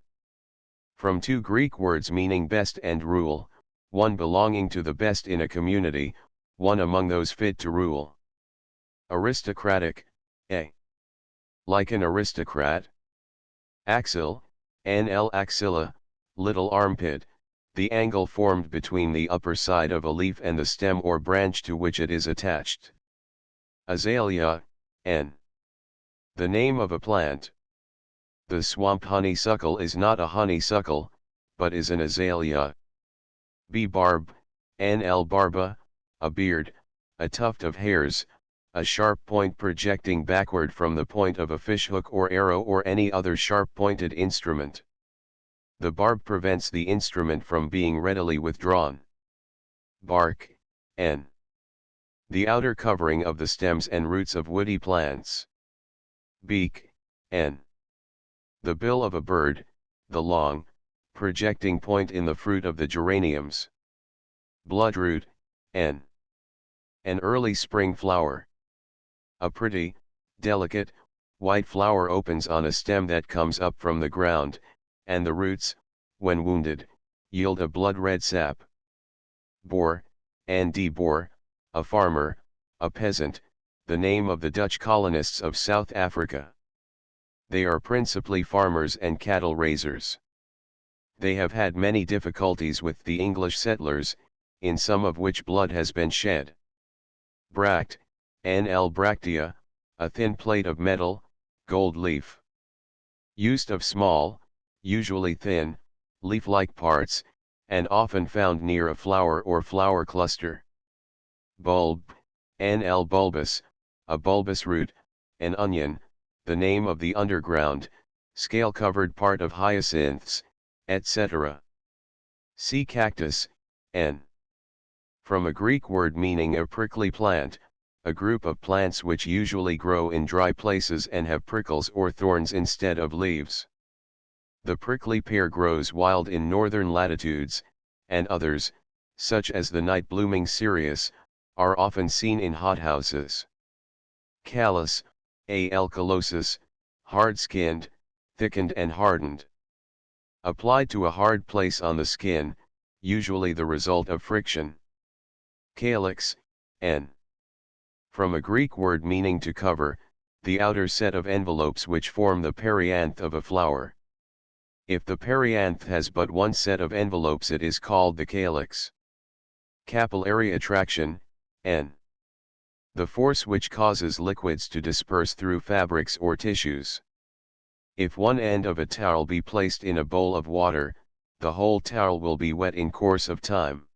From two Greek words meaning best and rule, one belonging to the best in a community, one among those fit to rule. Aristocratic, A. Like an aristocrat. Axil, NL axilla, little armpit, The angle formed between the upper side of a leaf and the stem or branch to which it is attached. Azalea, N. The name of a plant. The swamp honeysuckle is not a honeysuckle, but is an azalea. B. Barb, N.L. barba, a beard, a tuft of hairs, a sharp point projecting backward from the point of a fishhook or arrow or any other sharp-pointed instrument. The barb prevents the instrument from being readily withdrawn. Bark, N. The outer covering of the stems and roots of woody plants. Beak, N. The bill of a bird, the long, projecting point in the fruit of the geraniums. Bloodroot, N. An early spring flower. A pretty, delicate, white flower opens on a stem that comes up from the ground, and the roots, when wounded, yield a blood-red sap. Boer, N.D. Boer, a farmer, a peasant, the name of the Dutch colonists of South Africa. They are principally farmers and cattle raisers. They have had many difficulties with the English settlers, in some of which blood has been shed. Bract, N.L. bractea, a thin plate of metal, gold leaf. Used of small, usually thin, leaf-like parts, and often found near a flower or flower cluster. Bulb, N.L. bulbous, a bulbous root, an onion, the name of the underground, scale-covered part of hyacinths, etc. See cactus, N. From a Greek word meaning a prickly plant, a group of plants which usually grow in dry places and have prickles or thorns instead of leaves. The prickly pear grows wild in northern latitudes, and others, such as the night-blooming cereus, are often seen in hothouses. Callus, A.L. callosus, hard-skinned, thickened and hardened. Applied to a hard place on the skin, usually the result of friction. Calyx, N. From a Greek word meaning to cover, the outer set of envelopes which form the perianth of a flower. If the perianth has but one set of envelopes, it is called the calyx. Capillary attraction, N. The force which causes liquids to disperse through fabrics or tissues. If one end of a towel be placed in a bowl of water, the whole towel will be wet in course of time.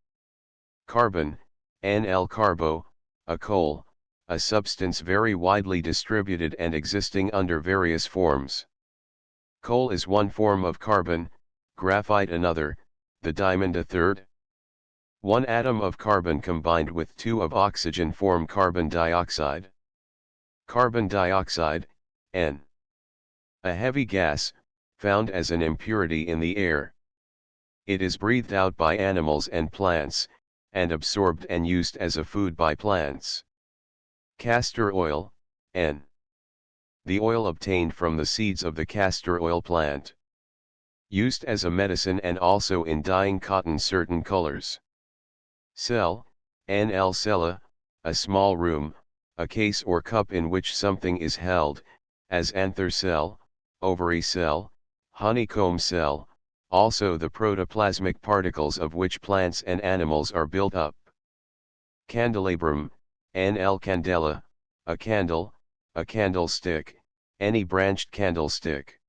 Carbon, N.L. carbo, a coal, a substance very widely distributed and existing under various forms. Coal is one form of carbon, graphite another, the diamond a third. One atom of carbon combined with two of oxygen form carbon dioxide. Carbon dioxide, N. A heavy gas, found as an impurity in the air. It is breathed out by animals and plants, and absorbed and used as a food by plants. Castor oil, N. The oil obtained from the seeds of the castor oil plant. Used as a medicine and also in dyeing cotton certain colors. Cell, N.L. cella, a small room, a case or cup in which something is held, as anther cell, ovary cell, honeycomb cell, also the protoplasmic particles of which plants and animals are built up. Candelabrum, N.L. candela, a candle, a candlestick, any branched candlestick.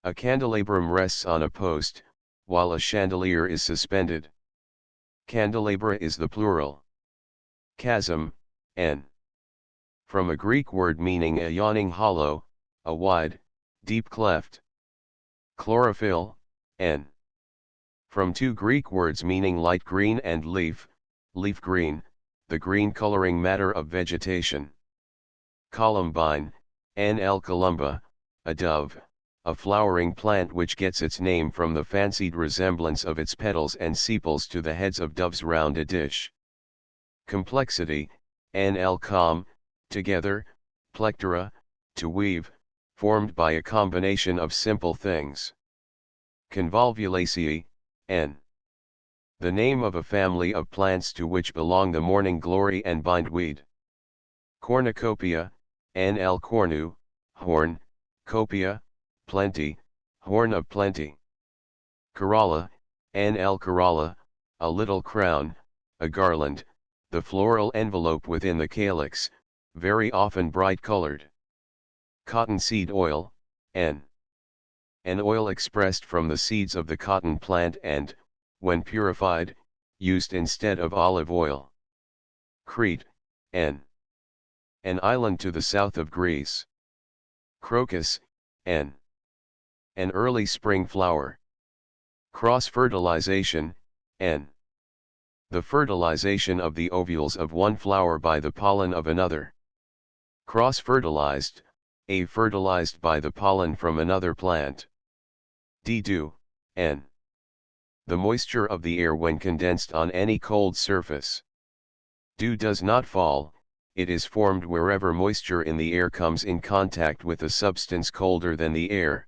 A candelabrum rests on a post, while a chandelier is suspended. Candelabra is the plural. Chasm, N. From a Greek word meaning a yawning hollow, a wide, deep cleft. Chlorophyll, N. From two Greek words meaning light green and leaf, leaf green, the green coloring matter of vegetation. Columbine, N.L. columba, a dove, a flowering plant which gets its name from the fancied resemblance of its petals and sepals to the heads of doves round a dish. Complexity, N.L. com, together, plectera, to weave, formed by a combination of simple things. Convolvulaceae, N. The name of a family of plants to which belong the morning glory and bindweed. Cornucopia, N.L. cornu, horn, copia, plenty, horn of plenty. Corolla, NL corolla, a little crown, a garland, the floral envelope within the calyx, very often bright colored. Cottonseed oil, N. An oil expressed from the seeds of the cotton plant and, when purified, used instead of olive oil. Crete, N. An island to the south of Greece. Crocus, N. An early spring flower. Cross-fertilization, N. The fertilization of the ovules of one flower by the pollen of another. Cross-fertilized, A. Fertilized by the pollen from another plant. Dew, N. The moisture of the air when condensed on any cold surface. Dew does not fall, it is formed wherever moisture in the air comes in contact with a substance colder than the air.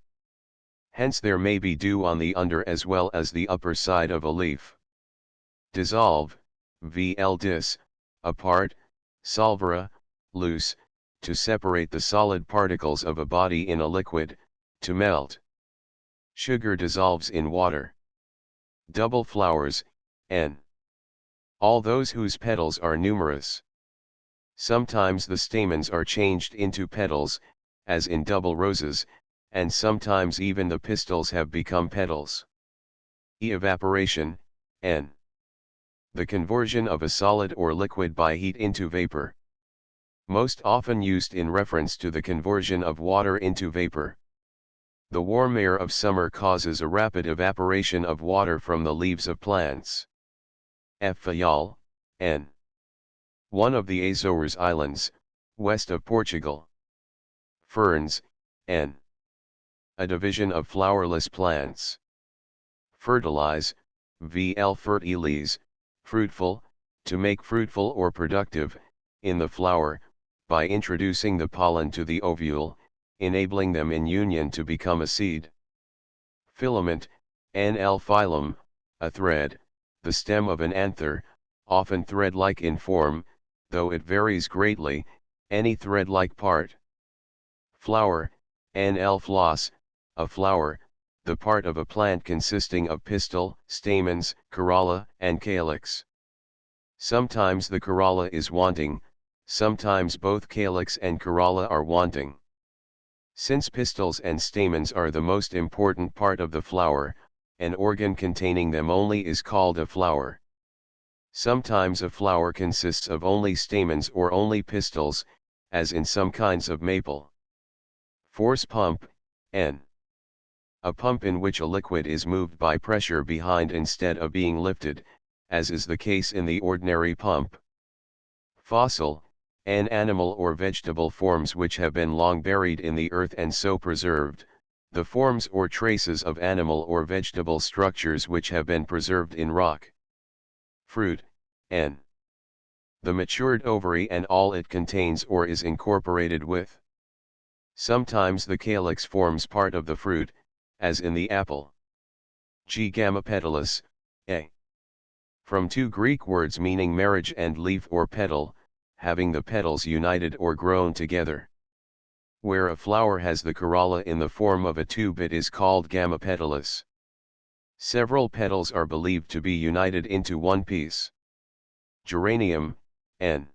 Hence there may be dew on the under as well as the upper side of a leaf. Dissolve, vl dis, apart, solvere, loose, to separate the solid particles of a body in a liquid, to melt. Sugar dissolves in water. Double flowers, N. All those whose petals are numerous. Sometimes the stamens are changed into petals, as in double roses, and sometimes even the pistils have become petals. Evaporation, N. The conversion of a solid or liquid by heat into vapor. Most often used in reference to the conversion of water into vapor. The warm air of summer causes a rapid evaporation of water from the leaves of plants. Fayal, N. One of the Azores Islands, west of Portugal. Ferns, N. A division of flowerless plants. Fertilize, vl fertilis, fruitful, to make fruitful or productive, in the flower, by introducing the pollen to the ovule, enabling them in union to become a seed. Filament, NL phylum, a thread, the stem of an anther, often thread-like in form, though it varies greatly, any thread-like part. Flower, NL floss, a flower, the part of a plant consisting of pistil, stamens, corolla, and calyx. Sometimes the corolla is wanting, sometimes both calyx and corolla are wanting. Since pistils and stamens are the most important part of the flower, an organ containing them only is called a flower. Sometimes a flower consists of only stamens or only pistils, as in some kinds of maple. Force pump, N. A pump in which a liquid is moved by pressure behind instead of being lifted, as is the case in the ordinary pump. Fossil, N. Animal or vegetable forms which have been long buried in the earth and so preserved, the forms or traces of animal or vegetable structures which have been preserved in rock. Fruit, N. The matured ovary and all it contains or is incorporated with. Sometimes the calyx forms part of the fruit, as in the apple. Gammapetalous, A. From two Greek words meaning marriage and leaf or petal, having the petals united or grown together. Where a flower has the corolla in the form of a tube it is called gammapetalous. Several petals are believed to be united into one piece. Geranium, N.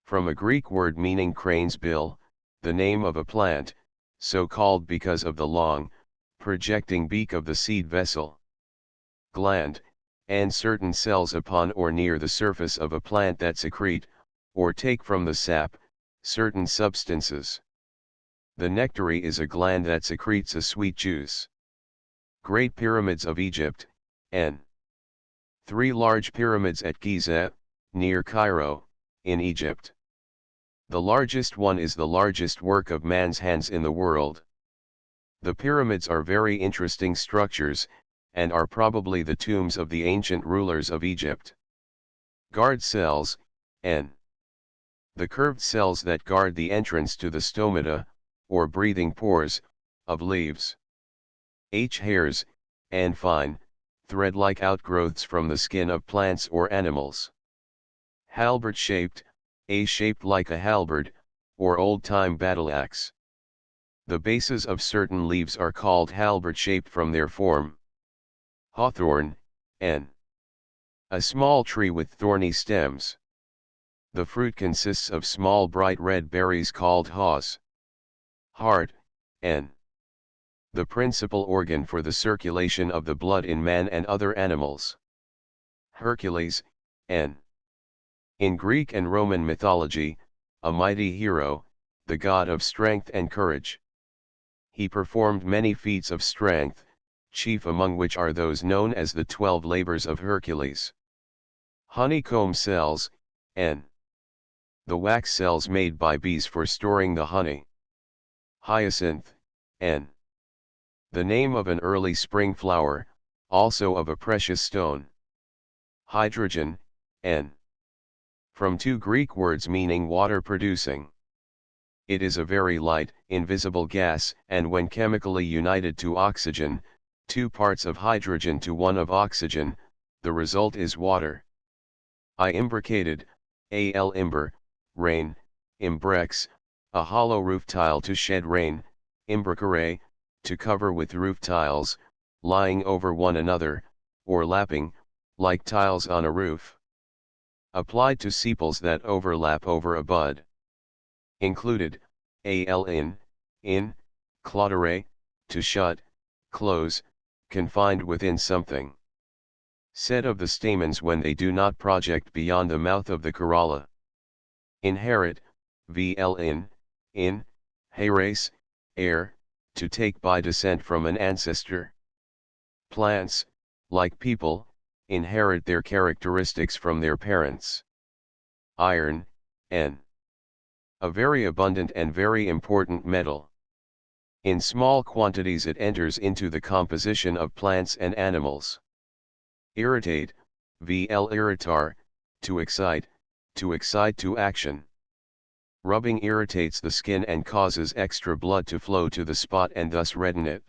From a Greek word meaning crane's bill, the name of a plant, so called because of the long, projecting beak of the seed vessel. Gland, and certain cells upon or near the surface of a plant that secrete, or take from the sap, certain substances. The nectary is a gland that secretes a sweet juice. Great Pyramids of Egypt, N. 3 large pyramids at Giza, near Cairo, in Egypt. The largest one is the largest work of man's hands in the world. The pyramids are very interesting structures, and are probably the tombs of the ancient rulers of Egypt. Guard cells, N. The curved cells that guard the entrance to the stomata, or breathing pores, of leaves. Hairs, and fine, thread-like outgrowths from the skin of plants or animals. Halberd-shaped, shaped like a halberd, or old-time battle axe. The bases of certain leaves are called halberd-shaped from their form. Hawthorn, N. A small tree with thorny stems. The fruit consists of small bright red berries called haws. Heart, N. The principal organ for the circulation of the blood in man and other animals. Hercules, N. In Greek and Roman mythology, a mighty hero, the god of strength and courage. He performed many feats of strength, chief among which are those known as the 12 labors of Hercules. Honeycomb cells, N. The wax cells made by bees for storing the honey. Hyacinth, N. The name of an early spring flower, also of a precious stone. Hydrogen, N. From two Greek words meaning water producing. It is a very light, invisible gas, and when chemically united to oxygen, 2 parts of hydrogen to 1 of oxygen, the result is water. Imbricated, al imber, rain, imbrex, a hollow roof tile to shed rain, imbricare, to cover with roof tiles, lying over one another, or lapping, like tiles on a roof. Applied to sepals that overlap over a bud. Included, al in, claudere, to shut, close, confined within something. Said of the stamens when they do not project beyond the mouth of the corolla. Inherit, vl in, heres, heir, to take by descent from an ancestor. Plants, like people, inherit their characteristics from their parents. Iron, N. A very abundant and very important metal. In small quantities it enters into the composition of plants and animals. Irritate, vl irritar, to excite to action. Rubbing irritates the skin and causes extra blood to flow to the spot and thus redden it.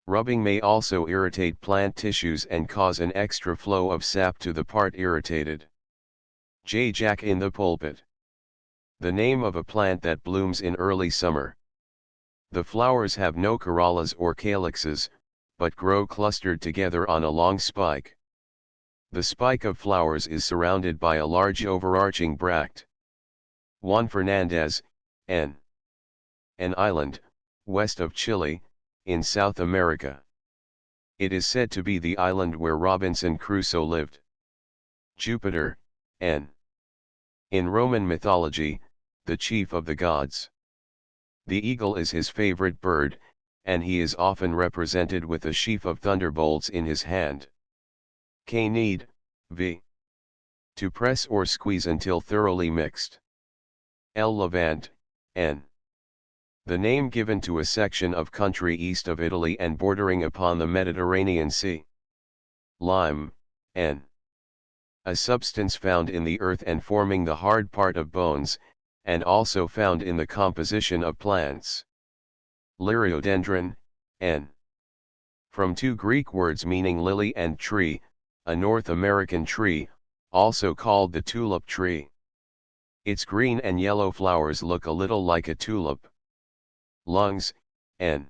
Rubbing may also irritate plant tissues and cause an extra flow of sap to the part irritated. J. Jack in the pulpit. The name of a plant that blooms in early summer. The flowers have no corollas or calyxes, but grow clustered together on a long spike. The spike of flowers is surrounded by a large overarching bract. Juan Fernandez, N. An island, west of Chile, in South America. It is said to be the island where Robinson Crusoe lived. Jupiter, N. In Roman mythology, the chief of the gods. The eagle is his favorite bird, and he is often represented with a sheaf of thunderbolts in his hand. Knead, v. To press or squeeze until thoroughly mixed. Levant, N. The name given to a section of country east of Italy and bordering upon the Mediterranean Sea. Lime, N. A substance found in the earth and forming the hard part of bones, and also found in the composition of plants. Liriodendron, N. From two Greek words meaning lily and tree, a North American tree, also called the tulip tree. Its green and yellow flowers look a little like a tulip. Lungs, N.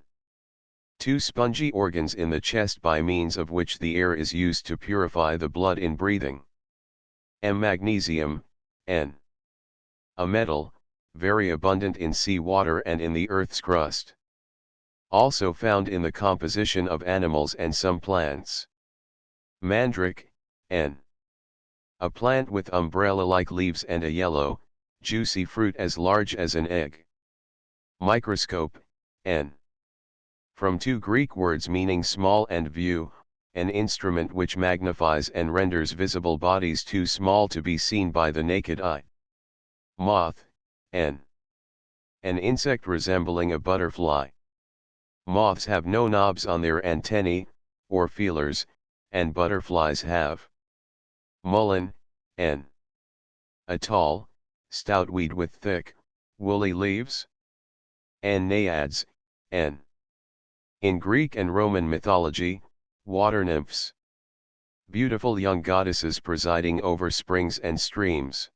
2 spongy organs in the chest by means of which the air is used to purify the blood in breathing. Magnesium, N. A metal, very abundant in sea water and in the earth's crust. Also found in the composition of animals and some plants. Mandrake, N. A plant with umbrella-like leaves and a yellow, juicy fruit as large as an egg. Microscope, N. From two Greek words meaning small and view, an instrument which magnifies and renders visible bodies too small to be seen by the naked eye. Moth, N. An insect resembling a butterfly. Moths have no knobs on their antennae, or feelers, and butterflies have. Mullein, N. A tall, stout weed with thick, woolly leaves. Naiads, N. In Greek and Roman mythology, water nymphs. Beautiful young goddesses presiding over springs and streams.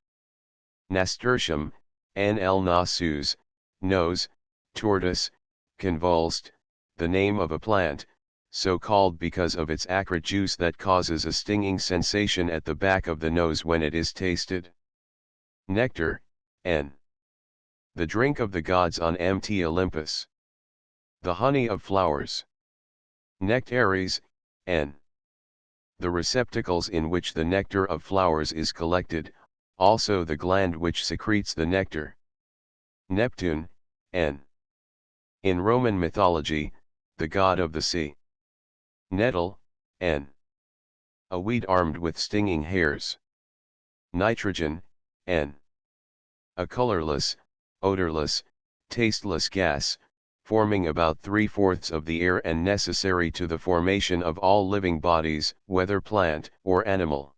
Nasturtium, Nl nasus, nose, tortoise, convulsed, the name of a plant, so called because of its acrid juice that causes a stinging sensation at the back of the nose when it is tasted. Nectar, N. The drink of the gods on Mt. Olympus. The honey of flowers. Nectaries, N. The receptacles in which the nectar of flowers is collected, also the gland which secretes the nectar. Neptune, N. In Roman mythology, the god of the sea. Nettle, N. A weed armed with stinging hairs. Nitrogen, N. A colorless, odorless, tasteless gas, forming about 3/4 of the air and necessary to the formation of all living bodies, whether plant or animal.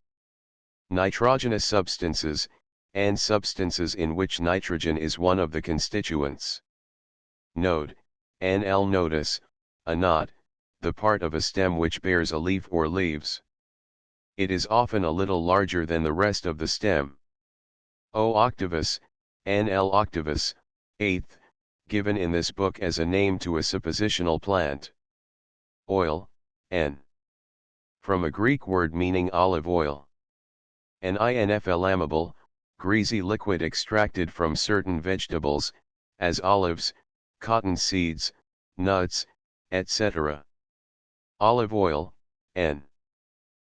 Nitrogenous substances, and substances in which nitrogen is one of the constituents. Node, NL nodus, a knot, the part of a stem which bears a leaf or leaves. It is often a little larger than the rest of the stem. O octavus, NL octavus, eighth, given in this book as a name to a suppositional plant. Oil, N. From a Greek word meaning olive oil. An inflammable, greasy liquid extracted from certain vegetables, as olives, cotton seeds, nuts, etc. Olive oil, N.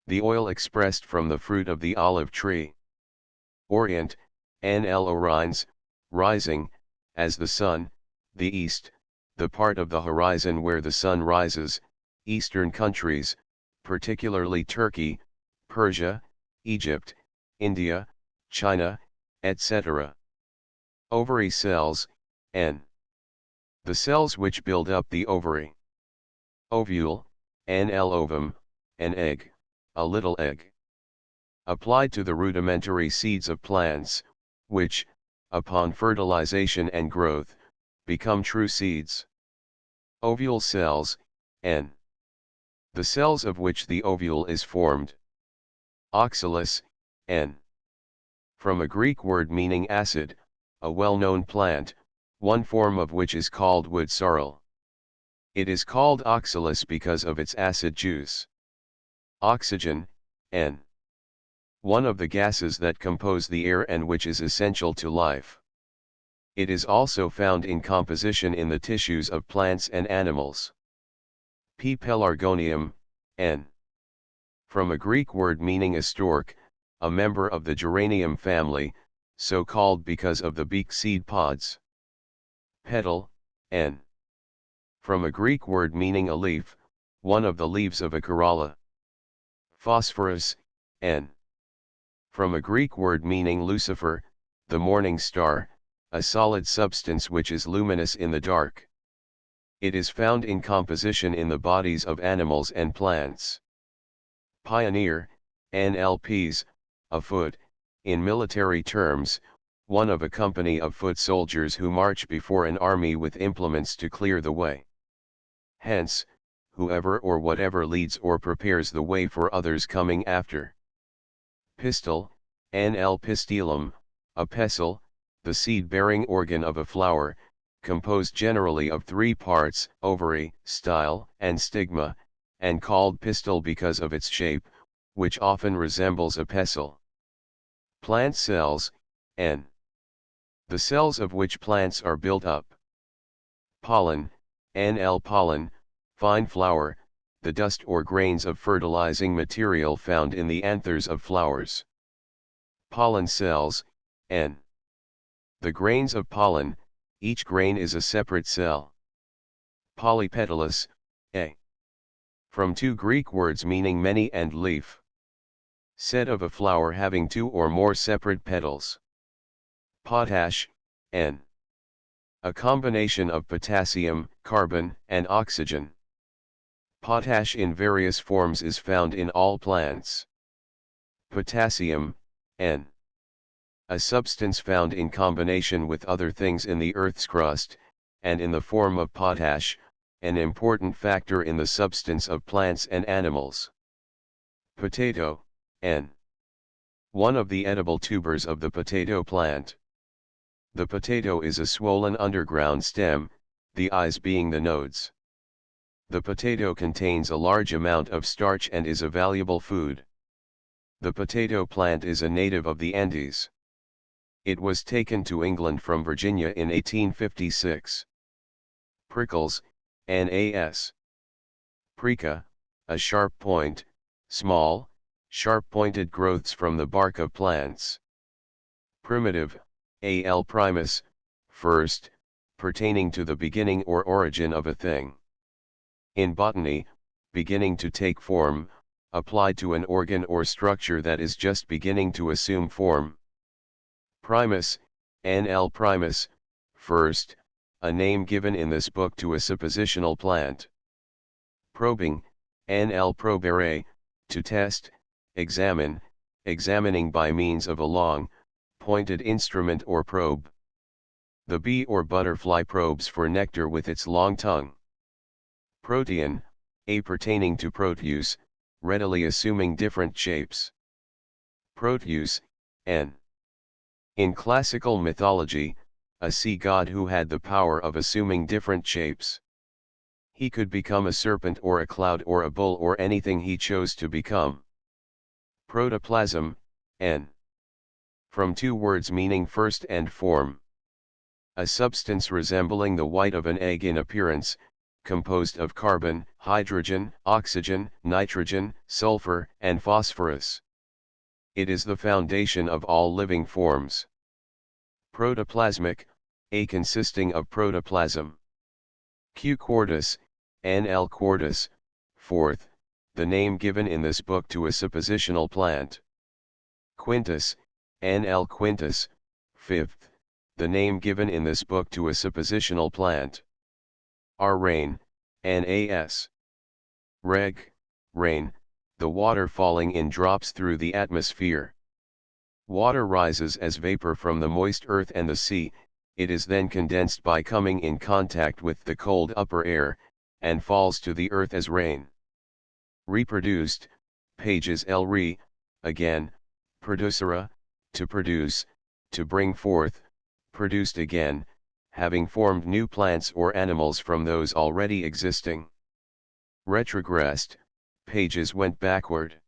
The oil expressed from the fruit of the olive tree. Orient, NL orines, rising, as the sun, the east, the part of the horizon where the sun rises, eastern countries, particularly Turkey, Persia, Egypt, India, China, etc. Ovary cells, N. The cells which build up the ovary. Ovule, NL ovum, an egg, a little egg. Applied to the rudimentary seeds of plants, which, upon fertilization and growth, become true seeds. Ovule cells, N. The cells of which the ovule is formed. Oxalis, N. From a Greek word meaning acid, a well-known plant, one form of which is called wood sorrel. It is called oxalis because of its acid juice. Oxygen, N. One of the gases that compose the air and which is essential to life. It is also found in composition in the tissues of plants and animals. P. pelargonium, N. From a Greek word meaning a stork, a member of the geranium family, so called because of the beak seed pods. Petal, N. From a Greek word meaning a leaf, one of the leaves of a corolla. Phosphorus, N. From a Greek word meaning Lucifer, the morning star, a solid substance which is luminous in the dark. It is found in composition in the bodies of animals and plants. Pioneer, NLPs, a foot, in military terms, one of a company of foot soldiers who march before an army with implements to clear the way. Hence, whoever or whatever leads or prepares the way for others coming after. Pistil, NL pistilum, a pestle, the seed-bearing organ of a flower, composed generally of 3 parts, ovary, style, and stigma, and called pistil because of its shape, which often resembles a pestle. Plant cells, N. The cells of which plants are built up. Pollen, NL pollen, fine flower, the dust or grains of fertilizing material found in the anthers of flowers. Pollen cells, N. The grains of pollen, each grain is a separate cell. Polypetalous, A. From 2 Greek words meaning many and leaf. Said of a flower having 2 or more separate petals. Potash, N. A combination of potassium, carbon, and oxygen. Potash in various forms is found in all plants. Potassium, N. A substance found in combination with other things in the Earth's crust, and in the form of potash, an important factor in the substance of plants and animals. Potato, N. One of the edible tubers of the potato plant. The potato is a swollen underground stem, the eyes being the nodes. The potato contains a large amount of starch and is a valuable food. The potato plant is a native of the Andes. It was taken to England from Virginia in 1856. Prickles, Nas. Prica, a sharp point, small, sharp-pointed growths from the bark of plants. Primitive, Al primus, first, pertaining to the beginning or origin of a thing. In botany, beginning to take form, applied to an organ or structure that is just beginning to assume form. Primus, Nl primus, first, a name given in this book to a suppositional plant. Probing, Nl probare, to test, examine, examining by means of a long, pointed instrument or probe. The bee or butterfly probes for nectar with its long tongue. Protean, a pertaining to Proteus, readily assuming different shapes. Proteus, N. In classical mythology, a sea god who had the power of assuming different shapes. He could become a serpent or a cloud or a bull or anything he chose to become. Protoplasm, N. From two words meaning first and form. A substance resembling the white of an egg in appearance, composed of carbon, hydrogen, oxygen, nitrogen, sulfur, and phosphorus. It is the foundation of all living forms. Protoplasmic, a consisting of protoplasm. Q. cordis, Nl cordis, fourth, the name given in this book to a suppositional plant. Quintus, Nl quintus, fifth, the name given in this book to a suppositional plant. R. rain, Nas. Reg, rain, the water falling in drops through the atmosphere. Water rises as vapor from the moist earth and the sea, it is then condensed by coming in contact with the cold upper air, and falls to the earth as rain. Reproduced, pages L. Re, again, producera, to produce, to bring forth, produced again, having formed new plants or animals from those already existing. Retrogressed, pages went backward.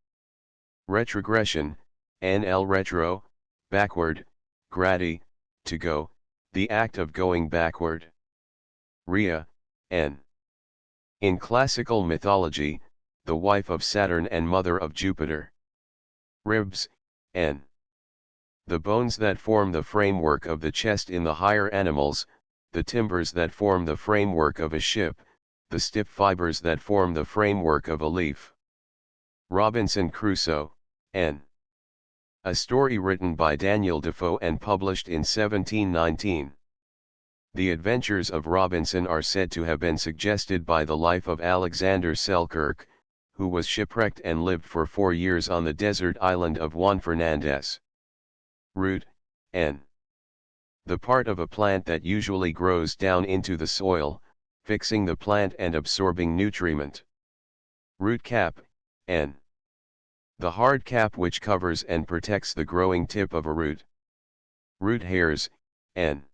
Retrogression, Nl retro, backward, gradi, to go, the act of going backward. Rhea, N. In classical mythology, the wife of Saturn and mother of Jupiter. Ribs, N. The bones that form the framework of the chest in the higher animals, the timbers that form the framework of a ship, the stiff fibers that form the framework of a leaf. Robinson Crusoe, N. A story written by Daniel Defoe and published in 1719. The adventures of Robinson are said to have been suggested by the life of Alexander Selkirk, who was shipwrecked and lived for 4 years on the desert island of Juan Fernandez. Root, N. The part of a plant that usually grows down into the soil, fixing the plant and absorbing nutriment. Root cap, N. The hard cap which covers and protects the growing tip of a root. Root hairs, N.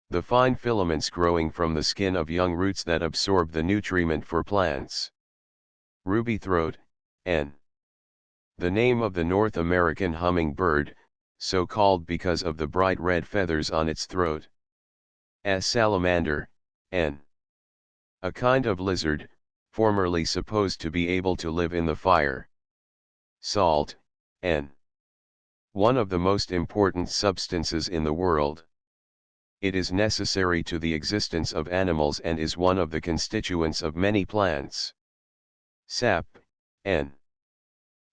The fine filaments growing from the skin of young roots that absorb the nutriment for plants. Ruby throat, N. The name of the North American hummingbird, so called because of the bright red feathers on its throat. S. salamander, N. A kind of lizard, formerly supposed to be able to live in the fire. Salt, N. One of the most important substances in the world. It is necessary to the existence of animals and is one of the constituents of many plants. Sap, N.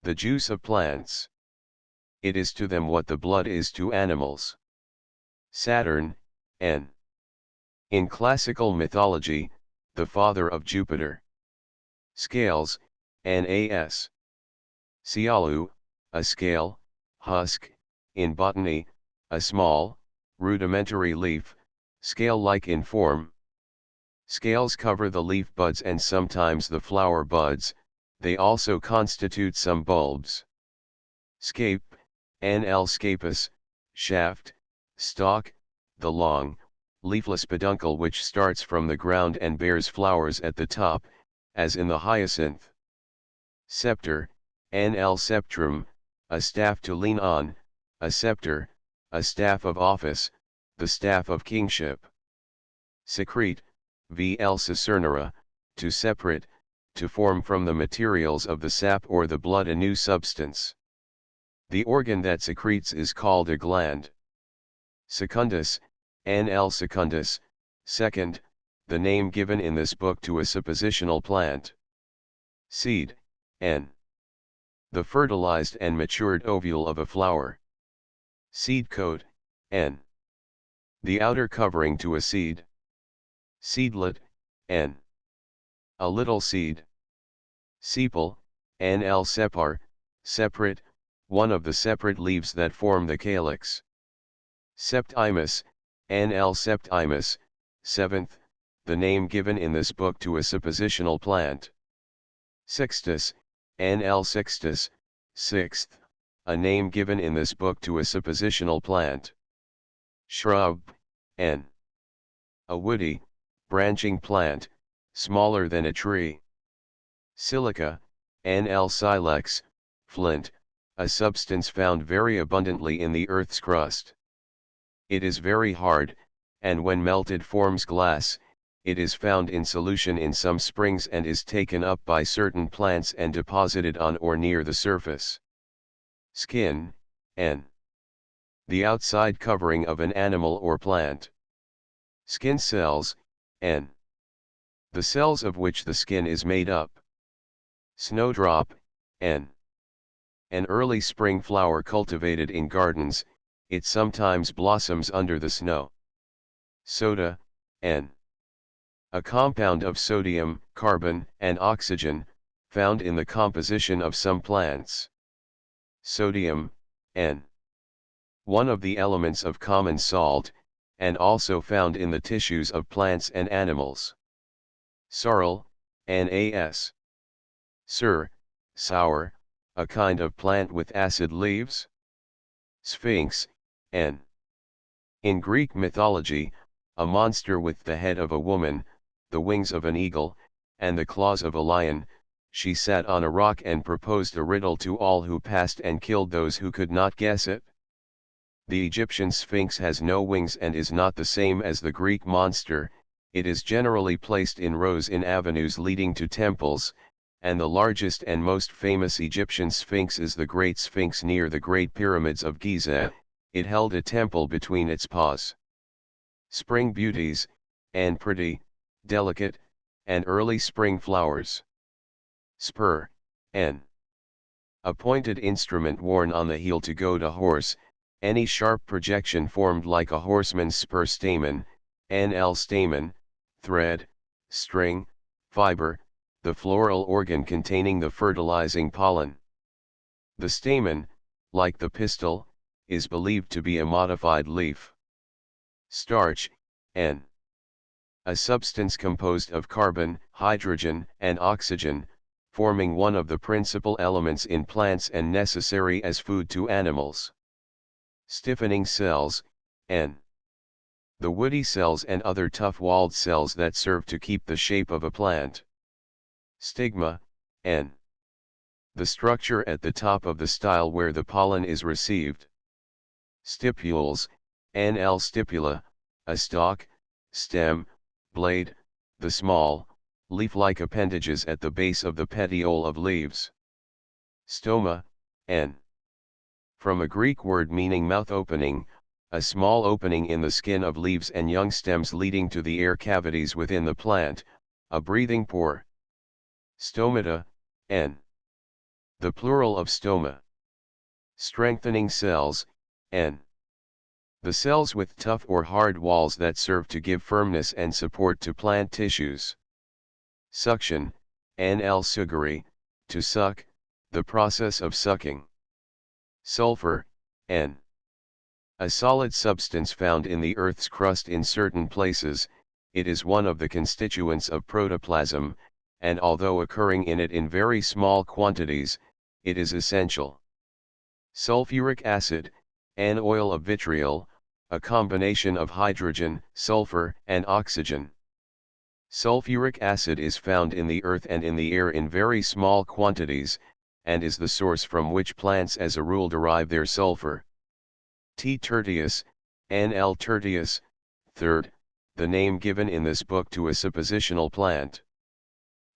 The juice of plants. It is to them what the blood is to animals. Saturn, N. In classical mythology, the father of Jupiter. Scales, Nas. Sialu, a scale, husk, in botany, a small, rudimentary leaf, scale-like in form. Scales cover the leaf buds and sometimes the flower buds, they also constitute some bulbs. Scape, Nl scapus, shaft, stalk, the long, leafless peduncle which starts from the ground and bears flowers at the top, as in the hyacinth. Scepter, N.L. sceptrum, a staff to lean on, a scepter, a staff of office, the staff of kingship. Secrete, V.L. cicernera, to separate, to form from the materials of the sap or the blood a new substance. The organ that secretes is called a gland. Secundus, N.L. secundus, second, the name given in this book to a suppositional plant. Seed, N. The fertilized and matured ovule of a flower. Seed coat, N. The outer covering to a seed. Seedlet, N. A little seed. Sepal, N.L. separ, separate, one of the separate leaves that form the calyx. Septimus, N.L. septimus, seventh, the name given in this book to a suppositional plant. Sextus, N.L. sextus, sixth, a name given in this book to a suppositional plant. Shrub, N. A woody, branching plant, smaller than a tree. Silica, N.L. silex, flint, a substance found very abundantly in the earth's crust. It is very hard, and when melted forms glass. It is found in solution in some springs and is taken up by certain plants and deposited on or near the surface. Skin, N. The outside covering of an animal or plant. Skin cells, N. The cells of which the skin is made up. Snowdrop, N. An early spring flower cultivated in gardens, it sometimes blossoms under the snow. Soda, N. A compound of sodium, carbon, and oxygen, found in the composition of some plants. Sodium, N. One of the elements of common salt, and also found in the tissues of plants and animals. Sorrel, Nas. Sur, sour, a kind of plant with acid leaves. Sphinx, N. In Greek mythology, a monster with the head of a woman, the wings of an eagle, and the claws of a lion, she sat on a rock and proposed a riddle to all who passed and killed those who could not guess it. The Egyptian Sphinx has no wings and is not the same as the Greek monster. It is generally placed in rows in avenues leading to temples, and the largest and most famous Egyptian Sphinx is the Great Sphinx near the Great Pyramids of Giza. It held a temple between its paws. Spring beauties, and pretty, delicate, and early spring flowers. Spur, N. A pointed instrument worn on the heel to goad a horse, any sharp projection formed like a horseman's spur. Stamen, N.L. stamen, thread, string, fiber, the floral organ containing the fertilizing pollen. The stamen, like the pistil, is believed to be a modified leaf. Starch, N. A substance composed of carbon, hydrogen, and oxygen, forming one of the principal elements in plants and necessary as food to animals. Stiffening cells, N. The woody cells and other tough-walled cells that serve to keep the shape of a plant. Stigma, N. The structure at the top of the style where the pollen is received. Stipules, N.L. stipula, a stalk, stem, blade, the small, leaf-like appendages at the base of the petiole of leaves. Stoma, N. From a Greek word meaning mouth opening, a small opening in the skin of leaves and young stems leading to the air cavities within the plant, a breathing pore. Stomata, N. The plural of stoma. Strengthening cells, N. The cells with tough or hard walls that serve to give firmness and support to plant tissues. Suction, N.L. sugary, to suck, the process of sucking. Sulfur, N. A solid substance found in the Earth's crust in certain places. It is one of the constituents of protoplasm, and although occurring in it in very small quantities, it is essential. Sulfuric acid, an oil of vitriol, a combination of hydrogen, sulfur, and oxygen. Sulfuric acid is found in the earth and in the air in very small quantities, and is the source from which plants as a rule derive their sulfur. T. tertius, N.L. tertius, 3rd, the name given in this book to a suppositional plant.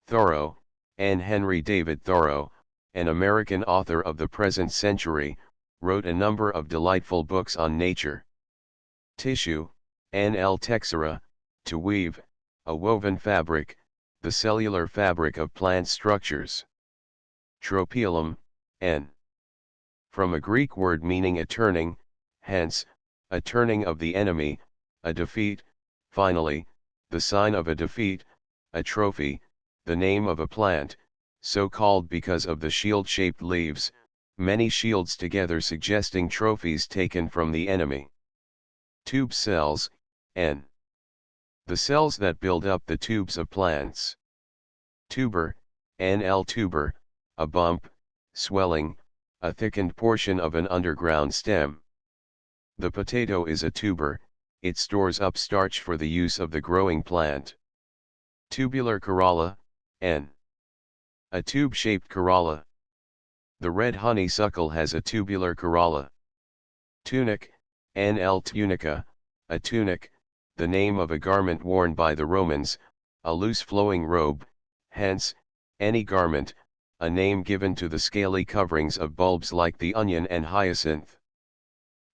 Thoreau, N. Henry David Thoreau, an American author of the present century, wrote a number of delightful books on nature. Tissue, N.L. Texera, to weave, a woven fabric, the cellular fabric of plant structures. Tropielum, N. From a Greek word meaning a turning, hence, a turning of the enemy, a defeat, finally, the sign of a defeat, a trophy, the name of a plant, so called because of the shield-shaped leaves, many shields together suggesting trophies taken from the enemy. Tube cells, N. The cells that build up the tubes of plants. Tuber, NL tuber, a bump, swelling, a thickened portion of an underground stem. The potato is a tuber, it stores up starch for the use of the growing plant. Tubular corolla, N. A tube-shaped corolla. The red honeysuckle has a tubular corolla. Tunic, NL tunica, a tunic, the name of a garment worn by the Romans, a loose flowing robe, hence, any garment, a name given to the scaly coverings of bulbs like the onion and hyacinth.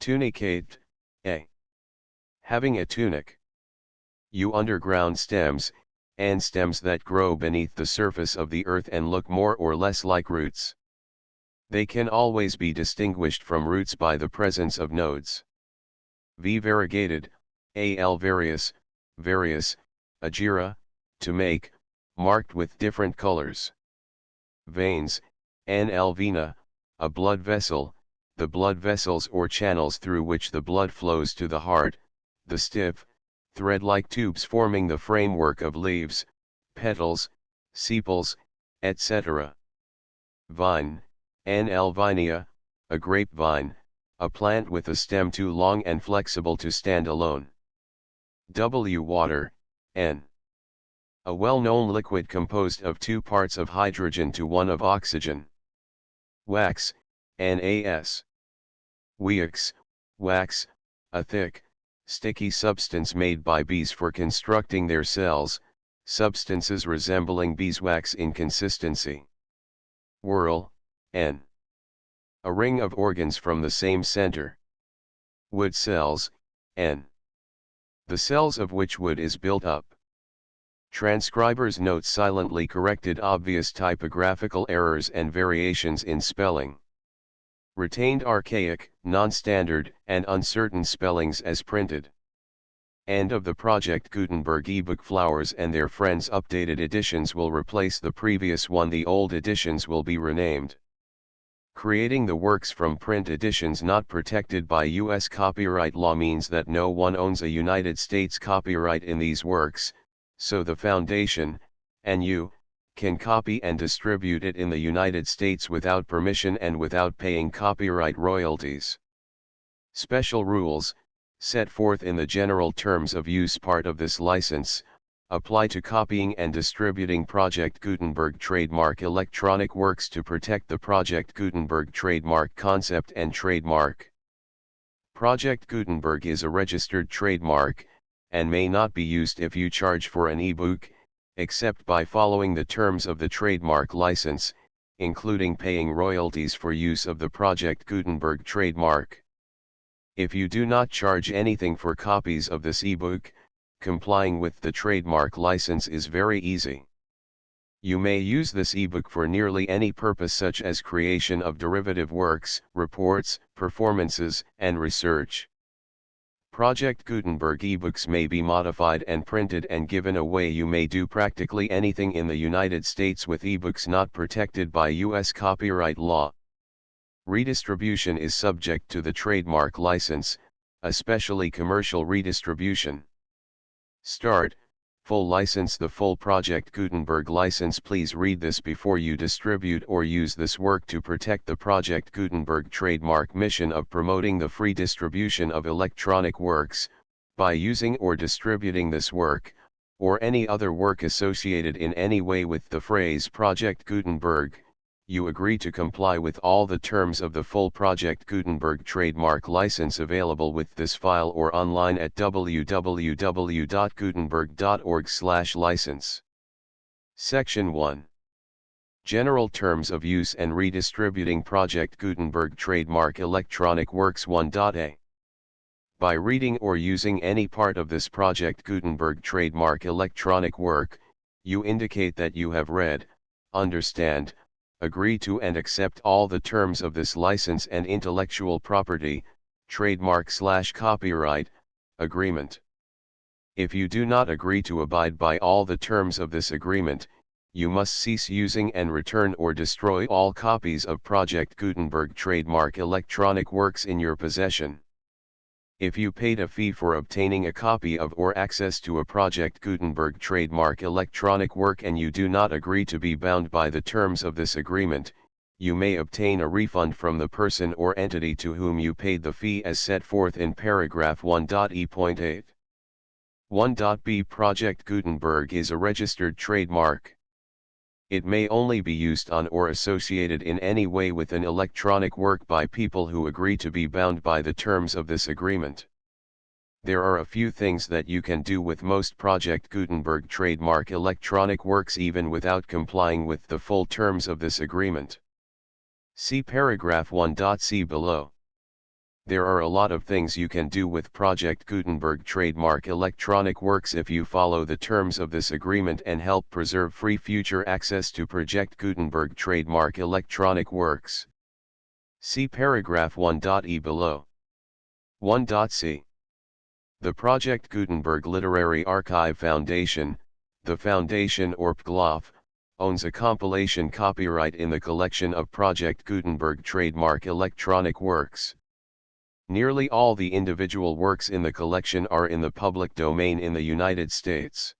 Tunicate, A. Having a tunic. U underground stems, and stems that grow beneath the surface of the earth and look more or less like roots. They can always be distinguished from roots by the presence of nodes. V. variegated, Al various, various, agira, to make, marked with different colors. Veins, Nl vena, a blood vessel, the blood vessels or channels through which the blood flows to the heart, the stiff, thread-like tubes forming the framework of leaves, petals, sepals, etc. Vine, Nl vinea, a grapevine, a plant with a stem too long and flexible to stand alone. W. water, N. A well-known liquid composed of 2 parts of hydrogen to 1 of oxygen. Wax, NaS. Wax, wax, a thick, sticky substance made by bees for constructing their cells, substances resembling beeswax in consistency. Whorl, N. A ring of organs from the same center. Wood cells, N. The cells of which wood is built up. Transcribers' notes silently corrected obvious typographical errors and variations in spelling. Retained archaic, non-standard, and uncertain spellings as printed. End of the Project Gutenberg ebook. Flowers and Their Friends updated editions will replace the previous one. The old editions will be renamed. Creating the works from print editions not protected by U.S. copyright law means that no one owns a United States copyright in these works, so the Foundation, and you, can copy and distribute it in the United States without permission and without paying copyright royalties. Special rules, set forth in the general terms of use part of this license, apply to copying and distributing Project Gutenberg trademark electronic works to protect the Project Gutenberg trademark concept and trademark. Project Gutenberg is a registered trademark, and may not be used if you charge for an ebook, except by following the terms of the trademark license, including paying royalties for use of the Project Gutenberg trademark. If you do not charge anything for copies of this ebook, complying with the trademark license is very easy. You may use this ebook for nearly any purpose such as creation of derivative works, reports, performances, and research. Project Gutenberg ebooks may be modified and printed and given away. You may do practically anything in the United States with ebooks not protected by U.S. copyright law. Redistribution is subject to the trademark license, especially commercial redistribution. Start, full license. The full Project Gutenberg license. Please read this before you distribute or use this work to protect the Project Gutenberg trademark mission of promoting the free distribution of electronic works. By using or distributing this work, or any other work associated in any way with the phrase Project Gutenberg, you agree to comply with all the terms of the full Project Gutenberg trademark license available with this file or online at www.gutenberg.org/license. Section 1. General Terms of Use and Redistributing Project Gutenberg Trademark Electronic Works 1.a. By reading or using any part of this Project Gutenberg trademark electronic work, you indicate that you have read, understand, agree to and accept all the terms of this license and intellectual property, trademark/copyright, agreement. If you do not agree to abide by all the terms of this agreement, you must cease using and return or destroy all copies of Project Gutenberg trademark electronic works in your possession. If you paid a fee for obtaining a copy of or access to a Project Gutenberg trademark electronic work and you do not agree to be bound by the terms of this agreement, you may obtain a refund from the person or entity to whom you paid the fee as set forth in paragraph 1.e.8. 1.b. Project Gutenberg is a registered trademark. It may only be used on or associated in any way with an electronic work by people who agree to be bound by the terms of this agreement. There are a few things that you can do with most Project Gutenberg trademark electronic works even without complying with the full terms of this agreement. See paragraph 1.c below. There are a lot of things you can do with Project Gutenberg trademark electronic works if you follow the terms of this agreement and help preserve free future access to Project Gutenberg trademark electronic works. See paragraph 1.e below. 1.c. The Project Gutenberg Literary Archive Foundation, the Foundation or PGLOF, owns a compilation copyright in the collection of Project Gutenberg trademark electronic works. Nearly all the individual works in the collection are in the public domain in the United States.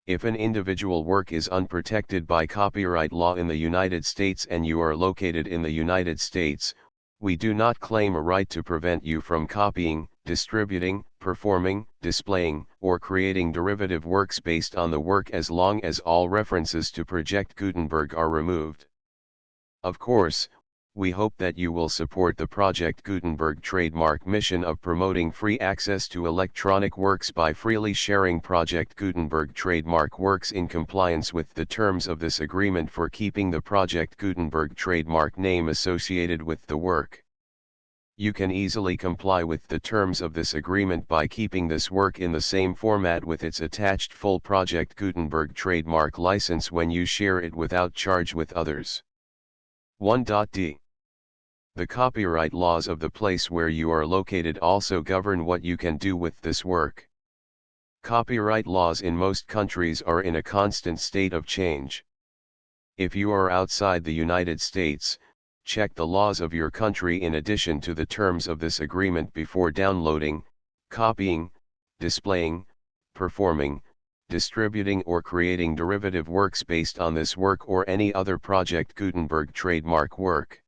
If an individual work is unprotected by copyright law in the United States and you are located in the United States, we do not claim a right to prevent you from copying, distributing, performing, displaying, or creating derivative works based on the work as long as all references to Project Gutenberg are removed. Of course, we hope that you will support the Project Gutenberg trademark mission of promoting free access to electronic works by freely sharing Project Gutenberg trademark works in compliance with the terms of this agreement for keeping the Project Gutenberg trademark name associated with the work. You can easily comply with the terms of this agreement by keeping this work in the same format with its attached full Project Gutenberg trademark license when you share it without charge with others. 1.d. The copyright laws of the place where you are located also govern what you can do with this work. Copyright laws in most countries are in a constant state of change. If you are outside the United States, check the laws of your country in addition to the terms of this agreement before downloading, copying, displaying, performing, distributing or creating derivative works based on this work or any other Project Gutenberg trademark work.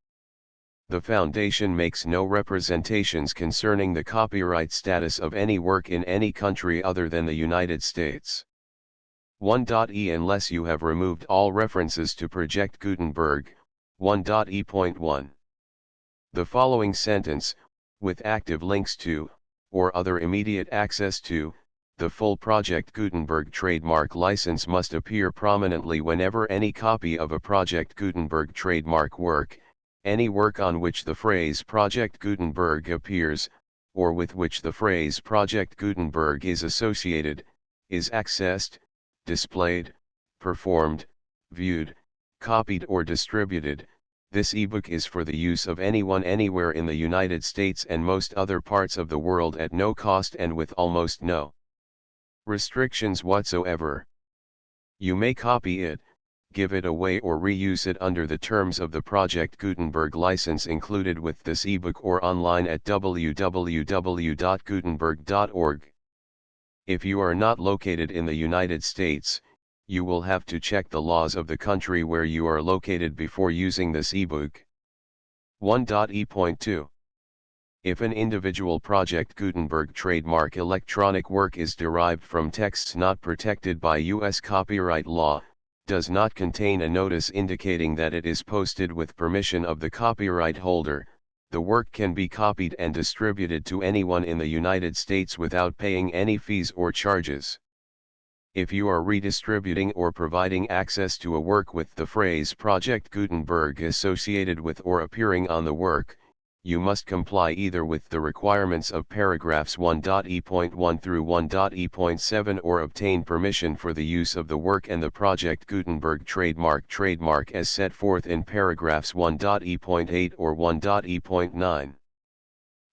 The Foundation makes no representations concerning the copyright status of any work in any country other than the United States. 1.e. Unless you have removed all references to Project Gutenberg, 1.e.1. The following sentence, with active links to, or other immediate access to, the full Project Gutenberg trademark license must appear prominently whenever any copy of a Project Gutenberg trademark work, any work on which the phrase Project Gutenberg appears, or with which the phrase Project Gutenberg is associated, is accessed, displayed, performed, viewed, copied or distributed. This ebook is for the use of anyone anywhere in the United States and most other parts of the world at no cost and with almost no restrictions whatsoever. You may copy it, give it away or reuse it under the terms of the Project Gutenberg license included with this ebook or online at www.gutenberg.org. If you are not located in the United States, you will have to check the laws of the country where you are located before using this ebook. 1.e.2. If an individual Project Gutenberg trademark electronic work is derived from texts not protected by U.S. copyright law, does not contain a notice indicating that it is posted with permission of the copyright holder, the work can be copied and distributed to anyone in the United States without paying any fees or charges. If you are redistributing or providing access to a work with the phrase Project Gutenberg associated with or appearing on the work, you must comply either with the requirements of paragraphs 1.e.1 through 1.e.7 or obtain permission for the use of the work and the Project Gutenberg trademark as set forth in paragraphs 1.e.8 or 1.e.9.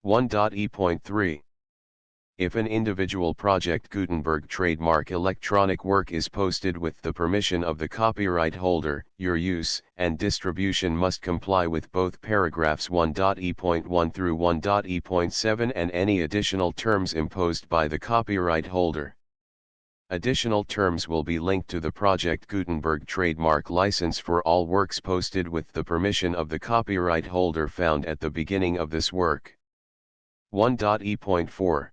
1.e.3. If an individual Project Gutenberg trademark electronic work is posted with the permission of the copyright holder, your use and distribution must comply with both paragraphs 1.e.1 through 1.e.7 and any additional terms imposed by the copyright holder. Additional terms will be linked to the Project Gutenberg trademark license for all works posted with the permission of the copyright holder found at the beginning of this work. 1.e.4.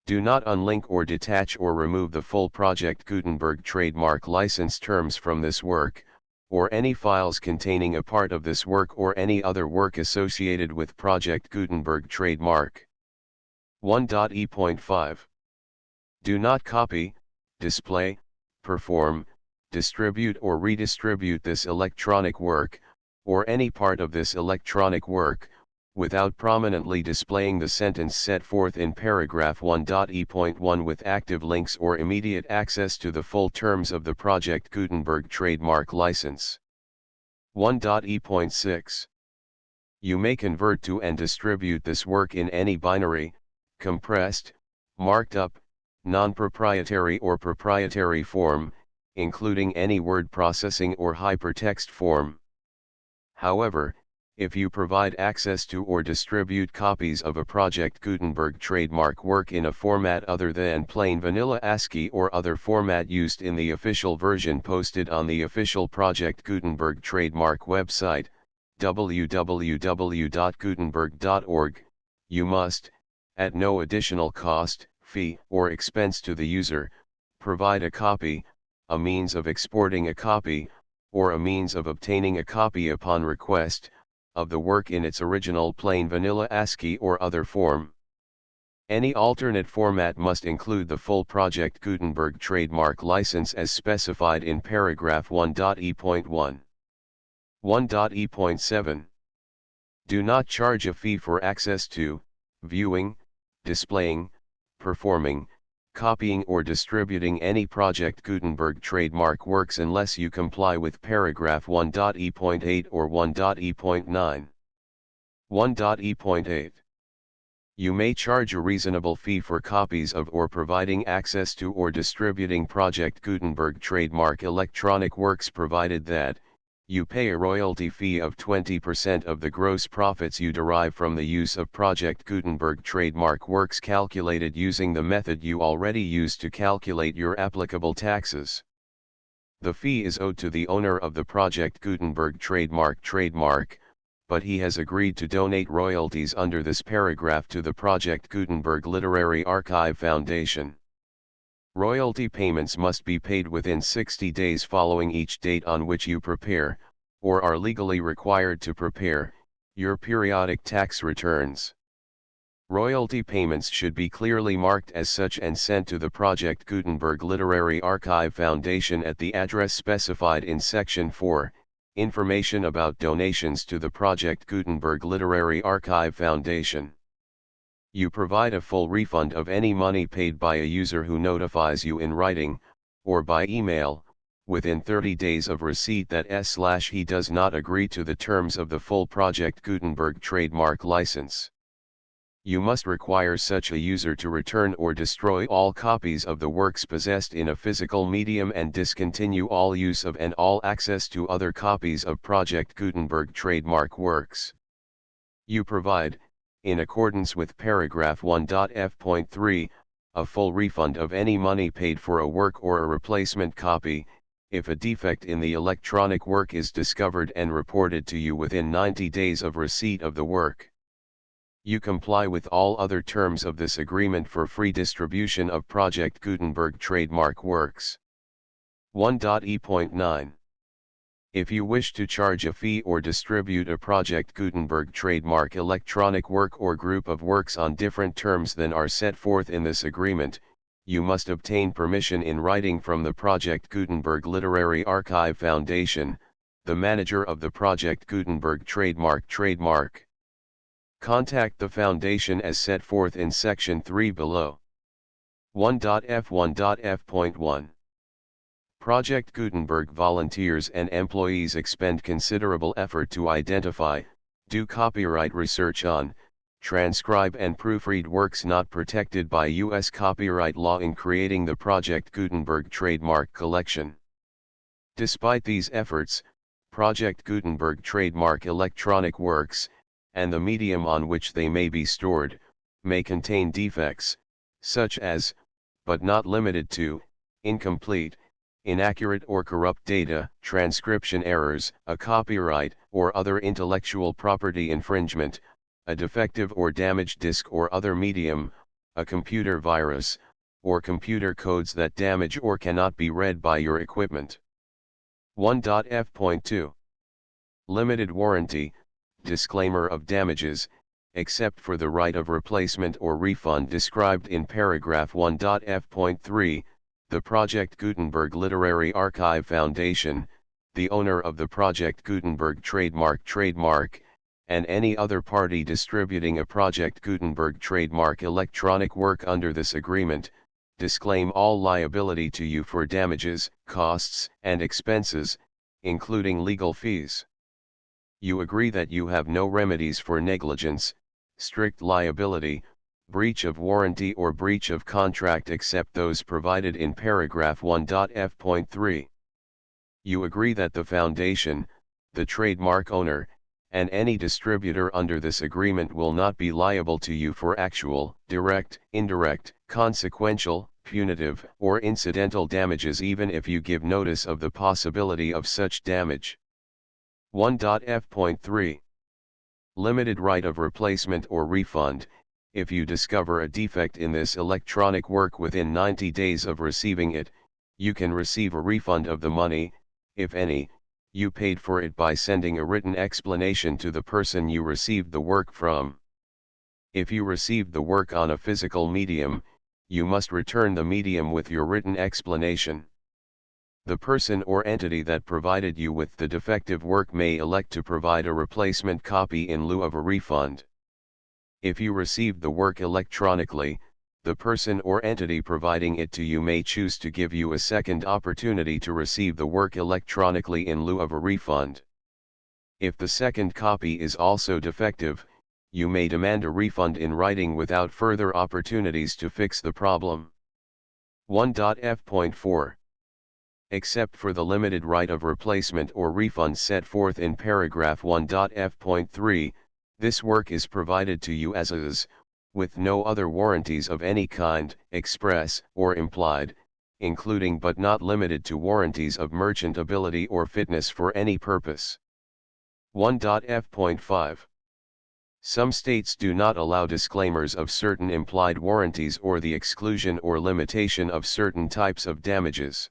Do not unlink or detach or remove the full Project Gutenberg trademark license terms from this work, or any files containing a part of this work or any other work associated with Project Gutenberg trademark. 1.e.5. Do not copy, display, perform, distribute or redistribute this electronic work, or any part of this electronic work, without prominently displaying the sentence set forth in paragraph 1.e.1 with active links or immediate access to the full terms of the Project Gutenberg trademark license. 1.e.6. You may convert to and distribute this work in any binary, compressed, marked up, non-proprietary or proprietary form, including any word processing or hypertext form. However, if you provide access to or distribute copies of a Project Gutenberg trademark work in a format other than plain vanilla ASCII or other format used in the official version posted on the official Project Gutenberg trademark website, www.gutenberg.org, you must, at no additional cost, fee, or expense to the user, provide a copy, a means of exporting a copy, or a means of obtaining a copy upon request, of the work in its original plain vanilla ASCII or other form. Any alternate format must include the full Project Gutenberg trademark license as specified in paragraph 1.e.1. 1.e.7. Do not charge a fee for access to, viewing, displaying, performing, copying or distributing any Project Gutenberg trademark works unless you comply with paragraph 1.e.8 or 1.e.9. 1.e.8. You may charge a reasonable fee for copies of or providing access to or distributing Project Gutenberg trademark electronic works provided that, you pay a royalty fee of 20% of the gross profits you derive from the use of Project Gutenberg trademark works calculated using the method you already use to calculate your applicable taxes. The fee is owed to the owner of the Project Gutenberg trademark, but he has agreed to donate royalties under this paragraph to the Project Gutenberg Literary Archive Foundation. Royalty payments must be paid within 60 days following each date on which you prepare, or are legally required to prepare, your periodic tax returns. Royalty payments should be clearly marked as such and sent to the Project Gutenberg Literary Archive Foundation at the address specified in Section 4, Information about donations to the Project Gutenberg Literary Archive Foundation. You provide a full refund of any money paid by a user who notifies you in writing, or by email, within 30 days of receipt that he does not agree to the terms of the full Project Gutenberg trademark license. You must require such a user to return or destroy all copies of the works possessed in a physical medium and discontinue all use of and all access to other copies of Project Gutenberg trademark works. You provide, in accordance with paragraph 1.f.3, a full refund of any money paid for a work or a replacement copy, if a defect in the electronic work is discovered and reported to you within 90 days of receipt of the work. You comply with all other terms of this agreement for free distribution of Project Gutenberg trademark works. 1.e.9. If you wish to charge a fee or distribute a Project Gutenberg trademark electronic work or group of works on different terms than are set forth in this agreement, you must obtain permission in writing from the Project Gutenberg Literary Archive Foundation, the manager of the Project Gutenberg trademark. Contact the Foundation as set forth in Section 3 below. 1.f1.f.1. Project Gutenberg volunteers and employees expend considerable effort to identify, do copyright research on, transcribe and proofread works not protected by U.S. copyright law in creating the Project Gutenberg trademark collection. Despite these efforts, Project Gutenberg trademark electronic works, and the medium on which they may be stored, may contain defects, such as, but not limited to, incomplete, inaccurate or corrupt data, transcription errors, a copyright or other intellectual property infringement, a defective or damaged disk or other medium, a computer virus, or computer codes that damage or cannot be read by your equipment. 1.f.2. Limited warranty, disclaimer of damages, except for the right of replacement or refund described in paragraph 1.f.3. The Project Gutenberg Literary Archive Foundation, the owner of the Project Gutenberg trademark, and any other party distributing a Project Gutenberg trademark electronic work under this agreement, disclaim all liability to you for damages, costs, and expenses, including legal fees. You agree that you have no remedies for negligence, strict liability, breach of warranty or breach of contract except those provided in paragraph 1.f.3. You agree that the Foundation, the trademark owner, and any distributor under this agreement will not be liable to you for actual, direct, indirect, consequential, punitive, or incidental damages even if you give notice of the possibility of such damage. 1.f.3. Limited right of replacement or refund. If you discover a defect in this electronic work within 90 days of receiving it, you can receive a refund of the money, if any, you paid for it by sending a written explanation to the person you received the work from. If you received the work on a physical medium, you must return the medium with your written explanation. The person or entity that provided you with the defective work may elect to provide a replacement copy in lieu of a refund. If you received the work electronically, the person or entity providing it to you may choose to give you a second opportunity to receive the work electronically in lieu of a refund. If the second copy is also defective, you may demand a refund in writing without further opportunities to fix the problem. 1.f.4. Except for the limited right of replacement or refund set forth in paragraph 1.f.3, this work is provided to you as is, with no other warranties of any kind, express or implied, including but not limited to warranties of merchantability or fitness for any purpose. 1.f.5. Some states do not allow disclaimers of certain implied warranties or the exclusion or limitation of certain types of damages.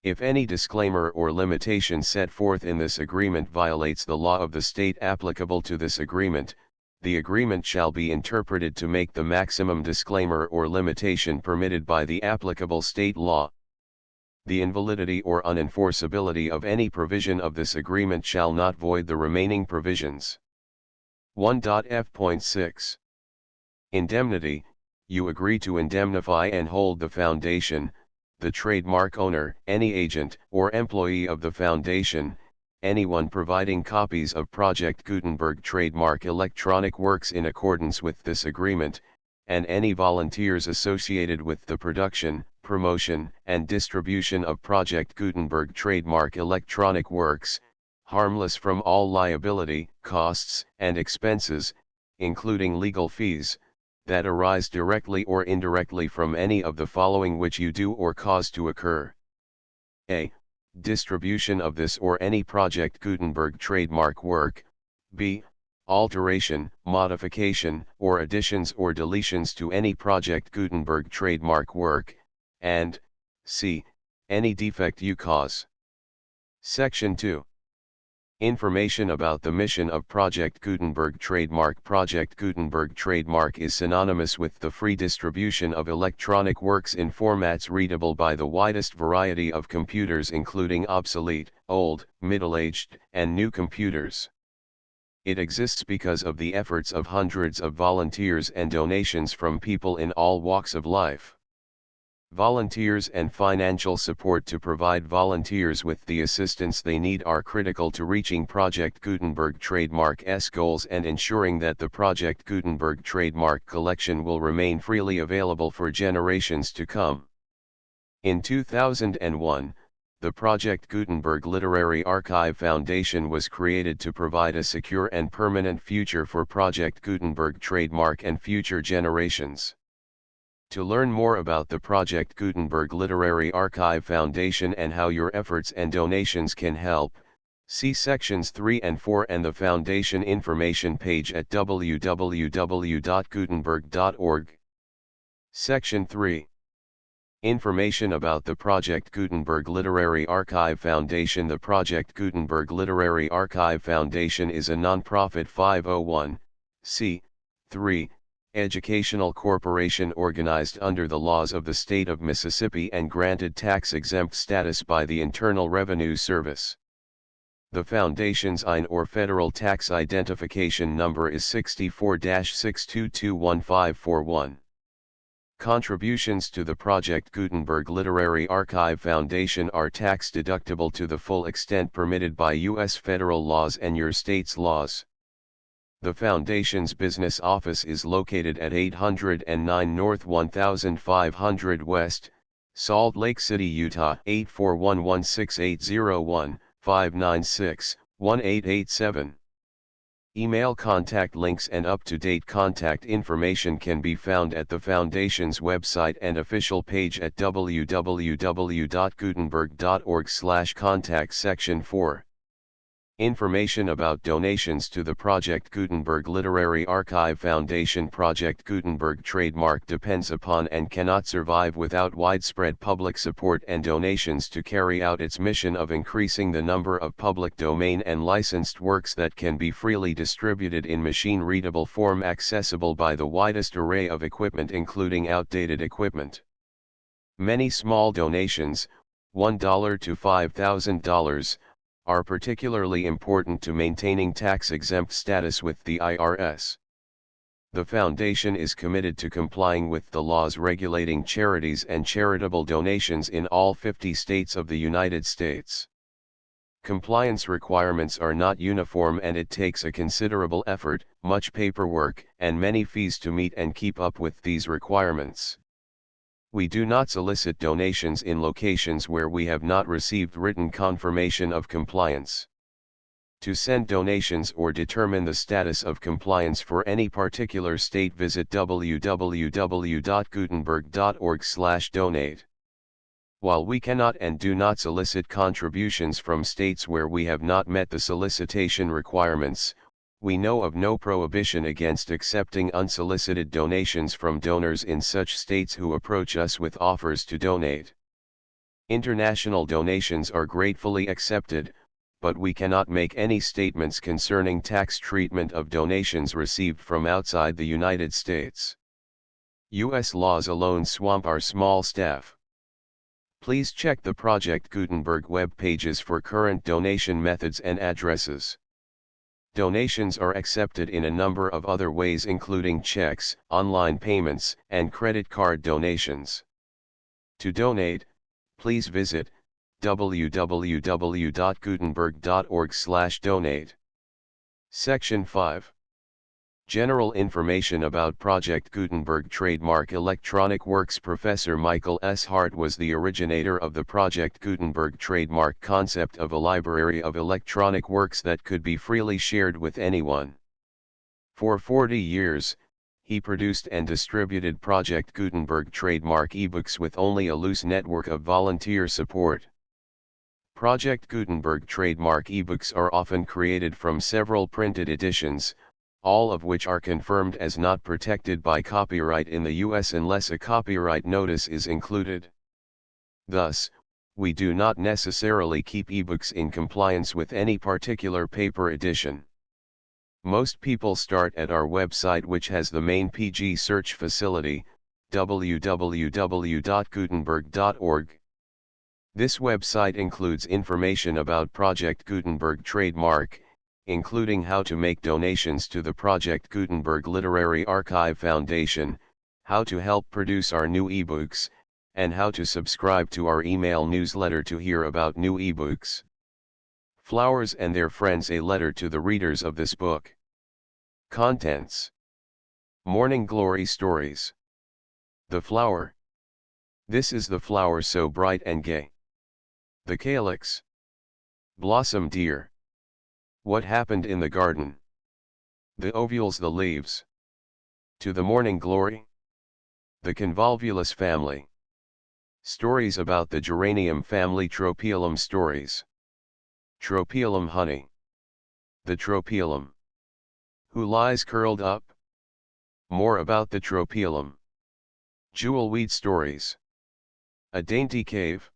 If any disclaimer or limitation set forth in this agreement violates the law of the state applicable to this agreement, the agreement shall be interpreted to make the maximum disclaimer or limitation permitted by the applicable state law. The invalidity or unenforceability of any provision of this agreement shall not void the remaining provisions. 1.f.6. Indemnity. You agree to indemnify and hold the Foundation, the trademark owner, any agent or employee of the Foundation, anyone providing copies of Project Gutenberg trademark electronic works in accordance with this agreement, and any volunteers associated with the production, promotion, and distribution of Project Gutenberg trademark electronic works, harmless from all liability, costs, and expenses, including legal fees, that arise directly or indirectly from any of the following which you do or cause to occur. A. Distribution of this or any Project Gutenberg trademark work. B. alteration, modification, or additions or deletions to any Project Gutenberg trademark work, and c. any defect you cause. Section 2. Information about the mission of Project Gutenberg trademark. Project Gutenberg trademark is synonymous with the free distribution of electronic works in formats readable by the widest variety of computers, including obsolete, old, middle-aged, and new computers. It exists because of the efforts of hundreds of volunteers and donations from people in all walks of life. Volunteers and financial support to provide volunteers with the assistance they need are critical to reaching Project Gutenberg trademark's goals and ensuring that the Project Gutenberg trademark collection will remain freely available for generations to come. In 2001, the Project Gutenberg Literary Archive Foundation was created to provide a secure and permanent future for Project Gutenberg trademark and future generations. To learn more about the Project Gutenberg Literary Archive Foundation and how your efforts and donations can help, see sections 3 and 4 and the Foundation information page at www.gutenberg.org. Section 3. Information about the Project Gutenberg Literary Archive Foundation. The Project Gutenberg Literary Archive Foundation is a non-profit 501(c)(3) educational corporation organized under the laws of the state of Mississippi and granted tax-exempt status by the Internal Revenue Service. The Foundation's IN or Federal Tax Identification Number is 64-6221541. Contributions to the Project Gutenberg Literary Archive Foundation are tax-deductible to the full extent permitted by U.S. federal laws and your state's laws. The Foundation's business office is located at 809 North 1500 West, Salt Lake City, Utah 841-16808-596-1887. Email contact links and up-to-date contact information can be found at the Foundation's website and official page at www.gutenberg.org/contact. Section 4. Information about donations to the Project Gutenberg Literary Archive Foundation. Project Gutenberg trademark depends upon and cannot survive without widespread public support and donations to carry out its mission of increasing the number of public domain and licensed works that can be freely distributed in machine-readable form accessible by the widest array of equipment, including outdated equipment. Many small donations, $1 to $5,000, are particularly important to maintaining tax-exempt status with the IRS. The Foundation is committed to complying with the laws regulating charities and charitable donations in all 50 states of the United States. Compliance requirements are not uniform and it takes a considerable effort, much paperwork, and many fees to meet and keep up with these requirements. We do not solicit donations in locations where we have not received written confirmation of compliance. To send donations or determine the status of compliance for any particular state, visit www.gutenberg.org/donate. While we cannot and do not solicit contributions from states where we have not met the solicitation requirements, we know of no prohibition against accepting unsolicited donations from donors in such states who approach us with offers to donate. International donations are gratefully accepted, but we cannot make any statements concerning tax treatment of donations received from outside the United States. U.S. laws alone swamp our small staff. Please check the Project Gutenberg web pages for current donation methods and addresses. Donations are accepted in a number of other ways, including checks, online payments, and credit card donations. To donate, please visit www.gutenberg.org/donate. Section 5. General information about Project Gutenberg trademark electronic works. Professor Michael S. Hart was the originator of the Project Gutenberg trademark concept of a library of electronic works that could be freely shared with anyone. For 40 years, he produced and distributed Project Gutenberg trademark ebooks with only a loose network of volunteer support. Project Gutenberg trademark ebooks are often created from several printed editions, all of which are confirmed as not protected by copyright in the US unless a copyright notice is included. Thus, we do not necessarily keep ebooks in compliance with any particular paper edition. Most people start at our website, which has the main PG search facility, www.gutenberg.org. This website includes information about Project Gutenberg trademark, including how to make donations to the Project Gutenberg Literary Archive Foundation, how to help produce our new ebooks, and how to subscribe to our email newsletter to hear about new ebooks. Flowers and Their Friends: A Letter to the Readers of This Book. Contents: Morning Glory Stories. The Flower. This is the flower so bright and gay. The Calyx. Blossom dear. What happened in the garden? The ovules, the leaves. To the Morning Glory. The Convolvulus family. Stories about the geranium family. Tropiolum stories. Tropiolum honey. The Tropiolum. Who lies curled up? More about the Tropiolum. Jewelweed stories. A dainty cave.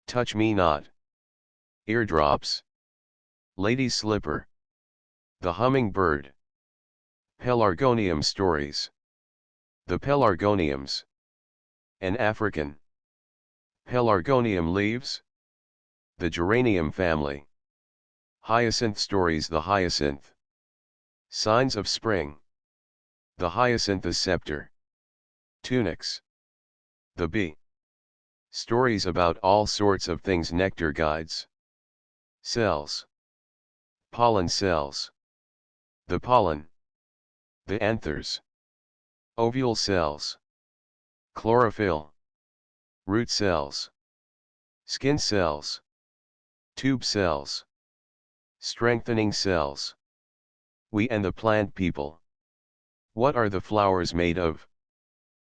Touch me not. Eardrops. Lady's slipper. The hummingbird. Pelargonium stories. The pelargoniums. An African. Pelargonium leaves. The geranium family. Hyacinth stories. The hyacinth. Signs of spring. The hyacinthus scepter. Tunics. The bee. Stories about all sorts of things. Nectar guides. Cells. Pollen cells. The pollen. The anthers. Ovule cells. Chlorophyll. Root cells. Skin cells. Tube cells. Strengthening cells. We and the plant people. What are the flowers made of?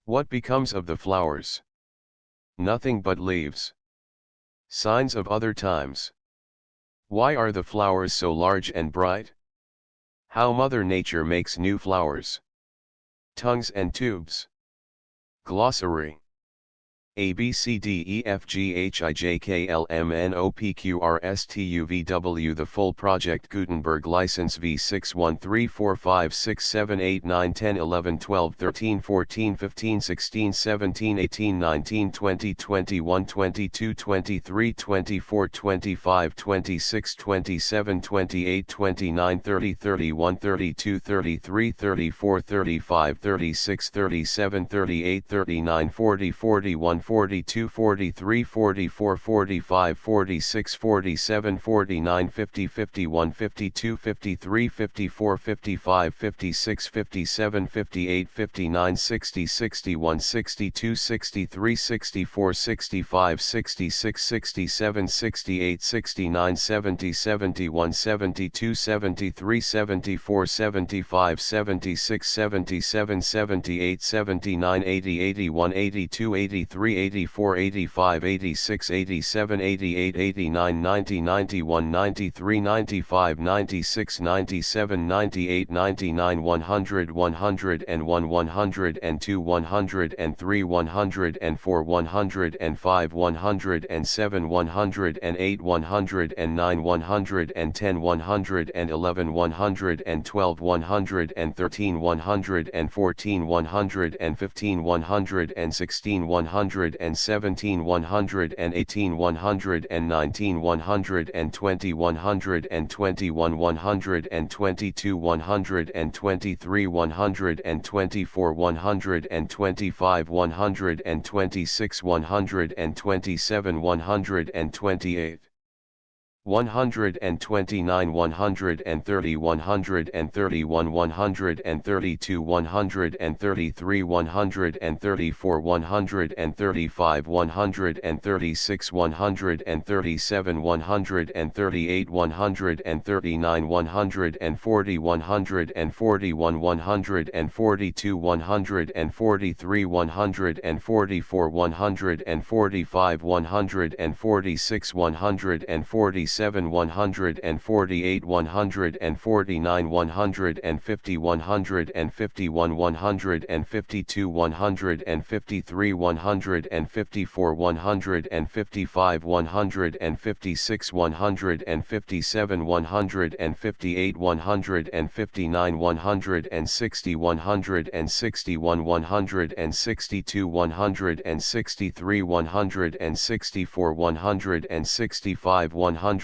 What becomes of the flowers? Nothing but leaves. Signs of other times. Why are the flowers so large and bright? How Mother Nature makes new flowers. Tongues and tubes. Glossary. A B C D E F G H I J K L M N O P Q R S T U V W. The full Project Gutenberg license V6134456789320212223242526272829303132333435363738394041 42 43 44 45 46 47 49 50 51 52 53 54 55 56 57 58 59 60 61 62 63 64 65 66 67 68 69 70 71 72 73 74 75 76 77 78 79 80 81 82 83 84 85 86 87 88 89 90 91 93 95 96 97 98 99 100 101 102 103 104 105 107 108 109 110 111 112 113 114 115 116 117 118 119 120 121 122 123 124 125 126 127 128 129 130 131 132 133 134 135 136 137 138 139 140 141 142 143 144 145 146 147 147 148 149 150 151 152 153 154 155 156 157 158 159 160 161 162 163 164 165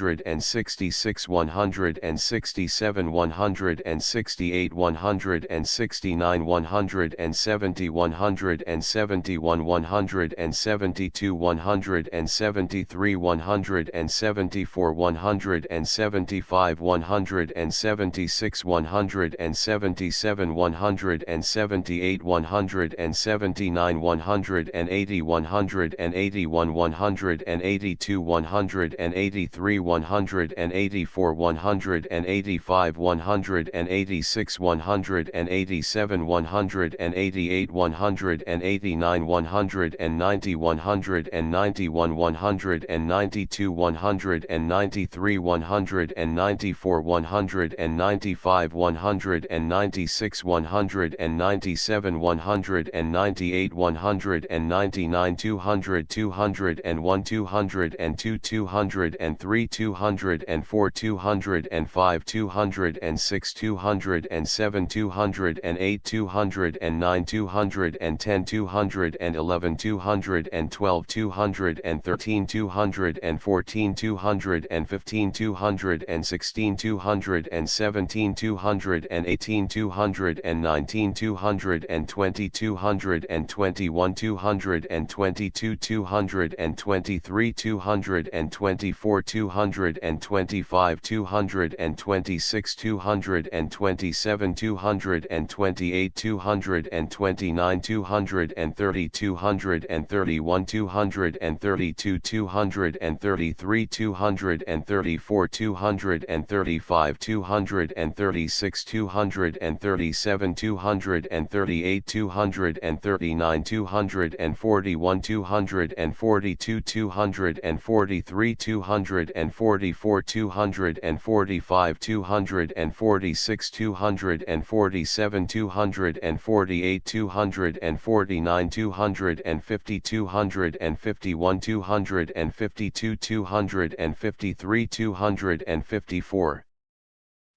166 167 168 169 170 171 172 173 174 175 176 177 178 179 180 181 182 183 184 185 186 187 188 189 190 191 192 193 194 195 196 197 198 199 200 201 202 203 204 205 206 207 208 209 210 211 212 213 214 215 216 217 218 219 220 221 222 223 224 225 226 227 228 229 230 231 232 233 234 235 236 237 238 239 241 242 243 244 245 246 247 248 249 250 251 252 253 254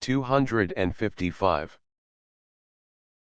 255